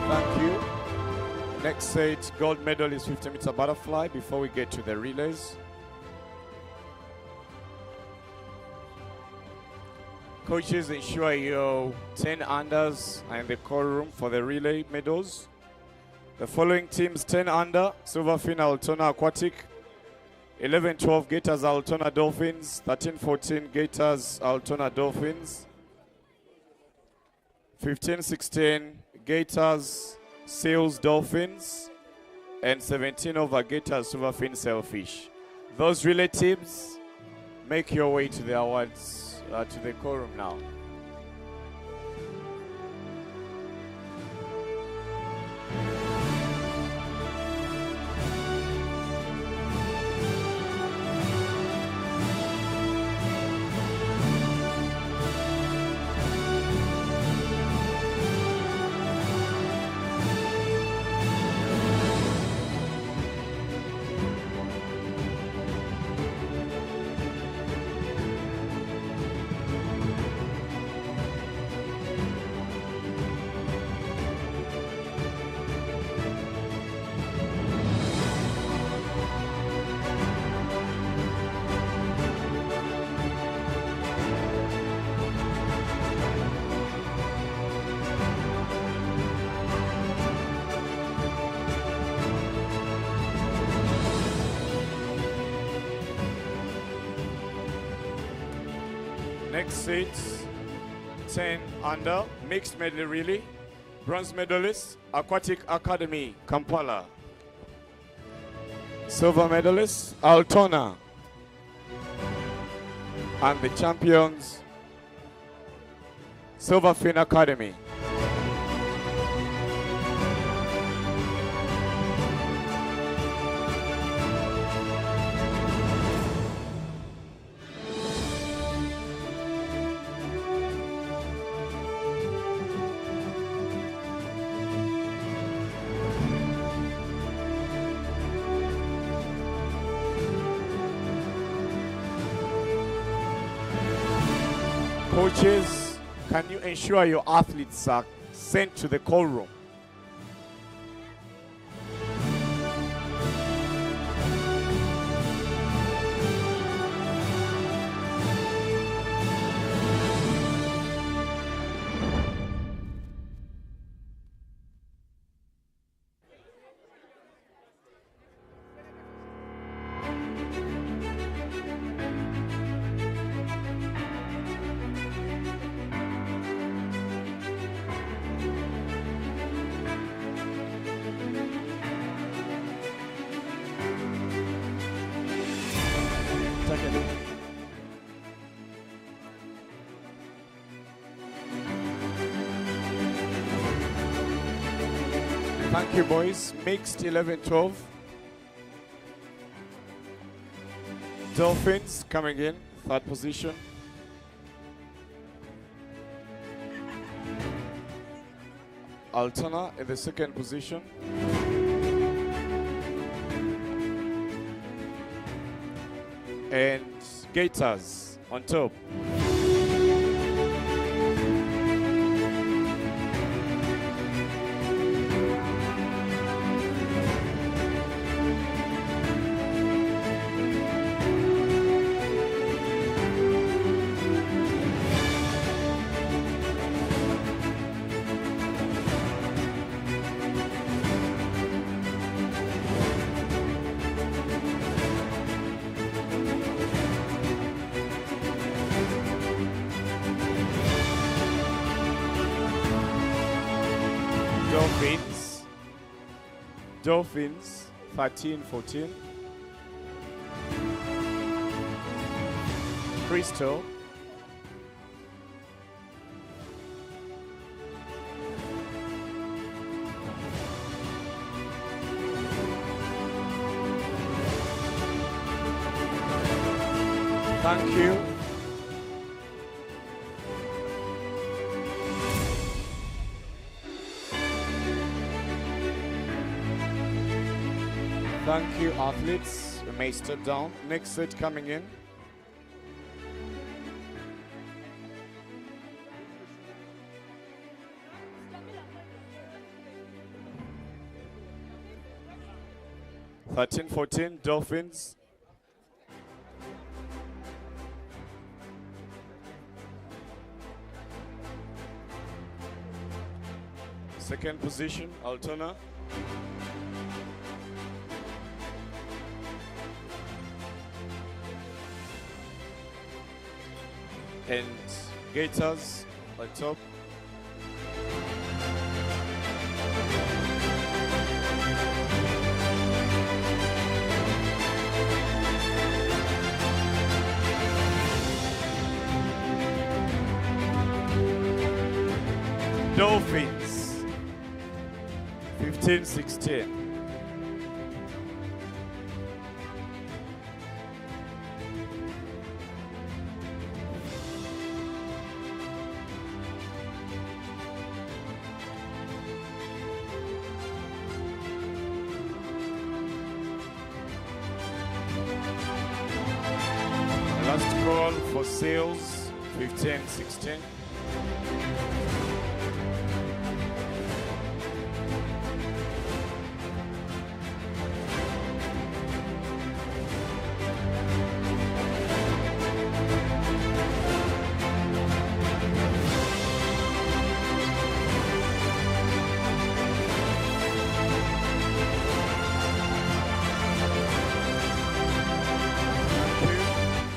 Thank you. Next set, gold medal is 50 meter butterfly before we get to the relays. Coaches, ensure your 10 unders are in the core room for the relay medals. The following teams: 10 under, Silverfin Altona Aquatic, 11-12 Gators Altona Dolphins, 13-14 Gators Altona Dolphins, 15-16 Gators Seals Dolphins, and 17 over Gators Silverfin Sailfish. Those relay teams, make your way to the awards, to the core room now. Next seat, 10 under, mixed medley relay. Bronze medalist, Aquatic Academy, Kampala. Silver medalist, Altona. And the champions, Silverfin Academy. Coaches, can you ensure your athletes are sent to the call room? Thank you, boys. Mixed 11-12. Dolphins coming in, third position. Altona in the second position. And Gators on top. Dolphins 13-14. Crystal. Thank you. Thank you, athletes. You may step down. Next set coming in. (13-14) Dolphins. Second position, Altona. And Gators on top. Dolphins 15-16. Last call for sales 15-16.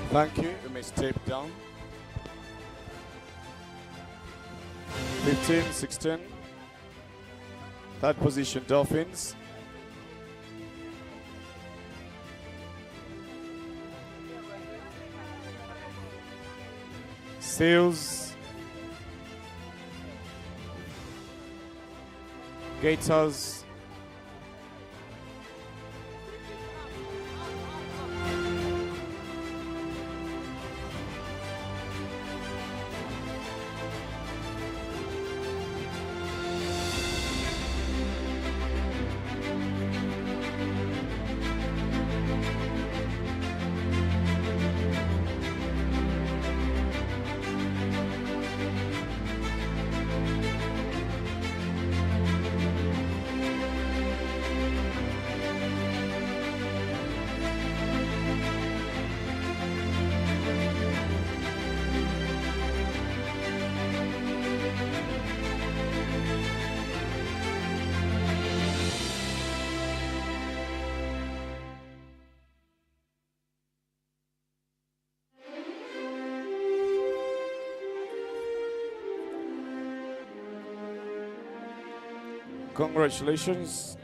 Thank you. You may step down. 15, 16. Third position, Dolphins. Seals. Gators. Congratulations.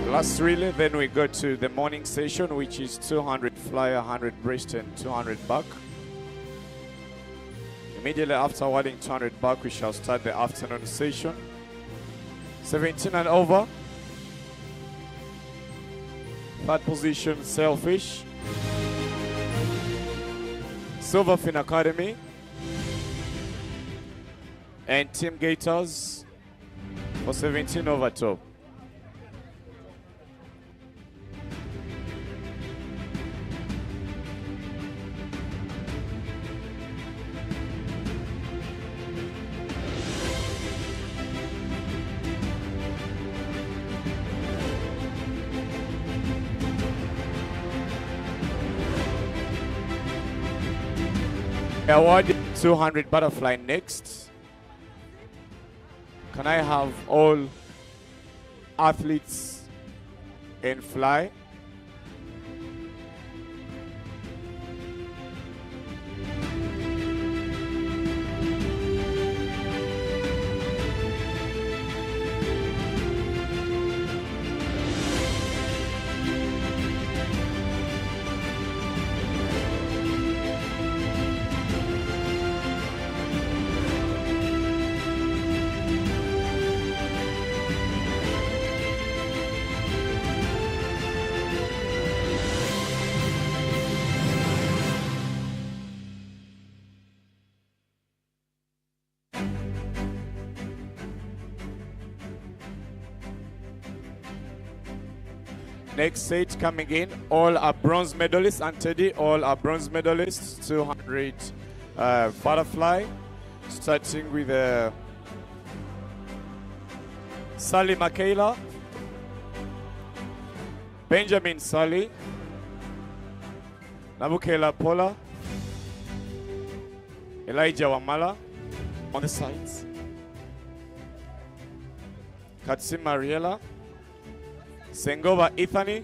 Last relay, then we go to the morning session, which is 200 fly, 100 breast, and 200 back. Immediately after awarding 200 back, we shall start the afternoon session. 17 and over. Third position, Sailfish. Silverfin Academy. And Team Gators for 17 over top. Award 200 butterfly next. Can I have all athletes in fly? Next set coming in, all are bronze medalists. And Teddy, all are bronze medalists. 200 butterfly, starting with Sally Michaela, Benjamin Sally, Nabukela Paula, Elijah Wamala on the sides, Katsi Mariela, Sengova Ethany,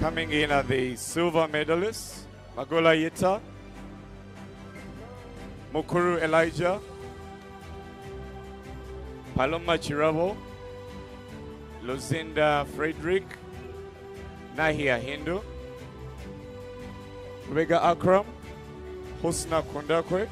coming in are the silver medalists, Magola Yeta, Mukuru Elijah, Paloma Chirabo, Lucinda Frederick, Nahia Hindu, Rebecca Akram, Husna Kundakwe.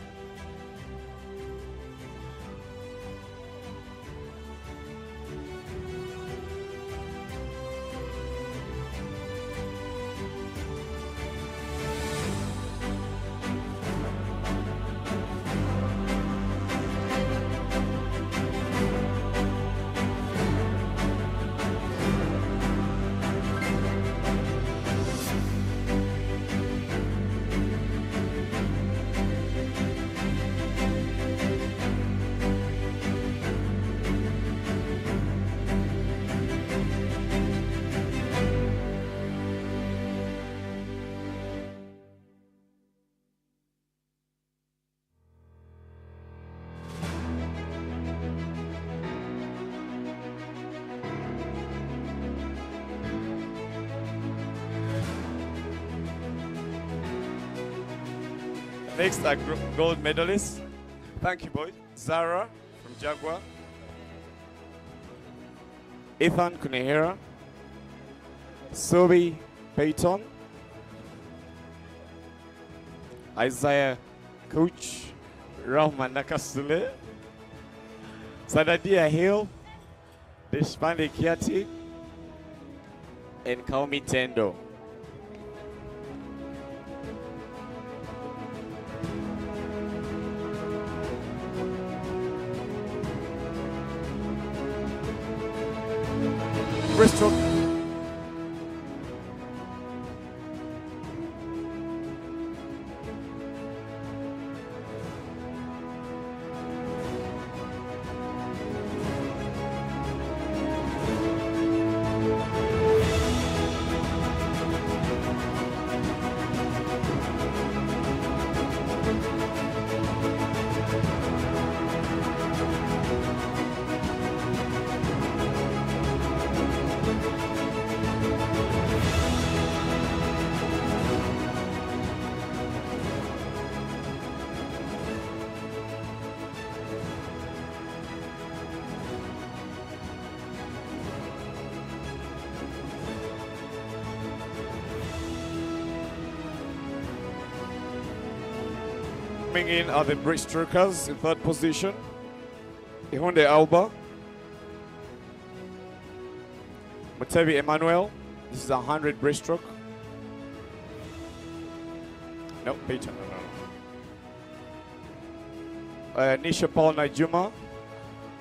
Next, our gold medalist. Thank you, boy. Zara from Jaguar. Ethan Kunehera. Sobi Payton. Isaiah Coach. Rahman Nakasule. Sadadia Hill. Deshpande Kiati. And Kaumi Tendo. Bristol. Coming in are the breaststrokers in third position. Ihonde Alba. Mutebi Emmanuel. This is a 100 breaststroke. No, Peter, no. Nisha Paul Najuma.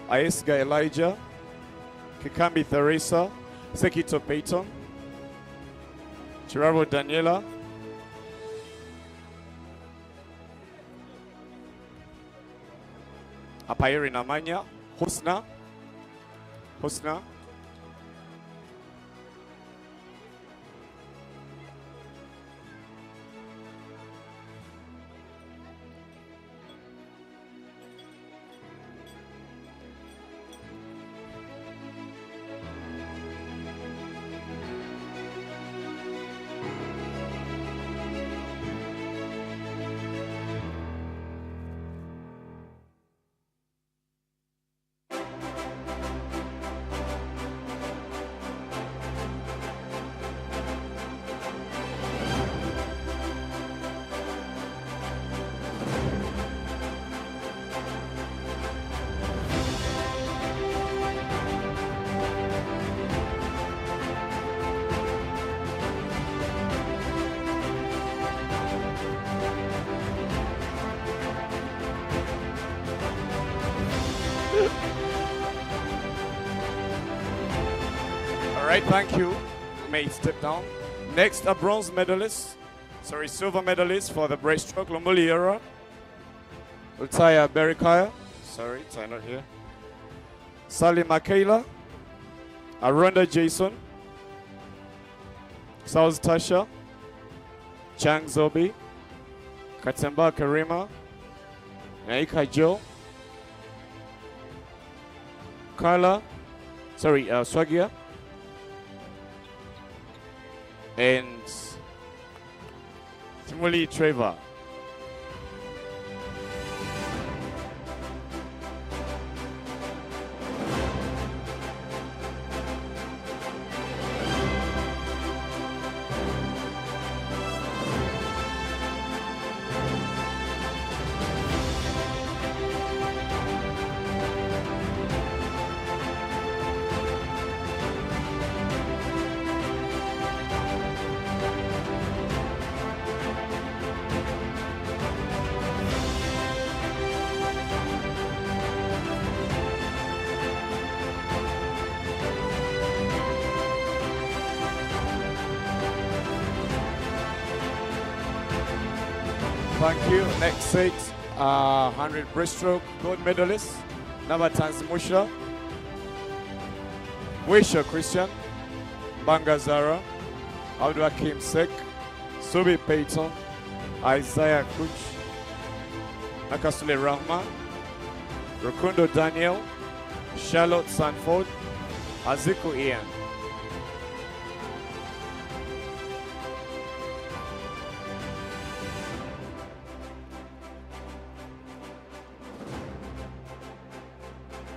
Aesga Elijah. Kikambi Theresa. Sekito Peyton. Chiraro Daniela. Apayeri Namanya, Husna. All right, thank you. You may step down. Next, a silver medalist for the breaststroke, Lumbuli era. Ultaya Berikaya. Sorry, it's not here. Sally Makayla. Arunda Jason. South Tasha. Chang Zobi. Katemba Karima. Naika Joe. Carla. Swagia. And Timoli Trevor. Thank you. Next set, 100 breaststroke gold medalist, Navatanzi Musha, Wisha Christian, Banga Zara, Abdul Hakim Sek, Subi Payton, Isaiah Kuch, Nakasule Rahman, Rukundo Daniel, Charlotte Sanford, Aziku Ian.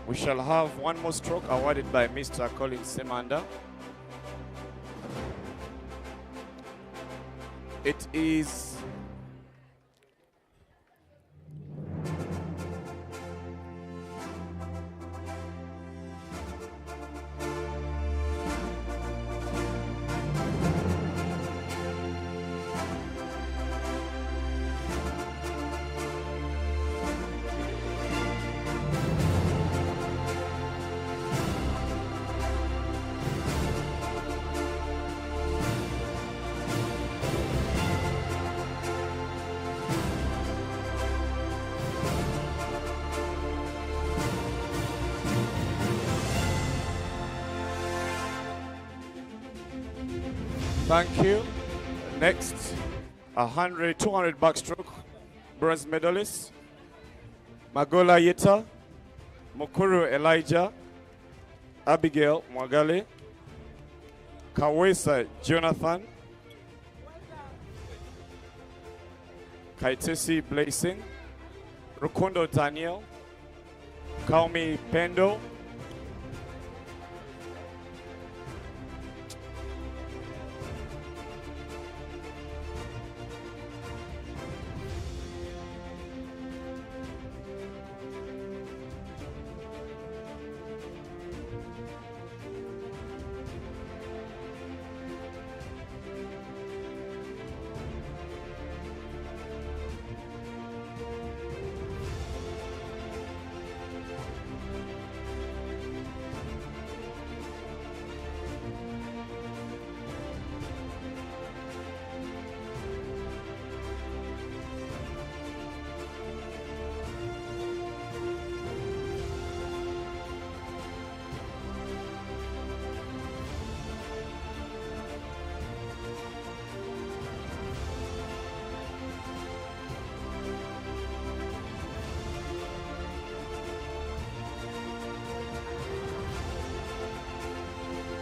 We shall have one more stroke awarded by Mr. Colin Semanda. It is thank you. Next, 200 backstroke bronze medalist, Magola Yeta, Mukuru Elijah, Abigail Mwagale, Kawesa Jonathan, Kaitesi Blazing, Rukundo Daniel, Kaumi Pendo,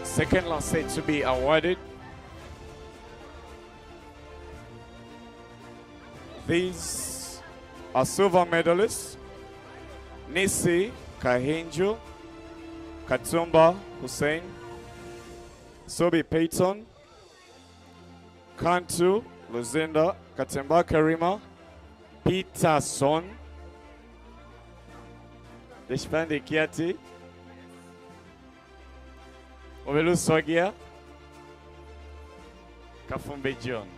second last set to be awarded. These are silver medalists: Nisi Kahinju, Katumba Hussein, Sobi Payton, Kantu Luzinda, Katemba Karima, Peterson, Deshpande Kiati, Ovelu Sogia, Kafumbe John.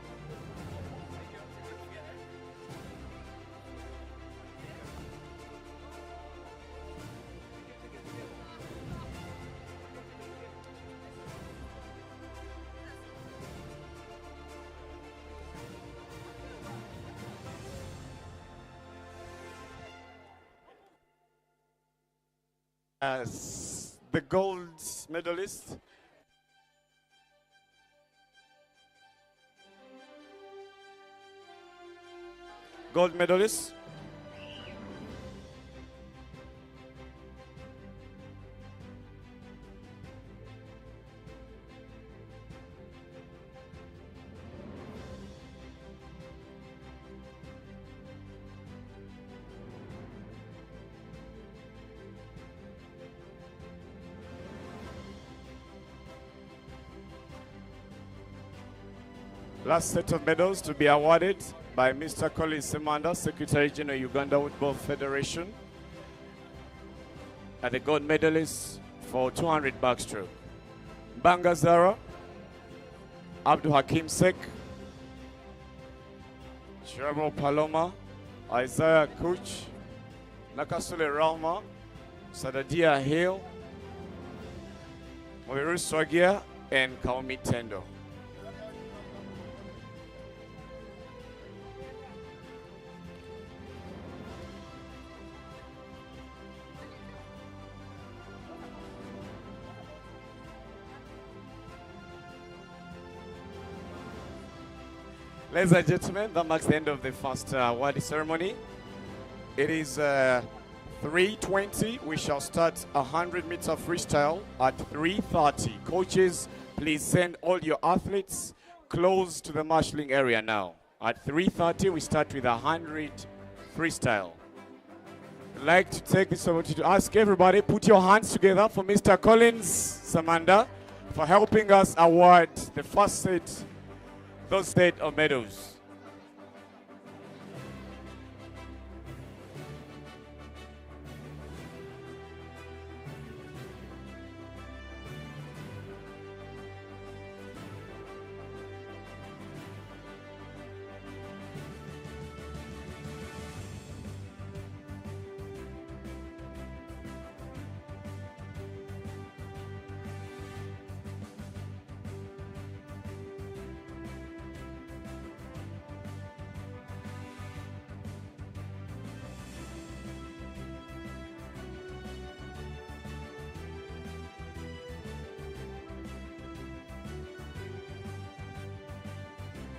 As the gold medalist, last set of medals to be awarded by Mr. Colin Semanda, Secretary General, Uganda Football Federation, and the gold medalist for 200 backstroke: Banga Zara, Abdul Hakim Sek, Sherbo Paloma, Isaiah Kuch, Nakasule Ralma, Sadadia Hill, Moiru Swagia, and Kaumi Tendo. Ladies and gentlemen, that marks the end of the first award ceremony. It is 3:20. We shall start 100-meter freestyle at 3:30. Coaches, please send all your athletes close to the marshalling area now. At 3:30, we start with 100 freestyle. I'd like to take this opportunity to ask everybody, put your hands together for Mr. Collins Samanda for helping us award the first set, those set of medals.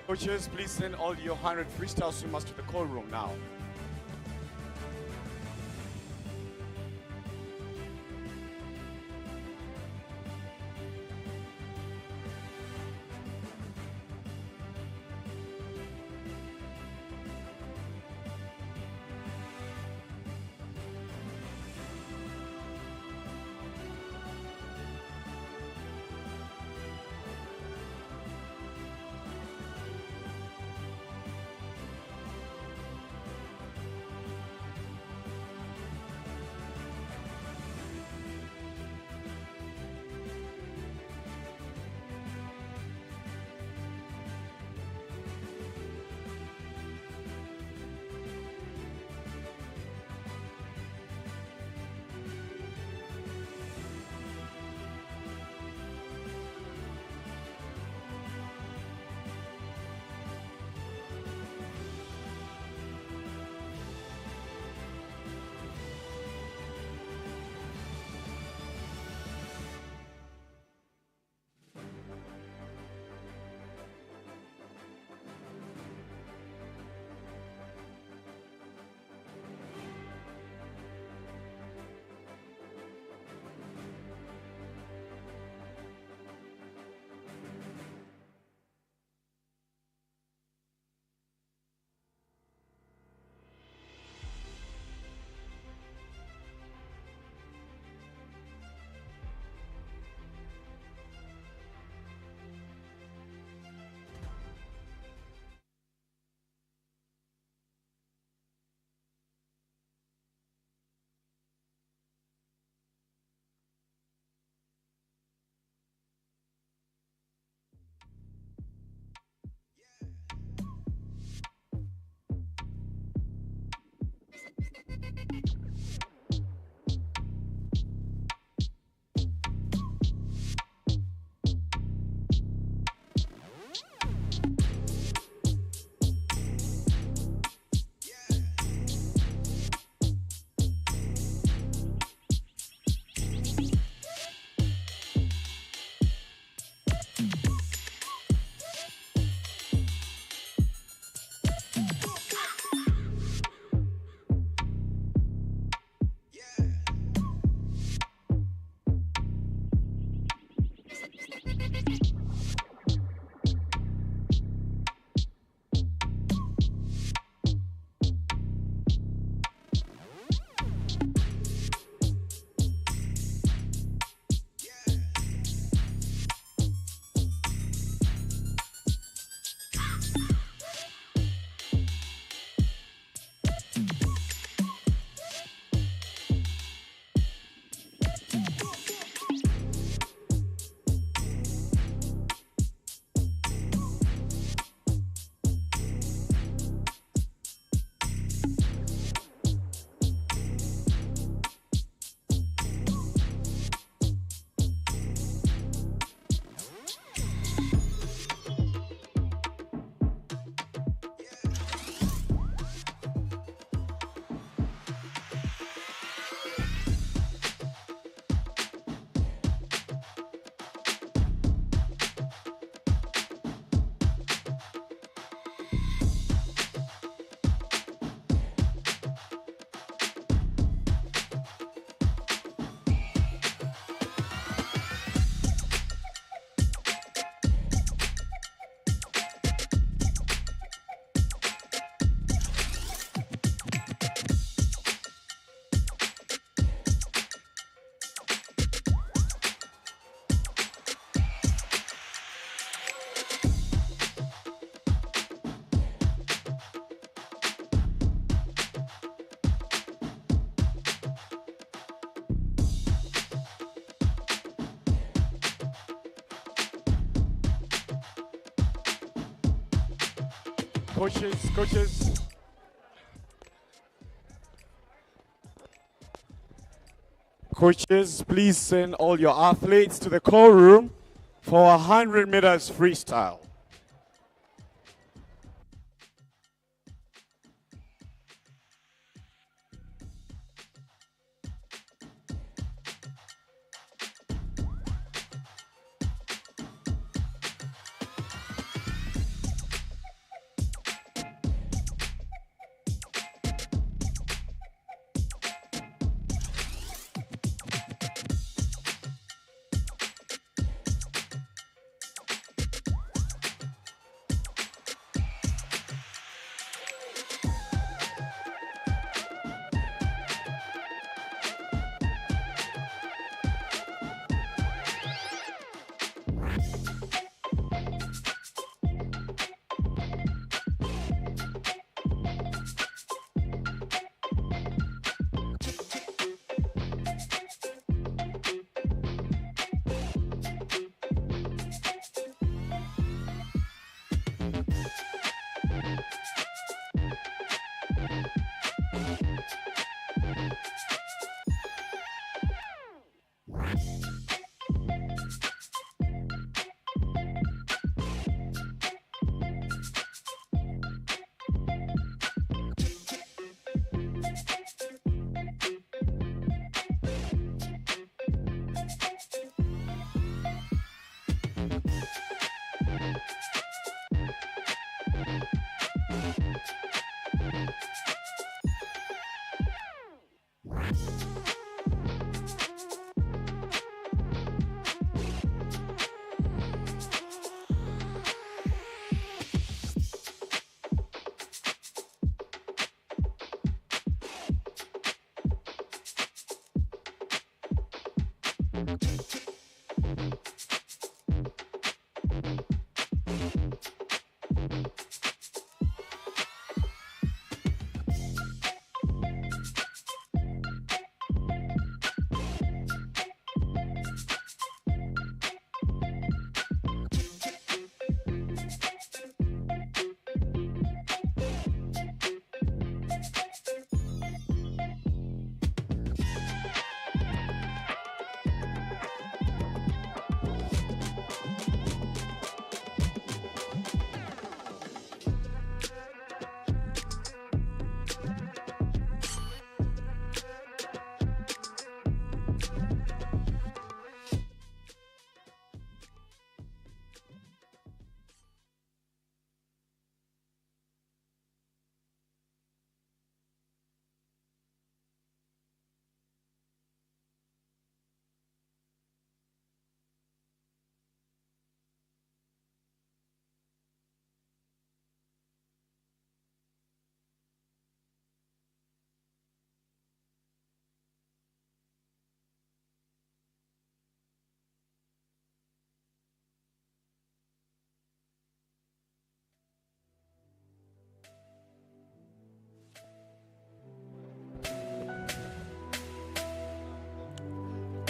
Coaches, please send all your 100 freestyle swimmers to the call room now. Coaches. Coaches, please send all your athletes to the call room for 100 meters freestyle.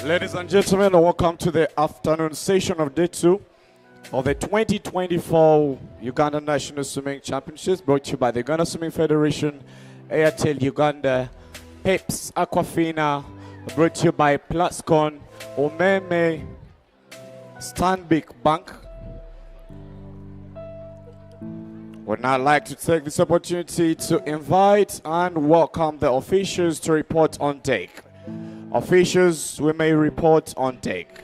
Ladies and gentlemen, welcome to the afternoon session of day 2 of the 2024 Uganda National Swimming Championships, brought to you by the Uganda Swimming Federation, Airtel Uganda, Peps Aquafina, brought to you by Plascon, Omeme, Stanbic Bank. Would now like to take this opportunity to invite and welcome the officials to report on deck. Officials, we may report on deck.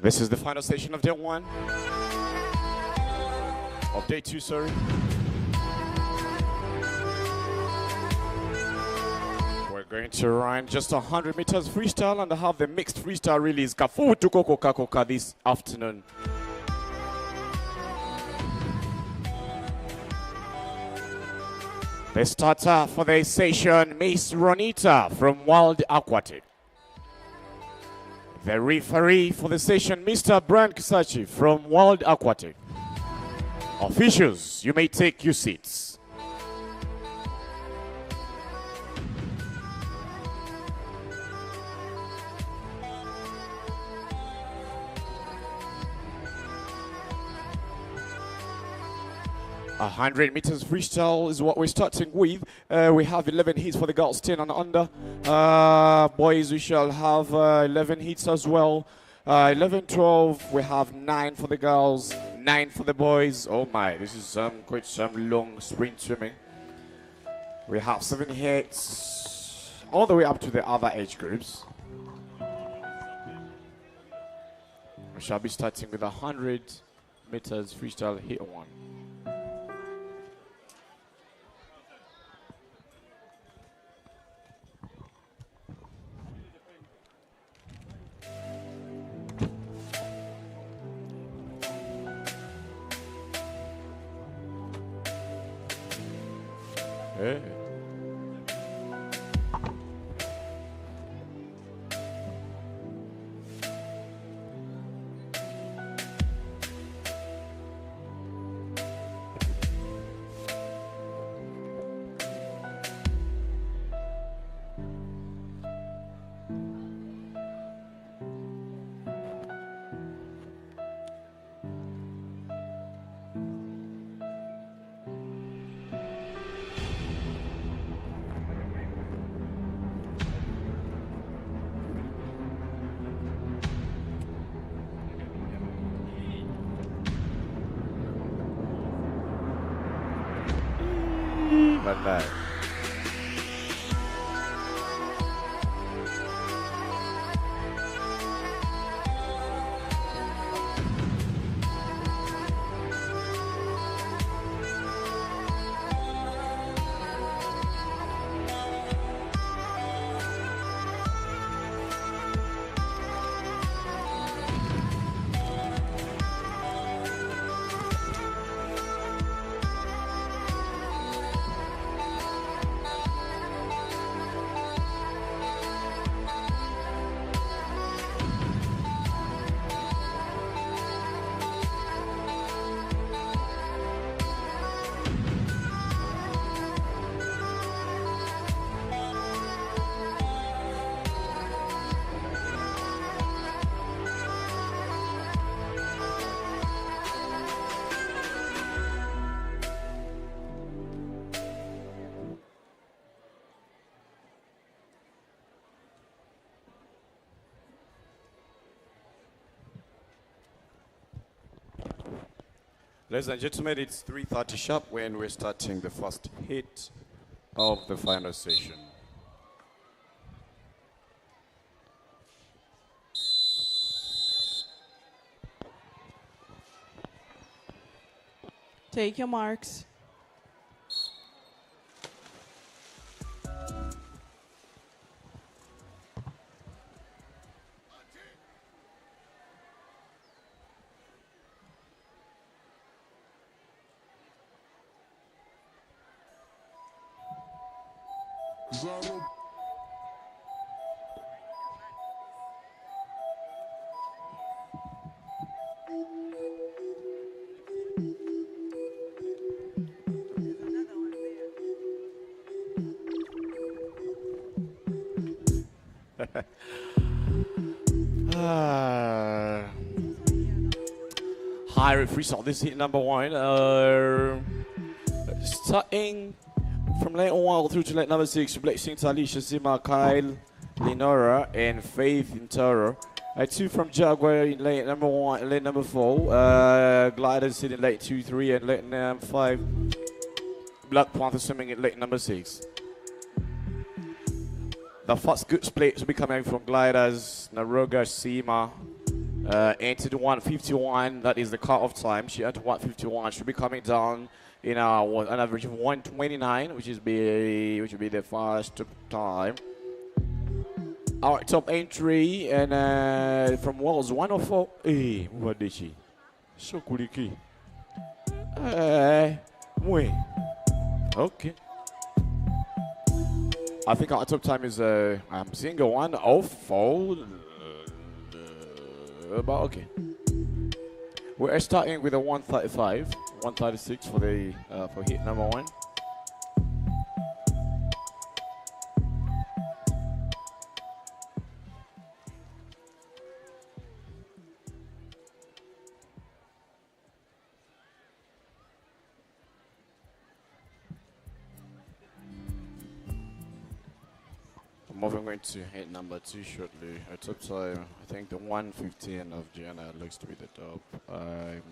This is the final station of day 1. Of day 2, sorry. We're going to run just 100 meters freestyle and have the mixed freestyle release Kafu to Koka this afternoon. The starter for the session, Miss Ronita from Wild Aquatic. The referee for the session, Mr. Brand Kisachi from World Aquatic. Officials, you may take your seats. A 100 meters freestyle is what we're starting with. We have 11 hits for the girls, 10 and under. Boys, we shall have 11 hits as well. 11, 12, we have 9 for the girls, 9 for the boys. Oh my, this is quite some long sprint swimming. We have 7 hits all the way up to the other age groups. We shall be starting with 100 meters freestyle hit 1. Hey. Bye-bye. Ladies and gentlemen, it's 3:30 sharp when we're starting the first hit of the final session. Take your marks. High freestyle. This is hit number 1. Starting from lane 1 through to lane number 6, replacing Talisha, Zima, Kyle, Lenora, and Faith in Toro. 2 from Jaguar in lane number 1, lane number 4. Gliders sitting lane 2, 3, and lane 5. Black Panther swimming in lane number 6. The first good split will be coming from Gliders, Naroga, Sima. Entered 151, that is the cut-off time. She entered 151. She'll be coming down in an average of 129, which would be the first time. Our top entry and from Wales 104. Hey, what did she? So kuliki. Okay. I think our top time is I'm seeing a 104. But okay. We're starting with a 135, 136 for the for hit number 1. I'm moving on to hit number 2 shortly. At top time, I think the 115 of Gianna looks to be the top. I'm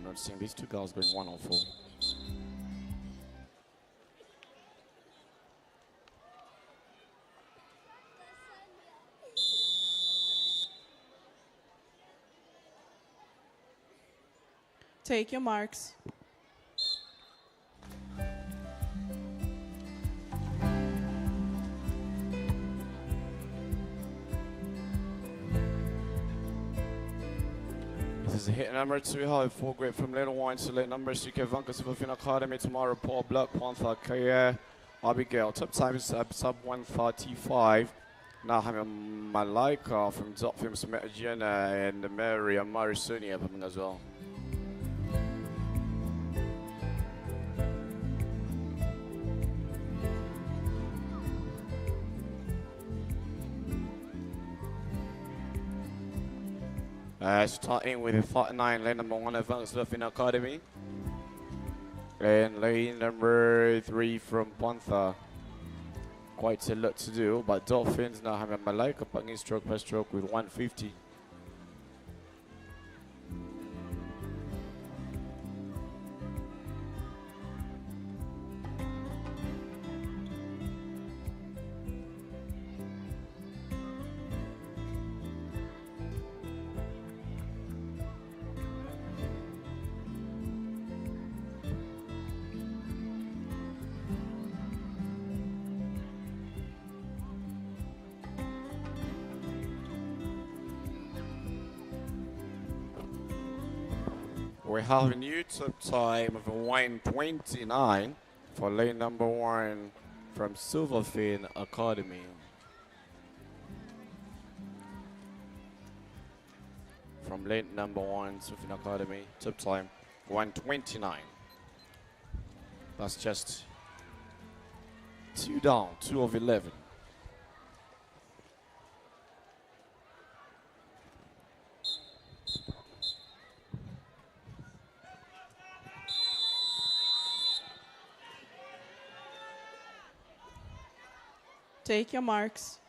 not seeing these two girls going 104. Take your marks. This is hit number 2, high 4 grade from Little Wine, select number CK Vanka Silverfin Academy tomorrow, Paul Black Panther, Kaya, Abigail. Top time is sub 135. Now having Malaika from Dot Films, Jenna and Mary and Marisuni coming as well. Starting with the 49, lane number 1 Advanced Surfing Academy. And lane number 3 from Panther. Quite a lot to do, but Dolphins now have a Malaika punching stroke per stroke with 150. We have a new top time of 1:29 for lane number 1 from Silverfin Academy. From lane number 1, Silverfin Academy, top time 1:29. That's just 2 down, 2 of 11. Take your marks.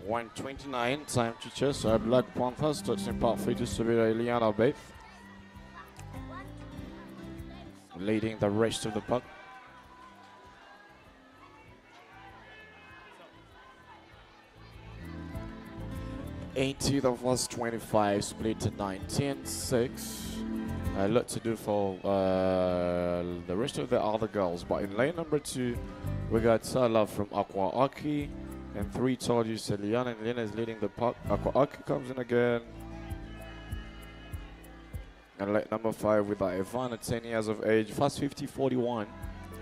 $129 time to chase. Black Panthers touching part 3 to Sabira Eliana Beth. Leading the rest of the puck. Into the first 25, split to 19-6. A lot to do for the rest of the other girls. But in lane number 2, we got Salah from Aqua Aki. And 3 told you Celiana and Lena is leading the puck. Aqua Aki comes in again. And lane number 5 with Ivana, 10 years of age, fast 50-41.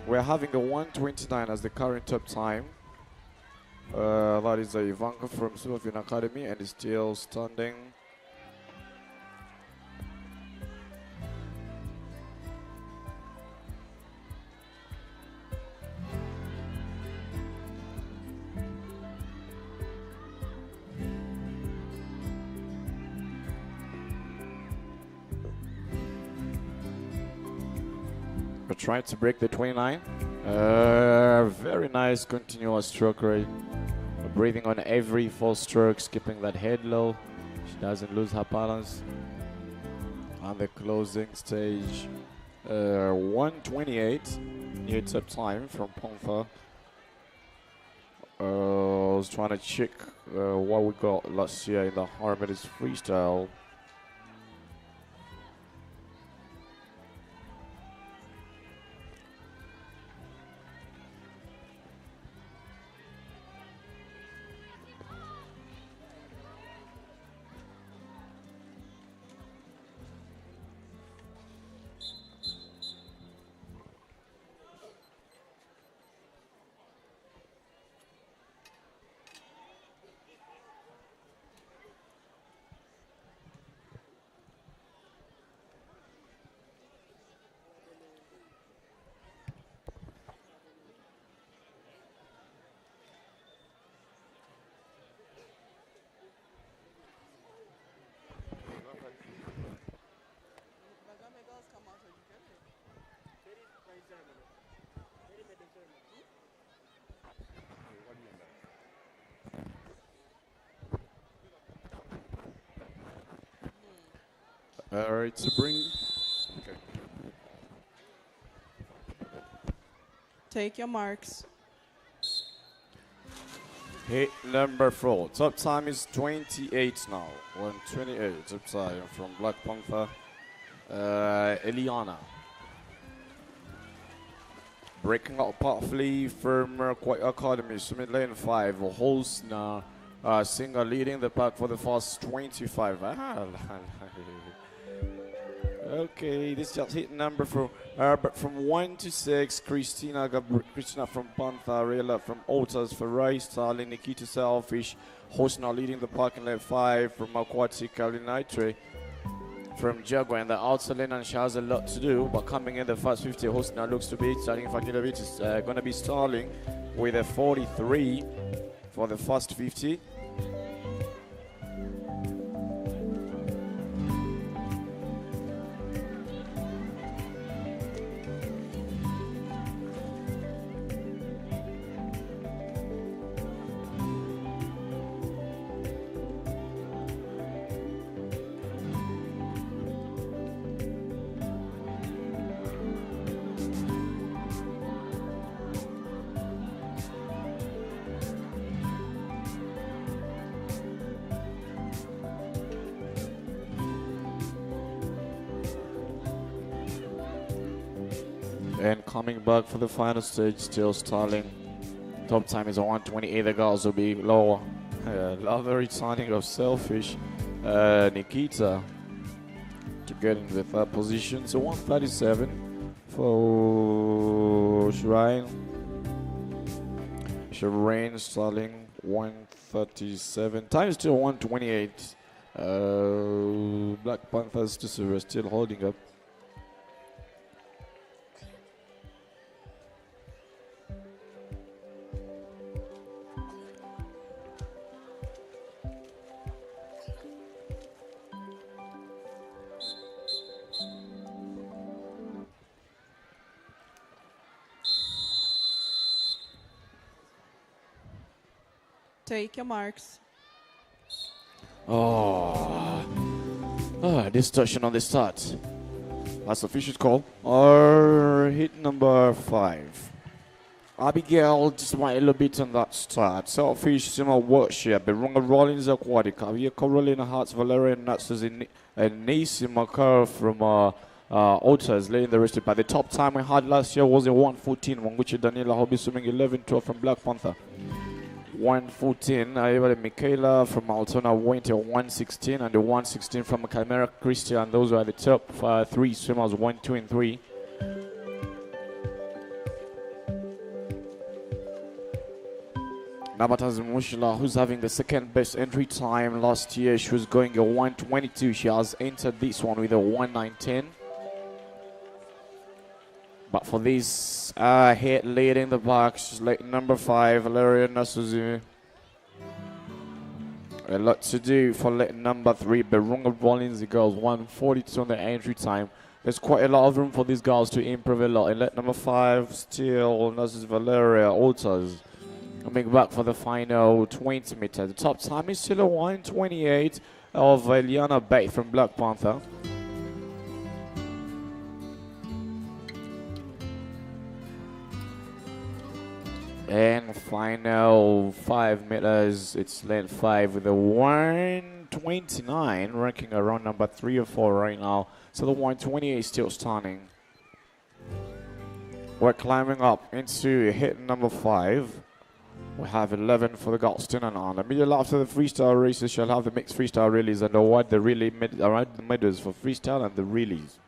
We're having a 1:29 as the current top time. That is Ivanka from Silverfin Academy and is still standing. We're trying to break the 29. Very nice continuous stroke rate. Breathing on every 4 strokes, keeping that head low. She doesn't lose her balance. On the closing stage, 1:28 new top time from Panther. I was trying to check what we got last year in the Harmonies freestyle. Alright, to bring. Okay. Take your marks. Hit number 4. Top time is 28 now. 1:28 top time from Black Panther. Eliana. Breaking out powerfully from Quite Academy. Summit lane 5. Holsna. Singer leading the pack for the first 25. Okay, this just hit number 4. But from 1 to 6, Christina from Panther, Rela from Otas, Ferrari, Starling, Nikita Selfish, Hosna leading the pack in lane 5 from Aquatic, Kalinitre from Jaguar, and the outer lane, and she has a lot to do, but coming in the first 50, Hosna looks to be starting for Kilovich is going to be Starling with a 43 for the first 50. And coming back for the final stage, still Starling. Top time is a 1:28. The girls will be lower. Love returning of Selfish. Nikita to get in the third position. So 1:37 for Shireen. Shireen Starling 1:37. Time is still 1:28. Black Panthers still holding up. Take your marks. Distortion on the start. That's the official call. Or hit number 5. Abigail just went a little bit on that start. Selfish, Sima Worship, Berunga Rollins Aquatic, Avia Carolina Hearts, Valerian Nuts, and Nisi Makar from Otas laying the rest by the top time we had last year was a 1:14, Wanguchi Daniela Hobby swimming 11:12 from Black Panther. 1:14, Michaela from Altona went a 1:16, and the 1:16 from Chimera Christian. Those were the top 3 swimmers, 1, 2, and 3. Nabataz Mushila, who's having the second best entry time last year, she was going a 1:22. She has entered this one with a 1:19. But for this hit leading the box, like number 5, Valeria Nasuzu. A lot to do for number 3, Berunga Rollins, the girls, 1:42 on the entry time. There's quite a lot of room for these girls to improve a lot. And let number 5, still Nasuzu Valeria Alters. Coming back for the final 20 meters. The top time is still a 1:28 of Eliana Bate from Black Panther. And final 5 meters, it's lane 5 with a 1:29, ranking around number 3 or 4 right now. So the 1:28 is still stunning. We're climbing up into hit number 5. We have 11 for the Galston and on. Immediately after the freestyle races, shall have the mixed freestyle relays and award the relay around the medals for freestyle and the relays.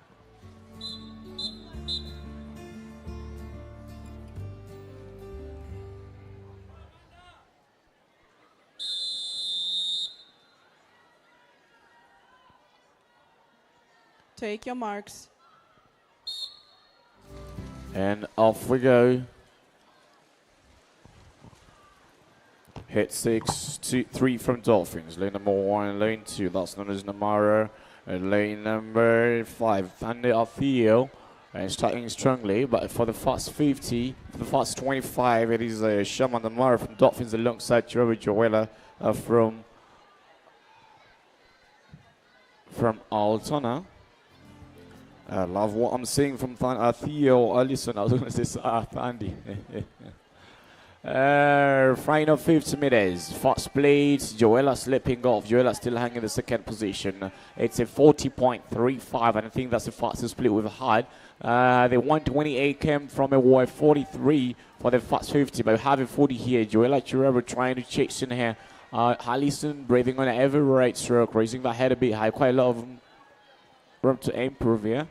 Take your marks. And off we go. Hit 6, 2, 3 from Dolphins. Lane number 1, lane 2. That's known as Namara. And lane number 5, Thunder Altheo. And starting strongly, but for the first 50, for the first 25, it is Shaman Namara from Dolphins alongside Trevor Joella from Altona. I love what I'm seeing from Theo Allison. I was going to say Thandi. Final 50 meters. Fast plates. Joella slipping off. Joella still hanging the second position. It's a 40.35, and I think that's the fastest split we've had. The 128 came from a wide 43 for the fast 50, but we have a 40 here. Joella Chirero trying to chase in here. Allison breathing on every right stroke, raising the head a bit high. Quite a lot of room to improve here.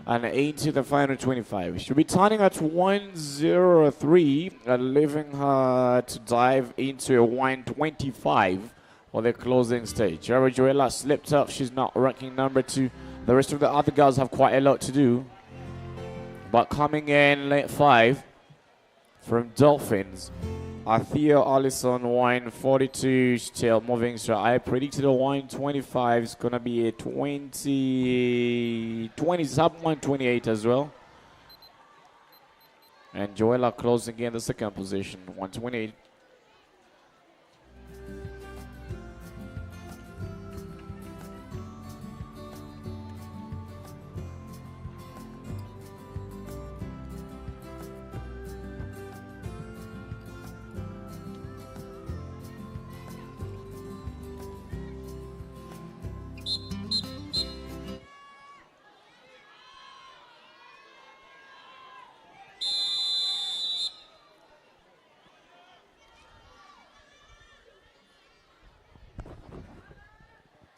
And into the final 25. She'll be turning at 103 and leaving her to dive into a 125 for the closing stage. Joella slipped up. She's not ranking number 2. The rest of the other girls have quite a lot to do. But coming in late 5 from Dolphins, Theo Allison 142, still moving. So I predicted a 125 is going to be a 20, sub 128 as well. And Joella closing in the second position, 128.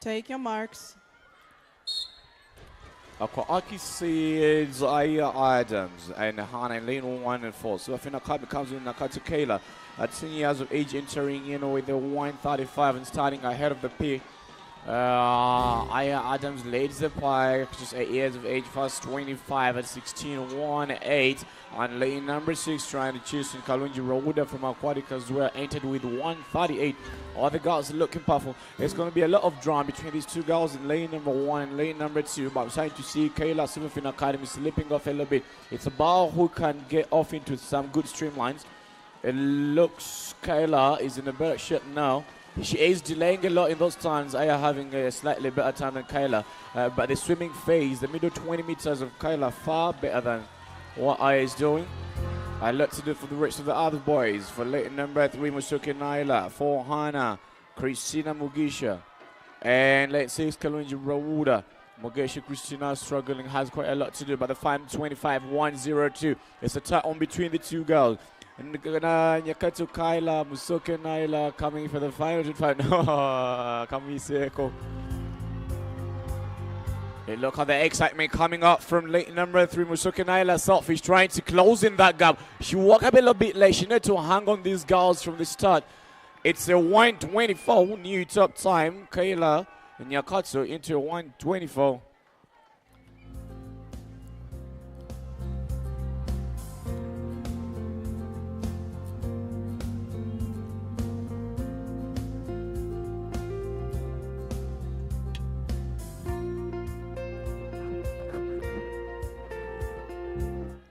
Take your marks. Aki seeds Aya Adams and Hannah Lane 1 and 4. So I think Akabi comes in Nakatu Kayla at 10 years of age, entering with the 135 and starting ahead of the P. Aya Adams leads the pike, just 8 years of age, first 25 at 16.18. And lane number 6 trying to choose in Kalunji Rawuda from Aquatic as well, entered with 138. All the girls looking powerful. It's going to be a lot of drama between these two girls in lane number 1 and lane number 2. But I'm starting to see Kayla Silverfin Academy slipping off a little bit. It's about who can get off into some good streamlines. It looks Kayla is in a better shape now. She is delaying a lot in those times. Aya having a slightly better time than Kayla. But the swimming phase, the middle 20 meters of Kayla, far better than what Aya is doing. A lot to do for the rest of the other boys. For lane number 3, Musuke Naila. 4, Hana, Christina Mugisha. And lane 6, Kalunji Rawuda. Mugisha Christina struggling, has quite a lot to do. But the final 25, 102. It's a tight on between the two girls. Nyakatu Kaila, Musoke Naila coming for the final 25. No, Kamiseko. Hey, look at the excitement coming up from lane number 3, Musoke Naila Selfish, trying to close in that gap. She walked up a little bit late. She needed to hang on these girls from the start. It's a 124 new top time. Kaila Nyakatsu into a 124.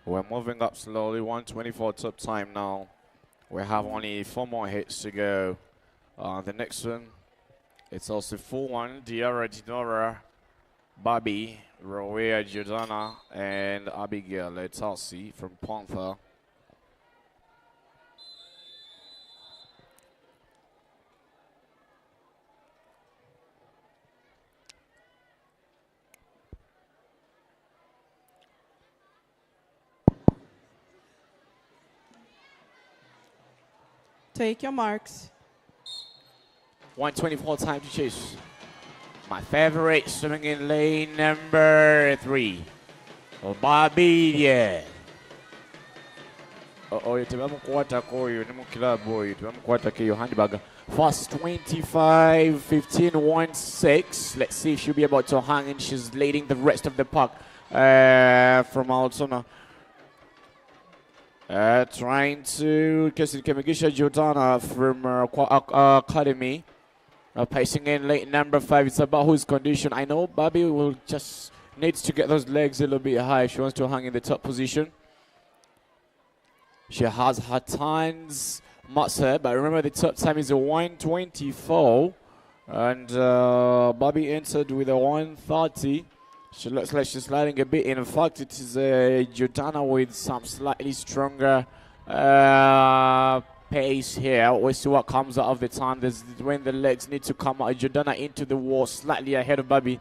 We're moving up slowly, 124 top time now. We have only 4 more hits to go. The next one, it's also 4-1, Diara Dinora, Bobby, Rowea Jordana, and Abigail Letasi from Panther. Take your marks. 124 time to chase. My favorite swimming in lane number 3. Bobby, yeah. First 25, 15, 1, 6. Let's see if she'll be able to hang in. She's leading the rest of the pack from Altsona. Trying to Kemigisha Jordana from Academy. Pacing in late number 5. It's about whose condition. I know Bobby will just needs to get those legs a little bit high if she wants to hang in the top position. She has her tons, but remember the top time is a 124. And Bobby entered with a 130. She looks like she's sliding a bit. In fact, it is Uganda with some slightly stronger pace here. We'll see what comes out of the time. This is when the legs need to come out. Uganda into the wall, slightly ahead of Bobby.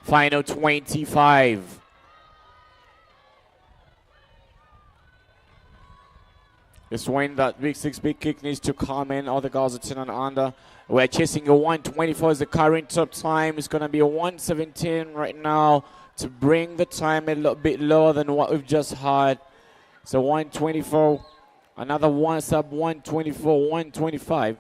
Final 25. It's when that big 6 big kick needs to come in. All the guys are 10 and under. We're chasing a 124 as the current top time. It's going to be a 117 right now to bring the time a little bit lower than what we've just had. So 124, another one sub 124, 125.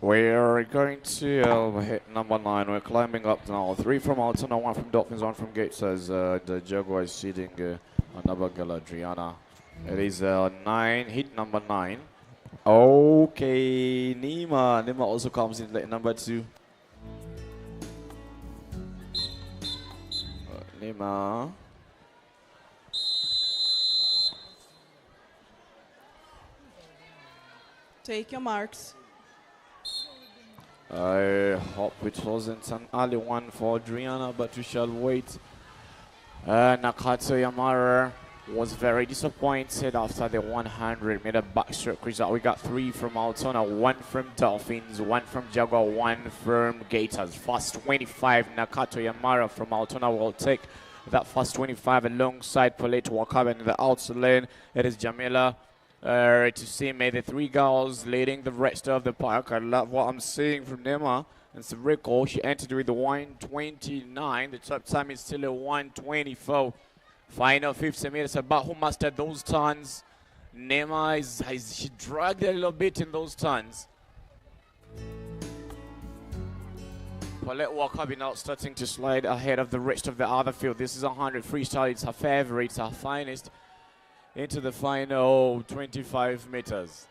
We're going to hit number 9. We're climbing up now. 3 from Altona, 1 from Dolphins, 1 from Gates as the Jaguar is seeding another girl, Adriana. It is 9, hit number 9. Okay, Nima. Nima also comes in late number 2. Nima. Take your marks. I hope it wasn't an early one for Adriana, but we shall wait. Nakato Yamara was very disappointed after the 100-meter backstroke result. We got 3 from Altona, 1 from Dolphins, 1 from Jaguar, 1 from Gators. First 25, Nakato Yamara from Altona will take that first 25 alongside Paulette Wakabe in the outer lane. It is Jamila to see me, the 3 girls leading the rest of the park. I love what I'm seeing from Nema and Sabriko. She entered with the 129. The top time is still a 124. Final 50 meters, about who mastered those turns. Nema she dragged a little bit in those turns. Paulette Wakabe now starting to slide ahead of the rest of the other field. This is 100 freestyle. It's her favorite, it's her finest. Into the final 25 meters.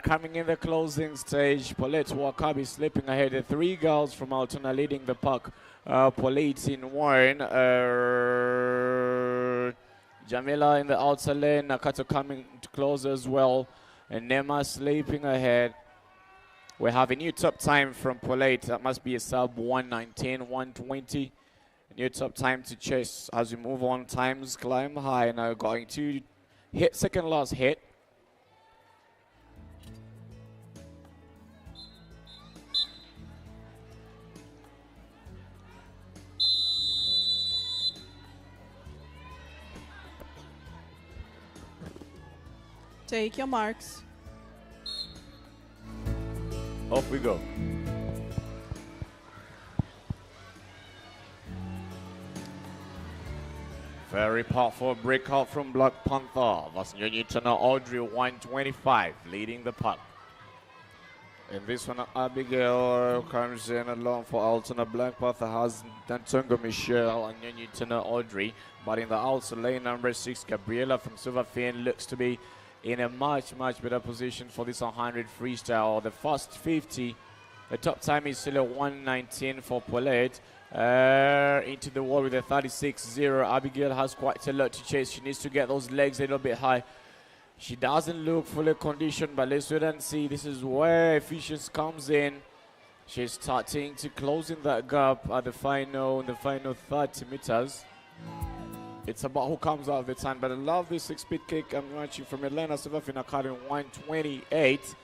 Coming in the closing stage, Paulette Wakabe slipping ahead. The 3 girls from Altona leading the pack. Paulette in 1. Jamila in the outer lane. Nakato coming to close as well. And Nema sleeping ahead. We have a new top time from Paulette. That must be a sub 119, 120. A new top time to chase as we move on. Times climb high. Now going to hit second last hit. Take your marks. Off we go. Very powerful breakout from Black Panther. That's Newton Audrey 125 leading the pack. And this one, Abigail comes in along for Altona. Black Panther has Dantungo Michelle and Newton Audrey. But in the outer lane, number 6, Gabriela from Silverfin looks to be in a much better position for this 100 freestyle. The first 50, the top time is still a 119 for Paulette. Into the wall with a 36-0. Abigail has quite a lot to chase. She needs to get those legs a little bit high. She doesn't look fully conditioned, but let's wait and see. This is where efficiency comes in. She's starting to close in that gap at the final 30 meters. It's about who comes out of the time, but I love this 6-speed kick. I'm watching from Atlanta Silverfin Academy 128.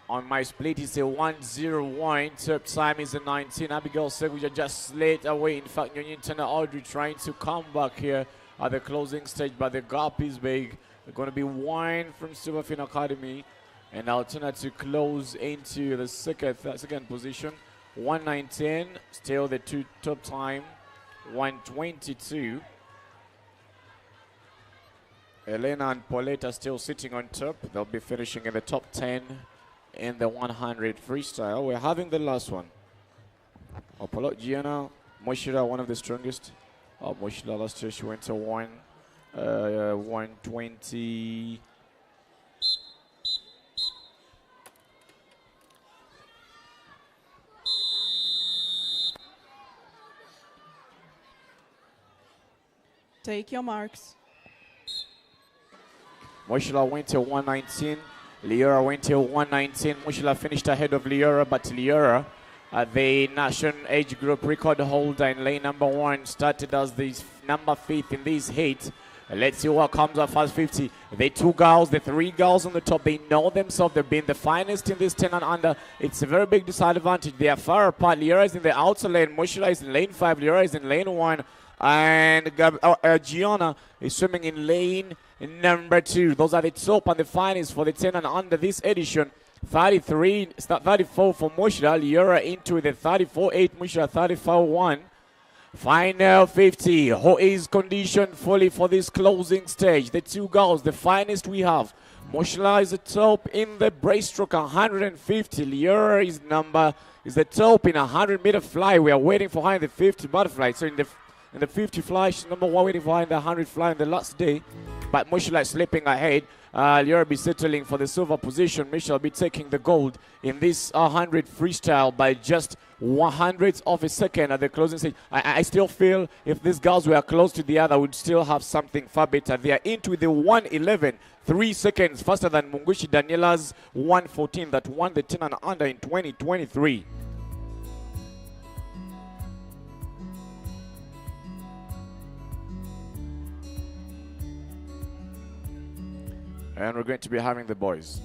On my split, it's a 101. Top time is a 19. Abigail Seguja just slid away. In fact, Newton Audrey trying to come back here at the closing stage, but the gap is big. They're going to be 1 from Silverfin Academy, and Altona to close into the second position. 119, still the 2 top time. 122. Elena and Paulette are still sitting on top. They'll be finishing in the top 10 in the 100 freestyle. We're having the last one. Paulette, Gianna, Moshira, one of the strongest. Moshira last year she went to 120. Take your marks. Moshila went to 119. Liora went to 119. Moshila finished ahead of Liora, but Liora, the national age group record holder in lane number 1, started as the number 5th in this heat. Let's see what comes up first 50. The 2 girls, the 3 girls on the top, they know themselves. They've been the finest in this 10 and under. It's a very big disadvantage. They are far apart. Liora is in the outer lane. Moshila is in lane 5. Liora is in lane 1. And Gianna is swimming in lane number 2. Those are the top and the finest for the 10 and under this edition. 34 for Moshira. Liora into the 34.8. Moshira 34.1. Final 50. Who is conditioned fully for this closing stage? The 2 girls, the finest we have. Moshira is the top in the breaststroke 150. Liora is the top in 100-meter fly. We are waiting for her in the 50 butterfly. So in the 50 fly, she's number 1, waiting for her in the 100 fly in the last day. But Moshila is slipping ahead. Liora will be settling for the silver position. Michelle will be taking the gold in this 100 freestyle by just 100th of a second at the closing stage. I still feel if these girls were close to the other, would still have something far better. They are into the 111, 3 seconds faster than Mungushi Daniela's 114 that won the 10 and under in 2023. And we're going to be having the boys.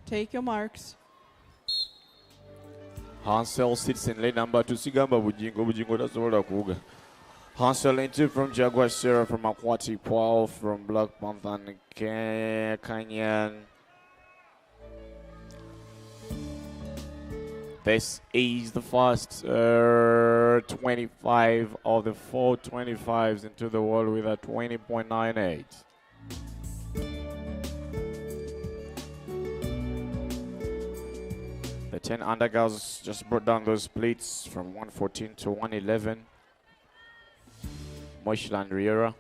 Take your marks. Hansel sits in lane number 2. Sigamba Bujingo tasobola kuwuga. Hansel lane 2 from Jaguar Sierra, from Aquatic Paul, from Black Panther and Canyon. This is the first 25 of the 4 25s into the world with a 20.98. The 10 under girls just brought down those splits from 114 to 111. Moshila and Riera.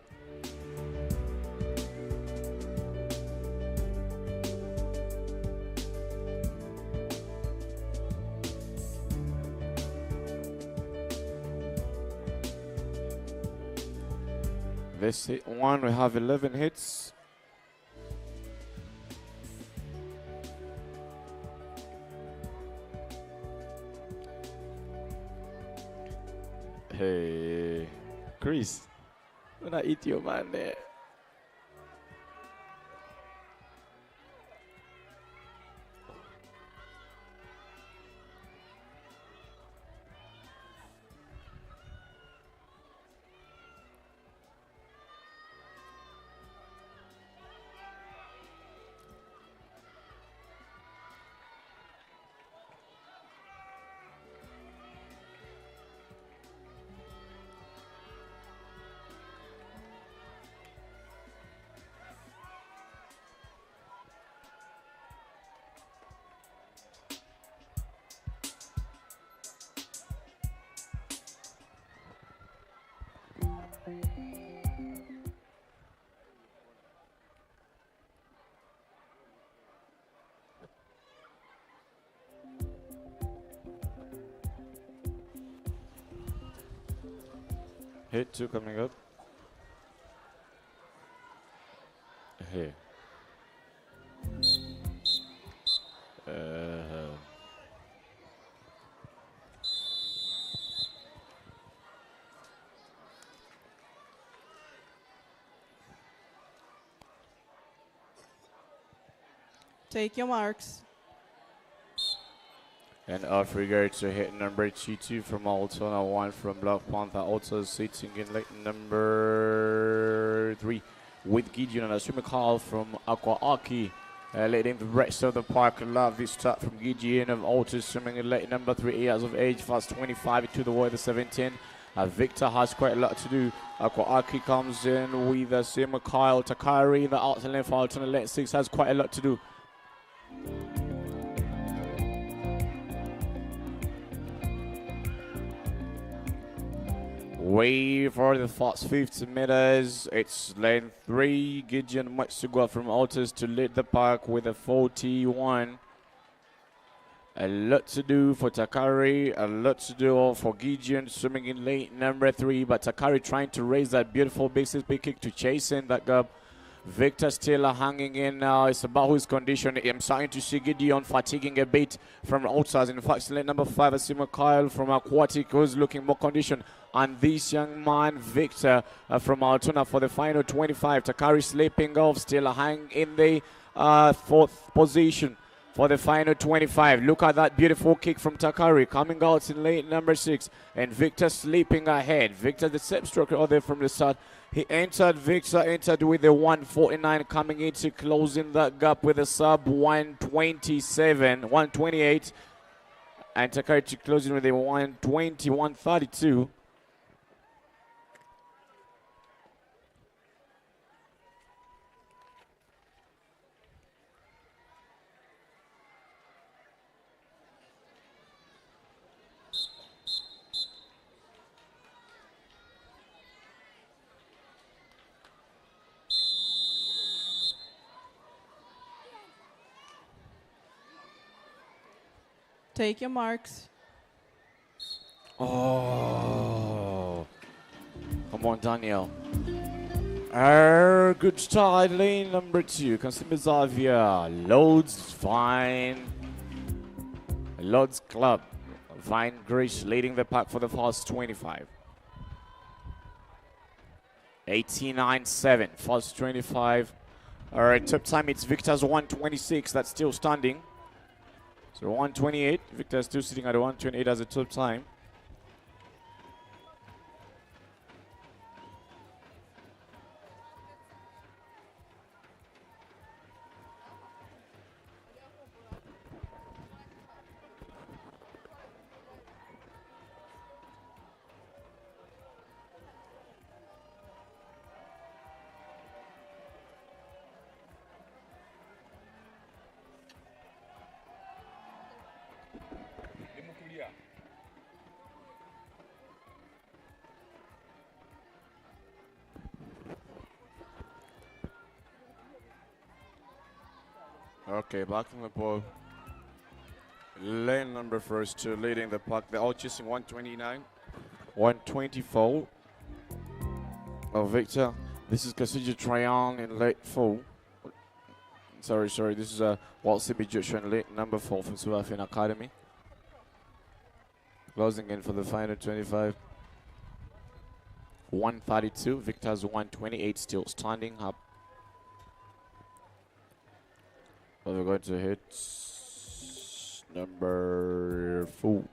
This one, we have 11 hits. Hey, Chris, when I eat your man there. Hit 2 coming up. Hey. Take your marks. And off we go to hit number 2 from Altona, 1 from Black Panther. Also sitting in late number 3 with Gideon and Asuma Carl from Aqua Aki. Leading the rest of the park. Love this start from Gideon of Altus swimming in late number 3 years of age, fast 25 to the water 17. Victor has quite a lot to do. Aqua Aki comes in with Asuma Kyle. Takari, the out and left Altona late 6 has quite a lot to do. Way for the first 50 meters. It's lane 3. Gideon Matsuga from Altus to lead the park with a 41. A lot to do for Takari, a lot to do for Gideon swimming in lane number 3. But Takari trying to raise that beautiful big kick to chase in that gap. Victor still hanging in now. It's about his condition. I'm starting to see Gideon fatiguing a bit from outside. In fact, lane number 5, Asima Kyle from Aquatic, who's looking more condition. And this young man, Victor, from Altona for the final 25. Takari slipping off, still hanging in the 4th position for the final 25. Look at that beautiful kick from Takari coming out in lane number 6. And Victor sleeping ahead. Victor, the same stroke out there from the start. He entered, Victor entered with the 149 coming into closing that gap with a sub 127, 128. And Takari closing with a 120, 132. Take your marks. Oh, come on, Daniel. Good start, lane number 2. Consumer Xavier. Loads Vine. Loads Club. Vine Grish leading the pack for the first 25. 89.7. First 25. All right, top time it's Victor's 126. That's still standing. So 128. Victor still sitting at 128 as a top time. Okay, back in the ball. Lane number first to leading the pack. They're all chasing 129, 124. Oh, Victor. This is Kasiji Trayan in late 4. Sorry. This is a Walt Sibi Joshua in late number 4 from South African Academy. Closing in for the final 25. 132. Victor's 128 still standing up. So we're going to hit number 4.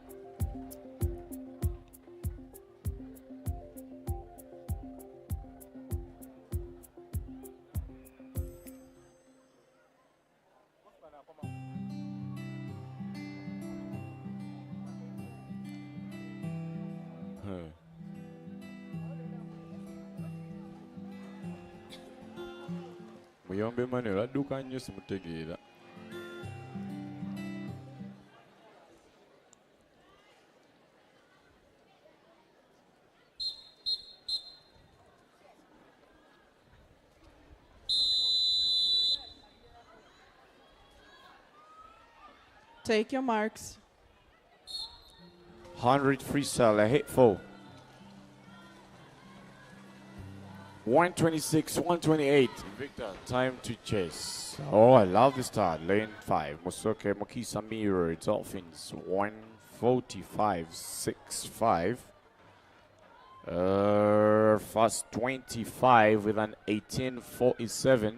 Muyombe Manuel aduka nnyo simutegeera. Take your marks. 100 freestyle, a hit 4. 126, 128. Victor, time to chase. Oh, I love the start. Lane 5. Musoke Mokisa Mirror Dolphins. 145.65. First 25 with an 18.47.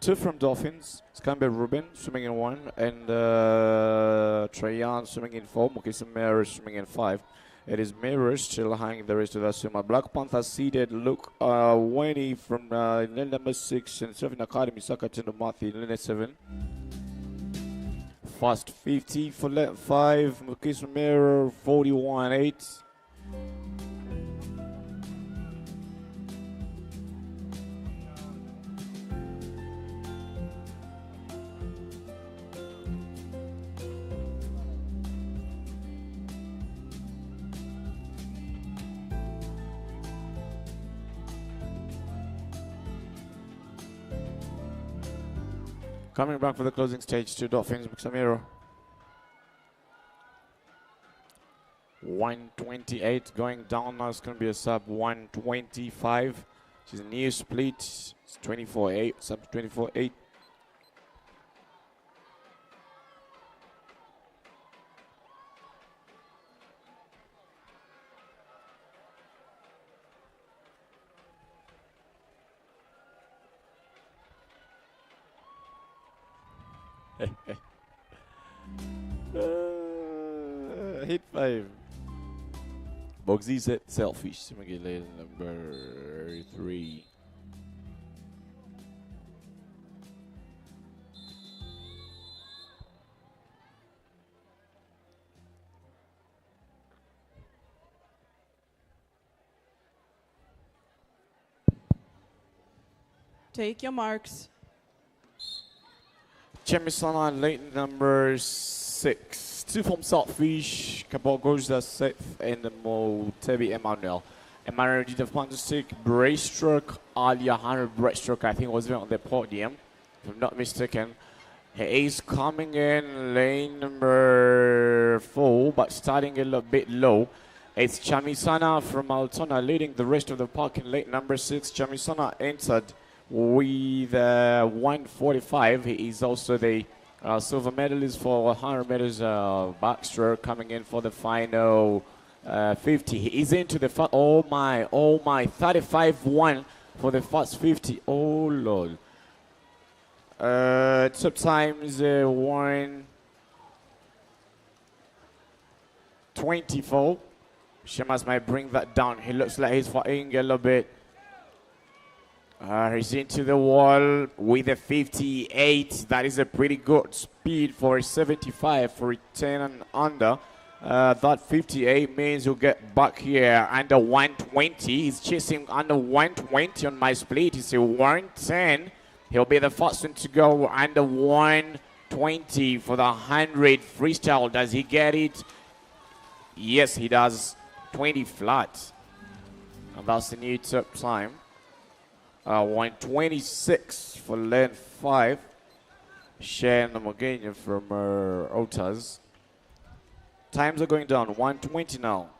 Two from Dolphins. It's going to be Ruben swimming in 1, and Trayan swimming in 4. Mukisa Mirrors swimming in 5. It is Mirrors still hanging the rest of the swimmer. Black Panther seeded Luke Winnie from lane number 6 and Surfing Academy Saka to Matthew lane 7. Fast 50 for lane 5. Mukisa Mirror 41.8. Coming back for the closing stage, 2 Dolphins, Muksamiro. 128 going down now. It's going to be a sub 125. She's a new split. It's 24.8, sub 24.8. Hit 5. Bogsy set selfish. Simulator number 3. Take your marks. Chemisana late number 6. 2 from Saltfish. Cabal goes the 6th and the Motebi Emmanuel. Emmanuel did a fantastic breaststroke. Alia 100 breaststroke, I think, was on the podium, if I'm not mistaken. He is coming in lane number 4, but starting a little bit low. It's Chamisana from Altona leading the rest of the pack in lane number 6. Chamisana entered with 145. He is also the silver medalist for 100 meters backstroke, coming in for the final 50. He is into the oh my 35-1 for the first 50. Oh lord. Top times 1:24. Shemas might bring that down. He looks like he's fighting a little bit. He's into the wall with a 58. That is a pretty good speed for a 75 for a 10 and under. That 58 means you'll get back here under 120. He's chasing under 120 on my split. He's a 110. He'll be the first one to go under 120 for the 100 freestyle. Does he get it? Yes, he does. 20 flat. And that's the new top time. 126 for lane 5. Shane Mogenia from Otas. Times are going down. 120 now.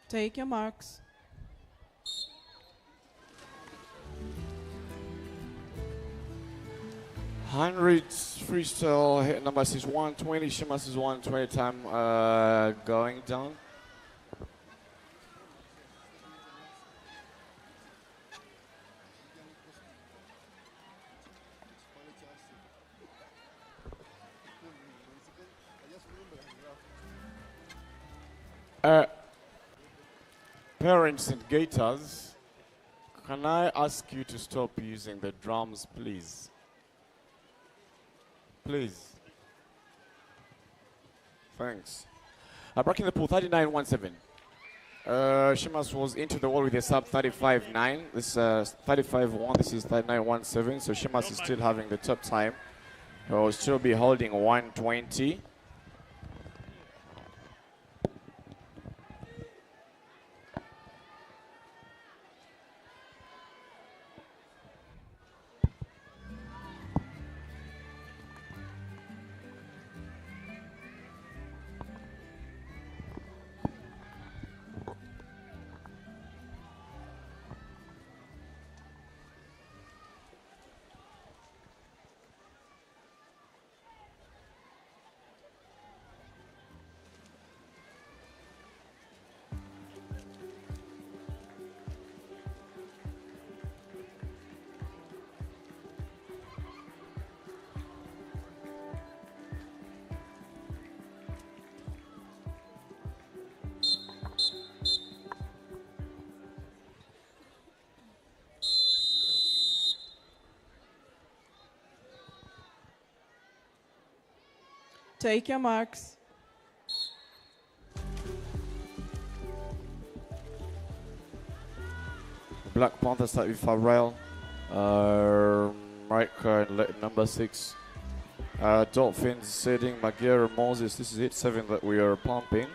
Take your marks. Hundreds freestyle hit number is 120. Shimas is 120 time going down. Parents and gators, can I ask you to stop using the drums, please? Please. Thanks. Breaking the pool, 39.17. Shimas was into the wall with a sub 35.9. This 35.1, this is 39.17. So Shimas is still having the top time. He will still be holding 120. Take your marks. Black Panther start with Farrell. Right card, number 6. Dolphins setting Magera Moses. This is 8-7 that we are pumping.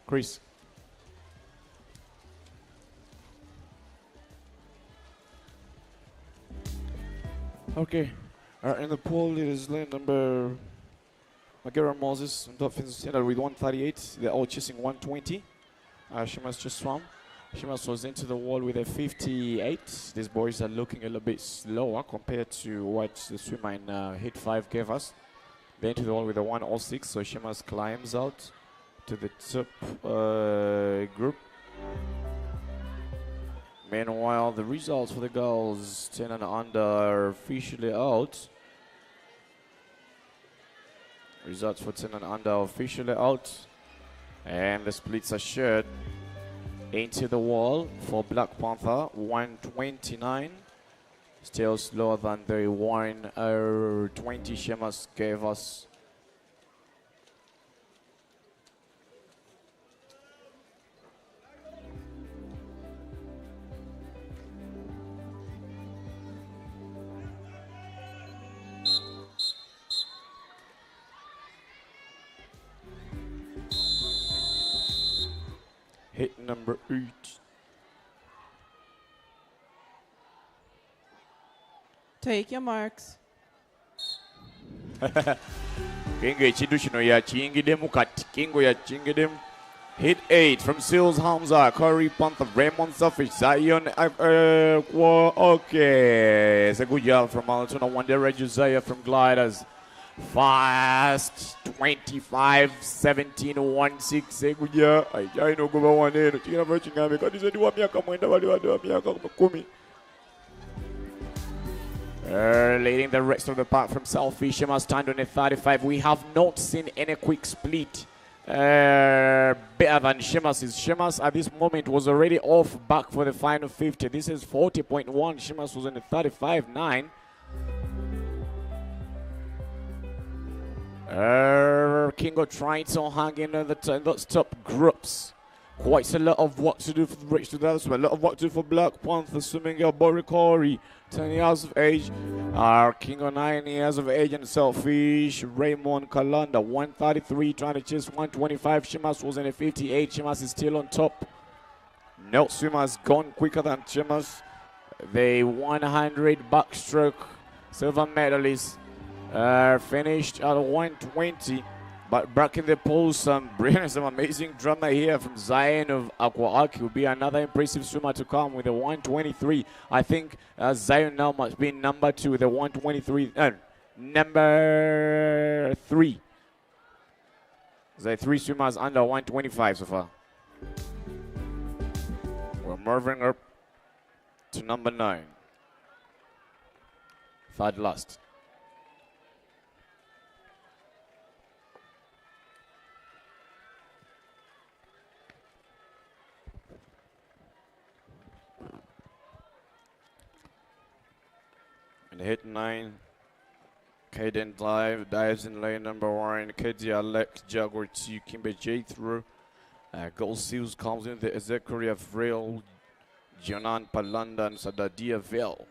Chris. Okay. In the pool, it is lane number Magera Moses and Dolphins standard with 138. They're all chasing 120. Shimas just swam. Shimas was into the wall with a 58. These boys are looking a little bit slower compared to what the swimmer in hit 5 gave us. They're into the wall with a 106, so Shimas climbs out to the top group. Meanwhile, the results for the girls 10 and under are officially out. Results for 10 and under are officially out. And the splits are shared into the wall for Black Panther, 129. Still slower than the 120 Shemas gave us. Hit number 8. Take your marks. Kingo ekintu kino yakiyingidemu kati. Kingo yakiyingidemu. Hit 8 from Seals Hamza, Curry Panther, Raymond Selfish, Zion. Okay, it's a good job from Altona Wandera Josiah from Gliders. Fast 25 17 16 kuja ajaino kuba waneno china vachi ngambe kati zedi wa miaka mwenda wali wa miaka 10. Leading the rest of the pack from Selfish, Shimas stand on a 35. We have not seen any quick split better than Shimas'. Shimas at this moment was already off back for the final 50. This is 40.1. Shimas was on a 35.9. Kingo trying to hang in those top groups. Quite a lot of work to do for the rest of the others. A lot of work to do for Black Panther, swimming girl Boricori, 10 years of age. Kingo 9 years of age and Selfish. Raymond Kalanda, 133, trying to chase 125. Shimas was in a 58. Shimas is still on top. No swimmer's gone quicker than Shimas. The 100 backstroke silver medalist. Finished at 120, but back in the pool, some amazing drama here from Zion of Aquaaki will be another impressive swimmer to come with a 123. I think Zion now must be number 2 with a 123, number 3. The 3 swimmers under 125 so far. We're moving up to number 9, third last. Hit 9, Caden dives in lane number 1, KD Alex, Jaguar 2, Kimber J through. Gold Seals comes in the Ezekiel of Rail, Jonan Palanda and Sadadia Vale.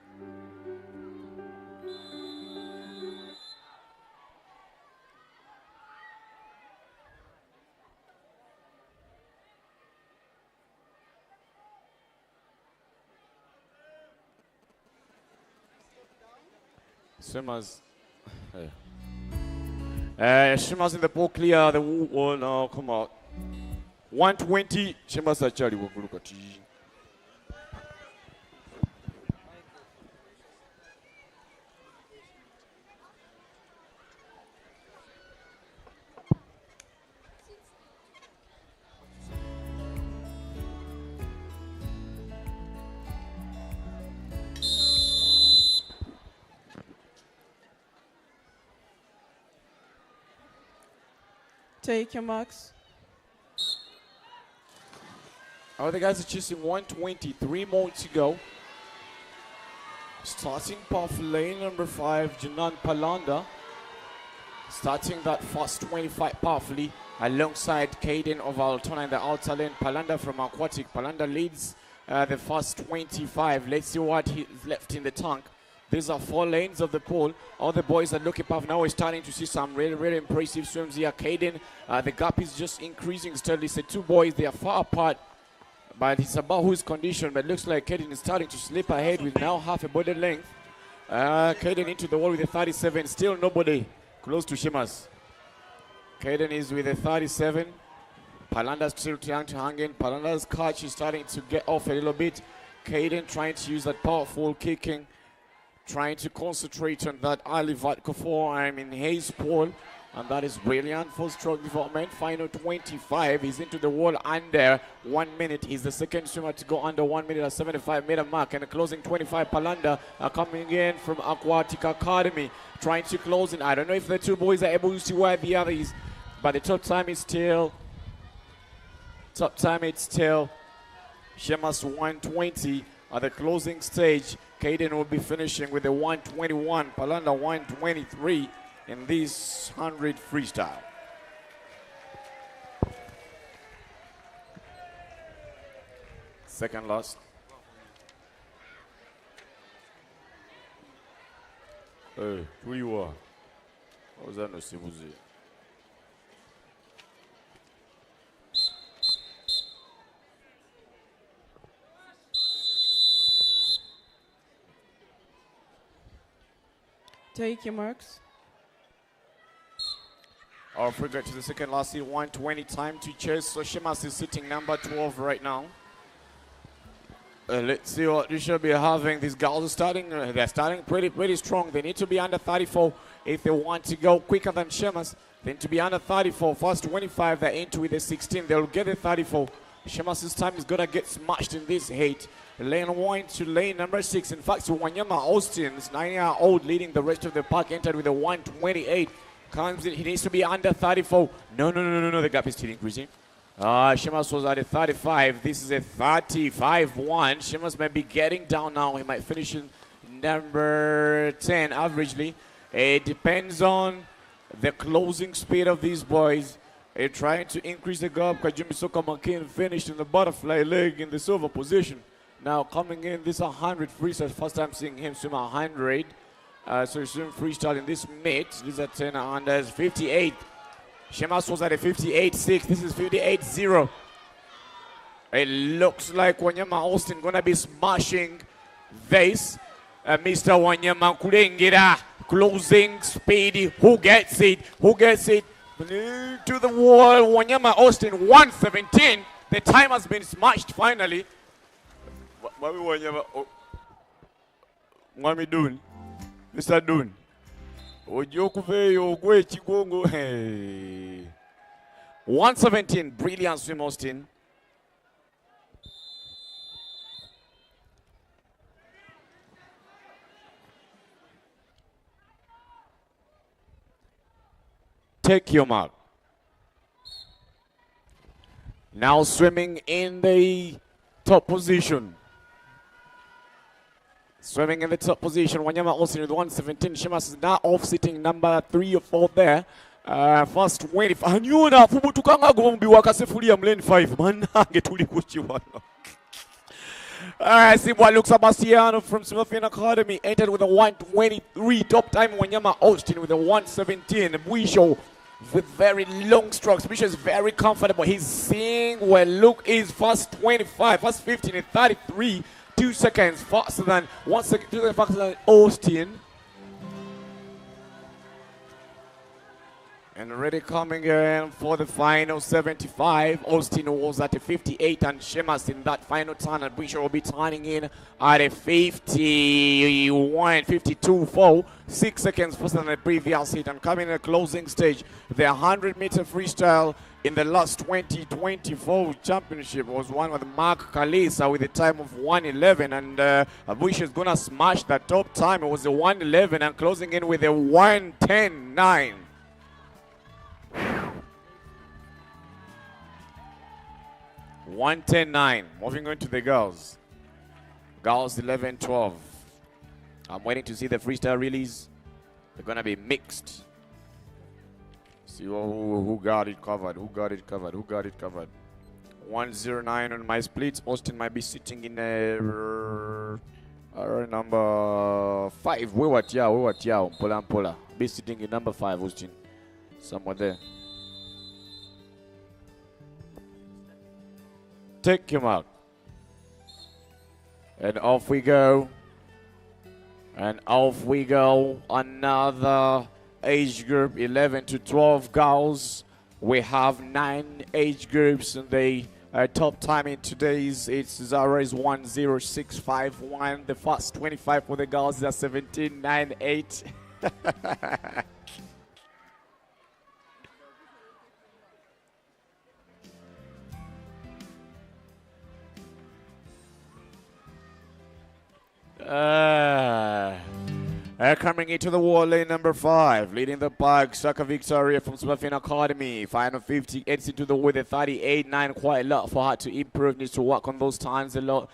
Swimmers. Swimmers in the pool clear. The oh no, come on. 120. Swimmers actually will look at you. Take your marks. All the guys are chasing 123 more to go. Starting path lane number 5, Janan Palanda. Starting that first 25 powerfully alongside Caden of Altona in the outer lane. Palanda from Aquatic. Palanda leads the first 25. Let's see what is left in the tank. These are 4 lanes of the pool. All the boys are looking up. Now we're starting to see some really, really impressive swims here. Caden, the gap is just increasing steadily. So 2 boys, they are far apart. But it's about whose condition. But it looks like Caden is starting to slip ahead with now half a body length. Caden into the wall with a 37. Still nobody close to Shemas. Caden is with a 37. Palanda's still trying to hang in. Palanda's catch is starting to get off a little bit. Caden trying to use that powerful kicking. Trying to concentrate on that early vertical forearm in his pool. And that is brilliant for stroke development. Final 25. He's into the wall under 1 minute. He's the second swimmer to go under 1 minute at 75-meter mark. And the closing 25, Palanda coming in from Aquatic Academy. Trying to close in. I don't know if the 2 boys are able to see where the other is. But the top time is still Shemas 120 at the closing stage. Caden will be finishing with a 121. Palanda 123. In this 100 freestyle. Second last. Hey, who you are? What was that? No, Sibuzi. Take your marks. Our frigate to the second last seat, 120 time to chase. So Shemas is sitting number 12 right now. Let's see what we should be having. These girls are starting, they're starting pretty strong. They need to be under 34 if they want to go quicker than Shemas. They need to be under 34. First 25, they're into with the 16. They'll get the 34. Shemas' time is going to get smashed in this heat. Lane 1 to lane number 6. In fact, Wanyama Austin, this 9-year-old leading the rest of the pack, entered with a 128. Comes in, he needs to be under 34. No, the gap is still increasing. Shemas was at a 35. This is a 35-1. Shemas might be getting down now. He might finish in number 10 averagely. It depends on the closing speed of these boys. Trying to increase the gap. Kajumi Soka Makin finished in the butterfly leg in the silver position. Now coming in, this 100 freestyle. First time seeing him swim 100. So he's doing freestyle in this meet. This is at 10 unders, 58. Shemas was at a 58.6. This is 58.0. It looks like Wanyama Austin gonna be smashing this. Mr. Wanyama Kulengira, closing speed. Who gets it? To the wall. Wanyama Austin 117. The time has been smashed finally. What are Wanyama? What are we doing? Mr. Dun. Ojokuveyo gwe chigongo. 117. Brilliant swim, Austin. Take your mark. Now swimming in the top position. Swimming in the top position, Wanyama Austin with 117. Shemas is now off sitting number 3 or 4 there. First 25. Anyona fubu tukanga gombi wakasefulia mlane 5. Manange tuli kuchiwana. Sibwa Luke Sebastiano from Smithfield Academy entered with a 123. Top time Wanyama Austin with a 117. Buisho with very long strokes. Buisho is very comfortable. He's seeing where Luke is first 25, first 15 and 33. 2 seconds faster than 1 second, 2 seconds faster than Austin. And already coming in for the final 75. Austin was at a 58 and Shemas in that final turn, and Buisho will be turning in at a 51, 52, 6 seconds faster than the previous hit. And coming in the closing stage, the 100-meter freestyle in the last 2024 championship was won with Mark Kalisa with a time of 1:11, and Buisho is gonna smash that top time. It was a 1:11 and closing in with a 1:10.9. 110.9. Moving on to the girls. Girls 11-12. I'm waiting to see the freestyle release. They're gonna be mixed. See who got it covered. Who got it covered? Who got it covered? 109 on my splits. Austin might be sitting in number 5. We were Pola. Be sitting in number 5, Austin. Somewhere there. Take him out. And off we go. And off we go. Another age group, 11 to 12 girls. We have 9 age groups, and the top time in today's Zara is 10651. The first 25 for the girls is 1798. Coming into the wall lane number 5, leading the pack, Saka Victoria from Superfin Academy. Final 50 gets into the with a 38.9. Quite a lot for her to improve. Needs to work on those times a lot.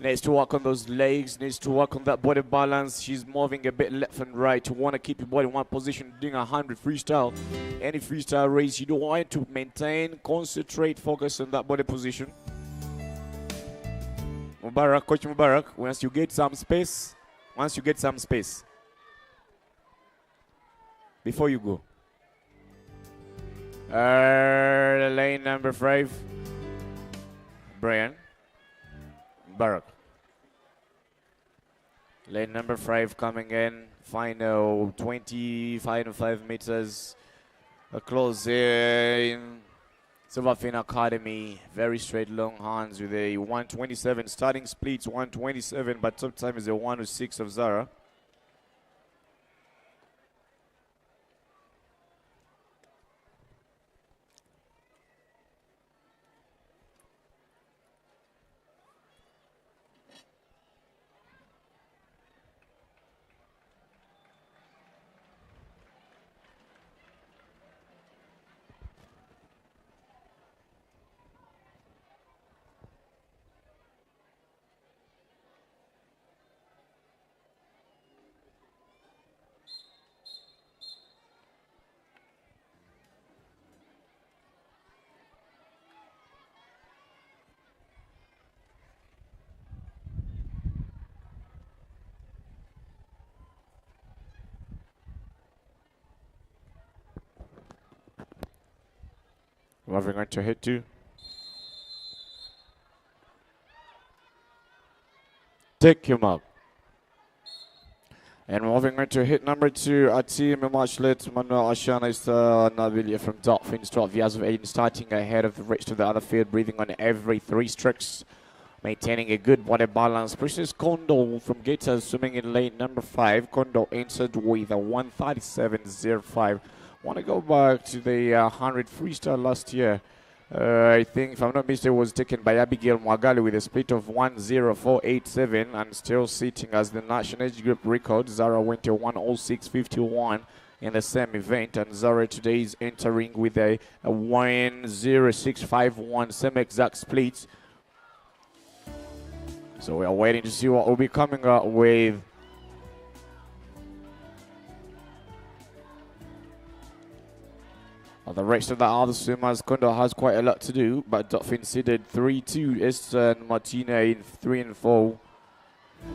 Needs to work on those legs. Needs to work on that body balance. She's moving a bit left and right. You want to keep your body in one position. Doing 100 freestyle. Any freestyle race, you don't want to maintain, concentrate, focus on that body position. Mubarak, Coach Mubarak, once you get some space, before you go. Lane number 5, Brian Barak. Lane number 5 coming in. Final 5 meters. Close in. Silverfin Academy, very straight long hands with a 127. Starting splits 127, but top time is a 106 of Zara. What are we going to hit to? Take him up. And moving on to hit number 2, our team Machlet Manuel Ashana is Nabilia from Dolphins, 12 years of age, starting ahead of the rest of the other field, breathing on every 3 strokes, maintaining a good body balance. Precious Kondo from Gators swimming in lane number 5. Kondo entered with a 137.05. Want to go back to the 100 freestyle last year. I think, if I'm not mistaken, it was taken by Abigail Mwagali with a split of 104.87 and still sitting as the national age group record. Zara went to 106.51 in the same event, and Zara today is entering with a 106.51, same exact split. So we are waiting to see what will be coming up with. The rest of the other swimmers, Kondo has quite a lot to do, but Dolphin seeded 3-2, Esther and Martina in 3 and 4.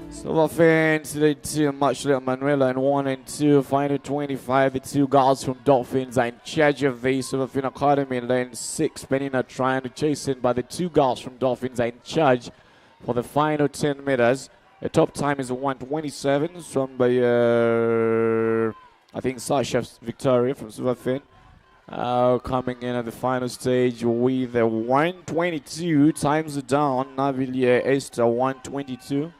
Silverfin seeded 2, much little Manuela in 1 and 2. Final 25, the 2 girls from Dolphins are in charge of the Silverfin Academy in lane 6. Penina trying to chase in, but the 2 girls from Dolphins are in charge for the final 10 meters. The top time is 127, swum by, I think, Sasha Victoria from Silverfin. Coming in at the final stage with a 122, times down, Navilia Esther 122.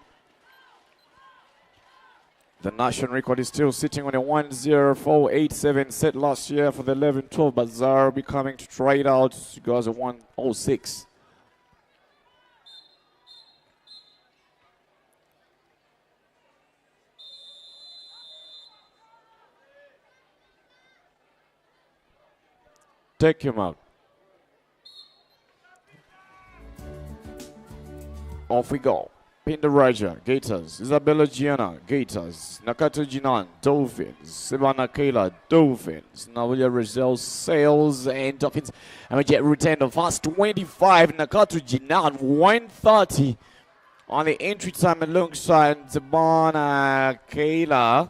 The national record is still sitting on a 104.87 set last year for the 11-12, but Zara will be coming to try it out. She goes a 106. Take him out. Off we go. Pinda Raja, Gators. Isabella Gianna, Gators. Nakato Jinan, Dolphins. Sibana Kayla, Dolphins. Navilia Rizal, Sales, and Dolphins. And we get returned the fast 25. Nakato Jinan, 130 on the entry time alongside Sibana Kayla.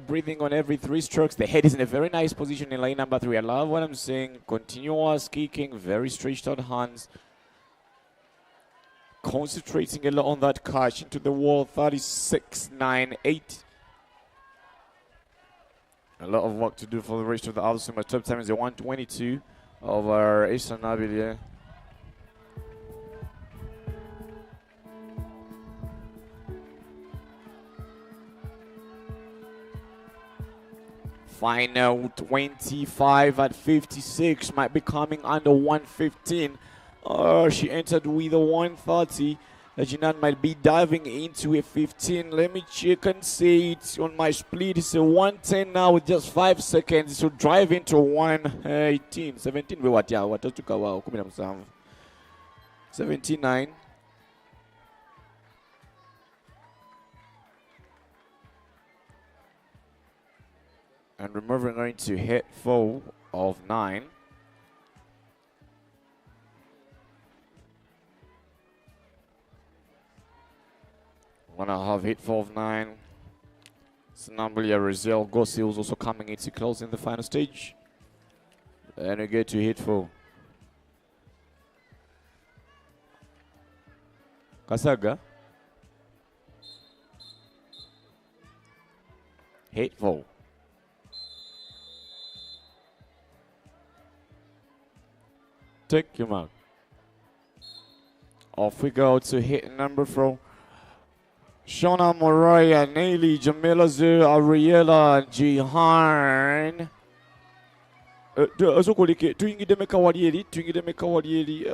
Breathing on every 3 strokes. The head is in a very nice position in lane number 3. I love what I'm seeing. Continuous kicking, very stretched out hands. Concentrating a lot on that catch into the wall. 36.98. A lot of work to do for the rest of the other swimmer. Top time is a 122 over Issa Nabil. Final 25 at 56, might be coming under 115. She entered with a 130. Jinan might be diving into a 15. Let me check and see. It's on my split. It's a 110 now with just 5 seconds. So drive into 118. 17. What? Yeah, what? 79. And remember, we're going to hit 4 of 9. We're going to have hit 4 of 9. Sinambulia Rizal Gossi was also coming into close in the final stage. And we get to hit 4. Kasaga. Hit 4. Take him out. Off we go to hit number 4. Shona Moraya, Nelly, Jamila Zu, Ariela, Jihan. Twingy de Mekawadieli, Twingy de Mekawadieli.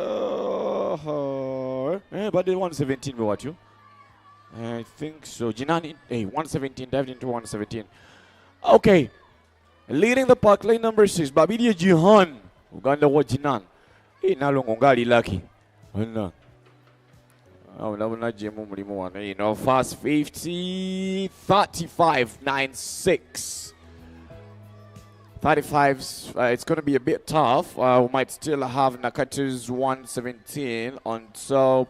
But the 117 will watch you. I think so. Jinan, 117, dived into 117. Okay. Leading the pack, lane number 6, Babidia Jihan. Uganda wa Jinan. Nalongongali lucky. No. You know, fast 50, 35, 96. 35, it's going to be a bit tough. We might still have Nakatu's 117 on top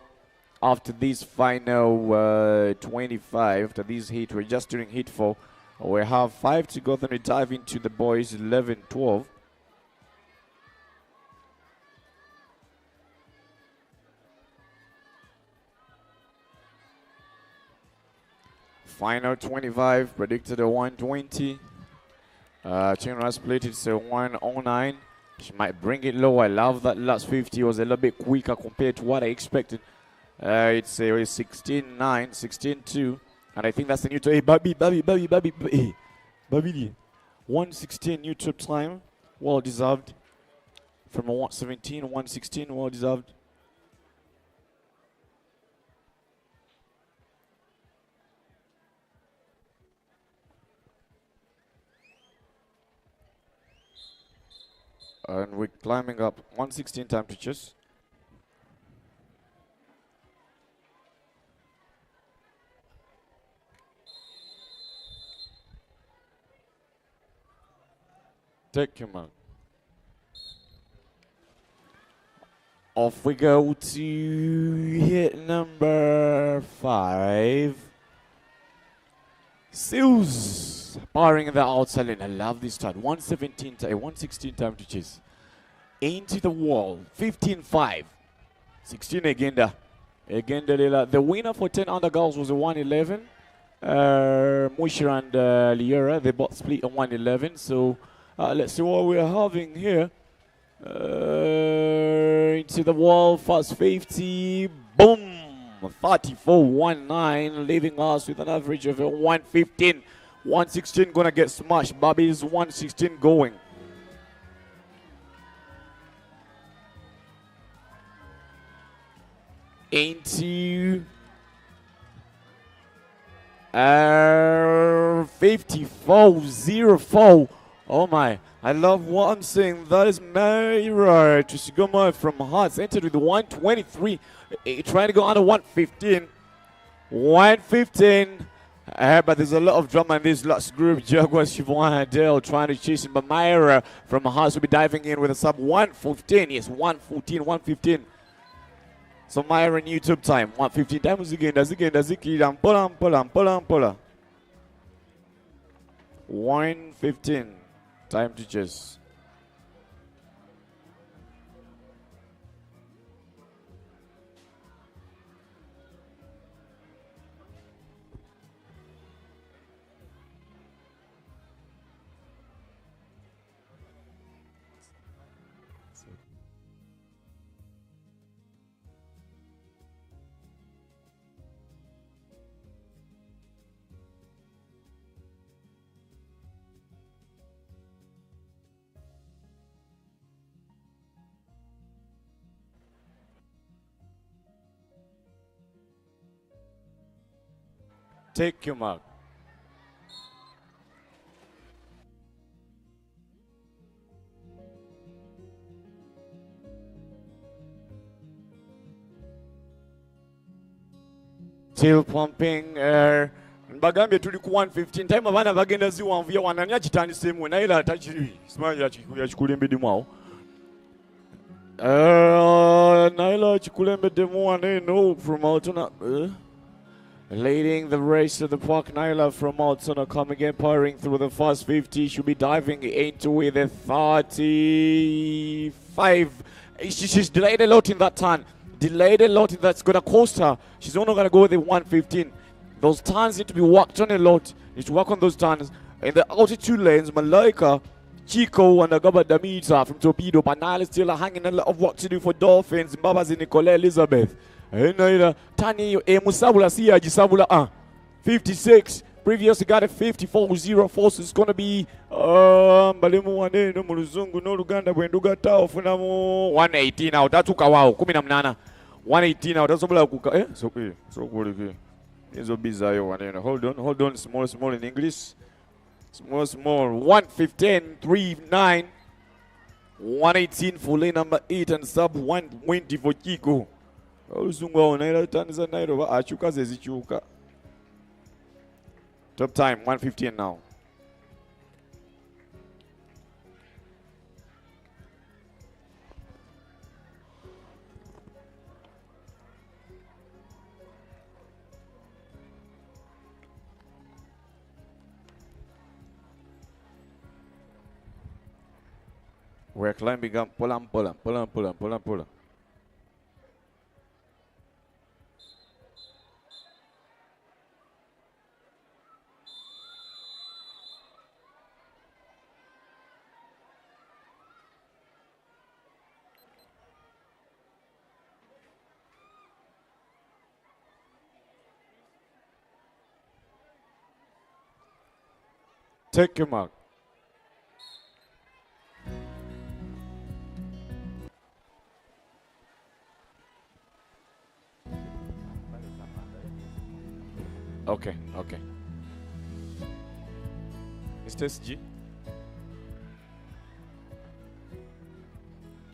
after this final 25. After this hit, we're just doing hit 4. We have 5 to go, then we dive into the boys 11, 12. Final 25, predicted a 120. Chinra split, it's a 109. She might bring it low. I love that last 50 was a little bit quicker compared to what I expected. It's a 16-9, 16-2. And I think that's the new time. Hey, Babi. 116 new trip time. Well deserved. From a 117, 116, well deserved. And we're climbing up 116 time to chase. Take him out. Off we go to hit number 5. Seals. Barring the outside lane. I love this start. 116 time to chase. Into the wall. 15-5. 16 again. The winner for 10 under girls was a 111. Mushir and Liera, they both split on 111. So let's see what we're having here. Into the wall. Fast 50. Boom. 34-19. Leaving us with an average of a 115. 116 gonna get smashed. Bobby's 116 going. Into 54-04. Oh my. I love what I'm seeing. That is Mayra Chisigoma from Hearts. Entered with 123. Trying to go under 115. 115. But there's a lot of drama in this last group. Jaguars, Siobhan Adele trying to chase him. But Mayra from Hearts will be diving in with a sub 115. Yes, 114, 115. So Mayra in YouTube time. 115 times again. Does it again. Pull. 115. Time to chase. Take your mark. Still pumping air. Bagambye tuli ku 115 time abana bagenda ziwanvuya wanani akitandise mu naye la takiri smart yakikulembeddemu awo naila akikulembeddemu wane no from Altona leading the race to the park. Naila from Altona coming in, powering through the first 50. She'll be diving into with a 35. She's delayed a lot in that turn. Delayed a lot. That's going to cost her. She's only going to go with the 115. Those turns need to be worked on a lot. Need to work on those turns. In the altitude lanes, Malaika, Chico, and Agaba Damita from Torpedo. But Naila is still hanging a lot of work to do for Dolphins. Mbabazi Nicole Elizabeth. Tani Musabula Sia Gisabula 56. Previously got a 54.04, so it's gonna be Balimu Wane no Muluzungu no Uganda Wenduga Tao Funamo 118 now. That took a while. Kuminamnana 118 now. That's all kuka. So good. It's a bizarre one. Hold on. Small in English. Small. 115.39. 118 for lane number 8 and sub 120 for Chico. Top time 115 now. We're climbing up. Pull on. Take your mark. Okay. Mr. SG.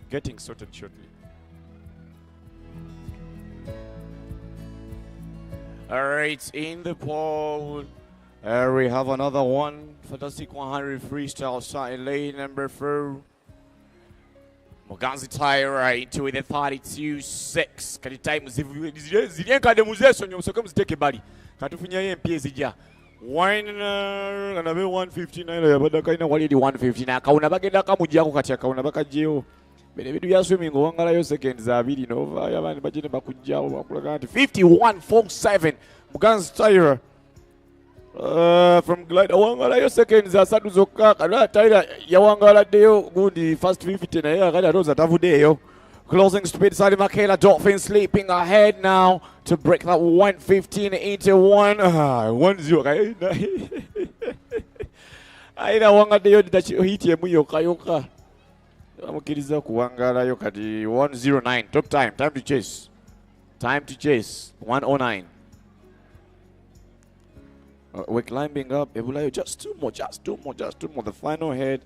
Getting sorted shortly. All right, in the pole. We have another one. Fantastic 100 freestyle starting lane number 4. Muganzi Tyra into the 32.6. Kati time zilienka de muzeso nyo msoke mziteke bali. Katufunya ye mpie zija. Wine anabe 159 ya badaka ina wali di 159. Kauna bagenda kamujako kati kauna bakajeo. Bene bidu ya swimming wangala yo seconds abiri nova yabani bajene bakujao bakulaga 51.47. Muganzi Tyra. From Glide Awangala yo seconds asatu zoka kana Tyler yawangala deo good first 50 na ya kada roza tavudeyo. Closing speed side Michaela Dolphin sleeping ahead now to break that 115 into 1-0 aina wanga deo hit ya muyoka amukiriza kuwangala yo kati 109 top time to chase 109. We're climbing up. Ebulayo, just two more. The final head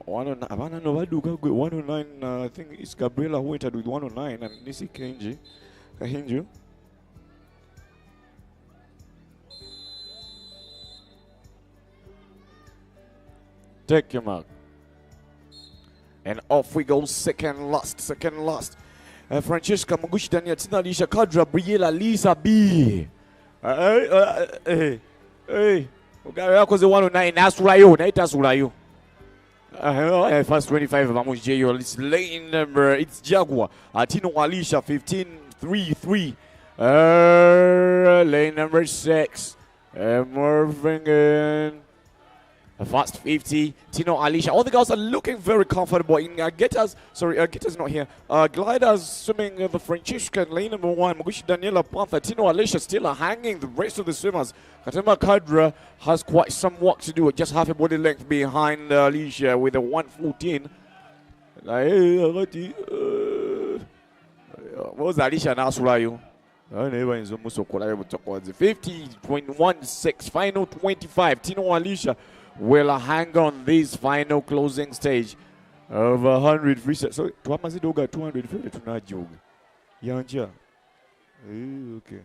109. Abana no baduka gwe 109. I think it's Gabriela who entered with 109 and Nisi Kahinju. Take your mark. And off we go, second last. Francesca Mugushi Daniel Tina Lisha Kadra Briela Lisa B. Hey. Uganda was the 109. That's Ulayo. First 25 Vamos Jayo. It's lane number. It's Jaguar. Tino Alisha 15-3-3. Lane number 6. Moving a fast 50, Tino Alisha. All the girls are looking very comfortable in Guetta's not here. Gliders swimming the Franciscan lane number 1. Mugushi Daniela Panther. Tino Alisha still hanging. The rest of the swimmers. Katema Kadra has quite some work to do. Just half a body length behind Alisha with a 114. What was Alisha now, Sulayo? 50.16, final 25. Tino Alisha will hang on this final closing stage of 100 free set. So, Tuamazidoga 250 to Najog. Yanja. Okay.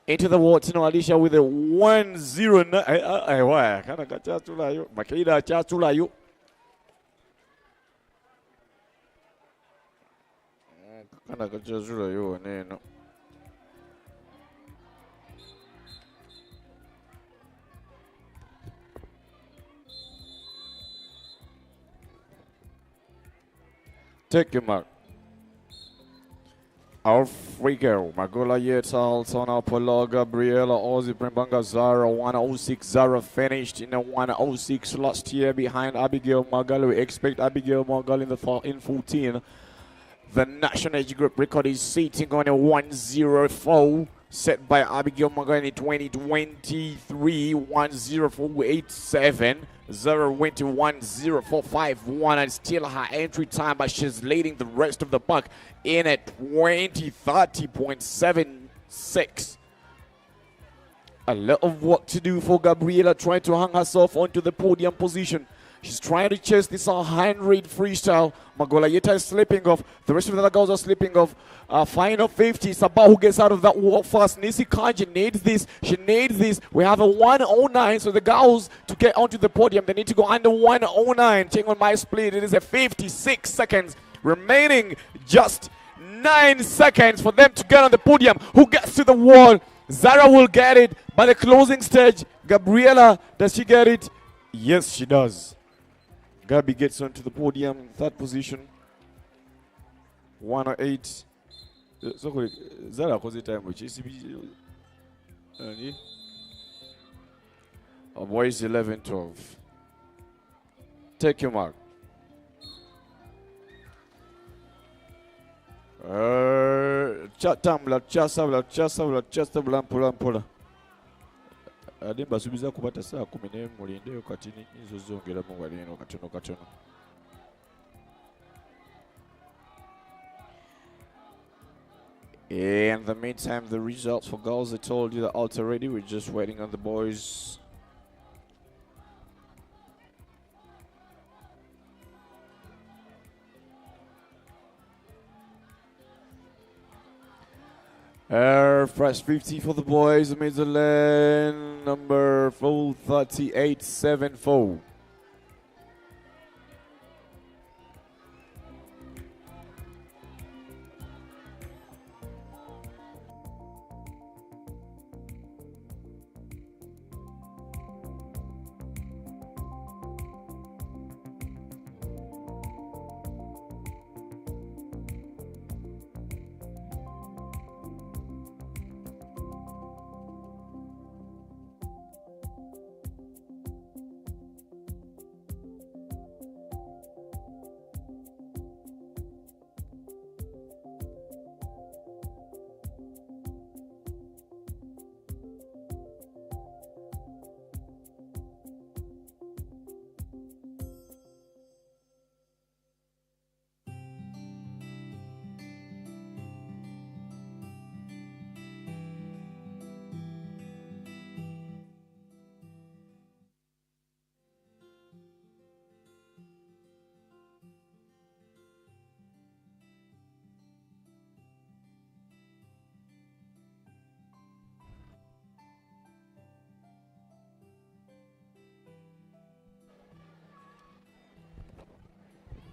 Into the water, Tino Alisha with a 109. I kind of got Chatulayo. Makeda Chatulayo. Kind of got Chatulayo and then. Take your mark. Off we go. Magula Yetal, Tona Polo, Gabriela, Ozzy, Primbanga, Zara, 106. Zara finished in a 106 last year behind Abigail Margal. We expect Abigail Margal in 14. The national age group record is sitting on a 104. Set by Abigail Margal in 2023, 104.87. Zara went to 104.51 and still her entry time, but she's leading the rest of the pack in at 20:30.76. A lot of work to do for Gabriela, trying to hang herself onto the podium position. She's trying to chase this 100 freestyle. Magolayeta is slipping off. The rest of the other girls are slipping off. Final 50. Sabah who gets out of that walk fast. Nisi Kanji needs this. She needs this. We have a 109. So the girls to get onto the podium, they need to go under 109. Checking on my split. It is a 56 seconds remaining. Just 9 seconds for them to get on the podium. Who gets to the wall? Zara will get it by the closing stage. Gabriela, does she get it? Yes, she does. Gabi gets onto the podium in third position. 108. So, Zara was the time which is boys 11-12. Take your mark. Chasabla, Pula. Basubiza kubata saa 10 mulinde kati nizo zongera mu walino katono. In the meantime, the results for girls, I told you that out already. We're just waiting on the boys. First 50 for the boys, middle lane, number 438.74.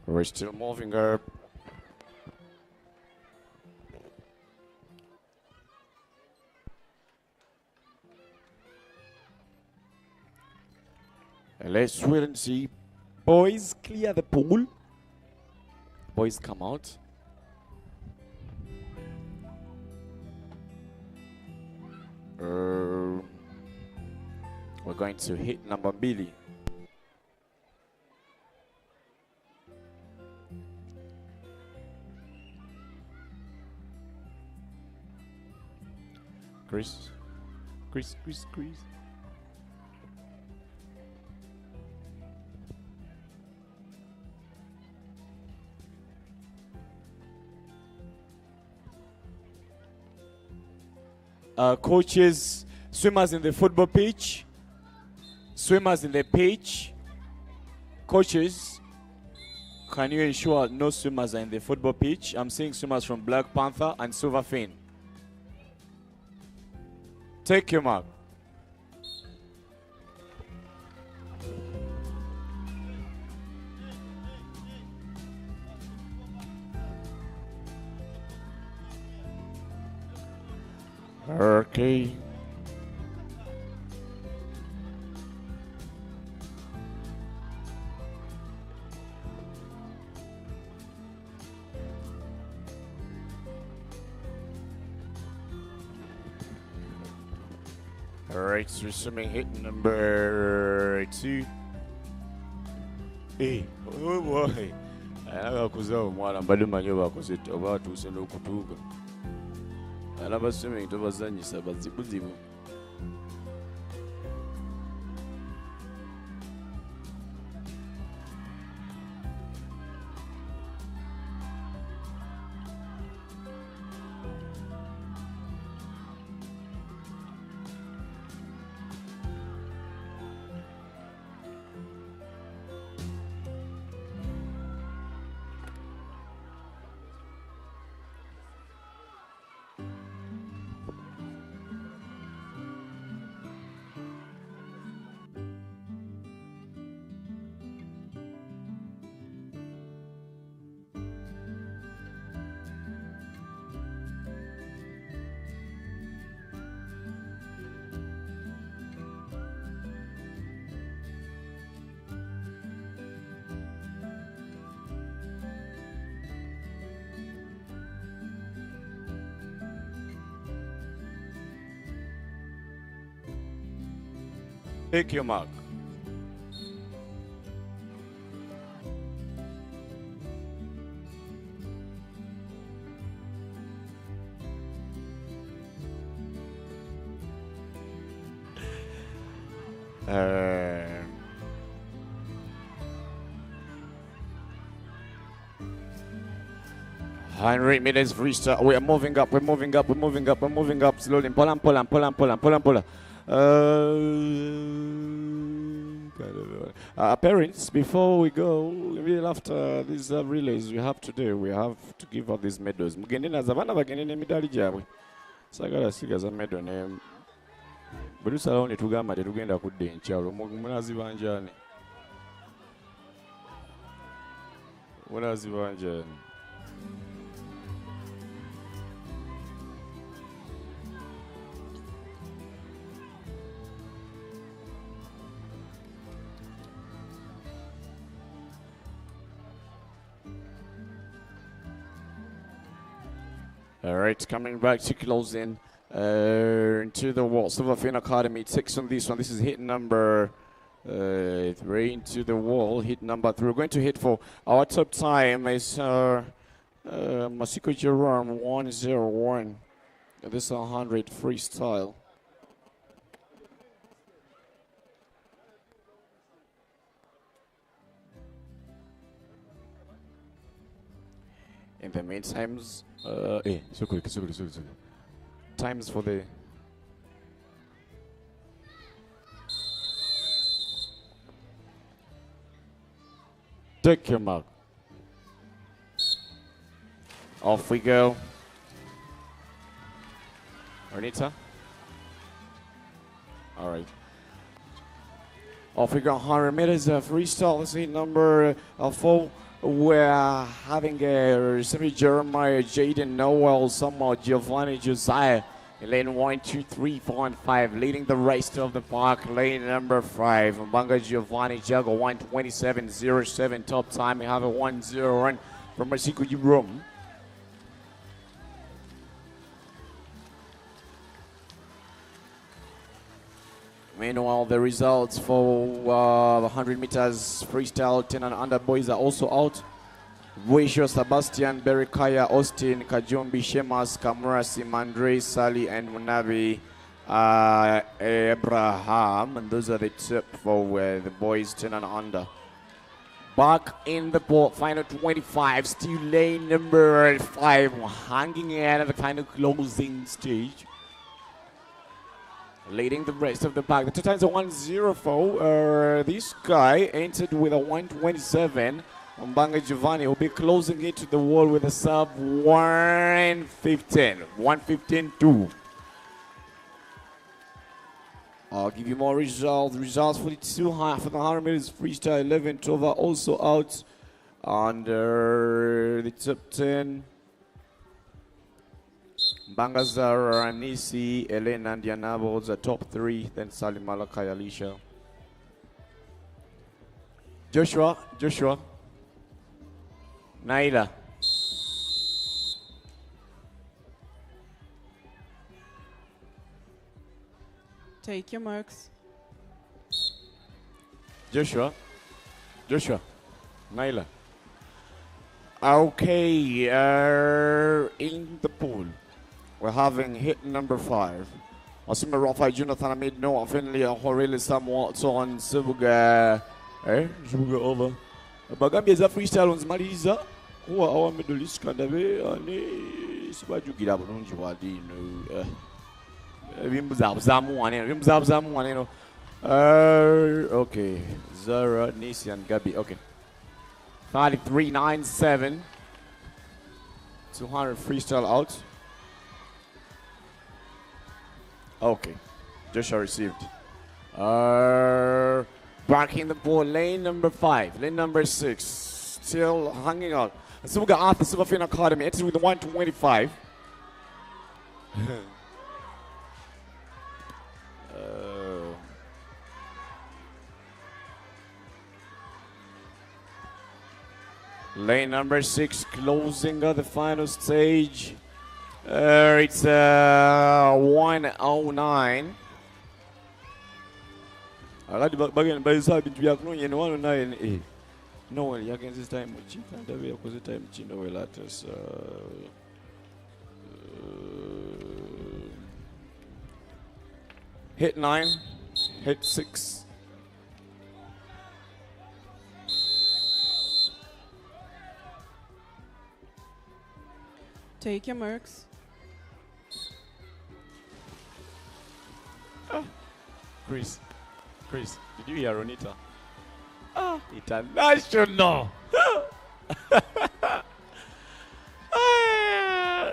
We're still moving up. And let's wait and see. Boys, clear the pool. Boys, come out. We're going to hit number Billy. Chris. Coaches, swimmers in the football pitch, swimmers in the pitch. Coaches, can you ensure no swimmers are in the football pitch? I'm seeing swimmers from Black Panther and Silverfin. Take your mark. Okay. All right, so swimming hit number 2. Hey, oh boy. Akakuza omwana mbadde manyi bakosetta oba atuuse n'okutuuka. Alaba swimming tobazanyisa bazibuzibu. Take your mark. Uh, 100 meters freestyle. We are moving up. We're moving up. We're moving up. We're moving up slowly. Pull. Parents, before we go, really after these relays we have today, we have to give out these medals. Mugende zabana bagende ne medali jabwe. Sagala sigaza medal ne Bulusalawo ne tugamba tetugenda kudda enkyalo. Munazibanjani. Munazibanjani. All right, coming back to close in into the wall. Silverfin Academy takes on this one. This is hit number 3 into the wall. Hit number 3. We're going to hit for our top time is Masiko Jerome 101. This is 100 freestyle. In the meantime, so quick. Times for the take your mark. Off we go. Arnita. All right. Off we go. 100 meters of freestyle. Let's see number 4. We're having Sammy Jeremiah, Jaden Noel, Samuel, Giovanni, Josiah. In lane 1, 2, 3, 4, and 5, leading the rest of the park. Lane number 5, Mbanga Giovanni Jago 1:27.07 top time. We have a 1-0 run from Masiko Yibrum. Meanwhile, the results for the 100 meters freestyle 10 and under boys are also out. Wisho, Sebastian, Berikaya, Austin, Kajumbi, Shemas, Kamura, Simandre, Sally, and Munabi Abraham. And those are the tip for the boys 10 and under. Back in the final 25, still lane number 5, hanging out at the final closing stage. Leading the rest of the pack. The 2 times a 1:04. This guy entered with a 1:27. Mbanga Giovanni will be closing it to the wall with a sub 1:15. 1:15.2. I'll give you more results. Results for the 100 meters freestyle 11. 12 are also out under the top 10. Bangazar, Anisi, Elena, and Dianabo, the top 3. Then Salim Malakai, Alicia. Joshua. Naila. Take your marks. Joshua. Naila. Okay, in the pool, we're having hit number 5. Asima Rafa, Jonathan Amid, Noah Finley, Horili somewhat on Sibuga. Sibuga over. Bagambia za freestyle unzimaliza kuwa awa medalist kandabe ani sibajugira bulungi wadino bimbuzabuzamu waneno okay, Zara, Nisi, and Gabi. Okay, 33.97. 200 freestyle out. Okay, Joshua received. Back in the ball, lane number 5, lane number 6, still hanging out. So we got Arthur Silverfin Academy, enters with the 1:25. Lane number 6 closing the final stage. It's 1:09. I got the back by side between Yakno and 109. No, you can this time with Chita, the way because the time Chino will let us. Hit 9, hit 6. Take your marks. Chris, did you hear Ronita? International!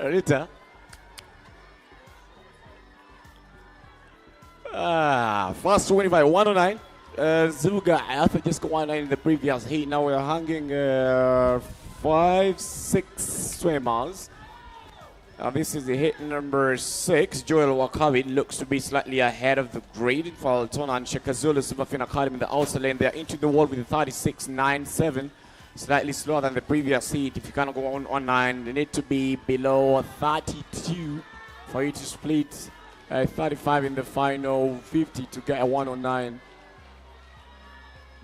Ronita? First 25, 109. Zuluga, I think just 109 in the previous heat. Now we're hanging 5, 6 swimmers. This is the hit number 6. Joel Wakabi looks to be slightly ahead of the grid. Faltona and Shekazulu Superfin Academy in the outer lane. They're into the wall with a 36.97. Slightly slower than the previous heat. If you cannot go on 9, they need to be below 32 for you to split 35 in the final 50 to get a 109.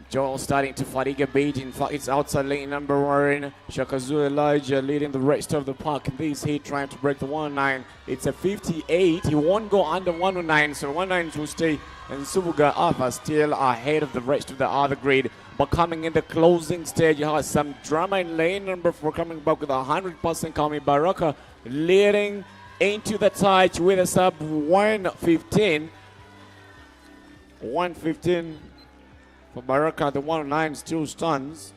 Joel starting to fatigue a bit. In fact, it's outside lane number 1. Shakazu Elijah leading the rest of the pack in this heat, trying to break the 109. It's a 58. He won't go under 109, so 109 will stay. And Subuga Alpha still ahead of the rest of the other grade. But coming in the closing stage, you have some drama in lane number 4 coming back with 100% Kami Baraka leading into the touch with a sub 115. 115. For Baraka, the 109 still stuns.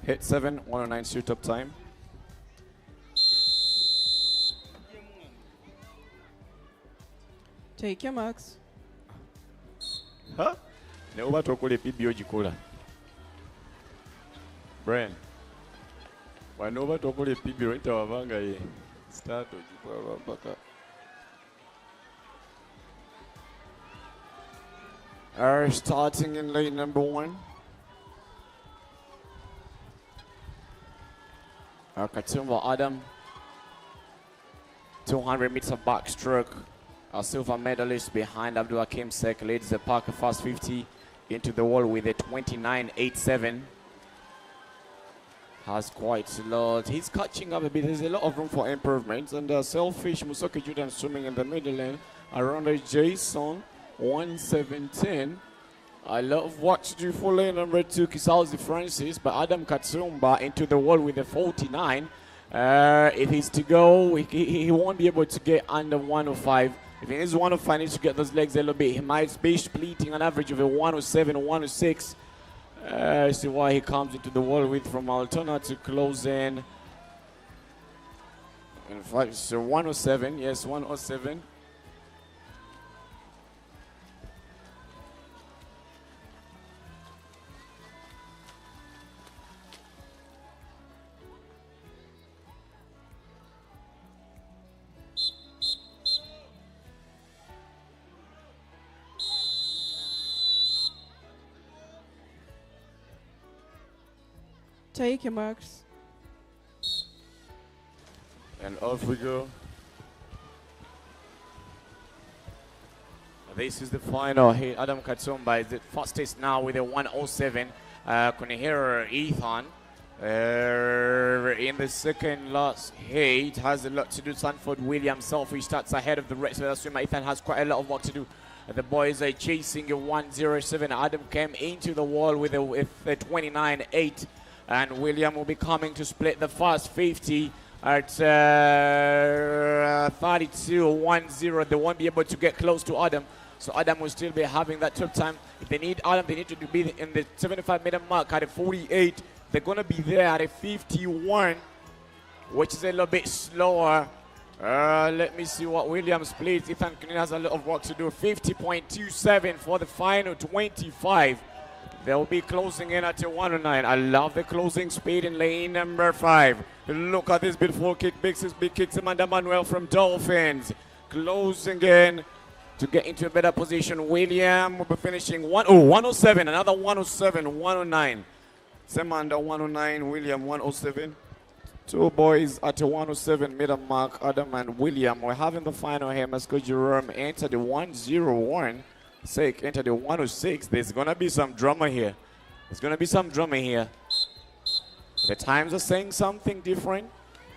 Hit 7, 109 shoot up time. Take your marks. Huh? Ne uba tokole PBO jikola. Brian. Wano uba tokole PBO nita wavanga ye. Start ojikola baka. Starting in lane number 1. Katumba Adam. 200 meter backstroke. Our silver medalist behind Abdul Hakim Sek leads the Parker Fast 50 into the wall with a 29.87. Has quite a lot. He's catching up a bit. There's a lot of room for improvements. And Selfish Musoki Jordan swimming in the middle lane. Around Jason 1710. I love what to do for lane number 2, Kisauzi Francis, but Adam Katsumba into the wall with a 49. If he's to go, he won't be able to get under 105. If he needs 105, he needs to get those legs a little bit. He might be splitting an average of a 107 or 106. See why he comes into the wall with from Altona to close in. In fact, so 107, yes, 107. Take your marks. And off we go. This is the final hit. Adam Katsumba is the fastest now with a 107. Kunihiro Ethan in the second last hit has a lot to do. Sanford Williams Selfish starts ahead of the rest of the swimmer. Ethan has quite a lot of work to do. The boys are chasing a 107. Adam came into the wall with a 29.8. And William will be coming to split the fast 50 at 32.10. They won't be able to get close to Adam. So Adam will still be having that top time. If they need Adam, they need to be in the 75-meter mark at a 48. They're going to be there at a 51, which is a little bit slower. Let me see what Williams splits. Ethan Kunin has a lot of work to do. 50.27 for the final 25. They'll be closing in at a 109. I love the closing speed in lane number 5. Look at this beautiful kick. Big kicks Amanda Manuel from Dolphins. Closing in to get into a better position. William will be finishing 107. Another 107, 109. Samanda 109, William 107. Two boys at a 107 meter mark, Adam and William. We're having the final here. Masco Jerome enter the 101. Sake enter the 106. There's gonna be some drama here. There's gonna be some drama here. The times are saying something different.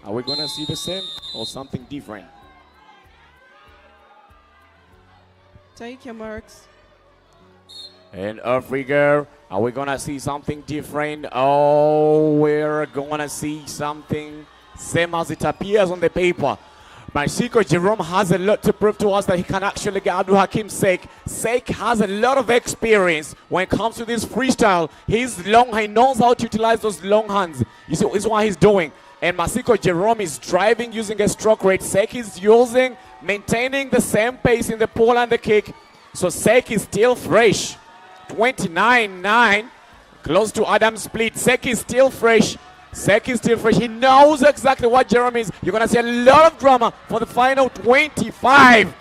Are we gonna see the same or something different? Take your marks. And off we go. Are we gonna see something different? Oh, we're gonna see something same as it appears on the paper. Masiko Jerome has a lot to prove to us that he can actually get Abdul Hakim Sek. Sek has a lot of experience when it comes to this freestyle. He's long, he knows how to utilize those long hands. You see, this is what he's doing. And Masiko Jerome is driving using a stroke rate. Sek is using, maintaining the same pace in the pull and the kick. So Sek is still fresh. 29.9, close to Adam's split. Sek is still fresh. Sek is still fresh. He knows exactly what Jerome is. You're going to see a lot of drama for the final 25.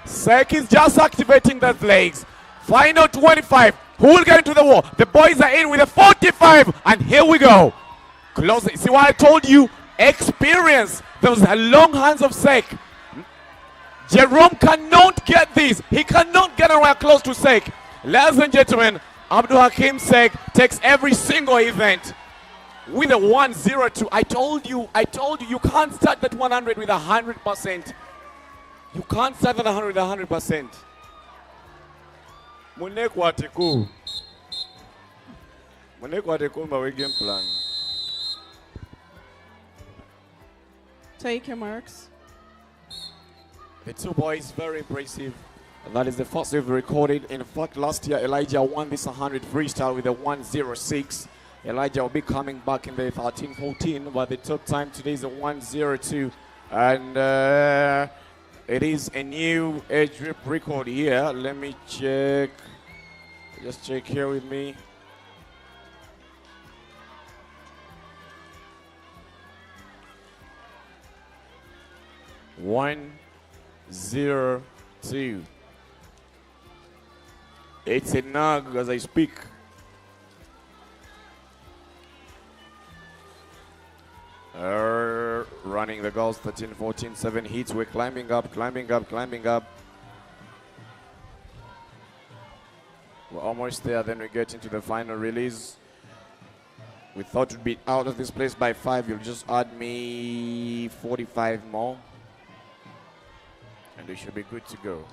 Sek is just activating those legs. Final 25. Who will get into the wall? The boys are in with a 45. And here we go. Close it. See what I told you? Experience. Those long hands of Sek. Jerome cannot get this. He cannot get anywhere close to Sek. Ladies and gentlemen, Abdul Hakim Sek takes every single event with a 102. I told you, you can't start that 100 with 100%. You can't start that 100 with 100%. Munekwatiku. Munekwatiku my game plan. Take your marks. The two boys, very impressive. That is the first we've recorded. In fact, last year Elijah won this 100 freestyle with a 106. Elijah will be coming back in the 13-14, but the top time today is a 1:02, and it is a new age group record here. Let me check. Just check here with me. One, 0-2. It's a nug as I speak. Running the goals, 13-14, 7 hits. We're climbing up, climbing up, climbing up. We're almost there, then we get into the final release. We thought we'd be out of this place by 5. You'll just add me 45 more. And we should be good to go.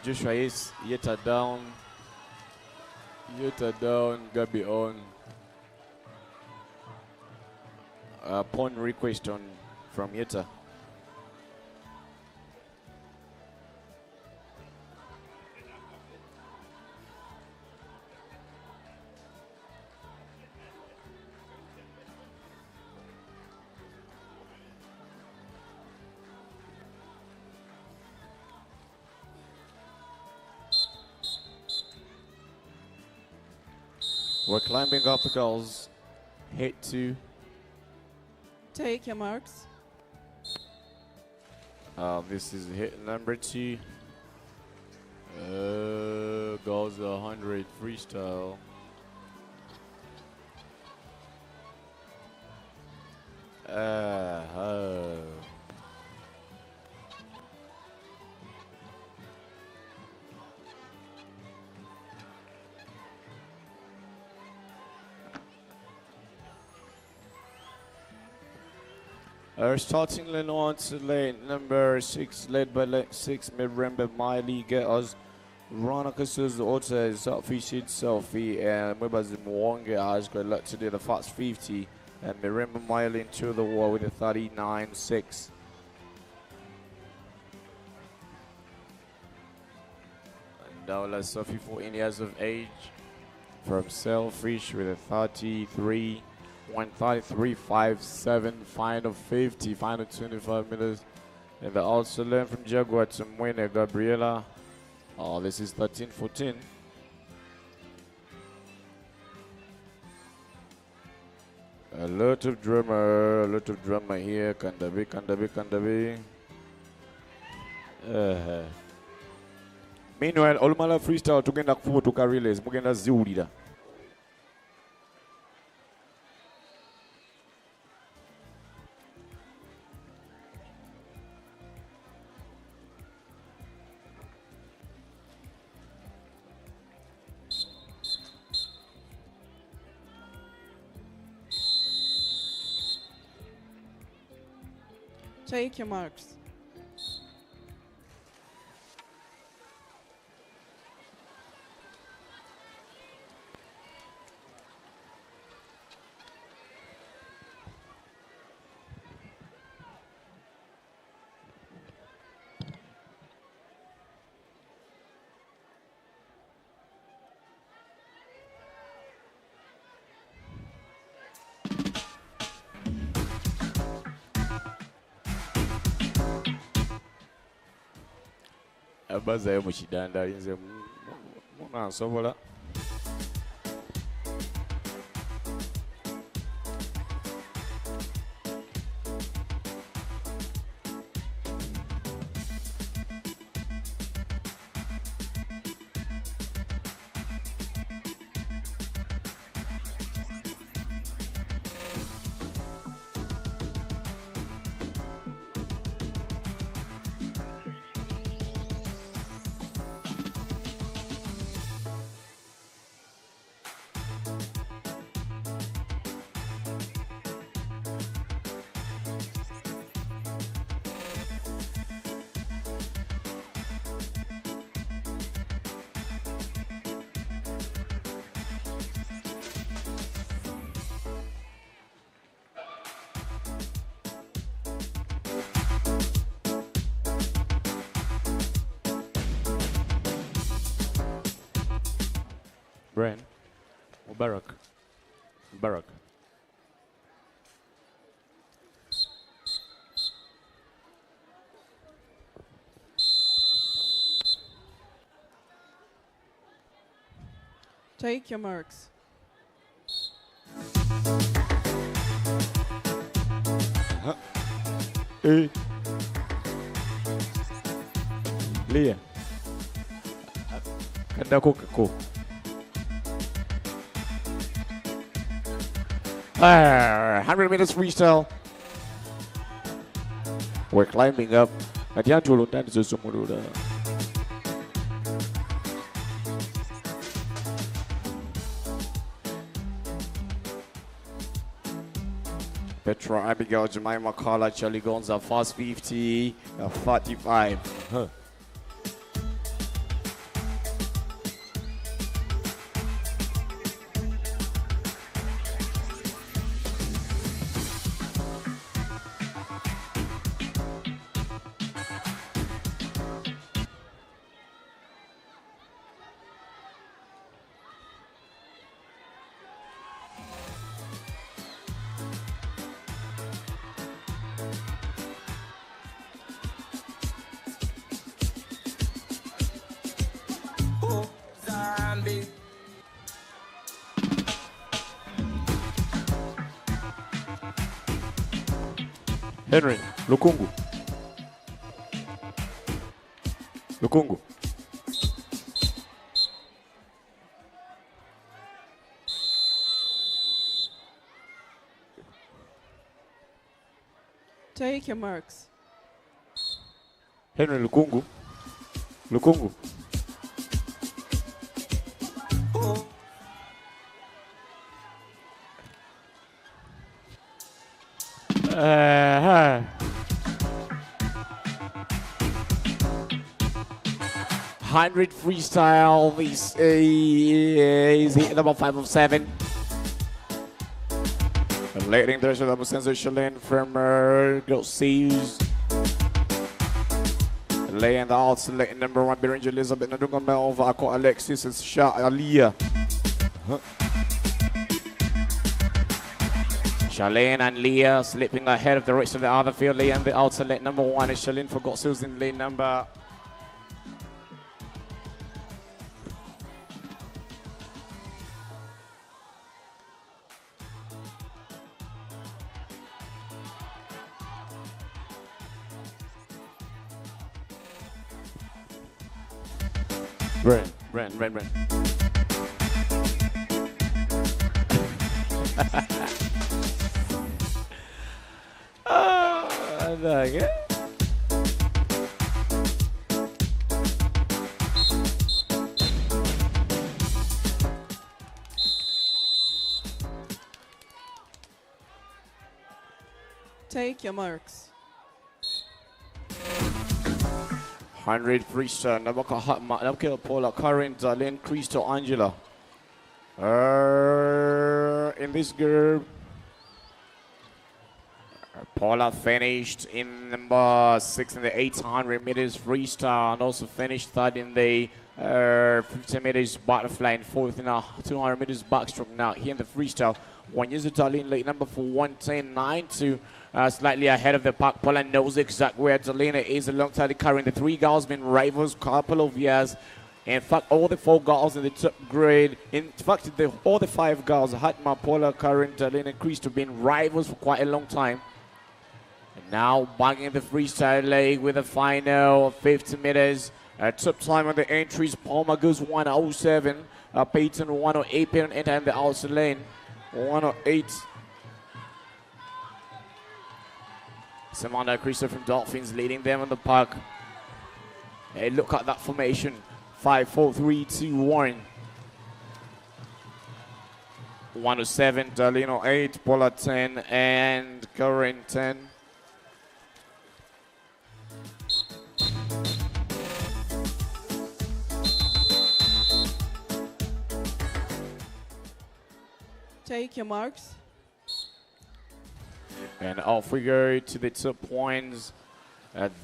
Joshua is Yeta down, Gabi on. Pawn request on from Yeta. We're climbing up the goals. Hit 2. Take your marks. This is hit number 2. Goals 100 freestyle. Starting lane 1 to lane number 6, led by lane 6, Mirembe Miley, get us Ronakasus, Ota, Selfie, Shid, Selfie, and Mubaz Mwonge has got a lot to do the fast 50, and Mirembe Miley into the wall with a 39.6. And Dawla Sophie, 14 years of age, from Selfish with a 33. 133.57, final 50, final 25 minutes. And the also learn from Jaguar to Mwene Gabriela. Oh, this is 13-14. A lot of drummer here. Kandabi. Meanwhile, Olumala freestyle tugenda kufuutuka relays mugenda ziwulira. Take your marks. Abazayo mu kidanda alinze munansobola. Brian. Mubarak. Mubarak. Take your marks. Hey. Leah. Kandako kako. 100 meters freestyle. We're climbing up. Latihan julutan sesungguhnya. Petra, Abigail, Jemima, Carla, Charlie Gonza, fast 50, 45. Huh. Henry, Lukungu. Lukungu. Take your marks. Henry Lukungu. Lukungu. Huh. 100 freestyle. This is number 5 of 7. Leading there's a sensational from Girl Seas. Laying the outs, letting number 1 Beringe Elizabeth Nadunga Melva, Ako Alexis and Shah Aliyah. Charlene and Leah slipping ahead of the rest of the other field. Leah and the outside leg number 1 is Charlene for Gossels in lane number. Ren. I like it. Take your marks. 100 freestyle. Nabaka Hatma, Nabaka Paula, Karen, Darlene, Crystal, Angela. In this group, Paula finished in number 6 in the 800 meters freestyle and also finished third in the 50 meters butterfly and fourth in the 200 meters backstroke. Now here in the freestyle, one user Darlene late number for 110.92, slightly ahead of the pack. Paula knows exactly where Darlene is alongside the current. The 3 girls been rivals couple of years. In fact, all the 4 girls in the top grade, in fact, all the 5 girls, Hatma, Paula, Karen, Darlene, and Chris, have been rivals for quite a long time. And now banging the freestyle leg with a final 50 meters. Top time on the entries, Palmer goes 107, Peyton 108, Peyton entering the outside lane, 108. Samantha Christopher from Dolphins leading them on the park. Hey, look at that formation. 5, 4, 3, 2, 1. 107, Darlene 8, Paula 10, and Karen 10. Take your marks. And off we go to the 2 points.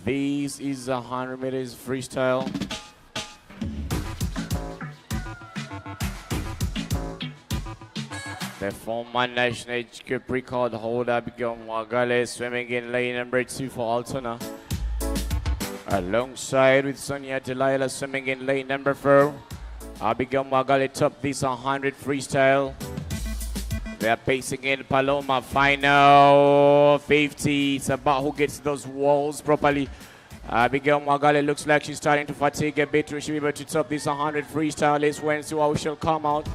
This is 100 meters freestyle. The former national HQ record holder Abigail Mwagale swimming in lane number 2 for Altona. Alongside with Sonia Delilah swimming in lane number 4. Abigail Mwagale top this 100 freestyle. They are pacing in Paloma. Final 50. It's about who gets those walls properly. Abigail Mwagale looks like she's starting to fatigue a bit. Will she be able to top this 100 freestyle? Let's wait and see how she'll come out.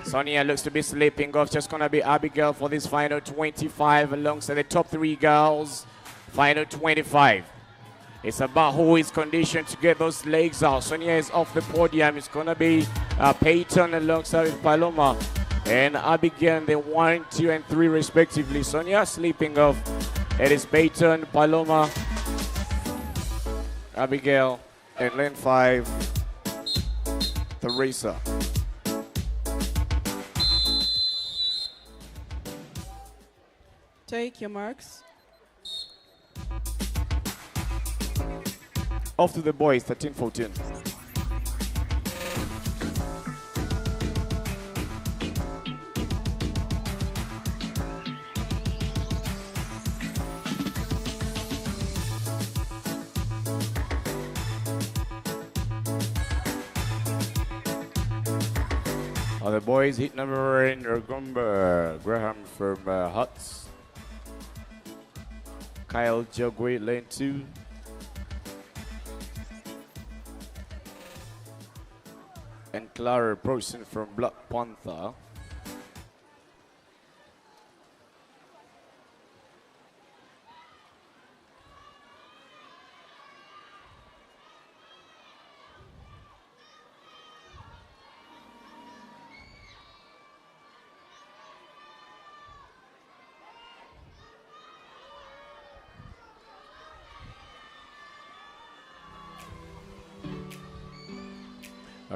Sonia looks to be slipping off. Just gonna be Abigail for this final 25 alongside the top 3 girls. Final 25. It's about who is conditioned to get those legs out. Sonia is off the podium. It's gonna be Peyton alongside with Paloma and Abigail. They 1, 2, and 3 respectively. Sonia sleeping off. It is Peyton, Paloma, Abigail, And lane 5, Teresa. Take your marks. Off to the boys, 13-14. The boys hit number in Uganda. Graham from Huts. Kyle Jogwe, lane 2. And Clara Person from Black Panther.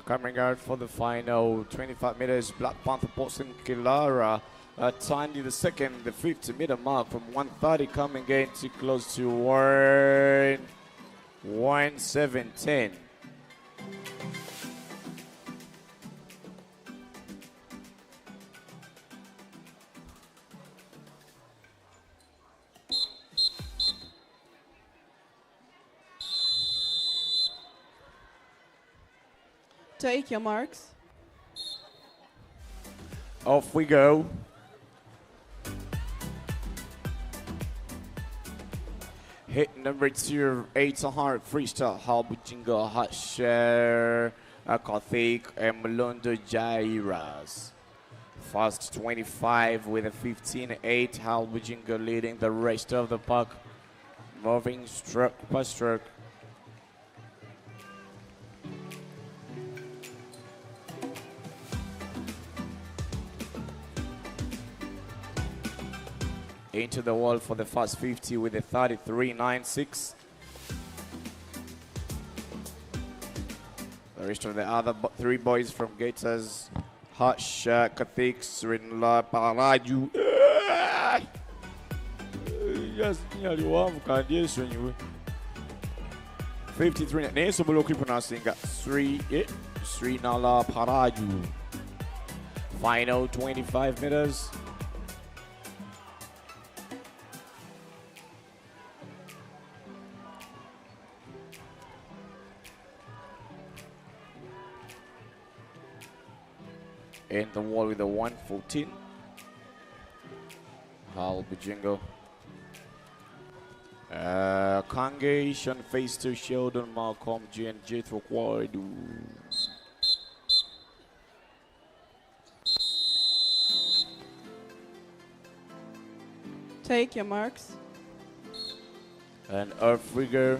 Coming out for the final 25 meters, Black Panther Boston Kilara timed the second, the 50-meter mark from 130, coming in too close to 1:07:10. Take your marks. Off we go. Hit number 2, 800 freestyle, Halbujinga, Hatcher, Akathik, and Malondo Jairas. Fast 25 with a 15-8, Halbujinga leading the rest of the pack. Moving stroke by stroke. Into the wall for the fast 50 with a 33.96. The rest of the other 3 boys from Gators, Hush, Kathik, Srinla, Paraju. Yes, you have condition. 53. Name so below pronouncing 3 Nala Paraju. Final 25 meters. In the wall with a 1:14. Halbujingo. Kange, Sean Feister, Sheldon, Malcolm, G, and Jethro Kwadu. Take your marks. And off we go.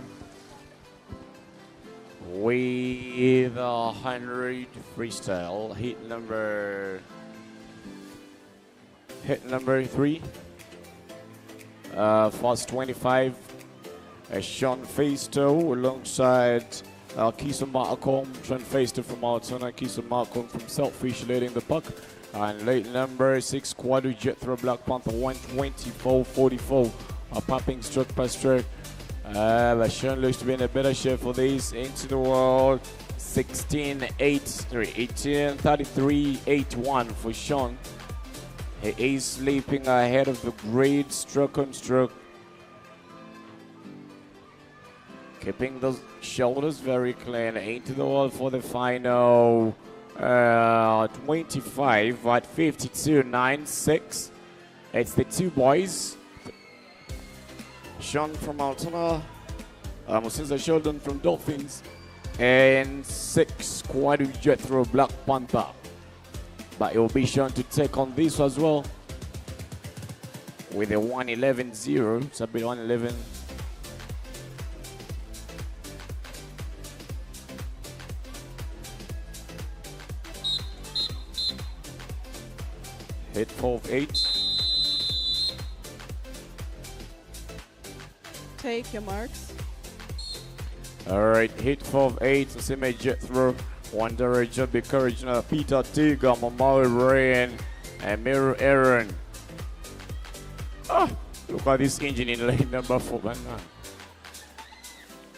With 100 freestyle, hit number 3, fast 25, Sean Feisto alongside Kisa Malcolm, Sean Feisto from Altona, Kisa Malcolm from Selfish leading the puck, and late number 6, Quadu Jethro Black Panther 1:24.44, popping stroke by stroke. But Sean looks to be in a better shape for these. Into the wall, 33-8-1 for Sean. He is sleeping ahead of the grid, stroke on stroke. Keeping the shoulders very clean into the wall for the final 25 at 52.96. It's the two boys. Sean from Altona, Musinza Sheldon from Dolphins, and 6 Kwadu Jethro Black Panther. But it will be Sean to take on this as well with a 111-0. It's a bit 111. Hit 4-8. Take your marks. All right, hit 4-8. Sime Jethro, Wanderer, Joby Courage, Peter Tiga, Mamawi Ryan, and Miru Aaron. Look at this engine in lane number 4. Man.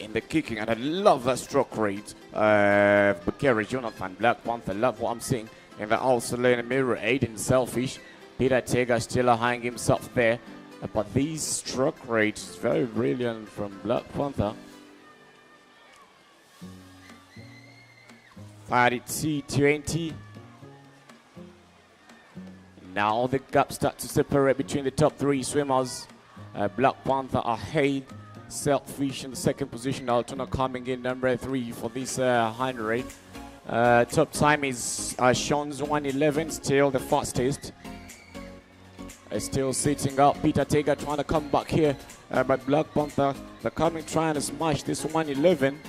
In the kicking, and I love that stroke rate. Bakari, Jonathan, Black Panther, love what I'm seeing. And the also lane Mirror 8 and Selfish. Peter Tega still hanging himself there. But these stroke rates is very brilliant from Black Panther. 32-20. Now the gap starts to separate between the top 3 swimmers. Black Panther ahead. Selfish in the second position. Altona coming in number 3 for this 100. Top time is Sean's 111, still the fastest. Still sitting up. Peter Tega trying to come back here. But Black Panther, they're coming trying to smash this 111.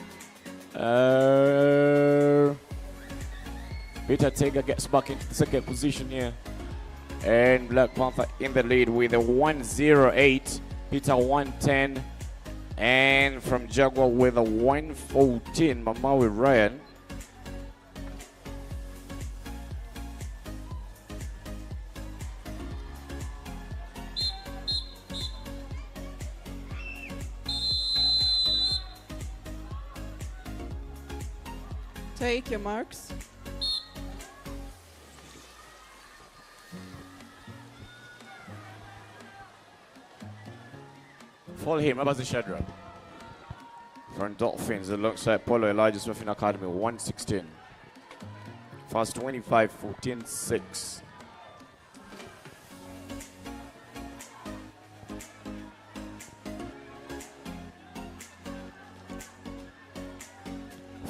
Peter Tega gets back into the second position here. And Black Panther in the lead with a 108. Peter 110. And from Jaguar with a 114, Mamawi Ryan. Take your marks. Follow him, about the Shadrach. From Dolphins, it looks like Polo Elijah Swimming Academy, 116. Fast 25, 14, 6.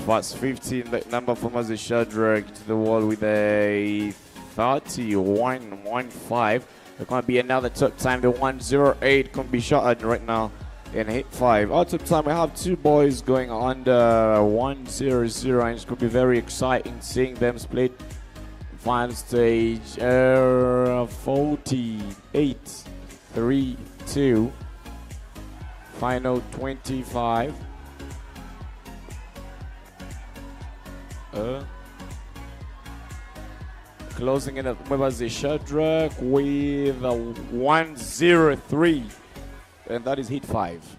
Fast 15, that number from Mazi Shadrach to the wall with a 31.15. There can't be another top time. The 108 can be shot at right now in hit 5. Our top time, we have 2 boys going under 100, and it's going to be very exciting seeing them split. Final stage 48, 3, 2. Final 25. Closing in at Mazi Shadrach with a 103, and that is hit 5.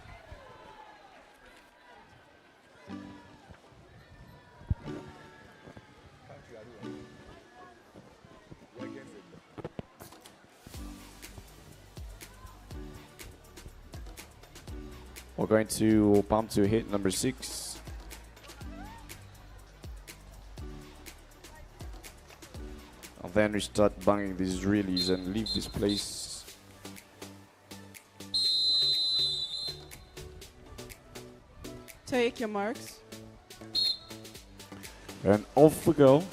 We're going to pump to hit number 6. And then we start banging these reelies and leave this place. Take your marks. And off we go.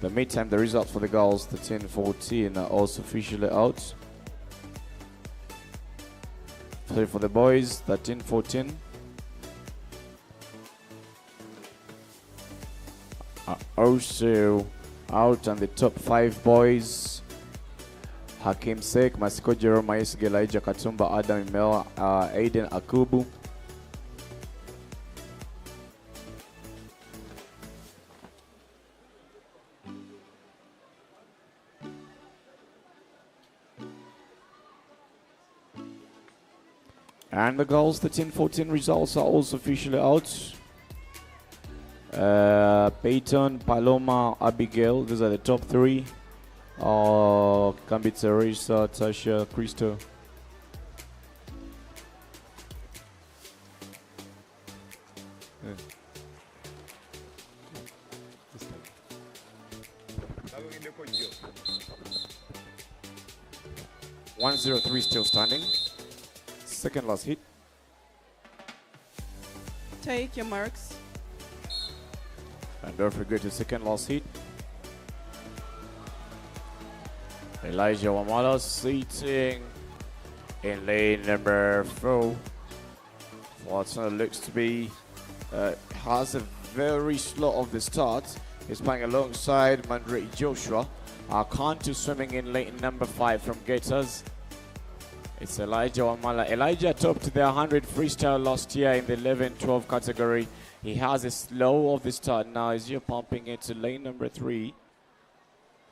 The meantime, the results for the girls, the 10-14, are also officially out. So for the boys, 13-14. Are also out, and the top 5 boys: Hakim Sek, Masiko Jerome, Maisge, Elijah Katumba, Adam Mel, Aiden Akubu. And the girls, the 10-14 results are also officially out. Peyton, Paloma, Abigail, these are the top three. Kambitsa, Risa, Tasha, Christo. This time. 103 still standing. Second last hit. Take your marks. And don't forget the second last hit. Elijah Wamala sitting in lane number 4. Watson looks to be has a very slow of the start. He's playing alongside Mandre Joshua. Kantu swimming in lane number 5 from Gators. It's Elijah Wamala. Elijah topped the 100 freestyle last year in the 11-12 category. He has a slow of the start now as you're pumping into lane number 3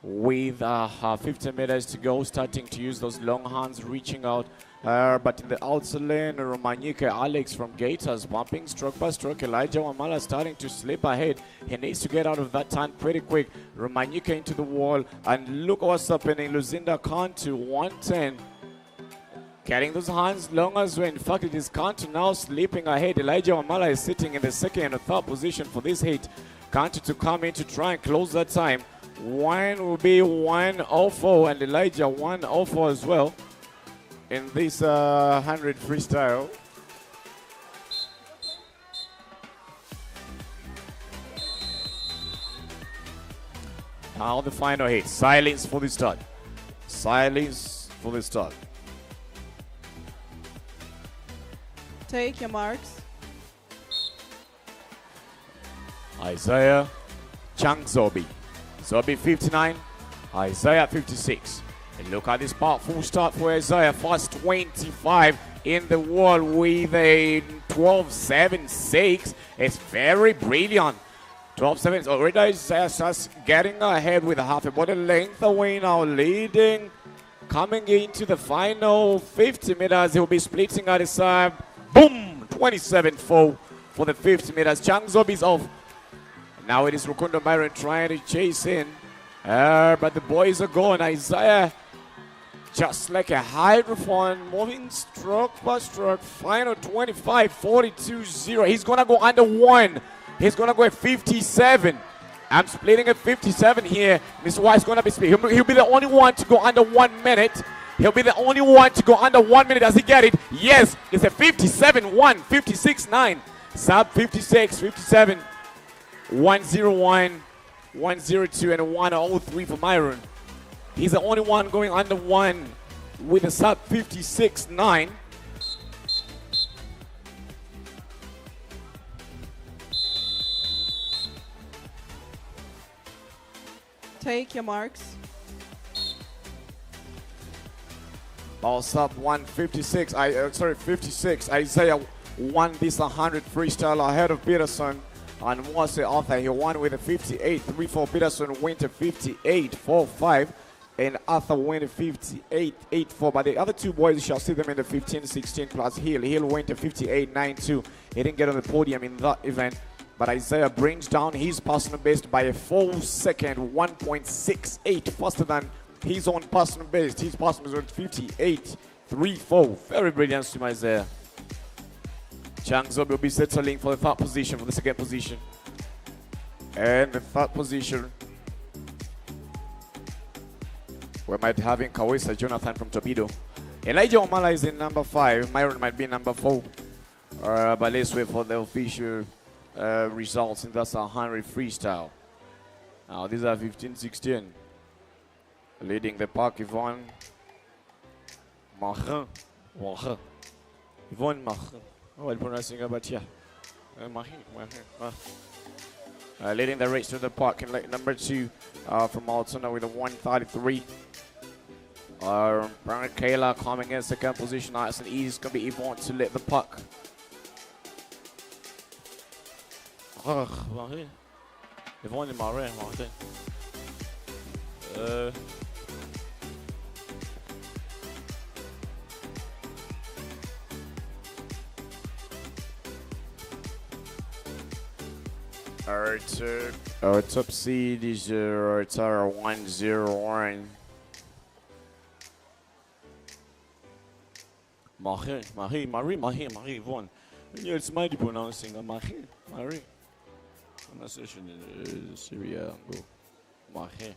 with 50 meters to go, starting to use those long hands, reaching out. But in the outside lane, Romanyika Alex from Gators pumping stroke by stroke. Elijah Wamala starting to slip ahead. He needs to get out of that time pretty quick. Romanyika into the wall, and look what's happening. Lucinda Kantu 110. Getting those hands long as well. In fact, it is Kantu now slipping ahead. Elijah Wamala is sitting in the second and third position for this hit. Kantu to come in to try and close that time. One will be 104 and Elijah 104 as well in this 100 freestyle. Now the final hit. Silence for the start. Silence for the start. Take your marks. Isaiah Chang Zobi. Zobi 59, Isaiah 56. And look at this powerful start for Isaiah. First 25 in the wall with a 12.76. It's very brilliant. 12.7. Already Isaiah starts getting ahead with a half a body length away now, leading. Coming into the final 50 meters, he'll be splitting at his side. Boom! 27.4 for the 50 meters. Chang Zobi's off. Now it is Rukundo Myron trying to chase in. But the boys are gone. Isaiah, just like a hydrophone, moving stroke by stroke. Final 25, 42-0. He's going to go under 1. He's going to go at 57. I'm splitting at 57 here. Mr. White's going to be splitting. He'll be the only one to go under 1 minute. He'll be the only one to go under 1 minute. Does he get it? Yes. It's a 57-1, 56-9. Sub 56, 57. 101, 102, and 103 for Myron. He's the only one going under 1 with a sub 56.9. Take your marks. Ball sub 156. 56. Isaiah won this 100 freestyle ahead of Peterson. And was the Arthur, he won with a 58.34. Peterson went to 58.45. And Arthur went to 58.84. But the other two boys, you shall see them in the 15-16 plus Hill. Hill went to 58.92. He didn't get on the podium in that event. But Isaiah brings down his personal best by a full second, 1.68 faster than his own personal best. His personal best was 58.34. Very brilliant to Isaiah. Chang Zobi will be settling for the third position, for the second position. And the third position, we might be having Kawisa Jonathan from Torpedo. Elijah Wamala is in number 5. Myron might be number 4. But let's wait for the official results. And that's 100 freestyle. Now these are 15-16. Leading the pack, Yvonne Marin. Yvonne Marin. Oh, I'm pronouncing it, but yeah. Leading the race to the park in lane number 2 from Altona with a 133. Brian Kayla coming in second position. Nice and easy. It's going to be Yvonne to let the puck. Yvonne and Marin, Our top seed is Tara 101. Marie, Vaughn. Yeah, it's mighty pronouncing. Marie. Pronunciation is Syria. Go. Marie.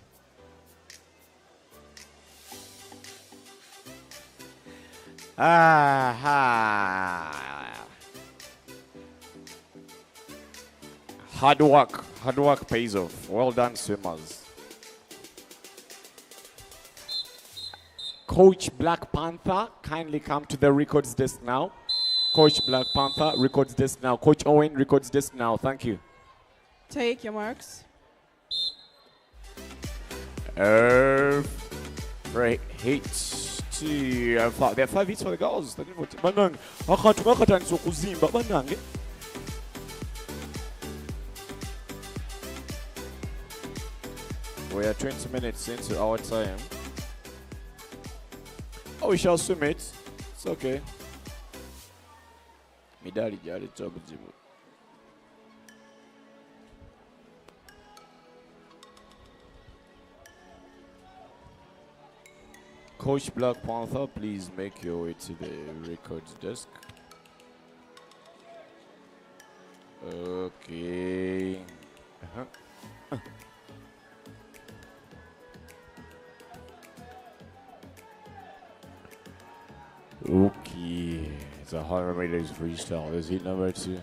Hard work pays off. Well done, swimmers. Coach Black Panther, kindly come to the records desk now. Coach Black Panther, records desk now. Coach Owen, records desk now. Thank you. Take your marks. Right, hits to there are 5 hits for the girls. We are 20 minutes into our time. Oh, we shall swim it. It's okay. Me daddy got it. Coach Black Panther, please make your way to the records desk. Okay. Okay. It's a 100 meters freestyle. Is heat number 2.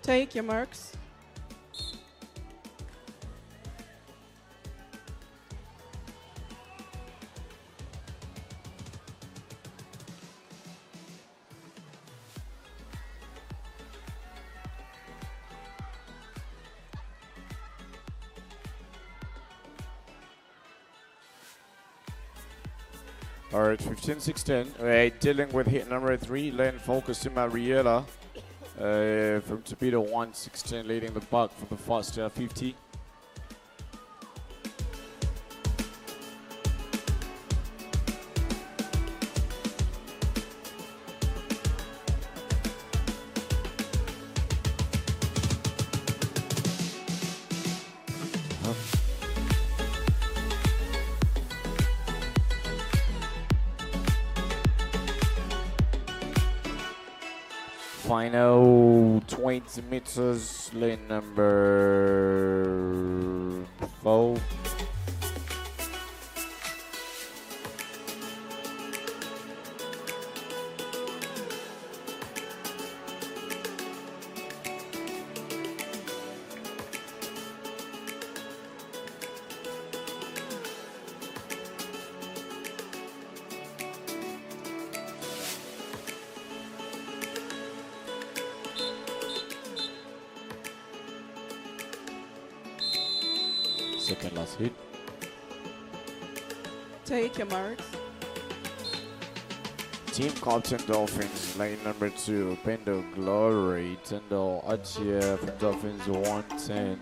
Take your marks. All right, 15-16. Right, dealing with hit number 3, lane focus to Mariela. From Torpedo 116, leading the pack for the first 50. Final 20 meters, lane number 4. Second last hit. Take your marks. Team Captain Dolphins, lane number 2, Pendo Glory, Tendo Achia from Dolphins 110.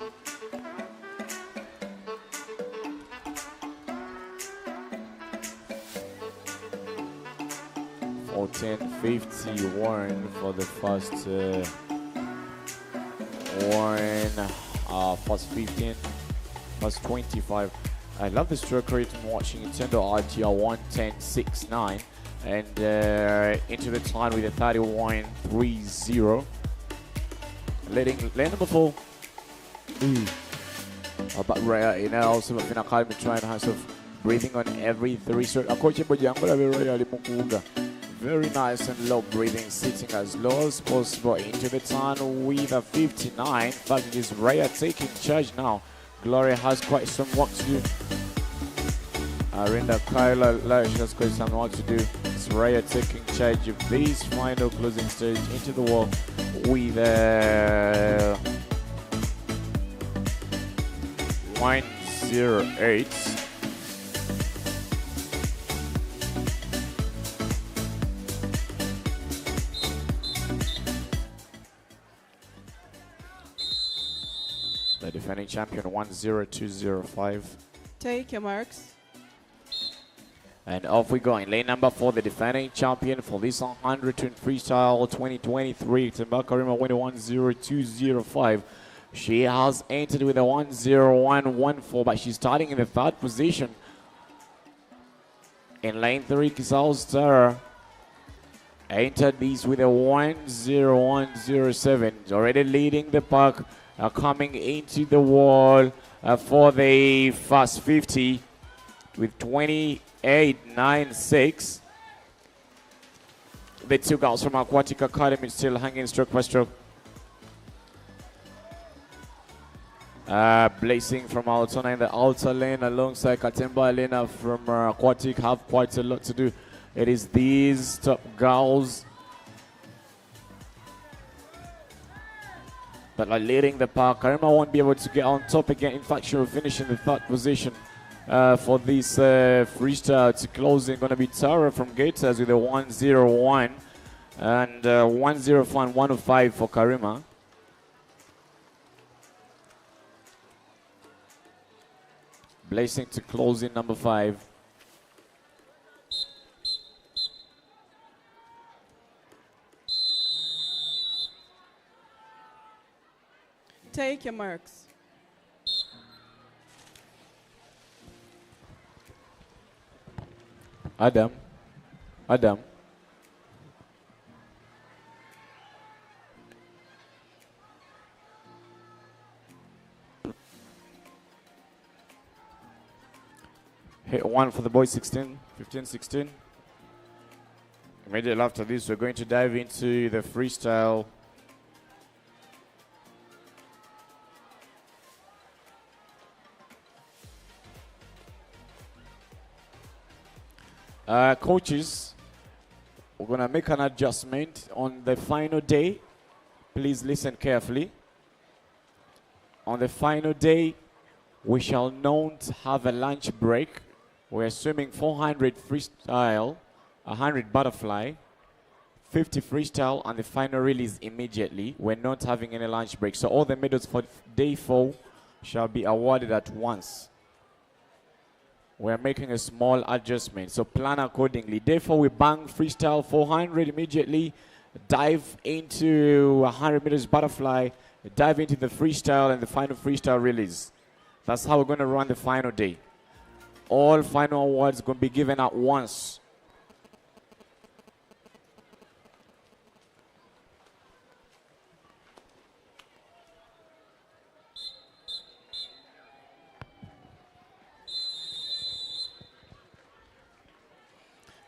For 10:51 for the first first 15. Plus 25. I love the stroke rate. I'm watching Nintendo RTR 110.69 and into the time with a 31.30. Lane number 4. But right now, some of the academy trying to have some breathing on every 3 stroke. very nice and low breathing, sitting as low as possible into the turn with a 59. In fact, it is Raya taking charge now. Gloria has quite some work to do. Arinda Kyla has quite some work to do. It's Raya taking charge of this final closing stage into the wall with 108. The defending champion 10205. Take your marks. And off we go in lane number 4, the defending champion for this 100 ton freestyle 2023, Karima 10205. She has entered with a 10114, but she's starting in the 3rd position. In lane 3, Kisal Star entered these with a 10107. Already leading the pack, coming into the wall for the fast 50 with 28.96. The 2 girls from Aquatic Academy still hanging stroke by stroke. Blazing from Altona in the outer lane alongside Katemba Elena from Aquatic have quite a lot to do. It is these top girls that are leading the pack. Karima won't be able to get on top again. In fact, she will finish in the 3rd position for this freestyle to closing. Going to be Tara from Gators with a 101 and 105 for Karima. Blazing to close in number 5. Take your marks. Adam. Hit 1 for the boys, 16, 15, 16. Immediately after this, we're going to dive into the freestyle. Coaches, we're going to make an adjustment on the final day. Please listen carefully. On the final day, we shall not have a lunch break. We're swimming 400 freestyle, 100 butterfly, 50 freestyle, and the final release immediately. We're not having any lunch break. So all the medals for day 4 shall be awarded at once. We're making a small adjustment, so plan accordingly. Day 4, we bang freestyle 400 immediately, dive into 100 meters butterfly, dive into the freestyle and the final freestyle release. That's how we're going to run the final day. All final awards going to be given at once.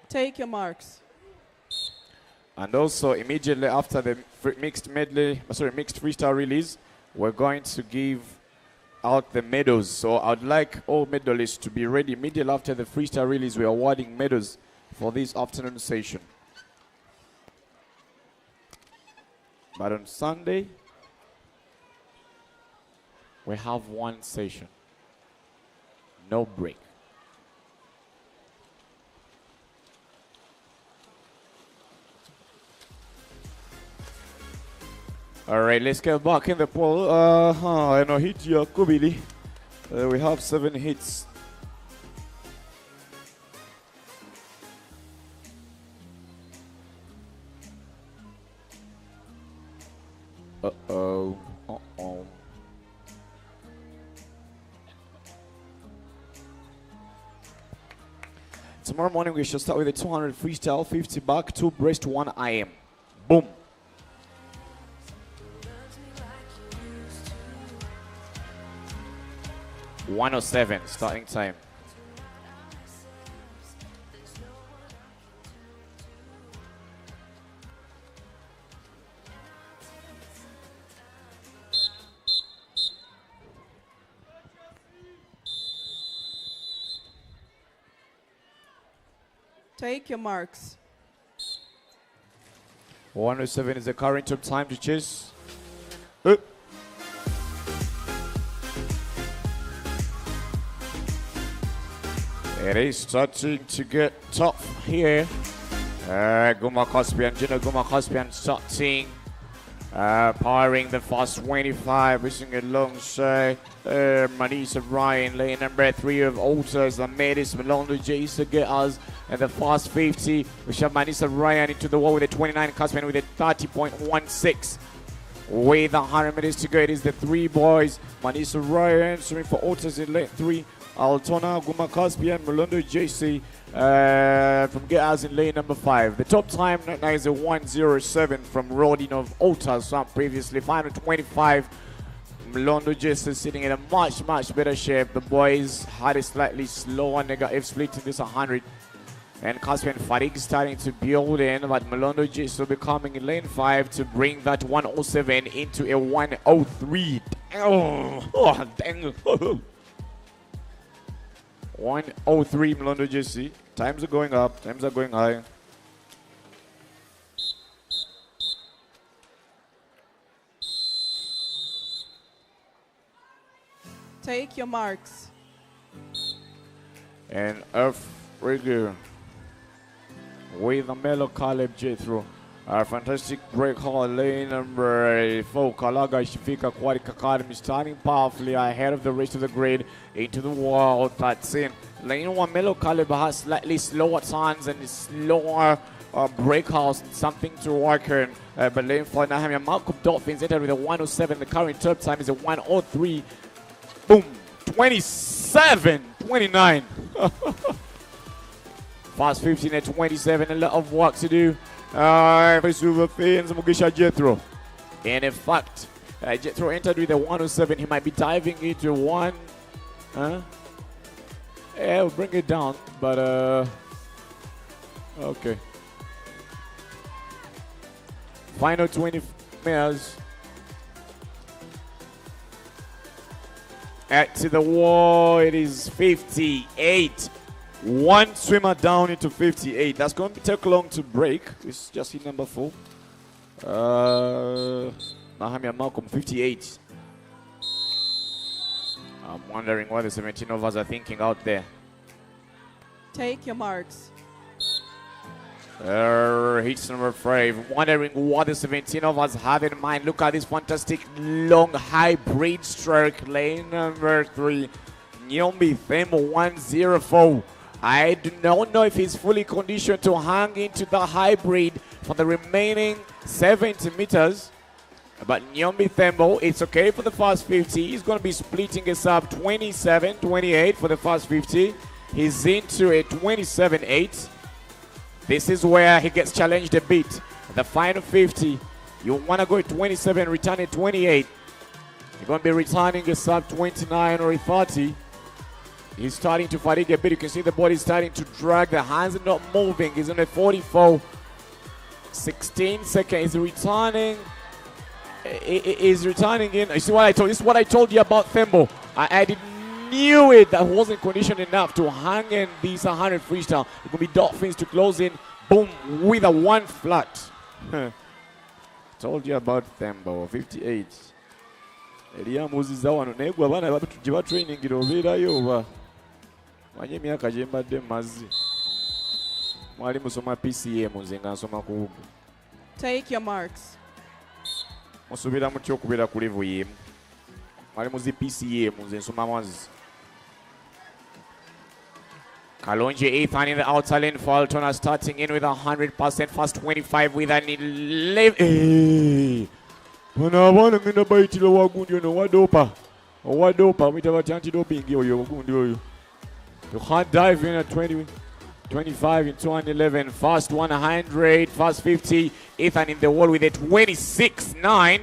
Take your marks. And also immediately after the mixed freestyle release, we're going to give out the medals. So I'd like all medalists to be ready immediately after the freestyle release. We're awarding medals for this afternoon session. But on Sunday, we have one session. No break. All right, let's get back in the poll. I know hit your Kubili. We have 7 hits. Uh-oh. Uh-oh. Tomorrow morning we shall start with a 200 freestyle, 50 back, 2 breast, 1 IM. Boom. .107 starting time. Take your marks. 107 is the current top time to chase. It is starting to get tough here. Guma Caspian, Gina Guma Caspian starting. Powering the fast 25, missing alongside Manisa Ryan, lane number 3 of Alters, the Medis, Melondo Jace to get us, and the fast 50. We shove Manisa Ryan into the wall with a 29, Caspian with a 30.16. With 100 minutes to go, it is the 3 boys. Manisa Ryan swimming for Alters in lane 3. Altona, Guma Caspian, Melondo JC from Get Us in lane number 5. The top time right now is a 1:07 from Rodin of Altars previously. 525. Melondo JC sitting in a much better shape. The boys had a slightly slower negative split in this 100. And Caspian fatigue starting to build in, but Melondo JC will be coming in lane 5 to bring that 1:07 into a 1:03. Oh, dang. 1:03 Melondo JC. Times are going up, times are going high. Take your marks. And F Rigger with a Melo Caleb Jethro. A fantastic break hall lane number 4. Kalaga Shifika Aquatic Academy starting powerfully ahead of the rest of the grid into the wall. That's in. Lane 1 Melo Caleb has slightly slower turns and slower break house, something to work on. But lane 4 Nahamiah Malcolm Dolphins entered with a 1:07. The current top time is a 1:03. Boom. 27. 29. Fast 15 at 27. A lot of work to do. Mugisha Jethro. And in fact, Jethro entered with a 1:07. He might be diving into 1. Yeah, we'll bring it down, but okay. Final 20 meters. To the wall, it is 58. One swimmer down into 58. That's going to take long to break. It's just in number 4. Nahamiah Malcolm, 58. I'm wondering what the 17 of us are thinking out there. Take your marks. Hits number 5. Wondering what the 17 of us have in mind. Look at this fantastic long hybrid stroke. Lane number 3. Nyombi Themo 104. I do not know if he's fully conditioned to hang into the hybrid for the remaining 70 meters. But Nyombi Thembo, it's okay for the fast 50. He's going to be splitting us up 27-28 for the fast 50. He's into a 27-8. This is where he gets challenged a bit. The final 50, you want to go at 27, return at 28. You're going to be returning a sub 29 or a 30. He's starting to fatigue a bit. You can see the body starting to drag. The hands are not moving. He's on a 44. 16 seconds. He's returning. He's returning in. You see what I told? This is what I told you about Thembo. I knew it. That wasn't conditioned enough to hang in these 100 freestyle. It's going to be Dolphins to close in. Boom. With a 1 flat. Told you about Thembo. 58. Eliya muziza wano naye gwe abaana gye batrainingira obeerayo oba manye emyaka gye mbadde mazzi mwali musoma PCM nze nga nsoma ku bugu. Take your marks. Musuubira mutya okubeera ku level y'emu mwali muzi PCM nze nsoma mazzi. Kalonji Ethan in the outer lane for Altona starting in with 100% fast 25 with an 11. Bano abaana ngenda bayitira wagundi ono owadopa mwita batya anti-doping oyo ogundi oyo. You can't dive in at 20, 25 in 211, fast 100, fast 50. Ethan in the wall with a 26.9.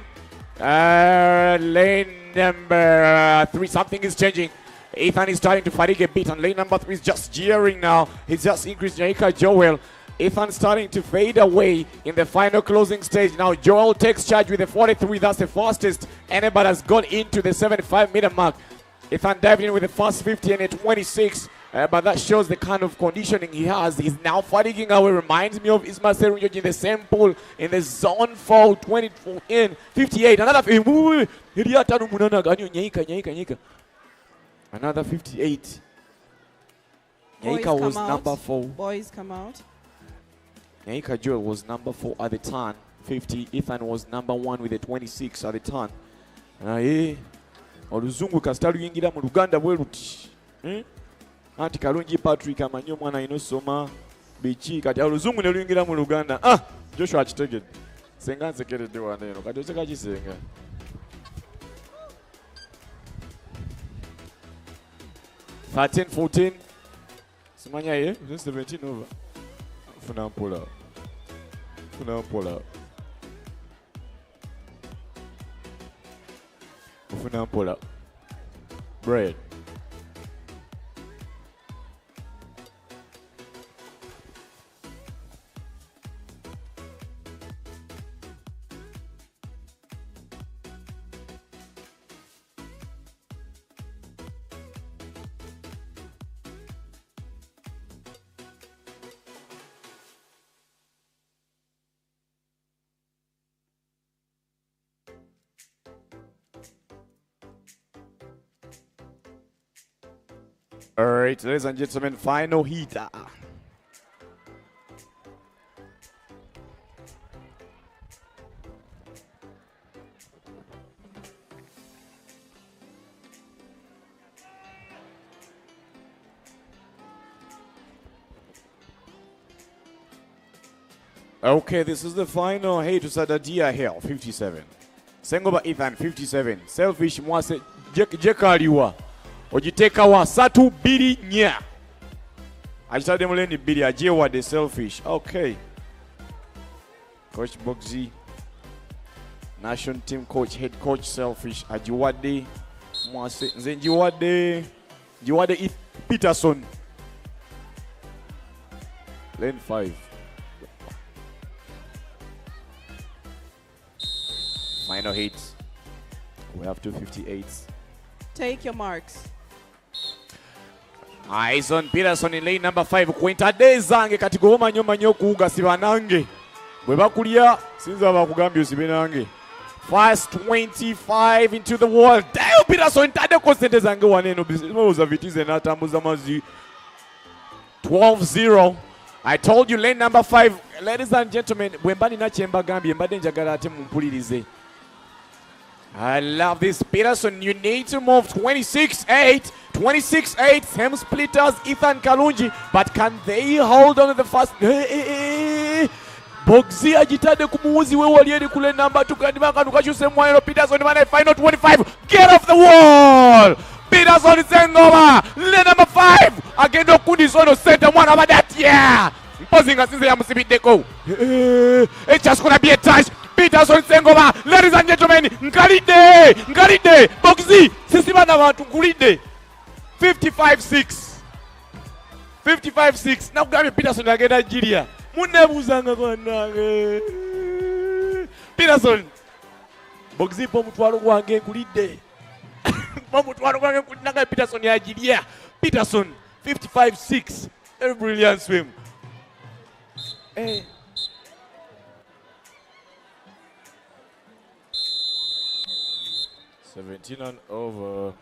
Lane number 3, something is changing. Ethan is starting to fatigue a bit, and lane number 3 is just jeering now. He's just increased Jaika Joel. Ethan starting to fade away in the final closing stage. Now Joel takes charge with a 43. That's the fastest anybody has gone into the 75-meter mark. Ethan diving in with a fast 50 and a 26. But that shows the kind of conditioning he has. He's now fatiguing away. Reminds me of Ismail Serunjoji in the same pool in the zone 4, 24 in 58. Another 58. Nyaika was number 4. Boys come out. Nyaika Joel was number 4 at the turn. 50. Ethan was number 1 with the 26 at the turn. Oluzungu kasita luyingira mu Uganda bwe luti. Anti kalungi Patrick amanyi omwana ino soma biki kati oluzungu ne luyingira mu Uganda. Joshua akitegedde. Senga nsekeredde wano eno kati oseka kisenga. $13, $14. Simanya ye, 17 over. Funa mpola. Funa mpola. Funa mpola. Bread. All right, ladies and gentlemen, final heater. Okay, this is the final. Hey, to Sadadia Hill, 57. Sengoba Ethan, 57. Selfish Mwase Jekaliwa. Ojiteka wa satu bili nya. Ajitade muleni bili ajewa the selfish. Okay. Coach Boxy. National team coach, head coach selfish. Ajiwade. Mwase. Nzenjiwade. Jiwade Peterson. Lane 5. Final hits. We have 258s. Take your marks. Eyes on Peterson in lane number 5. Kwenta dezange kati goma nyoma nyokuuga sibanange. Bwe bakulya sinza bakugambye osibenange. Fast 25 into the wall. Dale Peterson tade kosente zange waneno bizimuza vitize natambuza mazi. 12-0. I told you lane number 5. Ladies and gentlemen, bwembani na chemba gambye mbade njagala ate mumpulirize. I love this. Peterson, you need to move 26-8. 26-8. Same splitters, Ethan Kalungi. But can they hold on to the first? Boxy agitade kumuuzi we walieri kule number 2. Kadimaka nukashuse mwaero. Peterson mana final 25. Get off the wall. Peterson Zengoma. Le number 5. Agendo kundi sono center mwana badati. Yeah. Imposinga sinze ya musibideko. It's just gonna be a touch. Peterson Sengoma, ladies and gentlemen, Ngalide, Boxy, sisima na watu Ngalide, 55-6, 55-6. Na kugambi Peterson agenda Nigeria. Munebuzanga kwa nange. Peterson, Boxy po mutwalo wange Ngalide, po mutwalo wange Ngalide. Peterson ya Nigeria. Peterson, 55-6, a brilliant swim. Hey. 17 and over.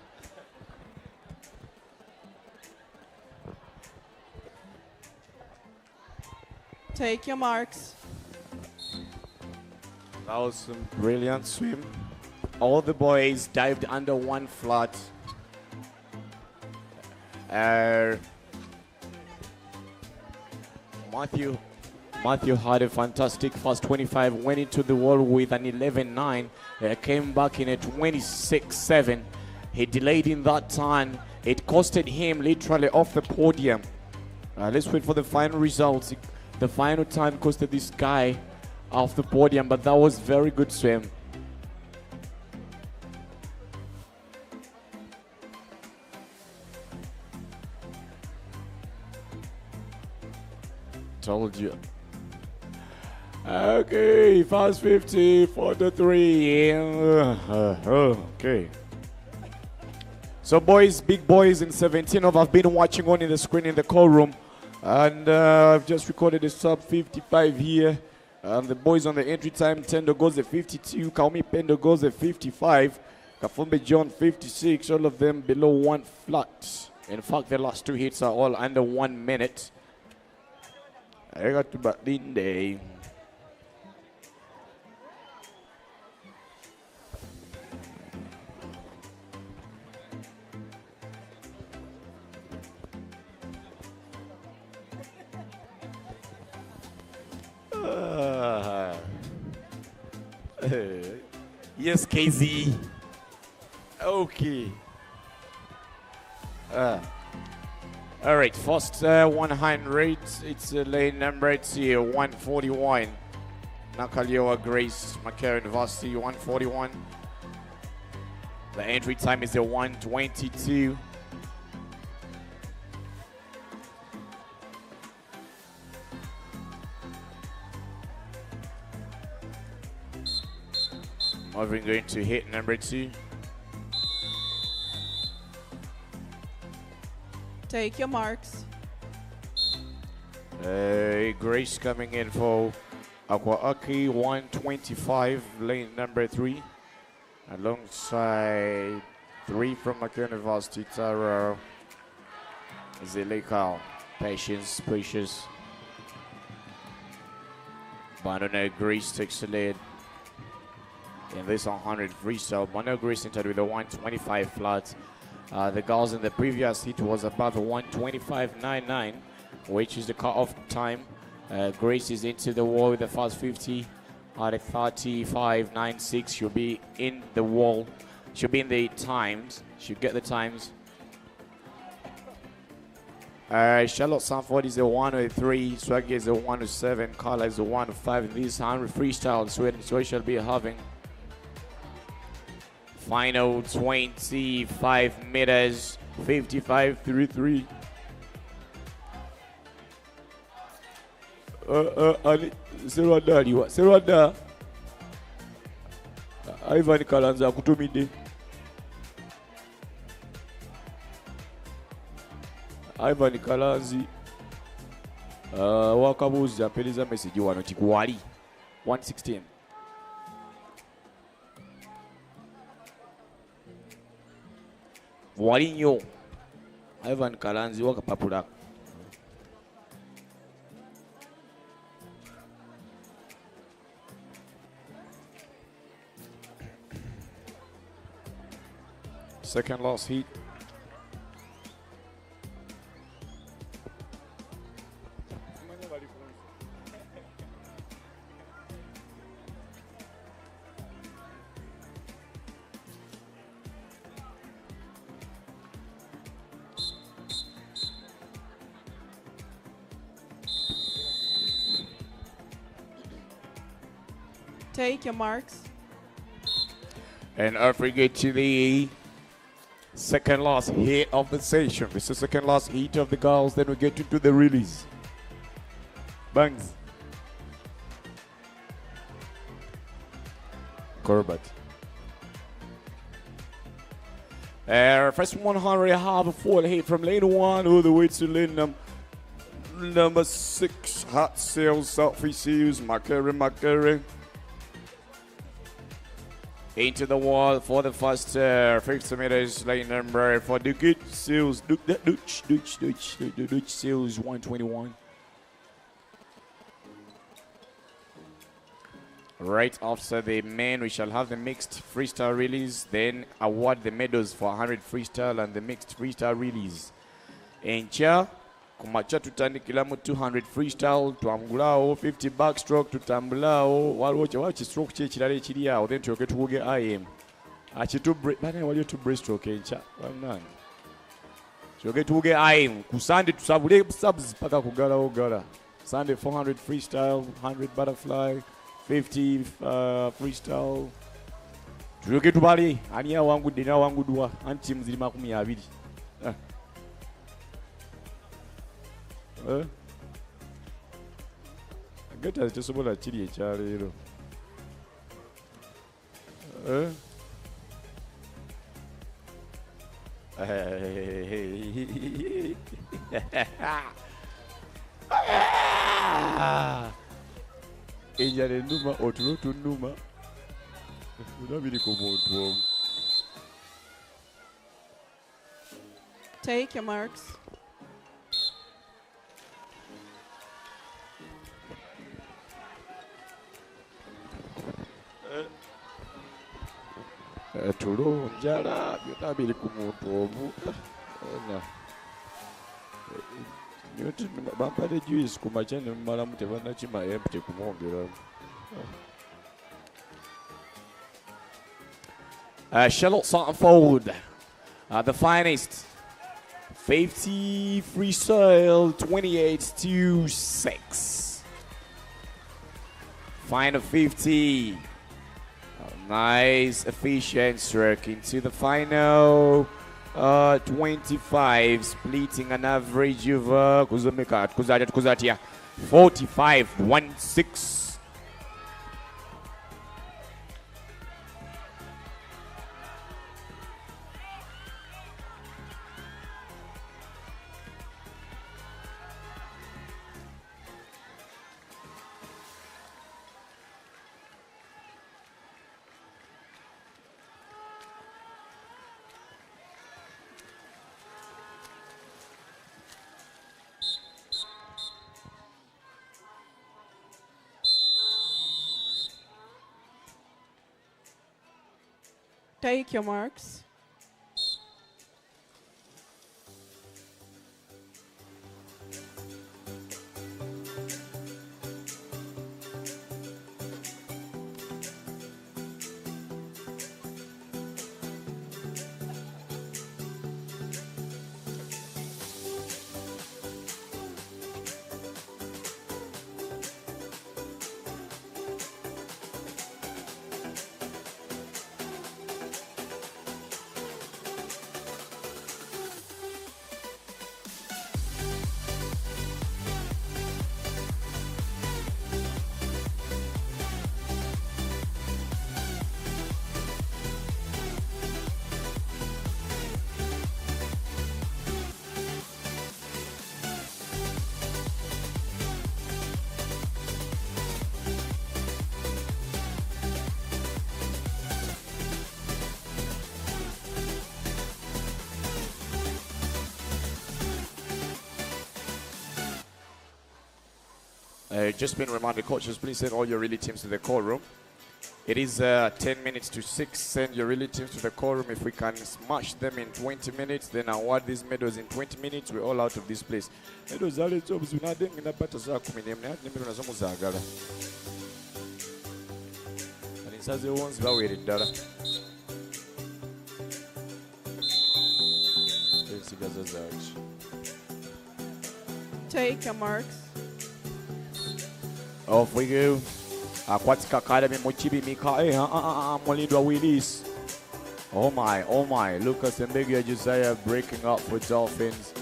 Take your marks. That was some brilliant swim. All the boys dived under one flat. Matthew had a fantastic first 25, went into the wall with an 11-9, came back in a 26-7. He delayed in that turn. It costed him literally off the podium. Let's wait for the final results. The final time costed this guy off the podium, but that was very good swim. Told you. Okay, fast 50, 43. Okay. So boys, big boys in 17 of I've been watching on in the screen in the call room. And I've just recorded a sub 55 here. The boys on the entry time, Tendo goes at 52, Kaumi Pendo goes at 55, Kafumbe John 56, all of them below 1 flat. In fact, the last 2 hits are all under 1 minute. I got to Batinde. Yes, KZ. Okay. All right, first 100. It's lane number 141. Nakalioa Grace, Macquarie University, 141. The entry time is 122. Marvin going to hit number 2. Take your marks. Grace coming in for Akwaaki 125, lane number 3. Alongside 3 from Macquarie University, Tara Zelekal. Patience, precious. Banana Grace takes the lead. In this 100 freestyle, Manuel Grace entered with a 125 flat. The girls in the previous heat was above 125.99, which is the cut-off time. Grace is into the wall with the first 50 at a 35.96. She'll be in the wall. She'll be in the times. She'll get the times. Charlotte Sanford is a 103. Swaggy is a 107. Carla is a 105. In this 100 freestyle, so she'll be having. Final 25 meters, 55.33. Serwada. Ivan Kalanza kutumide. Ivan Kalanzi. Wakabuza peleza message wano chikuwali. 116. Walinyo Ivan Kalanzi wakapapula. Second last heat. Take your marks. And I forget to the second last hit of the session. This is the second last hit of the girls. Then we get into the release. Bangs. Corbett. First 100 have a full hit from lane 1 all the way to lane number 6. Hot Sales, Southeast Seals, Macquarie. Into the wall for the first 50 meters, lane number for Dutch Seals, Dutch Seals 121. Right after the men, we shall have the mixed freestyle release, then award the medals for 100 freestyle and the mixed freestyle release. Encha, kumacha tutandikiramu 200 freestyle, twamgulao 50 backstroke, tutambulao, wachi stroke chechirale chiriao, then tuyoke tuvuge IM. Achitu bane waliyo tu breaststroke encha, wamnani. Tuyoke tuvuge IM, kusande tusabule subs paka kugala ogala. Sunday 400 freestyle, 100 butterfly, 50 freestyle. Tuyoke tubali, aniya wangu dina wangu dua, anti mzili makumi ya abidi. Gata tesobola chiri ekyaleero. Enjala ennuma otulo tunnuma olabiri ku muntu omu. Take your marks. Tulo njala byonna biri ku muntu omu. Bampadde juice ku makya ne mumalamu tebannakima empty kumwongeramu. Charlotte Sanford, the finest. 50 freestyle, 28-6. Final 50. Nice, efficient stroke into the final 25, splitting an average of 45-16. Take your marks. Just been reminded, coaches, please send all your relay teams to the call room. It is 10 minutes to 6. Send your relay teams to the call room. If we can smash them in 20 minutes, then award these medals in 20 minutes. We're all out of this place. Medals are jobs. We're not doing in a better and it says the ones that we're in dollar. Take your marks. Off we go. Aquatic Academy Mochibi Mika Molidwa Willis. Oh my. Lucas and Bigger Josiah breaking up for Dolphins.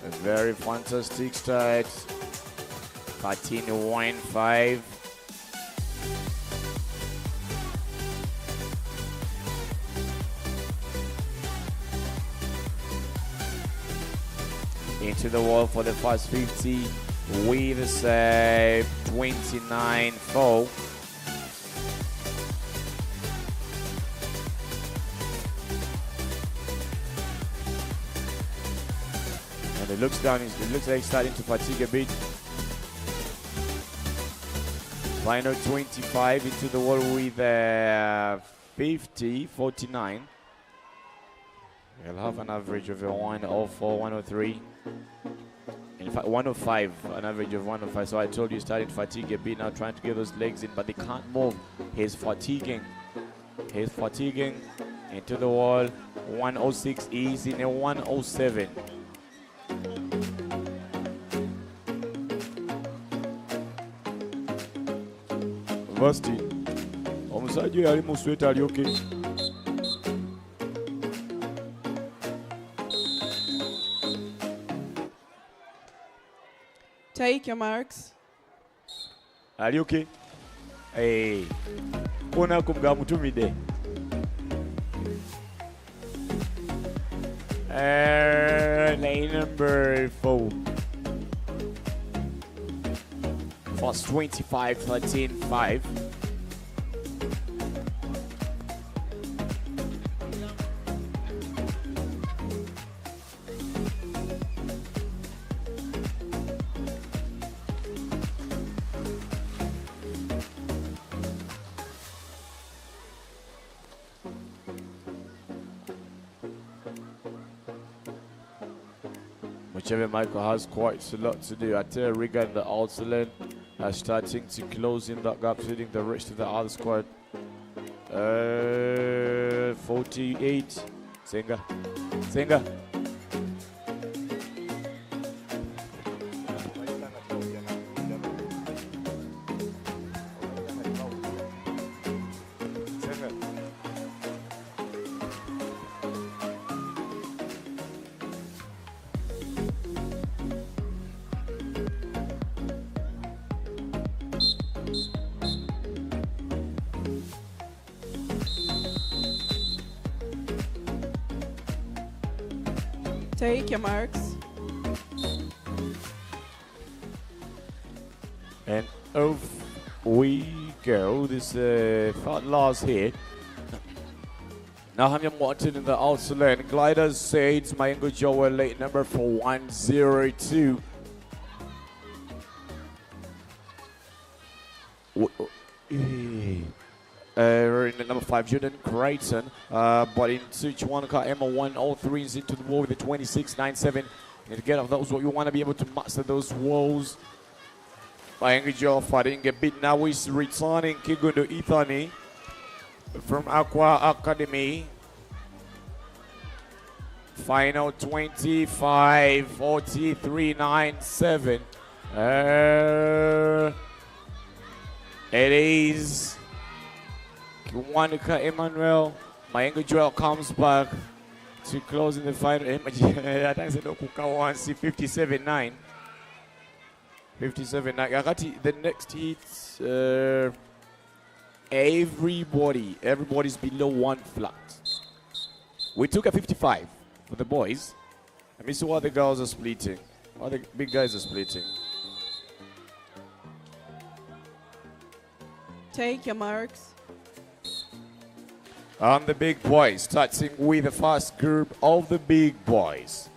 A very fantastic start. 13-1-5. Into the wall for the first 50 with a save, 29-4. And it looks like it's starting to fatigue a bit. Final 25 into the wall with 50-49. He'll have an average of a 104, 103. In fact, 105, an average of 105. So I told you, starting to fatigue a bit now, trying to get those legs in, but they can't move. He's fatiguing. Into the wall. 106 is in a 107. Vasti, omusajja yali mu sweater ali okay? Take your marks. Ali okay? Hey, onako nga mutumide. Lane number 4. Fast 25, 13, 5. Whichever Michael has quite a lot to do. I tell Riga and the outer lane are starting to close in that gap, leading the rest of the other squad. 48. Singer. Take your marks. And off we go. This third last hit. Now Hamyam wanted in the outer lane. Gliders Sades, Mayengo Joel, late number for 102. In the number 5, Jordan Creighton. But in Suchuanaka, Emma 103 is into the wall with the 26.97. And to get off those, what you want to be able to master those walls. Mayengo Joel fighting a bit now. Is returning Kigundo Ithani from Aqua Academy. Final 25, 43.97. It is Kiwanuka Emmanuel. Mayengo Joel comes back to close in the final. I think it's 57.9. 57.9. The next hit, everybody's below 1 flat. We took a 55 for the boys. Let me see what the girls are splitting. What the big guys are splitting. Take your marks. And the big boys, starting with the first group of the big boys.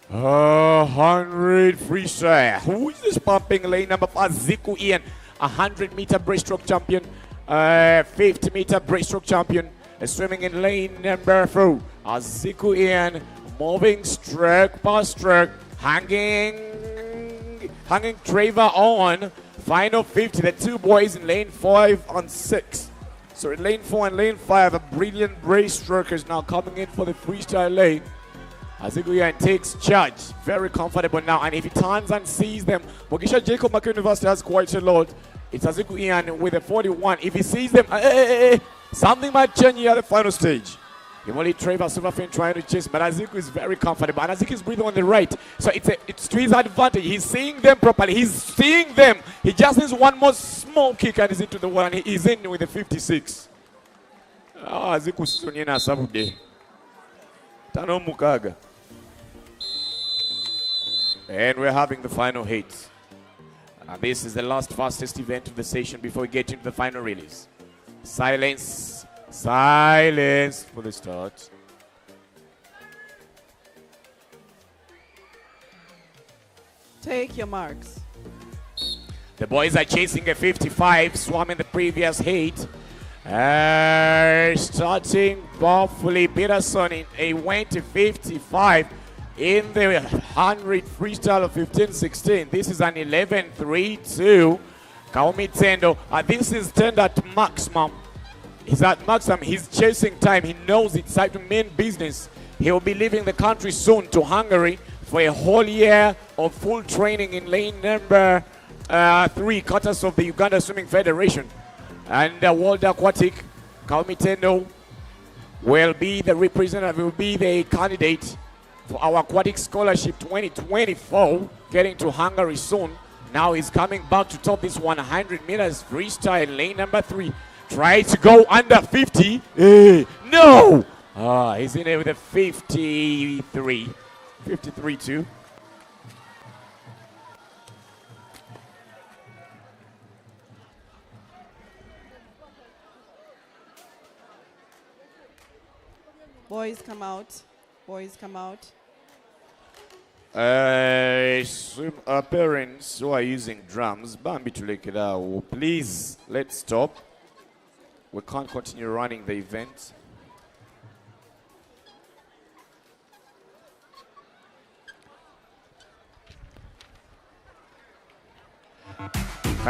100 freestyle. Who is this pumping? Lane number 5, Ziku Ian. 100-meter breaststroke champion. 50-meter breaststroke champion. Swimming in lane number 4. Ziku Ian moving stroke by stroke. Hanging Trevor on. Final 50. The two boys in lane 5 and 6. So in lane 4 and lane 5, a brilliant breaststrokers now coming in for the freestyle lane. Aziguyan takes charge, very comfortable now, and if he turns and sees them, Mogisha Jacob Mackey University has quite a lot. It's Aziguyan with a 41. If he sees them, something might change here at the final stage. Imoli Trevor Superfin trying to chase, but Aziku is very comfortable, and Aziku is breathing on the right, so it's to his advantage. He's seeing them properly. He's seeing them. He just needs one more small kick and he's into the wall, and he's in with the 56. Aziku Sunina Sabude. Tano Mukaga. And we're having the final hit. And this is the last fastest event of the session before we get into the final release. Silence for the start. Take your marks. The boys are chasing a 55, swarming the previous heat. Starting powerfully, Peterson, he went to 55 in the 100 freestyle of 15-16. This is an 11-3-2. Kaomi Tendo, this is turned at maximum. He's at maximum. He's chasing time. He knows it's time to mean business. He will be leaving the country soon to Hungary for a whole year of full training in lane number 3, quarters of the Uganda Swimming Federation. And World Aquatic, Kaomi Tendo will be the representative, will be the candidate for our Aquatic Scholarship 2024, getting to Hungary soon. Now he's coming back to top this 100 meters freestyle, lane number 3. Try to go under 50. No! He's in there with a 53. 53-2. Boys come out. Boys come out. Parents who are using drums, Bambi Tulekeda, please, let's stop. We can't continue running the event.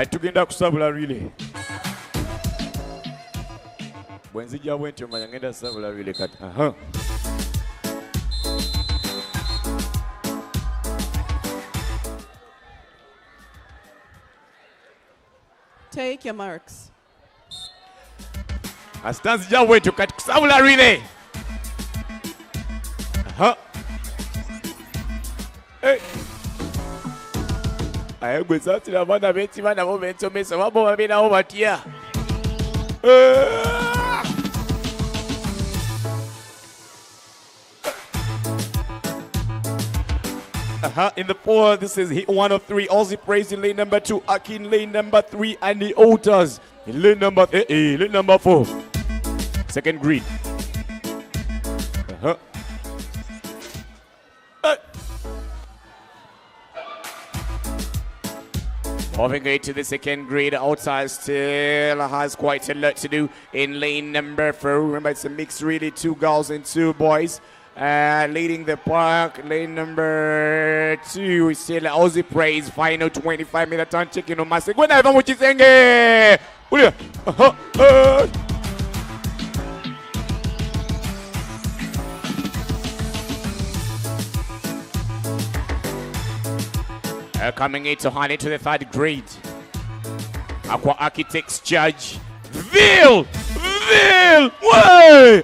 Tugenda kusabula really. Bwenzija bwentyo manya ngenda sabula really kati. Take your marks. Astanzija bwentyo kati kusabula really. Hey. Ayegwe satira abana beti bana bo bensomesa babo babinawo batya. In the four, this is hit 1 of 3. Aussie Praise in lane number 2. Aki in lane number 3. And the Otters in lane number 4. Second green. Moving it to the second grade, outside still has quite a lot to do in lane number 4. Remember, it's a mix really, 2 girls and 2 boys. Leading the park, lane number 2 is still Aussie Praise. Final 25-minute time checking on Master. Go now, what you saying? Coming in to hand into the 3rd grade. Aqua Architects Judge. Ville! Way!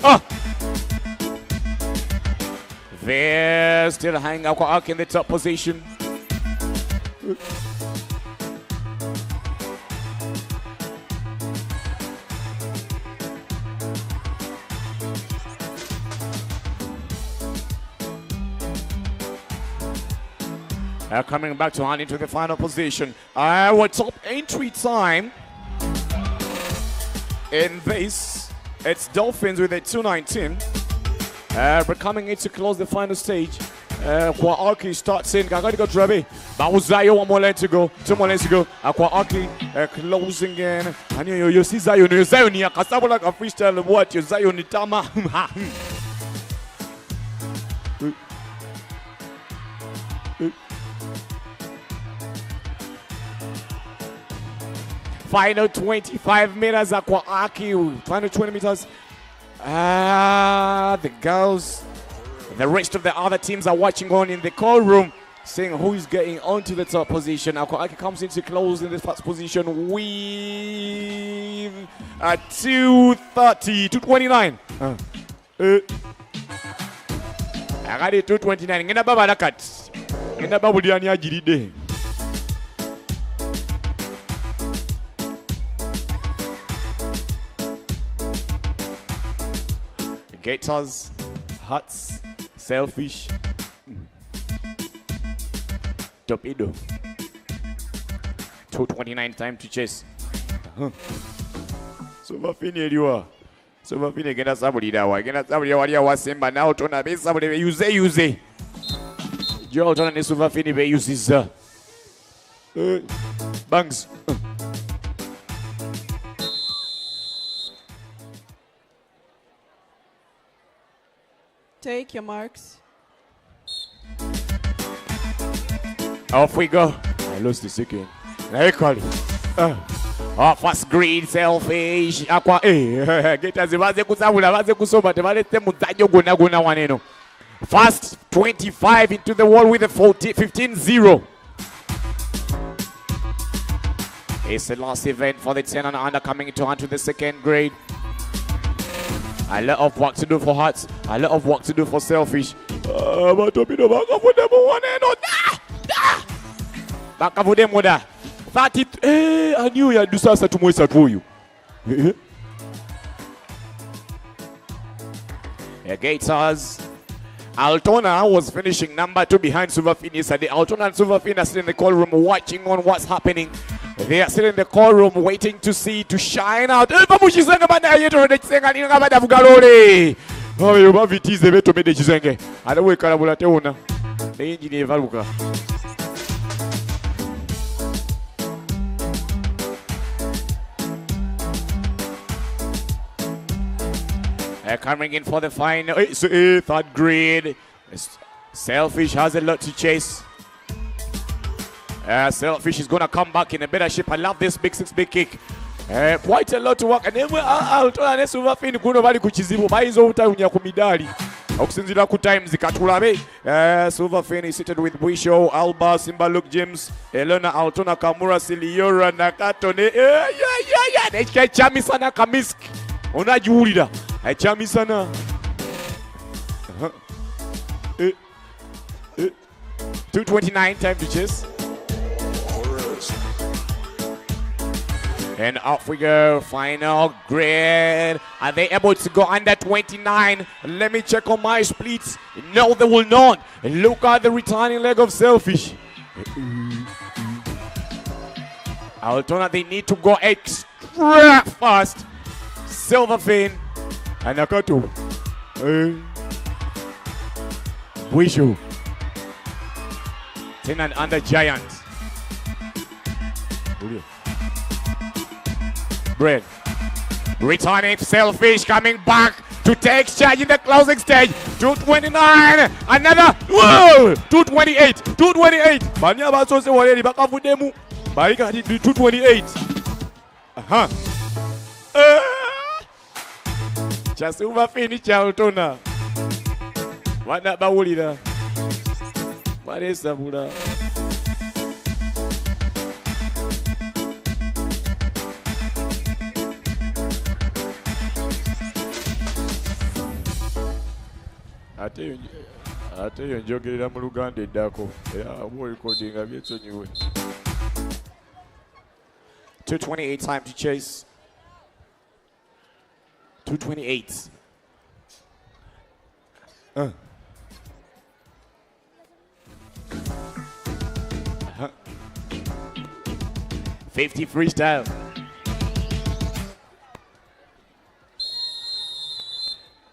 Ville still hanging Aqua Arch in the top position. Coming back to hand into the final position. Our top entry time in this, it's Dolphins with a 2:19. But coming in to close the final stage, Aqua Archi starts in. Gagadi got Drabe. Bauzayo, 1 more lane to go. 2 more lanes to go. Aqua Archi closing in. And you see Zion. Zion, you can like a freestyle. What? You Zion, Nitama. Final 25 meters, Aqua Archi. Final 20 meters. The girls, the rest of the other teams are watching on in the call room, seeing who is getting onto the top position. Aqua Archi comes into close in the first position with 230, 229. I got it 229. Ngena baba nakat. Ngena babu diani ajiride. Gators, Huts, Selfish, Torpedo. 2:29 time to chase. So mafini eliwa. So mafini genda sabuli dawa. Genda sabuli wali ya wasemba na utona be sabuli be use. Jo utona ni suvafini be use. Bangs. Take your marks. Off we go. I lost the second. Record. First green, Selfish. Aqua. Get as baze kusabula baze kusoma tebalete mutajo guna waneno. First 25 into the wall with a 15-0. It's the last event for the 10 and under coming into onto the second grade. A lot of work to do for Hearts. A lot of work to do for Selfish. But Torpedo back up with them one and back up with them with that. 30. I knew you had to do something to myself for you. Gators. Altona was finishing number 2 behind Silverfin yesterday. Altona and Silverfin are still in the call room watching on what's happening. They are still in the call room waiting to see to shine out. Coming in for the final, it's third grade. Selfish has a lot to chase. Selfish is going to come back in a better shape. I love this big 6 big kick. Quite a lot to work. And then I'll tell you, Silverfin kuno bali kuchizibu. Baizo utaunya kumidali. Okusinzira ku times katulabe. Silverfin is seated with Buisho, Alba, Simba, Luke James, Elena, Altona, Kamura, Siliora, Nakatone. Nechika chami sana kamisk. Unajiulira. Chami sana. 2:29 time to chase. And off we go, final grade. Are they able to go under 29? Let me check on my splits. No, they will not. Look at the returning leg of Selfish. Altona, they need to go extra fast. Silverfin and Nakato. Wishu. 10 and under Giant. Bread. Returning Selfish coming back to take charge in the closing stage. 229. Another. Whoa! 228. 228. Banya baso se waleli bakavudemu. Baika 228. Chasuva finish Altona. Wana bawulira. Maresa bula. Ate yo njogerera mu Luganda eddako. Abo recordinga byetsonyiwe. 2:28 time to chase. 2:28. 50 freestyle.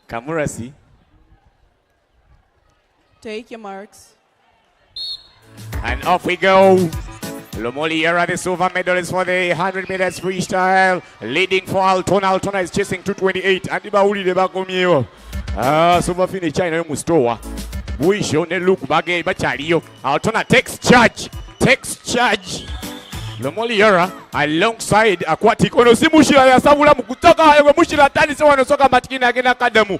Kamurasi. Take your marks. And off we go. Lomoliera, the silver medalist for the 100 meters freestyle. Leading for Altona. Altona is chasing 2:28. And Ibauli de Bakomio. Silver finish China Mustoa. Buisho ne look bagay bachaliyo. Altona takes charge. Takes charge. Lomoliera alongside Aquatic. Ono simushira ya sabula mukutaka ewe mushira tani sewa nosoka matikina agena kadamu.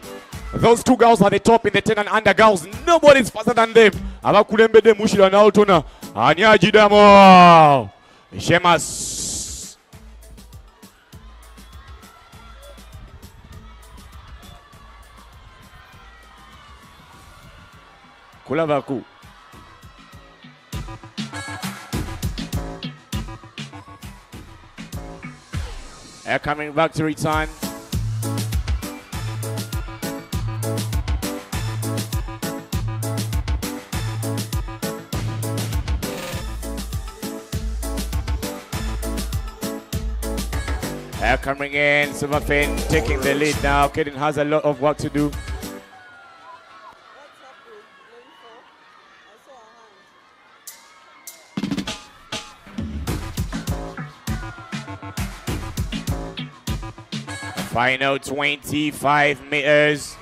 Those two girls are the top in the 10 and under girls. Nobody's faster than them. Abakulembede mushira na Altona. Anyajidamo. Shemas. Kulabaku. They're coming back to return. They're coming in. Silverfin taking the lead now. Kaden has a lot of work to do. Final 25 meters.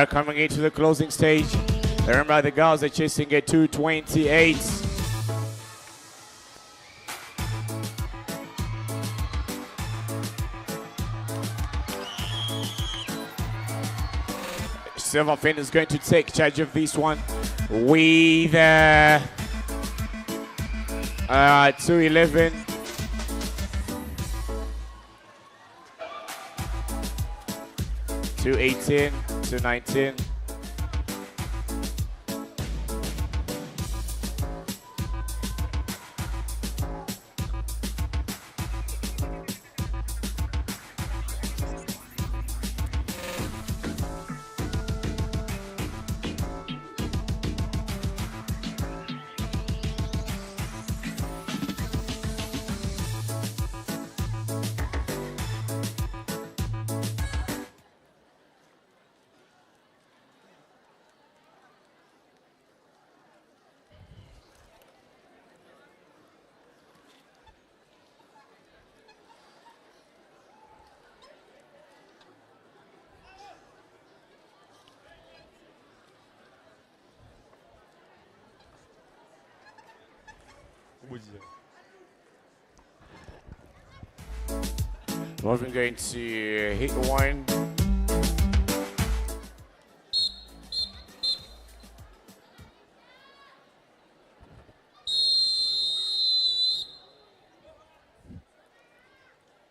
Coming into the closing stage. Remember, the girls are chasing at 2:28. Silverfin is going to take charge of this one with 211. Two 18, 219. We're going to hit one.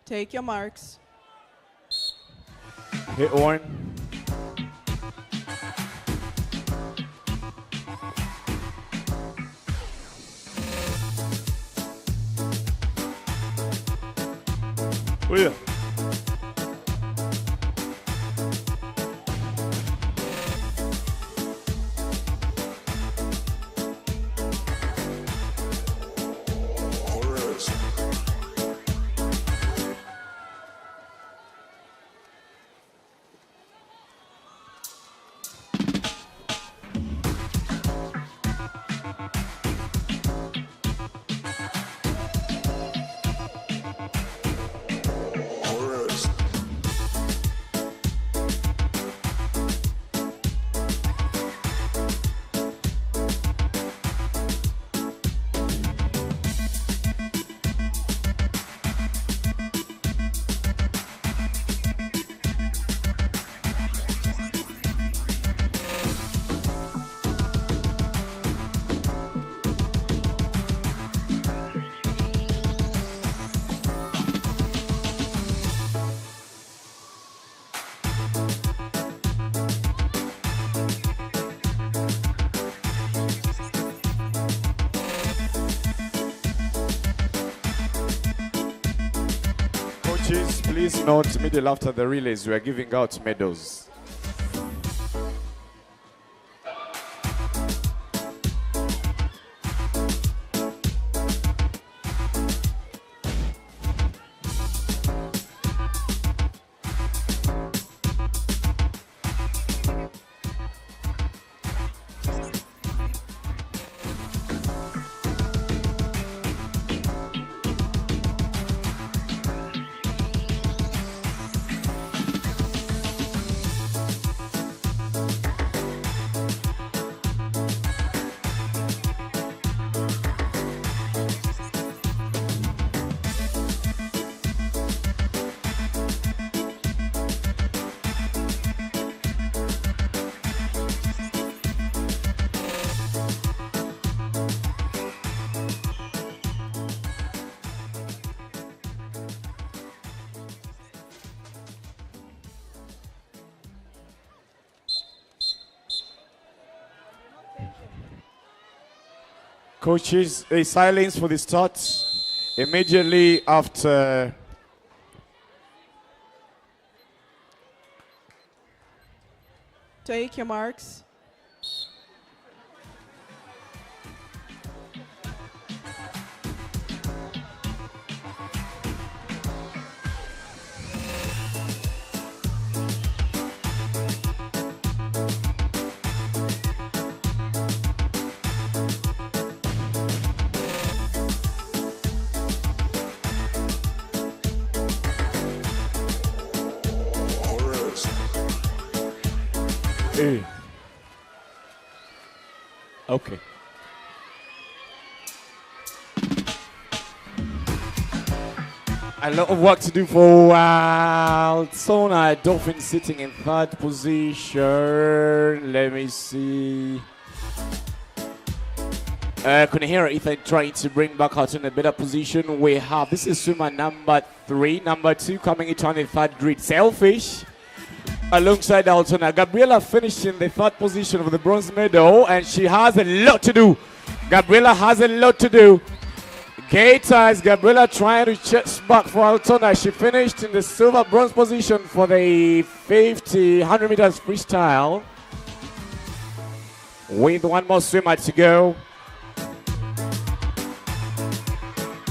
Take your marks. Hit one. Oh yeah. Please note, middle after the relays, we are giving out medals. Coaches, a silence for the start. Immediately after Take your marks. Okay. A lot of work to do for Sona Dolphin sitting in third position. Let me see. Couldn't hear Ethan trying to bring back out in a better position. We have, this is swimmer number 3, number 2 coming into on the 3rd grid, Selfish. Alongside Altona, Gabriela finished in the 3rd position of the bronze medal, and she has a lot to do. Gabriela has a lot to do. Gators, Gabriela trying to chase back for Altona. She finished in the silver bronze position for the 100 meters freestyle. With one more swimmer to go.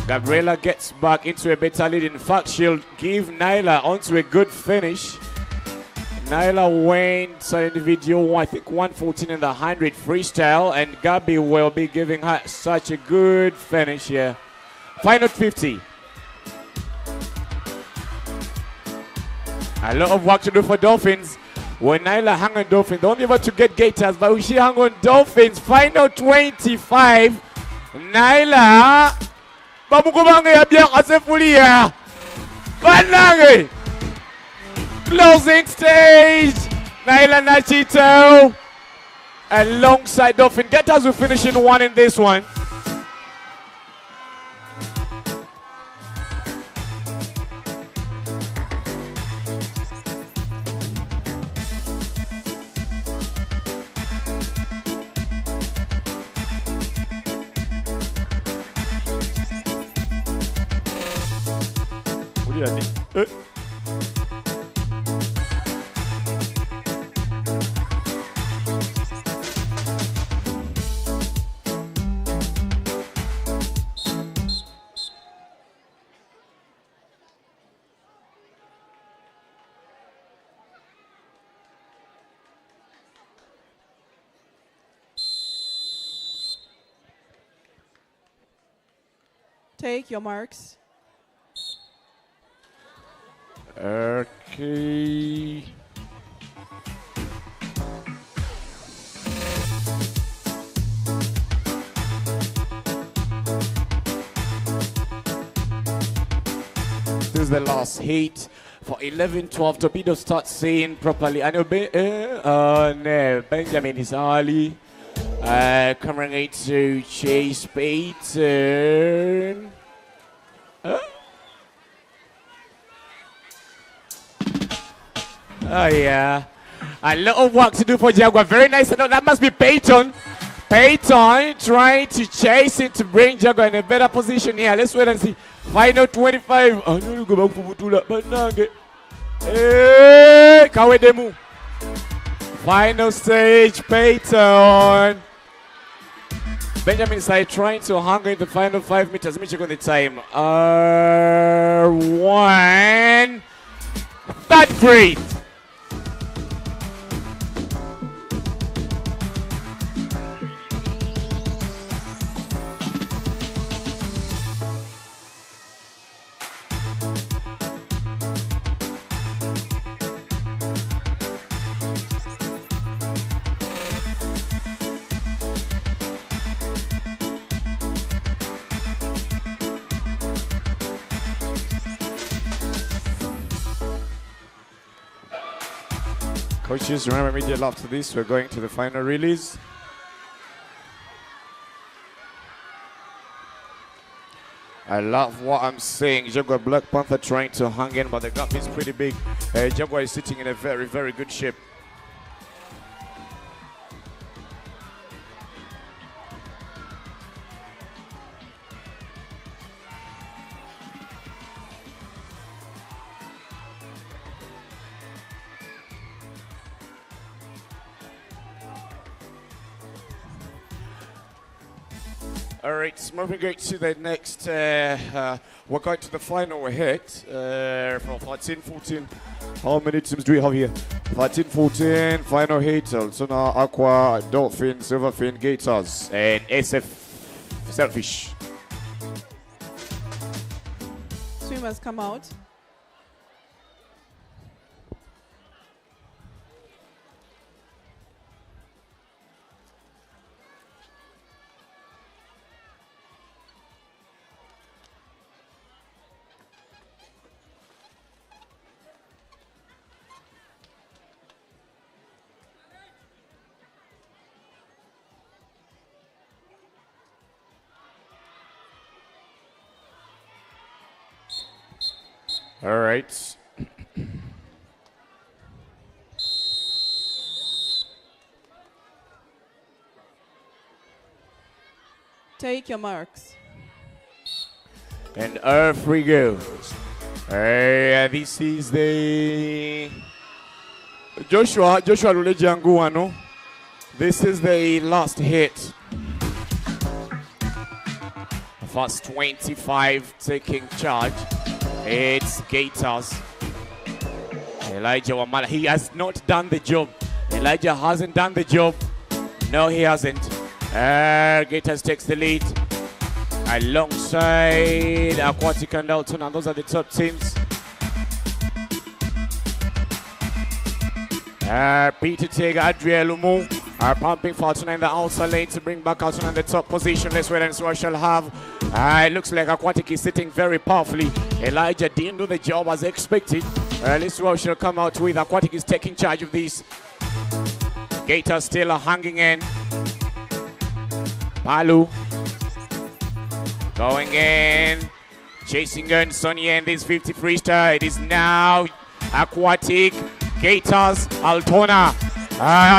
Gabriela gets back into a better lead. In fact, she'll give Nyla onto a good finish. Nyla went individual, I think 114 in the 100 freestyle, and Gabi will be giving her such a good finish here. Final 50. A lot of work to do for Dolphins. When Nyla hang on Dolphins, don't able to get Gators, but when she hang on Dolphins, final 25. Nyla, bamukubange ya bien asefulia. Banange. Closing stage. Nyla Nachito alongside Dolphin. Gators will finish in 1 in this one. Take your marks. Okay. This is the last heat for 11-12. Torpedo starts saying properly. I know no, Benjamin is early. Coming in to Chase Payton. Oh yeah, a lot of work to do for Jaguar. Very nice. No, that must be Payton. Payton trying to chase it to bring Jaguar in a better position here. Let's wait and see. Final 25. Oh no, you go back for Butula, but now Kawe Demu. Final stage, Payton. Benjamin side trying to hang in the final 5 meters. Let me check on the time. 1. 3rd grade. Coaches, remember immediately after this, we're going to the final release. I love what I'm saying. Jaguar Black Panther trying to hang in, but the gap is pretty big. Jaguar is sitting in a very, very good shape. All right, moving on to the next, we're going to the final hit from 13-14. How many teams do we have here? 13-14, final hit. So now Aqua, Dolphin, Silverfin, Gators, and SF Selfish. Swimmers come out. All right. Take your marks. And off we go. This is the Joshua Lulejanguano. This is the last hit. First 25 taking charge. It's Gators. Elijah Wamala. He has not done the job. Elijah hasn't done the job. No, he hasn't. Gators takes the lead. Alongside Aquatic and Dalton, and those are the top teams. Peter Tega, Adriel Lumu are pumping Fortuna in the outside lane to bring back Fortuna in the top position. Let's wait and see what shall have. It looks like Aquatic is sitting very powerfully. Elijah didn't do the job as expected. Let's see what shall come out with. Aquatic is taking charge of this. Gators still hanging in. Palu going in. Chasing in Sonia in this 50 freestyle. It is now Aquatic. Gators, Altona.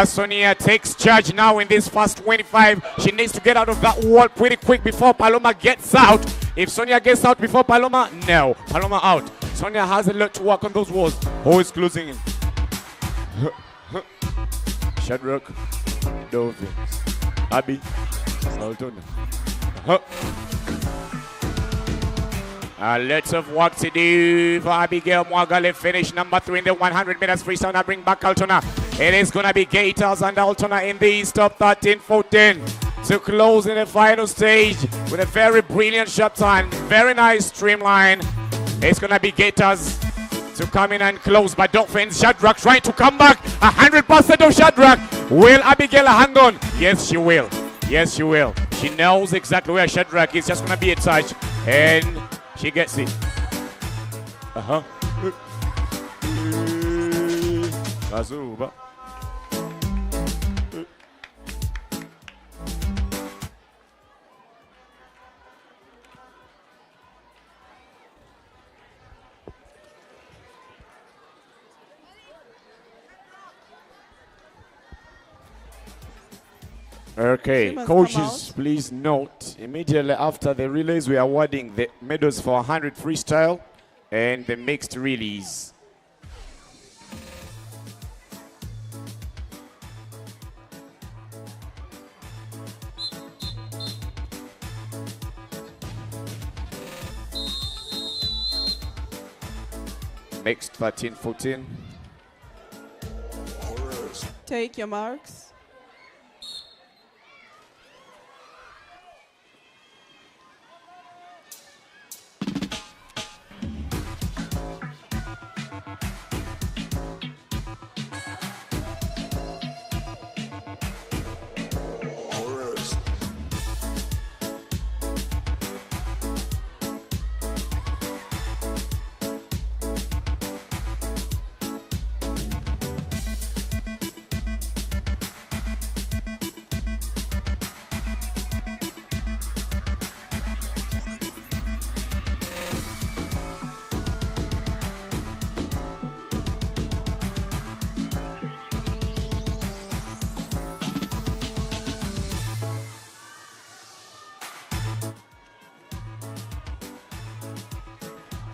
Sonia takes charge now in this first 25. She needs to get out of that wall pretty quick before Paloma gets out. If Sonia gets out before Paloma, no. Paloma out. Sonia has a lot to work on those walls. Who is closing in? Shadrach, Dolphins, Abby, Altona. Lots of work to do for Abigail Mwagale. Finish number 3 in the 100 meters freestyle. Now bring back Altona. It is going to be Gators and Altona in these top 13-14 to close in the final stage with a very brilliant shot time. Very nice streamline. It's going to be Gators to come in and close, but Dolphins. Shadrach trying to come back. 100% of Shadrach. Will Abigail hang on? Yes, she will. Yes, she will. She knows exactly where Shadrach is. Just going to be a touch. And she gets it. Azuba. Okay, coaches, please note, immediately after the relays, we are awarding the medals for 100 freestyle and the mixed relays. Mixed 13-14. Take your marks.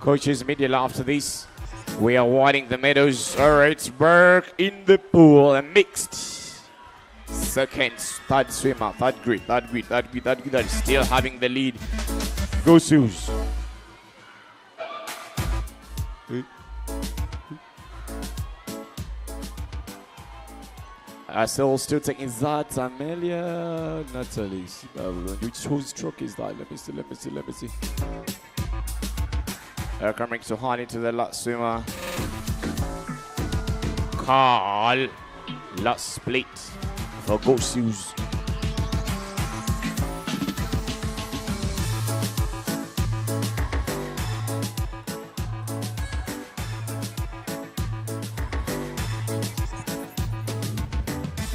Coaches, immediately after this, we are awarding the medals. All right, Burke in the pool, a mixed. Second, third swimmer, third grid, that is still having the lead. Go Sioux. Still taking that. Amelia, Natalie. Whose stroke is that? Let me see. Coming to hard into the last swimmer. Carl. Last split for Go Sioux.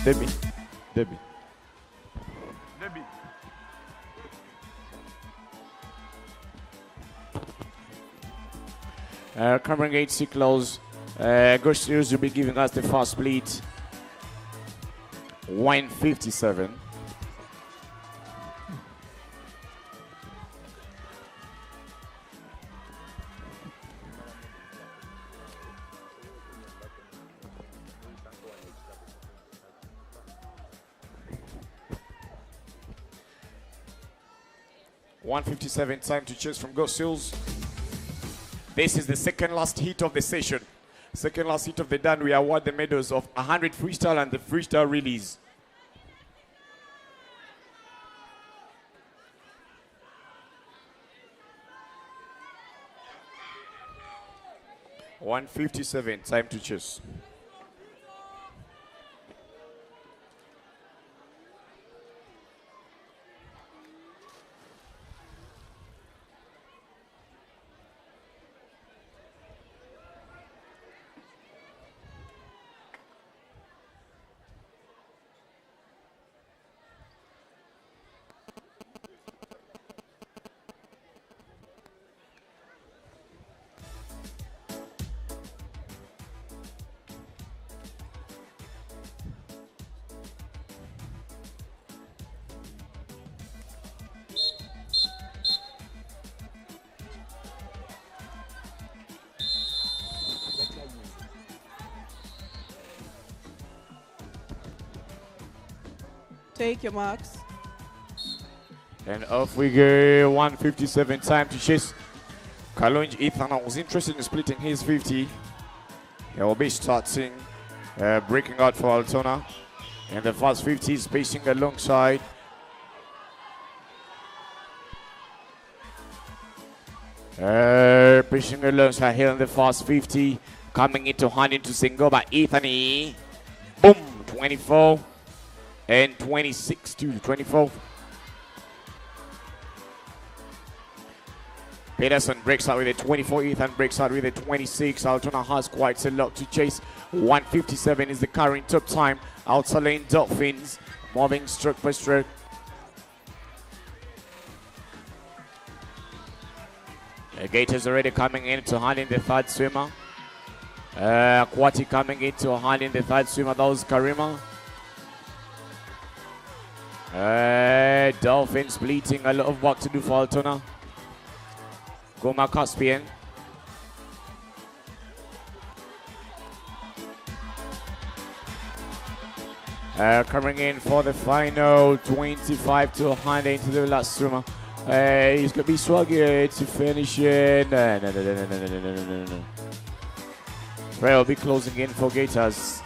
Debbie. Covering 8 close. Ghost Series will be giving us the fast split. 157. .157 time to chase from Ghost Seals. This is the second last heat of the session. Second last heat of the done. We award the medals of 100 freestyle and the freestyle release. .157 time to chase. Take your marks. And off we go. 157 time to chase. Kalonji Ethan was interested in splitting his 50. He will be starting, breaking out for Altona. And the fast 50 is pacing alongside. Pushing alongside here in the fast 50. Coming into hand into single by Ethany. Boom! 24. And 26 to 24. Peterson breaks out with a 24. Ethan breaks out with a 26. Altona has quite a lot to chase. 157 is the current top time. Outer lane Dolphins moving stroke by stroke. The Gators already coming in to hand in the third swimmer. Kwati coming in to hand in the third swimmer. That was Karima. Dolphins bleating, a lot of work to do for Altona. Goma Caspian. Coming in for the final 25 to 100 into the last swimmer. He's going to be swaggy to finish it. No. Ray will be closing in for Gators.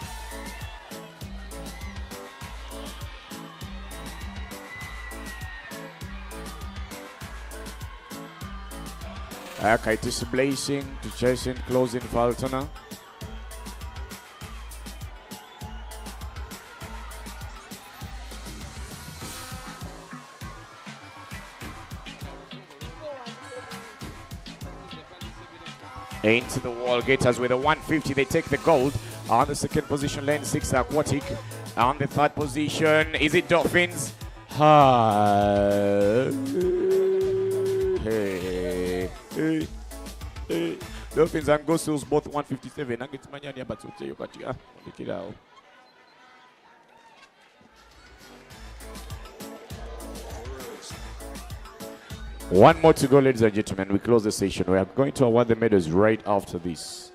Kaitis blazing to chasing, closing for Altona. Into the wall, Gators with a 150, they take the gold. On the second position, lane 6 Aquatic. On the third position, is it Dolphins? Hey. Dolphins and Gossos both 157. One more to go, ladies and gentlemen. We close the session. We are going to award the medals right after this.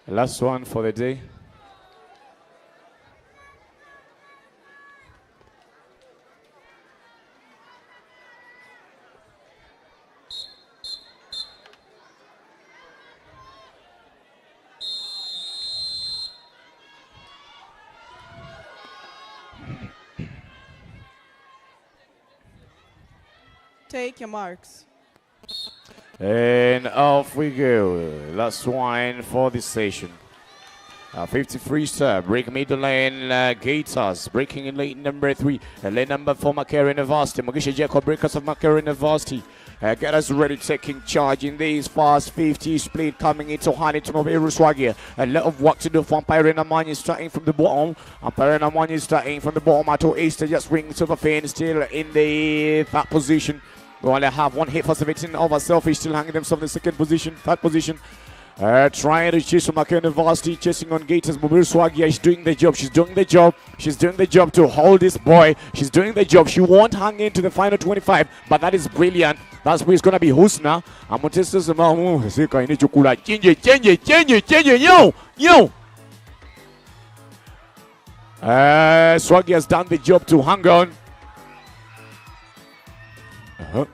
Last one for the day. Take your marks. And off we go. Last one for this session. 50 freestyle, break middle lane, Gators, breaking in lane number 3, lane number 4, Macquarie University, Mugisha Jacob, breakers of Macquarie University, Get us ready, taking charge in this fast 50 split coming into Huntington of Eruswagia. A lot of work to do for Umpire Namani starting from the bottom. Umpire Namani starting from the bottom. Ato Easter just rings to the fin, still in the third position. We only have one hit for 17 over Selfish, still hanging themselves in the second position, third position. Trying to chase from Makena University, chasing on Gators. Mubir Swagia is doing the job. She's doing the job. She's doing the job to hold this boy. She's doing the job. She won't hang into the final 25, but that is brilliant. That's where it's going to be Husna. I'm going to say some more. Yo. Swaggy has done the job to hang on. Hold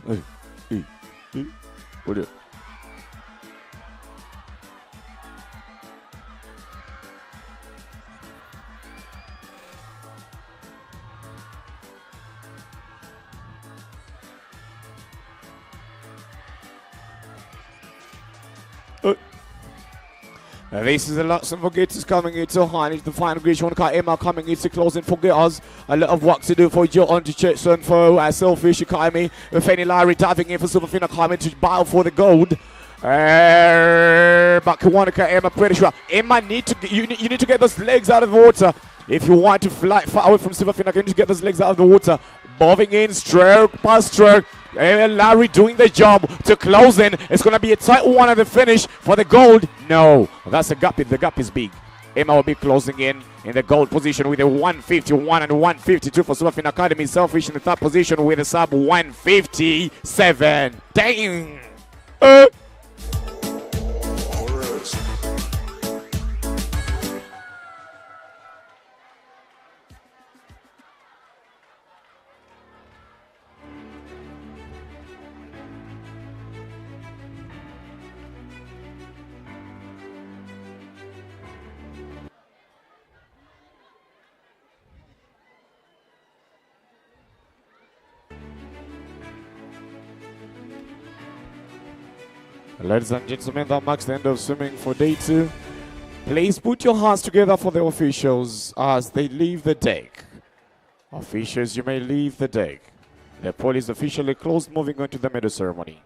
it. This is a lot of forgetters coming into Heinrich. The final grid, one car Emma coming into closing forgetters. A lot of work to do for Joe on to Chetson for Selfish Academy. Fanny Larry diving in for Silverfina coming to battle for the gold. But Kiwanika Emma pretty sure. Emma you need to get those legs out of the water. If you want to fly far away from Silverfina, you need to get those legs out of the water. Bobbing in, stroke, past stroke. Larry doing the job to close in. It's going to be a tight one at the finish for the gold. No, that's a gap. The gap is big. Emma will be closing in the gold position with a 151 and 152 for Silverfin Academy. Selfish in the third position with a sub 157. Dang. Ladies and gentlemen, that marks the end of swimming for day 2. Please put your hands together for the officials as they leave the deck. Officials, you may leave the deck. The pool is officially closed, moving on to the medal ceremony.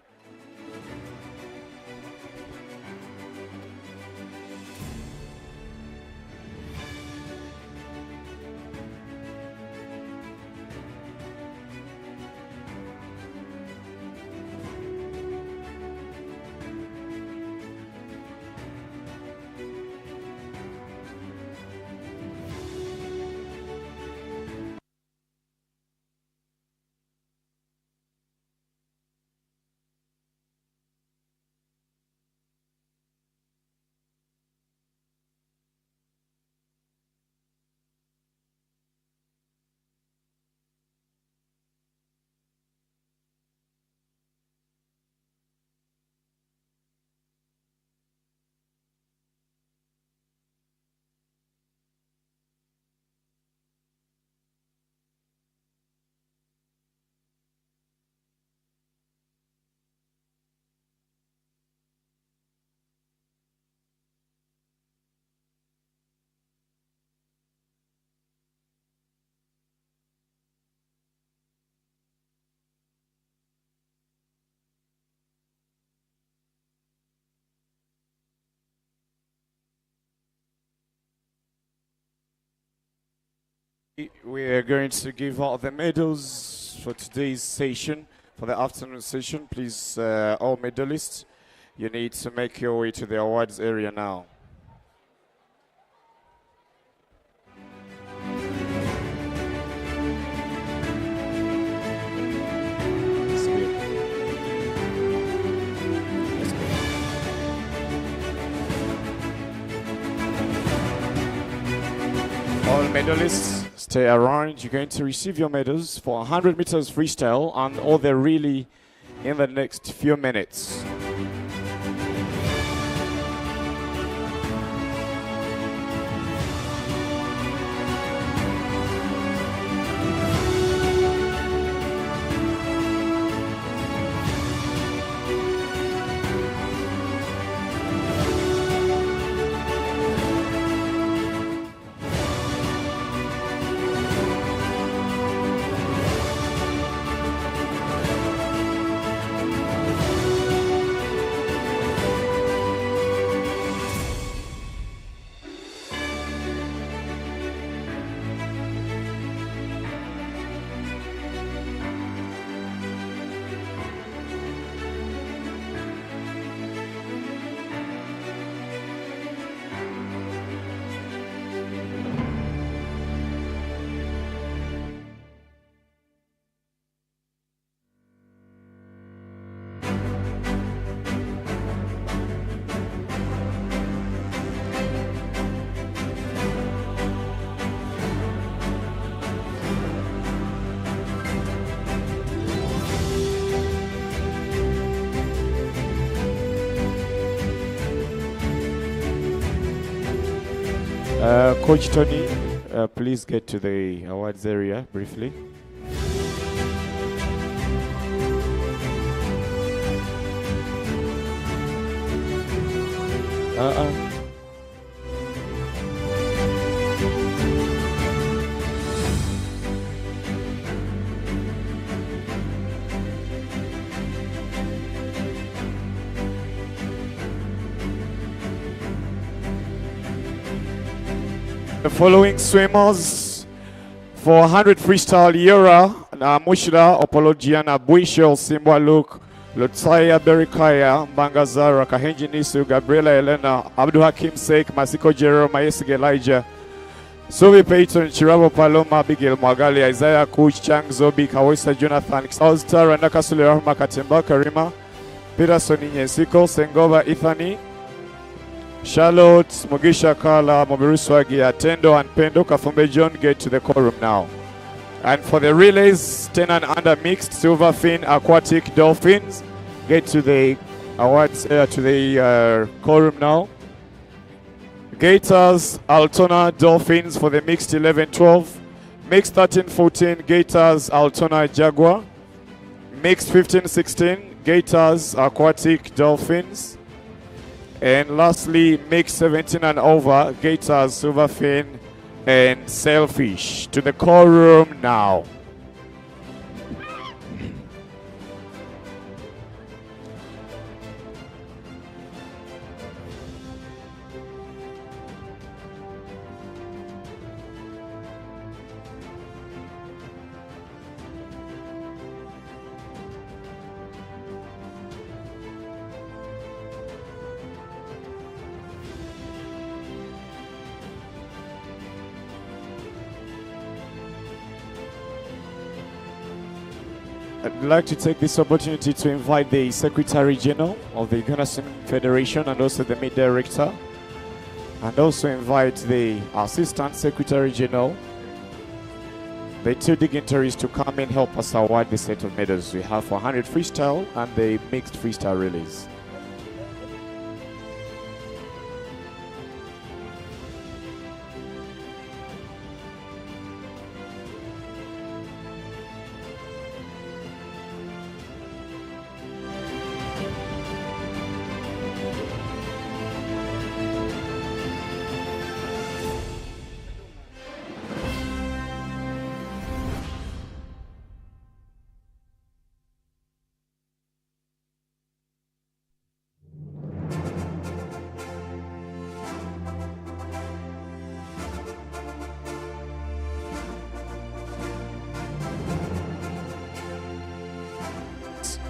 We are going to give out the medals for today's session, for the afternoon session. Please, all medalists, you need to make your way to the awards area now. All medalists, stay around. You're going to receive your medals for 100 meters freestyle and all the relay in the next few minutes. Coach Tony, please get to the awards area briefly. The following swimmers for 100 freestyle Yura, Mushira, Opologiana, Buisho, Simbwa Luke, Lutsaya Berikaya, Mbangazara, Kahenji Nisu, Gabriela Elena, Abdul Hakim Sheikh, Masiko Jero, Maesige Elijah, Sovi Payton, Chirabo Paloma, Abigail Mwagali, Isaiah Kuch, Chang Zobi, Kawisa Jonathan, All-Star, Ranakasule Rahma Katemba, Karima, Peter Soninye Siko, Sengova Ithani, Charlotte, Mugisha Kala, Mobiru Atendo, and Pendo Kafumbe John get to the quorum now. And for the relays, 10 and under mixed, Silverfin, Aquatic, Dolphins get to the awards, to the quorum now. Gators, Altona, Dolphins for the mixed 11-12. Mixed 13-14, Gators, Altona, Jaguar. Mixed 15-16, Gators, Aquatic, Dolphins. And lastly, mixed 17 and over, Gators, Silverfin, and Sailfish. To the call room now. I'd like to take this opportunity to invite the Secretary General of the Uganda Swimming Federation and also the Meet Director, and also invite the Assistant Secretary General, the two dignitaries, to come and help us award the set of medals we have for 100 freestyle and the mixed freestyle relays.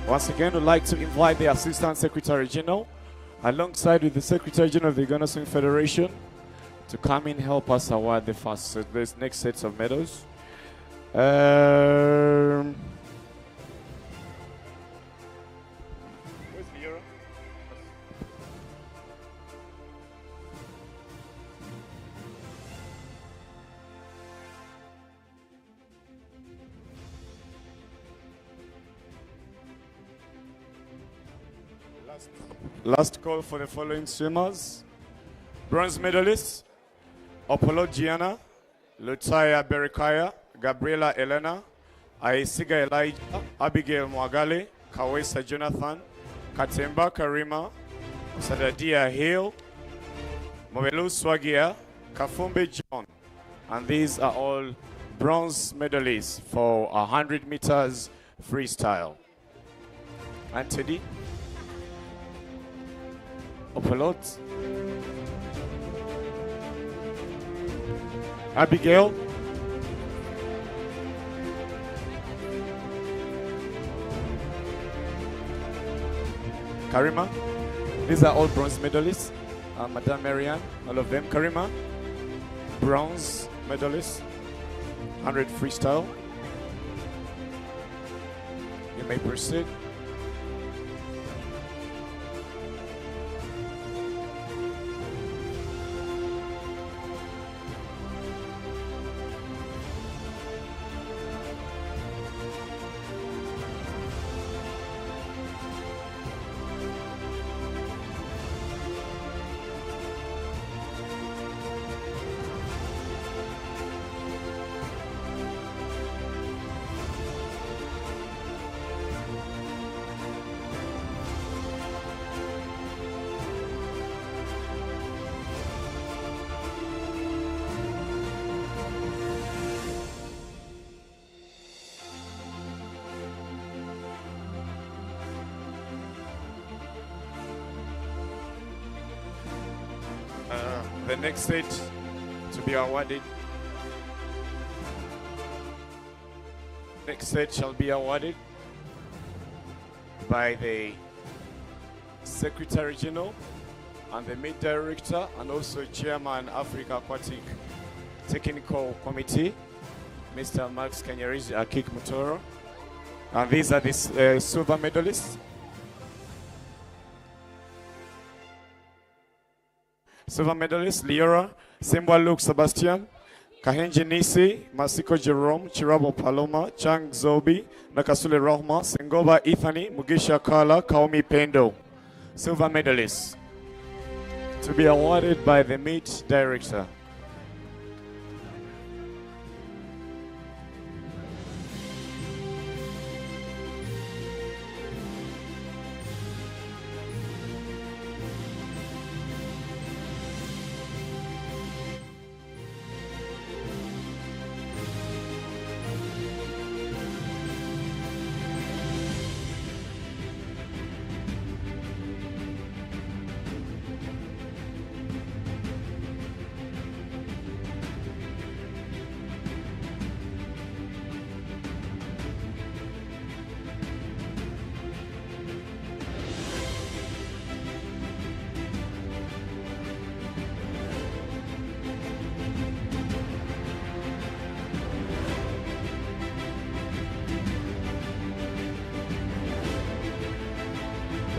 Once again, we'd like to invite the Assistant Secretary General, alongside with the Secretary General of the Uganda Swimming Federation, to come in and help us award this next sets of medals. Last call for the following swimmers. Bronze medalists, Opolo Gianna, Lutaya Berikaya, Gabriela Elena, Aisiga Elijah, Abigail Mwagale, Kawesa Jonathan, Katemba Karima, Sadadia Hill, Mobelu Swagia, Kafumbe John. And these are all bronze medalists for 100 meters freestyle. Anthony Opolot, Abigail, Karima. These are all bronze medalists. Madame Marianne, all of them. Karima, bronze medalist, 100 freestyle. You may proceed. next set to be awarded. Next set shall be awarded by the Secretary General and the Meet Director and also Chairman Africa Aquatic Technical Committee, Mr. Max Kanyarizi Akik Mutoro. And these are the silver medalists. Silver medalists: Liora, Simbwa Luke Sebastian, Kahenji Nisi, Masiko Jerome, Chirabo Paloma, Chang Zobi, Nakasule Rahma, Sengoba Ithani, Mugisha Kala, Kaomi Pendo. Silver medalists to be awarded by the Meet Director.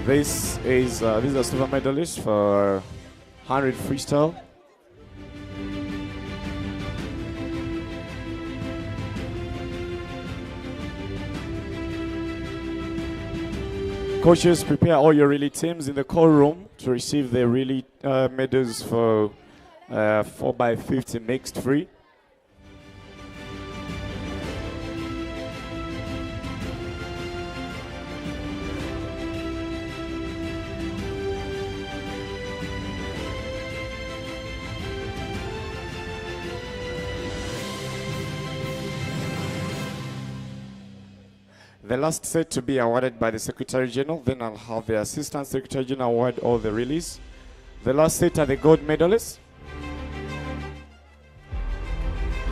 These are silver medalists for 100 freestyle. Coaches, prepare all your relay teams in the core room to receive the relay medals for 4x50 mixed free. The last set to be awarded by the Secretary General, then I'll have the Assistant Secretary General award all the relays. The last set are the gold medalists.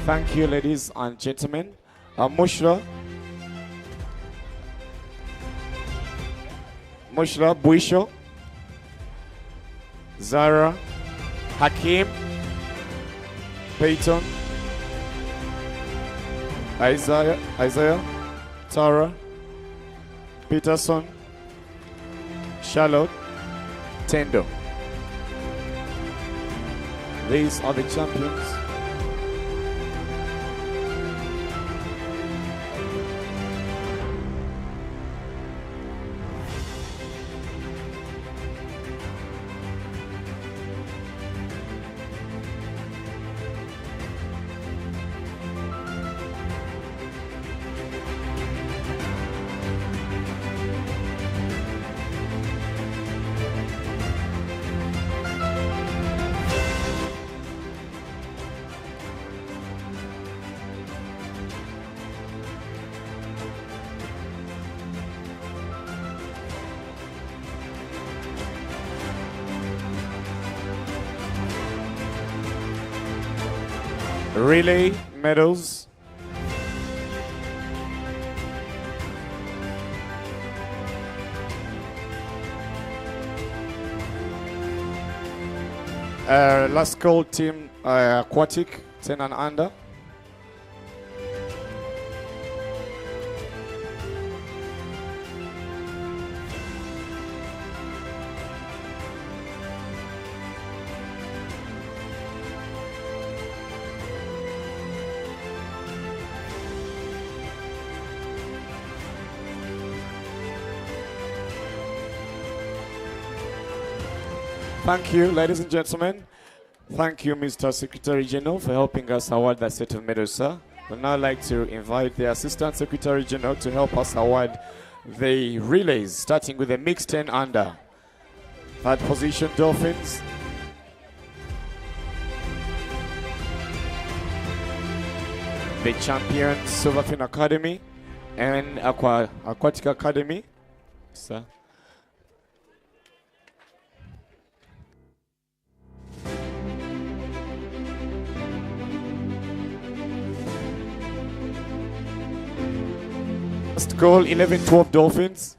Thank you, ladies and gentlemen. Mushra Buisho, Zara, Hakim, Peyton, Isaiah, Tara, Peterson, Charlotte, Tendo. These are the champions. Relay medals. Last call team aquatic 10 and under. Thank you, ladies and gentlemen. Thank you, Mr. Secretary General, for helping us award that set of medals, sir. We'd now like to invite the Assistant Secretary General to help us award the relays, starting with the mixed 10 under. Third position, Dolphins. The champion, Silverfin Academy and Aquatic Academy. Sir. Last goal, 11-12 Dolphins.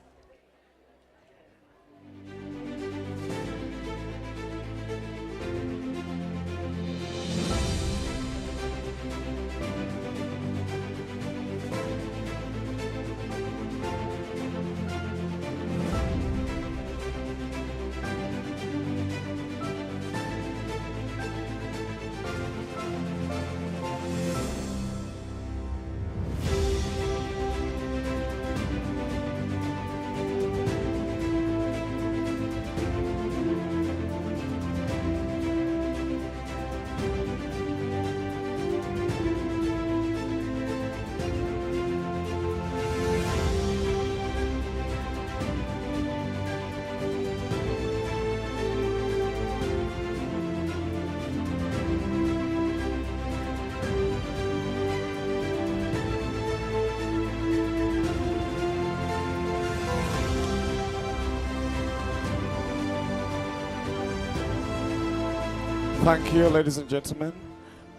Thank you, ladies and gentlemen.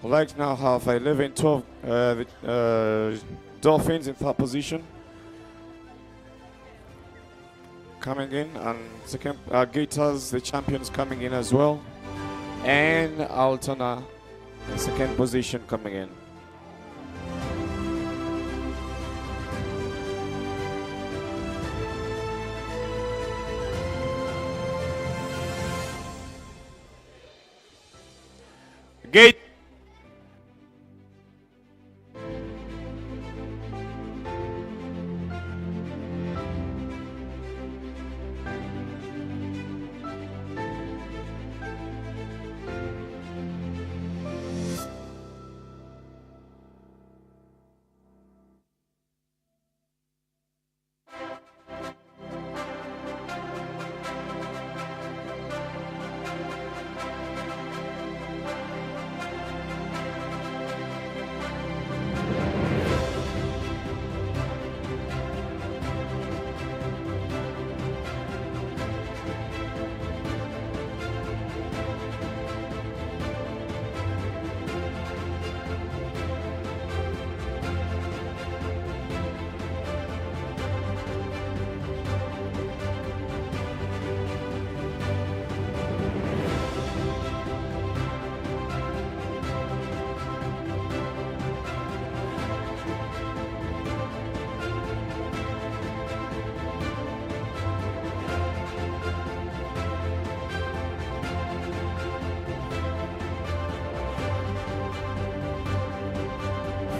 I'd like to now have 11-12 Dolphins in third position. Coming in, and second, Gators, the champions, coming in as well. And Altona, in second position, coming in. Gate.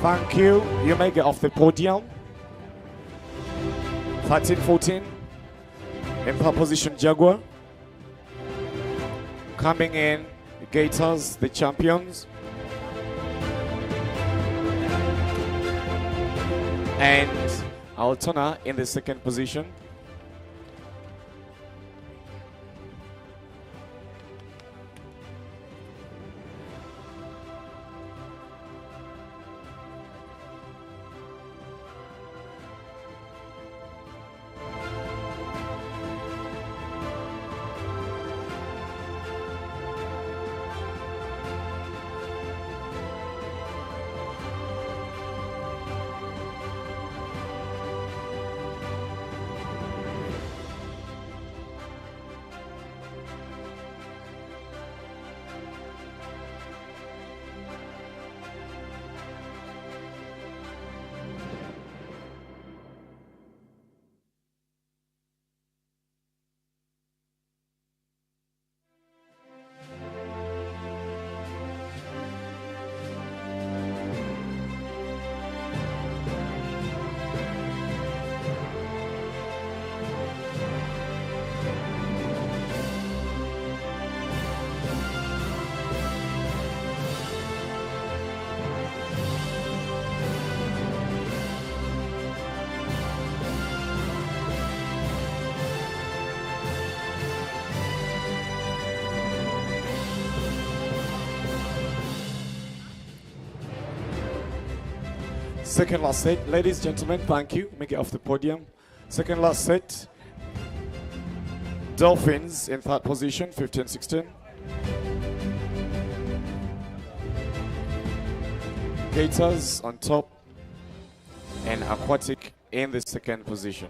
Thank you. You may get off the podium. 13-14. In third position, Jaguar. Coming in, Gators, the champions. And Altona in the second position. Second last set, ladies and gentlemen, thank you. Make it off the podium. Second last set. Dolphins in third position, 15-16. Gators on top. And Aquatic in the second position.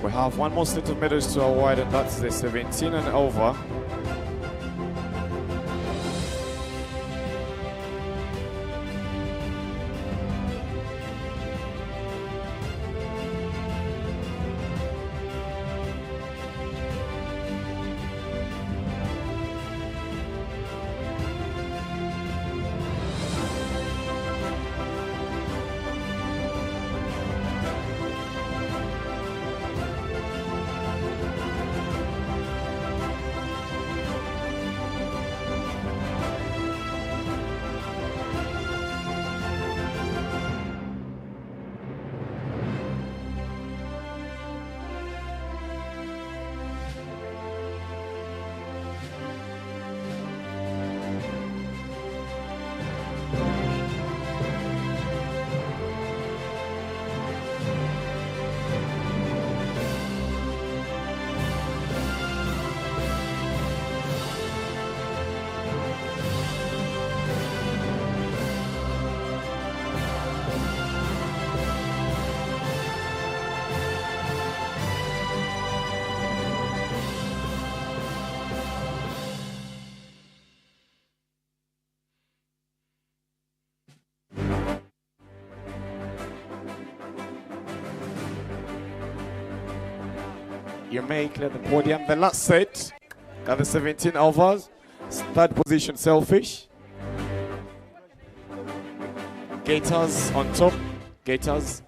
We have one more set of medals to award, and that's the 17 and over. You may clear the podium. The last set, got the 17 overs. Third position, Selfish. Gators on top. Gators.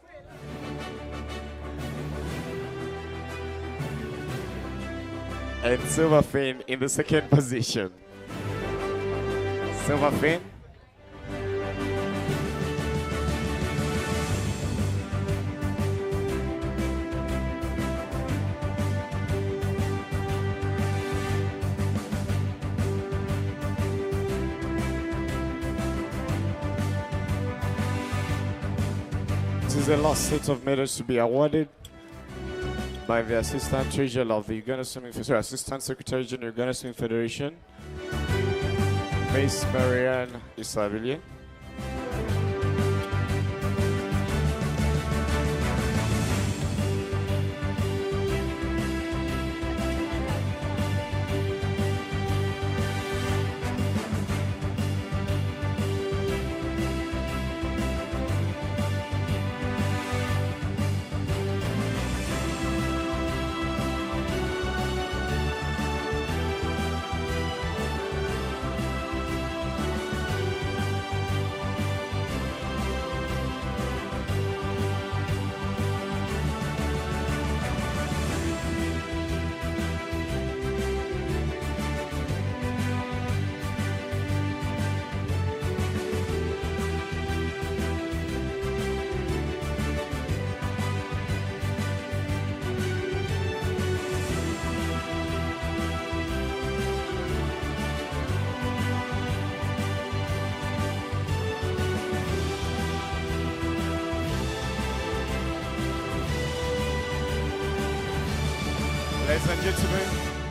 And Silverfin in the second position. Silverfin. This is the last set of medals to be awarded by the Assistant Treasurer of the Uganda Swimming Federation, Assistant Secretary General Uganda Swimming Federation, Miss Marianne Isavili.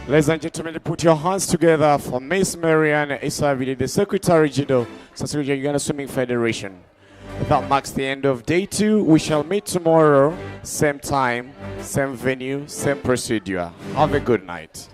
Ladies and gentlemen, put your hands together for Miss Marianne Isavili, the Secretary General of the Uganda Swimming Federation. That marks the end of day 2. We shall meet tomorrow, same time, same venue, same procedure. Have a good night.